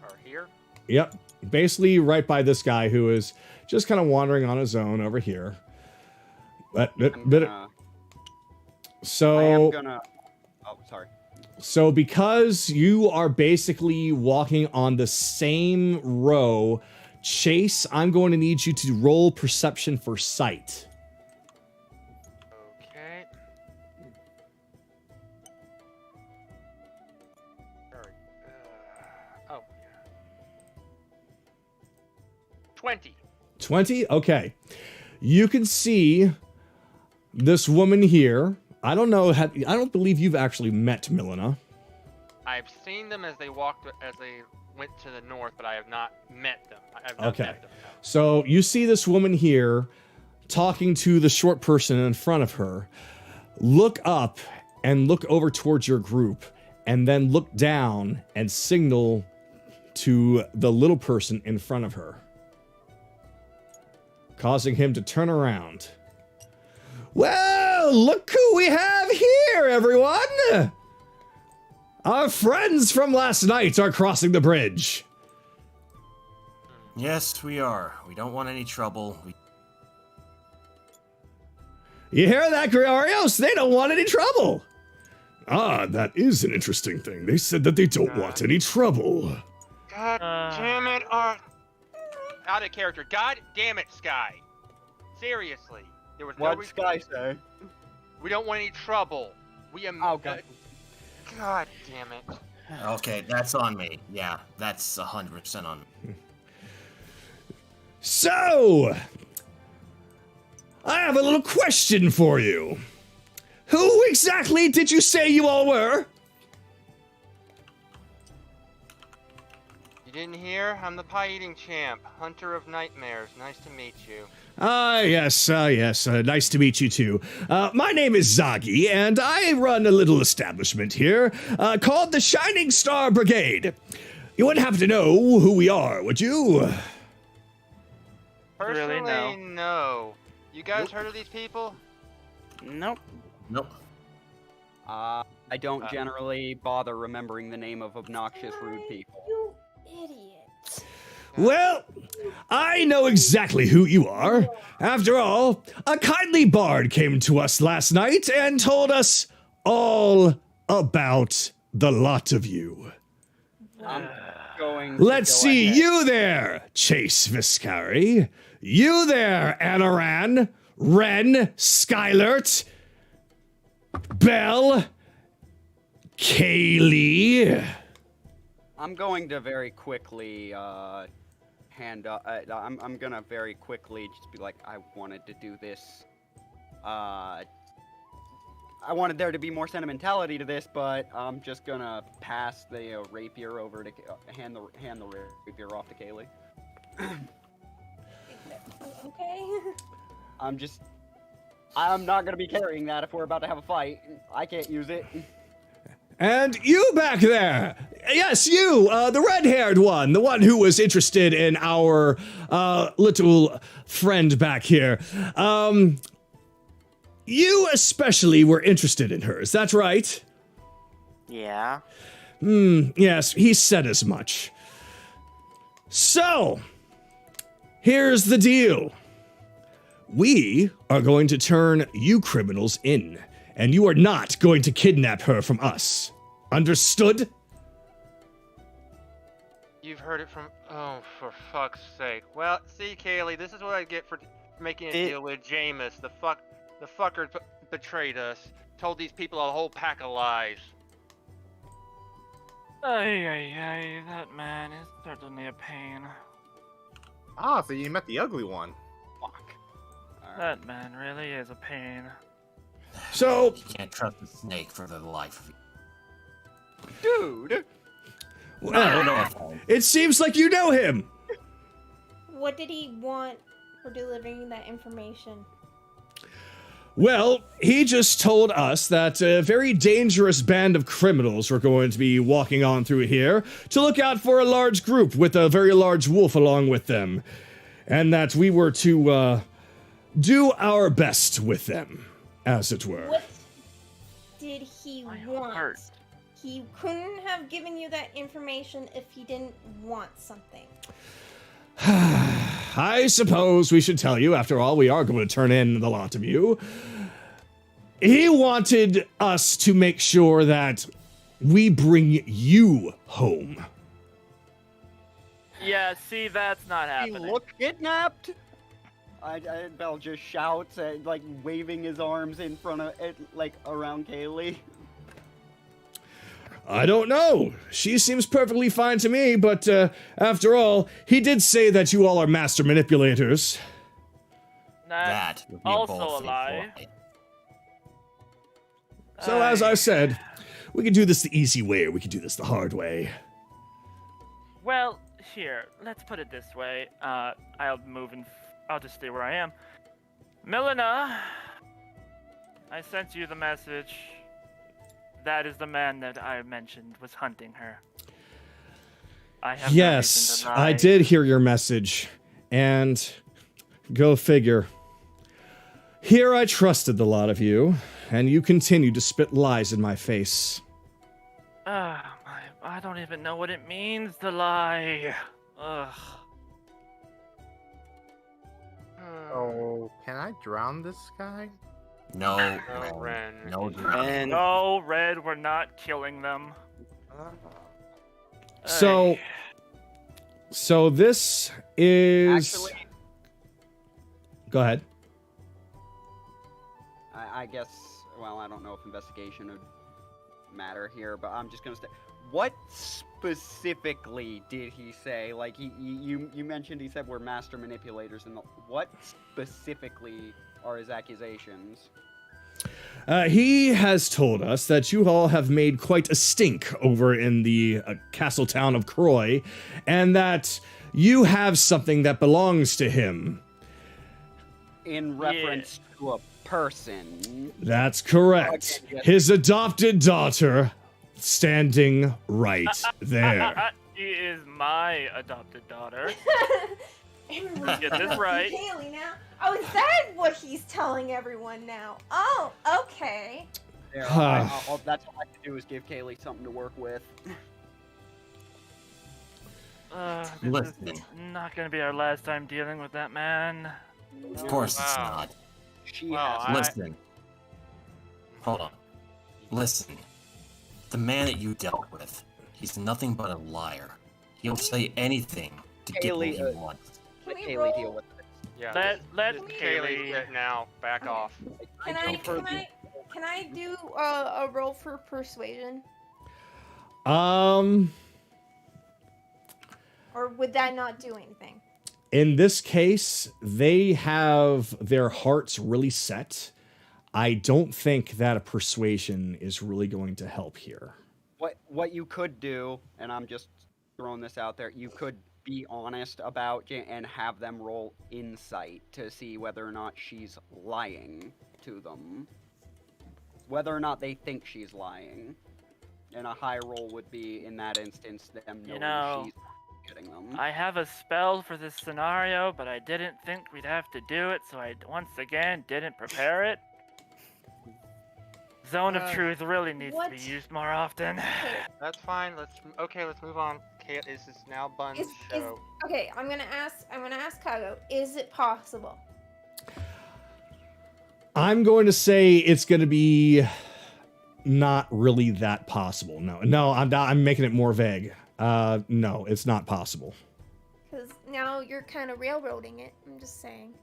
or here. Yep. Basically, right by this guy who is just kind of wandering on his own over here. I So, am gonna. Oh, sorry. so because you are basically walking on the same row, Chase, I'm going to need you to roll perception for sight. Okay. Sorry. Oh. 20. 20? Okay. You can see this woman here. I don't know. I don't believe you've actually met Milena. I've seen them as they went to the north, but I have not met them. I've not Okay. met them, no. So you see this woman here talking to the short person in front of her. Look up and look over towards your group, and then look down and signal to the little person in front of her, causing him to turn around. Well, look who we have here, everyone! Our friends from last night are crossing the bridge. Yes, we are. We don't want any trouble. You hear that, Griorios? They don't want any trouble. Ah, that is an interesting thing. They said that they don't want any trouble. God damn it, out of character. God damn it, Sky. Seriously. There was no What'd reason. Sky say? We don't want any trouble. Oh, God. God damn it. Okay, that's on me. Yeah, that's 100% on me. So, I have a little question for you. Who exactly did you say you all were? You didn't hear? I'm the pie-eating champ, hunter of nightmares. Nice to meet you. Yes. Nice to meet you too. My name is Zagi, and I run a little establishment here called the Shining Star Brigade. You wouldn't have to know who we are, would you? Personally, Really, no. You guys heard of these people? Nope. Nope. I don't generally bother remembering the name of obnoxious, rude people. You idiot. Well, I know exactly who you are. After all, a kindly bard came to us last night and told us all about the lot of you. I'm going to Let's go see ahead. you there, Chase Viscari. You there, Anaran, Ren, Skylert, Belle, Kayli. I'm going to very quickly I'm gonna very quickly just be like, I wanted to do this. I wanted there to be more sentimentality to this, but I'm just gonna pass the rapier over to hand the rapier off to Kayli. Okay. I'm not gonna be carrying that if we're about to have a fight. I can't use it. And you back there. Yes, you, the red-haired one, the one who was interested in our little friend back here. You especially were interested in her, is that right? Yeah. Yes, he said as much. So, here's the deal. We are going to turn you criminals in, and you are not going to kidnap her from us. Understood? You've heard it from... Oh, for fuck's sake. Well, see, Kayli, this is what I get for making a deal with Jaymas. The fucker betrayed us. Told these people a whole pack of lies. Ay, that man is certainly a pain. Ah, so you met the ugly one. Fuck. That man really is a pain. So, You can't trust the snake for the life of you. Dude! well, it seems like you know him. What did he want for delivering that information? Well, he just told us that a very dangerous band of criminals were going to be walking on through here to look out for a large group with a very large wolf along with them, and that we were to do our best with them, as it were. What did he My want? heart. He couldn't have given you that information if he didn't want something. I suppose we should tell you, after all, we are going to turn in the lot of you. He wanted us to make sure that we bring you home. Yeah, see, that's not He happening. looked kidnapped? Bell just shouts, like waving his arms in front of it, like around Kayli. I don't know. She seems perfectly fine to me, but after all, he did say that you all are master manipulators. That's That would be also a bold a thing lie. for it. So as I said, We could do this the easy way, or we could do this the hard way. Well, here, let's put it this way. I'll move and I'll just stay where I am. Milena, I sent you the message. That is the man that I mentioned was hunting her. I have no Yes, reason to lie. I did hear your message. And go figure. Here I trusted the lot of you, and you continue to spit lies in my face. I don't even know what it means to lie. Ugh. Oh, can I drown this guy? No, No, Ren. no, And No, Red, we're not killing them. So, so this is... Actually, Go ahead. I guess, well, I don't know if investigation would matter here, but I'm just gonna say, what specifically did he say? Like, you mentioned he said we're master manipulators, and what specifically are his accusations? He has told us that you all have made quite a stink over in the castle town of Croy, and that you have something that belongs to him. In reference to a person. That's correct. Okay, yes. His adopted daughter, standing right there. She is my adopted daughter. Everyone's Get this right. Kayli now. Oh, is that what he's telling everyone now? Oh, okay. There, that's all I can do is give Kayli something to work with. This Listen. is not gonna be our last time dealing with that man. Of course it's Wow. not. She Wow, has. Listen. Hold on. Listen. The man that you dealt with, he's nothing but a liar. He'll say anything to get what Kayli, he wants. Let Can we Kayli deal roll? with it. Yeah. Let just Kayli- sit now. Back Okay. off. Can I do a roll for persuasion? Or would that not do anything? In this case, they have their hearts really set. I don't think that a persuasion is really going to help here. What you could do, and I'm just throwing this out there, you could be honest about and have them roll insight to see whether or not she's lying to them. Whether or not they think she's lying. And a high roll would be, in that instance, them knowing she's getting them. I have a spell for this scenario, but I didn't think we'd have to do it, so I once again didn't prepare it. Zone of Truth really needs to be what? used more often. That's fine. Let's move on. This is now Bun's Is show. okay? I'm gonna ask Kago. Is it possible? I'm going to say it's going to be not really that possible. No, I'm not. I'm making it more vague. No, it's not possible. Because now you're kind of railroading it. I'm just saying.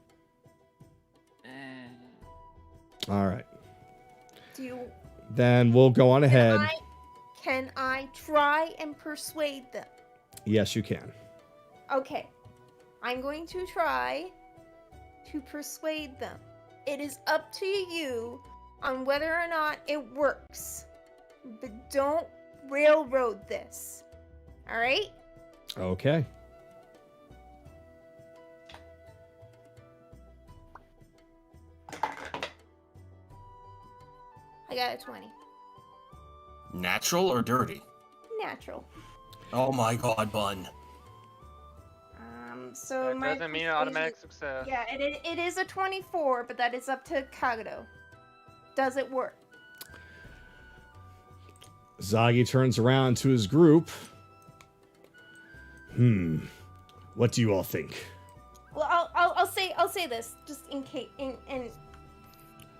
All right. Do you? Then we'll go on ahead. Can I try and persuade them? Yes, you can. Okay. I'm going to try to persuade them. It is up to you on whether or not it works. But don't railroad this. Alright? Okay. I got a 20. Natural or dirty? Natural. Oh my god, Bun. So That my doesn't mean an persuasion- automatic success. Yeah, it is a 24, but that is up to Kagato. Does it work? Zagi turns around to his group. What do you all think? Well, I'll say this just in case, and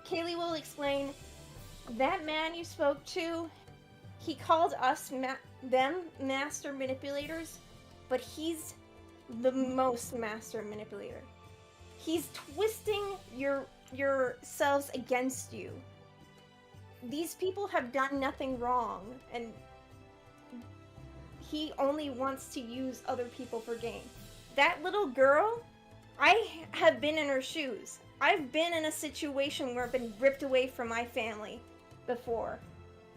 Kayli will explain. That man you spoke to, he called us them master manipulators, but he's the most master manipulator. He's twisting yourselves against you. These people have done nothing wrong, and he only wants to use other people for gain. That little girl, I have been in her shoes. I've been in a situation where I've been ripped away from my family before.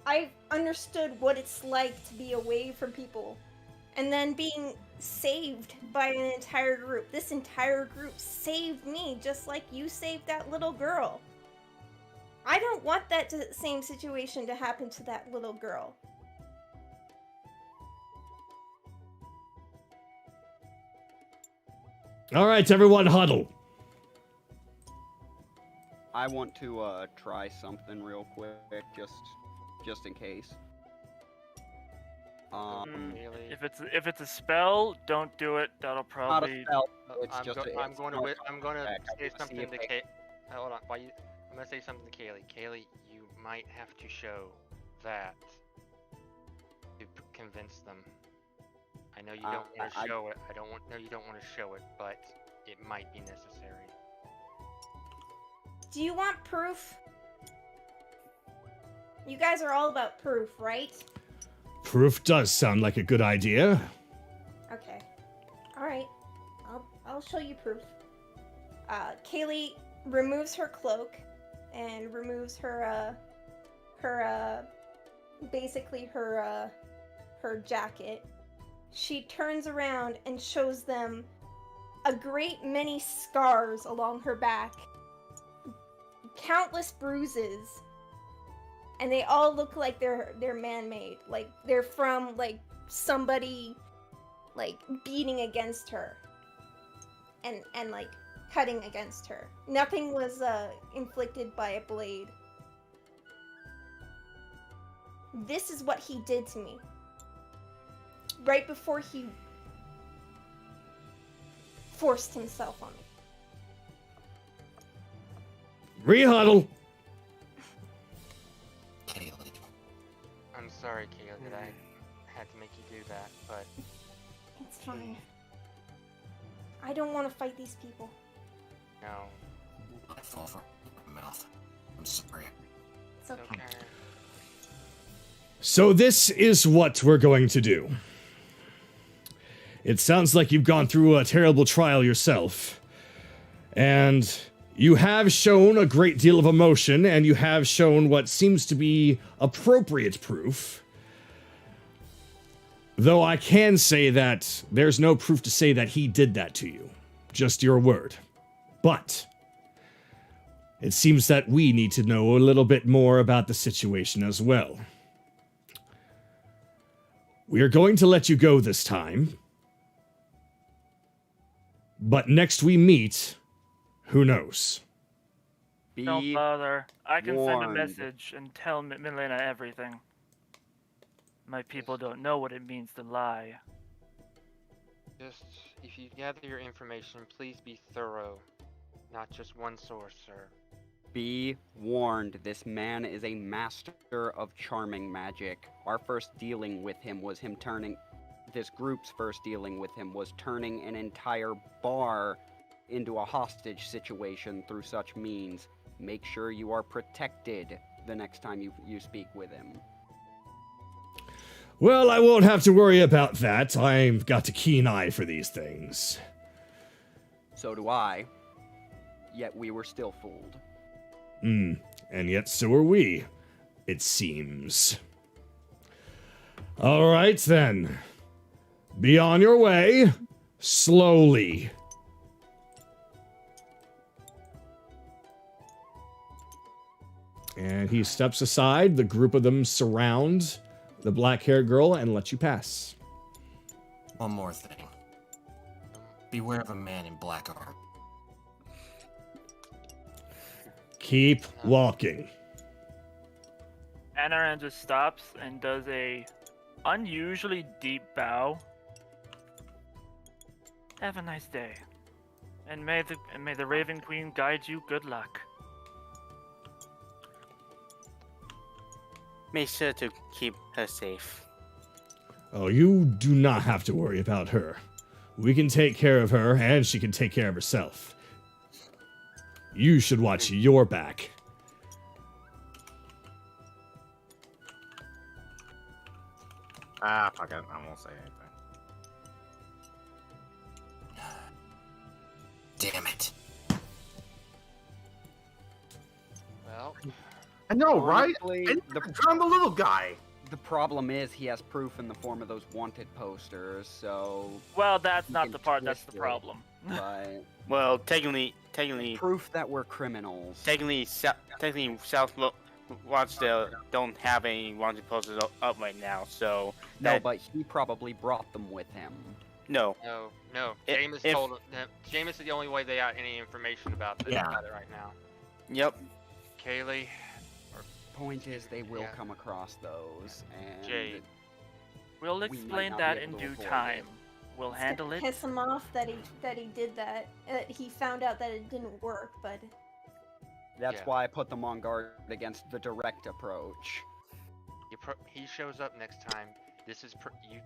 I've understood what it's like to be away from people and then being saved by an entire group. This entire group saved me just like you saved that little girl. I don't want that same situation to happen to that little girl. All right, everyone, huddle. I want to try something real quick, just in case. Really? If it's a spell, don't do it. That'll Not a probably. spell. It's I'm, just I'm going to check. say I something see if to they- Kay. Hold on. I'm going to say something to Kayli. Kayli, you might have to show that to convince them. I know you don't want to show it. No, you don't want to show it, but it might be necessary. Do you want proof? You guys are all about proof, right? Proof does sound like a good idea. Okay. Alright. I'll show you proof. Kayli removes her cloak and removes her basically her jacket. She turns around and shows them a great many scars along her back. Countless bruises. And they all look like they're man-made. Like they're from like somebody like beating against her. And like cutting against her. Nothing was inflicted by a blade. This is what he did to me. Right before he forced himself on me. Rehuddle. Kayli. I'm sorry, Kayli, that I had to make you do that, but It's fine. I don't want to fight these people. no. I fall for my mouth. I'm sorry. It's okay. Okay. So this is what we're going to do. It sounds like you've gone through a terrible trial yourself. And you have shown a great deal of emotion, and you have shown what seems to be appropriate proof. Though I can say that there's no proof to say that he did that to you. Just your word. But it seems that we need to know a little bit more about the situation as well. We are going to let you go this time. But next we meet, who knows? Don't Be bother. I can send a warned. message and tell Milena everything. My people don't know what it means to lie. Just, if you gather your information, please be thorough. Not just one source, sir. Be warned, this man is a master of charming magic. Our first dealing with him was him turning... This group's first dealing with him was turning an entire bar into a hostage situation through such means. Make sure you are protected the next time you speak with him. Well, I won't have to worry about that. I've got a keen eye for these things. So do I. Yet we were still fooled. And yet so are we, it seems. All right, then. Be on your way, slowly. And he steps aside. The group of them surround the black-haired girl and let you pass. One more thing. Beware of a man in black armor. Keep walking. Anaran just stops and does a unusually deep bow. Have a nice day. And may the Raven Queen guide you good luck. Make sure to keep her safe. Oh, you do not have to worry about her. We can take care of her, and she can take care of herself. You should watch your back. Fuck it. I won't say anything. Damn it. Well, I know, right? Honestly, And drown the little guy. the problem is he has proof in the form of those wanted posters, so Well, that's You not can the part. That's the twist it. problem. but Well, technically, proof that we're criminals. South Rochdale don't have any wanted posters up right now, so No, that- but he probably brought them with him. no. No. If- Jaymas if- told him. Jaymas is the only way they got any information about this Yeah. matter right now. Yep. Kayli, Point is, they will Yeah. come across those, and Jade. We'll We might explain not be that able in to due avoid it. time. We'll It's gonna handle it. piss him off that he did that. He found out that it didn't work, but that's Yeah. why I put them on guard against the direct approach. He shows up next time. This is you.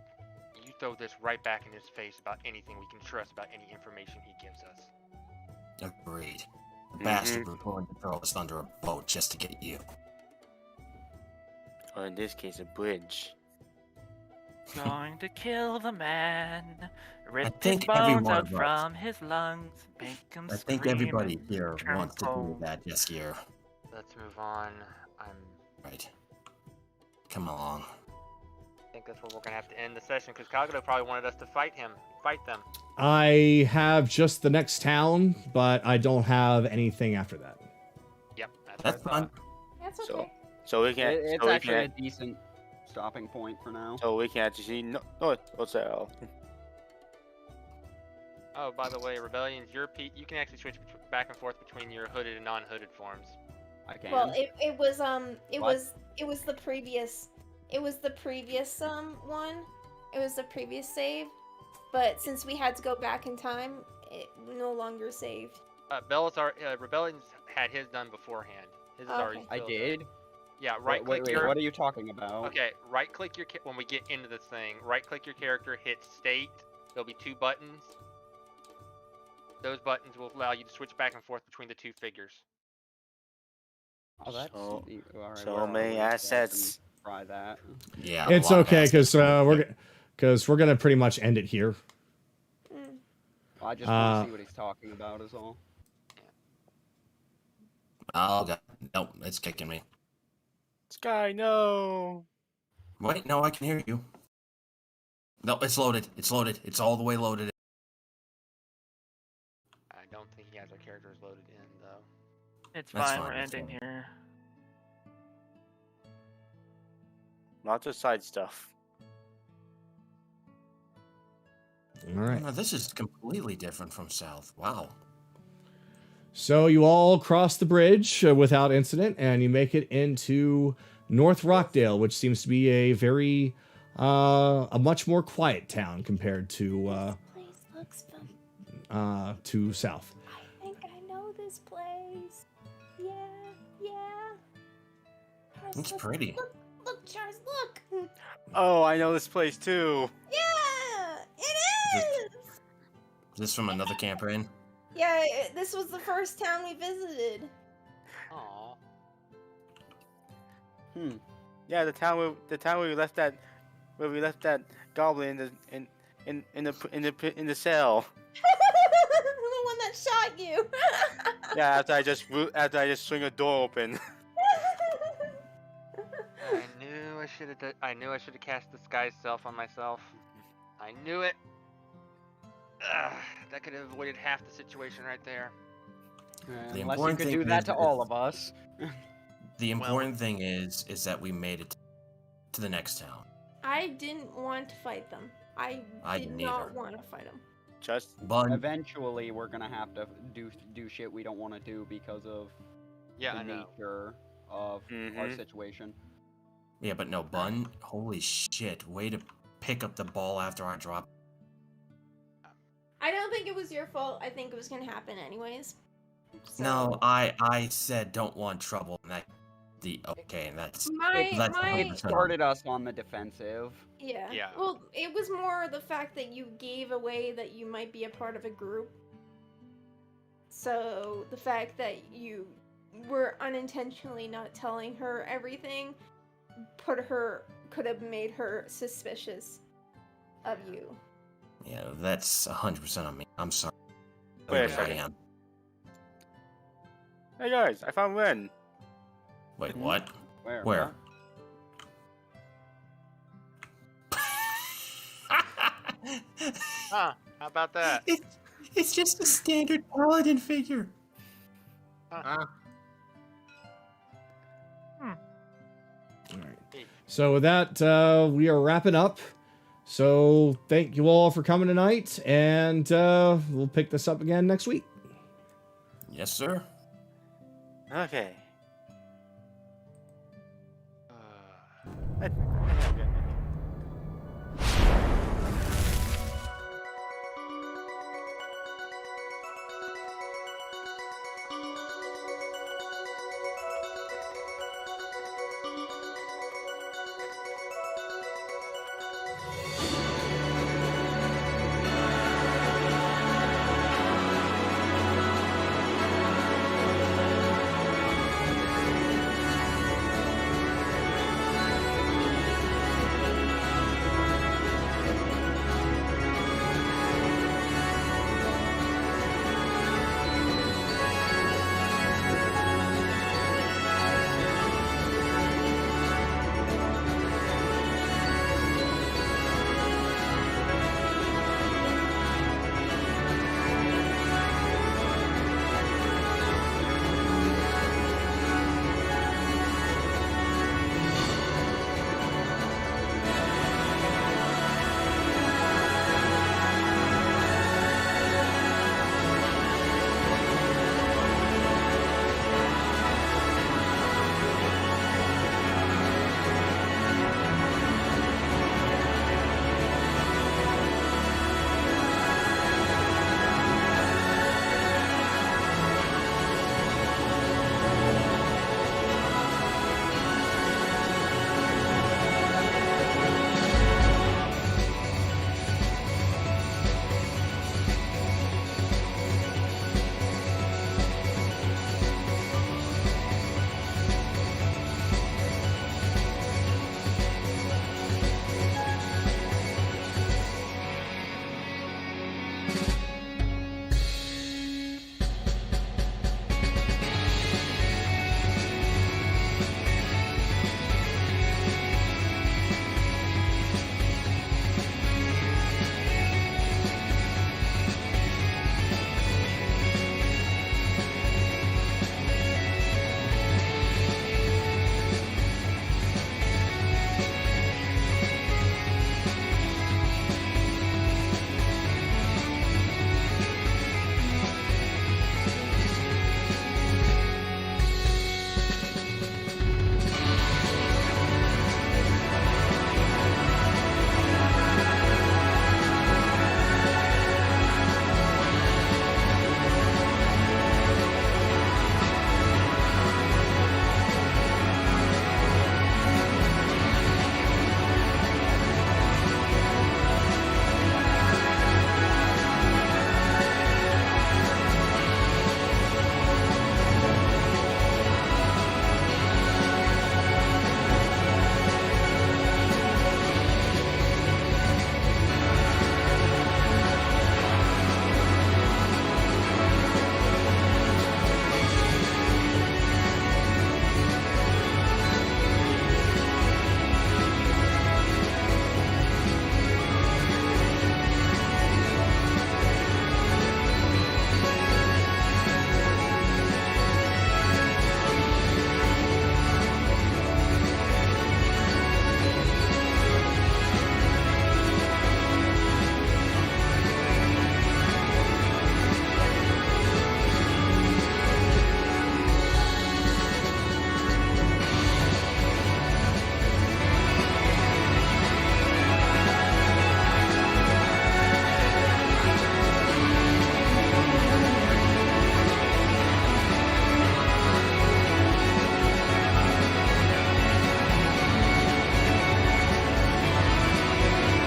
You throw this right back in his face about anything we can trust about any information he gives us. Agreed. The bastard was willing to throw us under a boat just to get you. Or in this case, a bridge. Going to kill the man. Rip his think every bones one out of us- from his lungs. Make him I think scream everybody and here turn wants to do cold. that this year. Let's move on. I Right. Come along. think that's where we're gonna have to end the session because Kagato probably wanted us to fight them. I have just the next town, but I don't have anything after that. Yep, that's That's what I thought. fine. that's So- okay. So we can. It's so we actually a can. decent stopping point for now. So we can actually see. No, what's that? Oh, by the way, Rebellions, you can actually switch back and forth between your hooded and non-hooded forms. I can. Well, it was What? the previous one. It was the previous save, but since we had to go back in time, it no longer saved. Rebellions had his done beforehand. His is already. Okay. I filled up. did. Yeah, Wait, right-click wait, your. what are you talking about? Okay, right-click your when we get into this thing. Right-click your character, hit state. There'll be 2 buttons. Those buttons will allow you to switch back and forth between the 2 figures. Oh, that's So- all right, so where are many we? Yeah, I can assets. Try that. Yeah. a It's lot of okay assets. because we're gonna pretty much end it here. Mm. I just want to see what he's talking about, is all. Oh god. Nope, it's kicking me. Sky, no. Wait, no, I can hear you. No, it's loaded. It's loaded. It's all the way loaded. I don't think he has our characters loaded in though. It's That's fine. fine, We're that's ending fine. here. Lots of side stuff. All right. No, this is completely different from South. Wow. So you all cross the bridge without incident, and you make it into North Rockdale, which seems to be a much more quiet town compared to Place looks fun. South. I think I know this place. Yeah. Charles, It's look, pretty. Look, Charles, look. Oh, I know this place too. Yeah, it is. Is this from another campaign? Yeah, this was the first town we visited. Aww. Yeah, the town where we left that goblin in the cell. The one that shot you. Yeah, after I just swing a door open. I knew I should have cast Disguise Self on myself. I knew it. Ugh, that could have avoided half the situation right there. Unless you important could thing do that is to all of us. The important thing is that we made it to the next town. I didn't want to fight them. I did didn't not either. want to fight them. Just Bun, Eventually, we're gonna have to do shit we don't want to do because of Yeah, the I know. nature of our Mhm. situation. yeah, but no, Bun, holy shit, way to pick up the ball after I dropped. I don't think it was your fault. I think it was gonna happen anyways. So- No, I said don't want trouble, and that's My that's my 100% on Started us on the defensive. yeah. Yeah. Well, it was more the fact that you gave away that you might be a part of a group. So the fact that you were unintentionally not telling her everything could have made her suspicious of you. Yeah, that's 100% on me. I'm sorry. Wait a I second. am. Hey guys, I found Ren. Wait, what? Where? Where? Huh? How about that? It's just a standard paladin figure. All right. So with that, we are wrapping up. So thank you all for coming tonight, and we'll pick this up again next week. Yes, sir. Okay. Uh, I think I'm good now.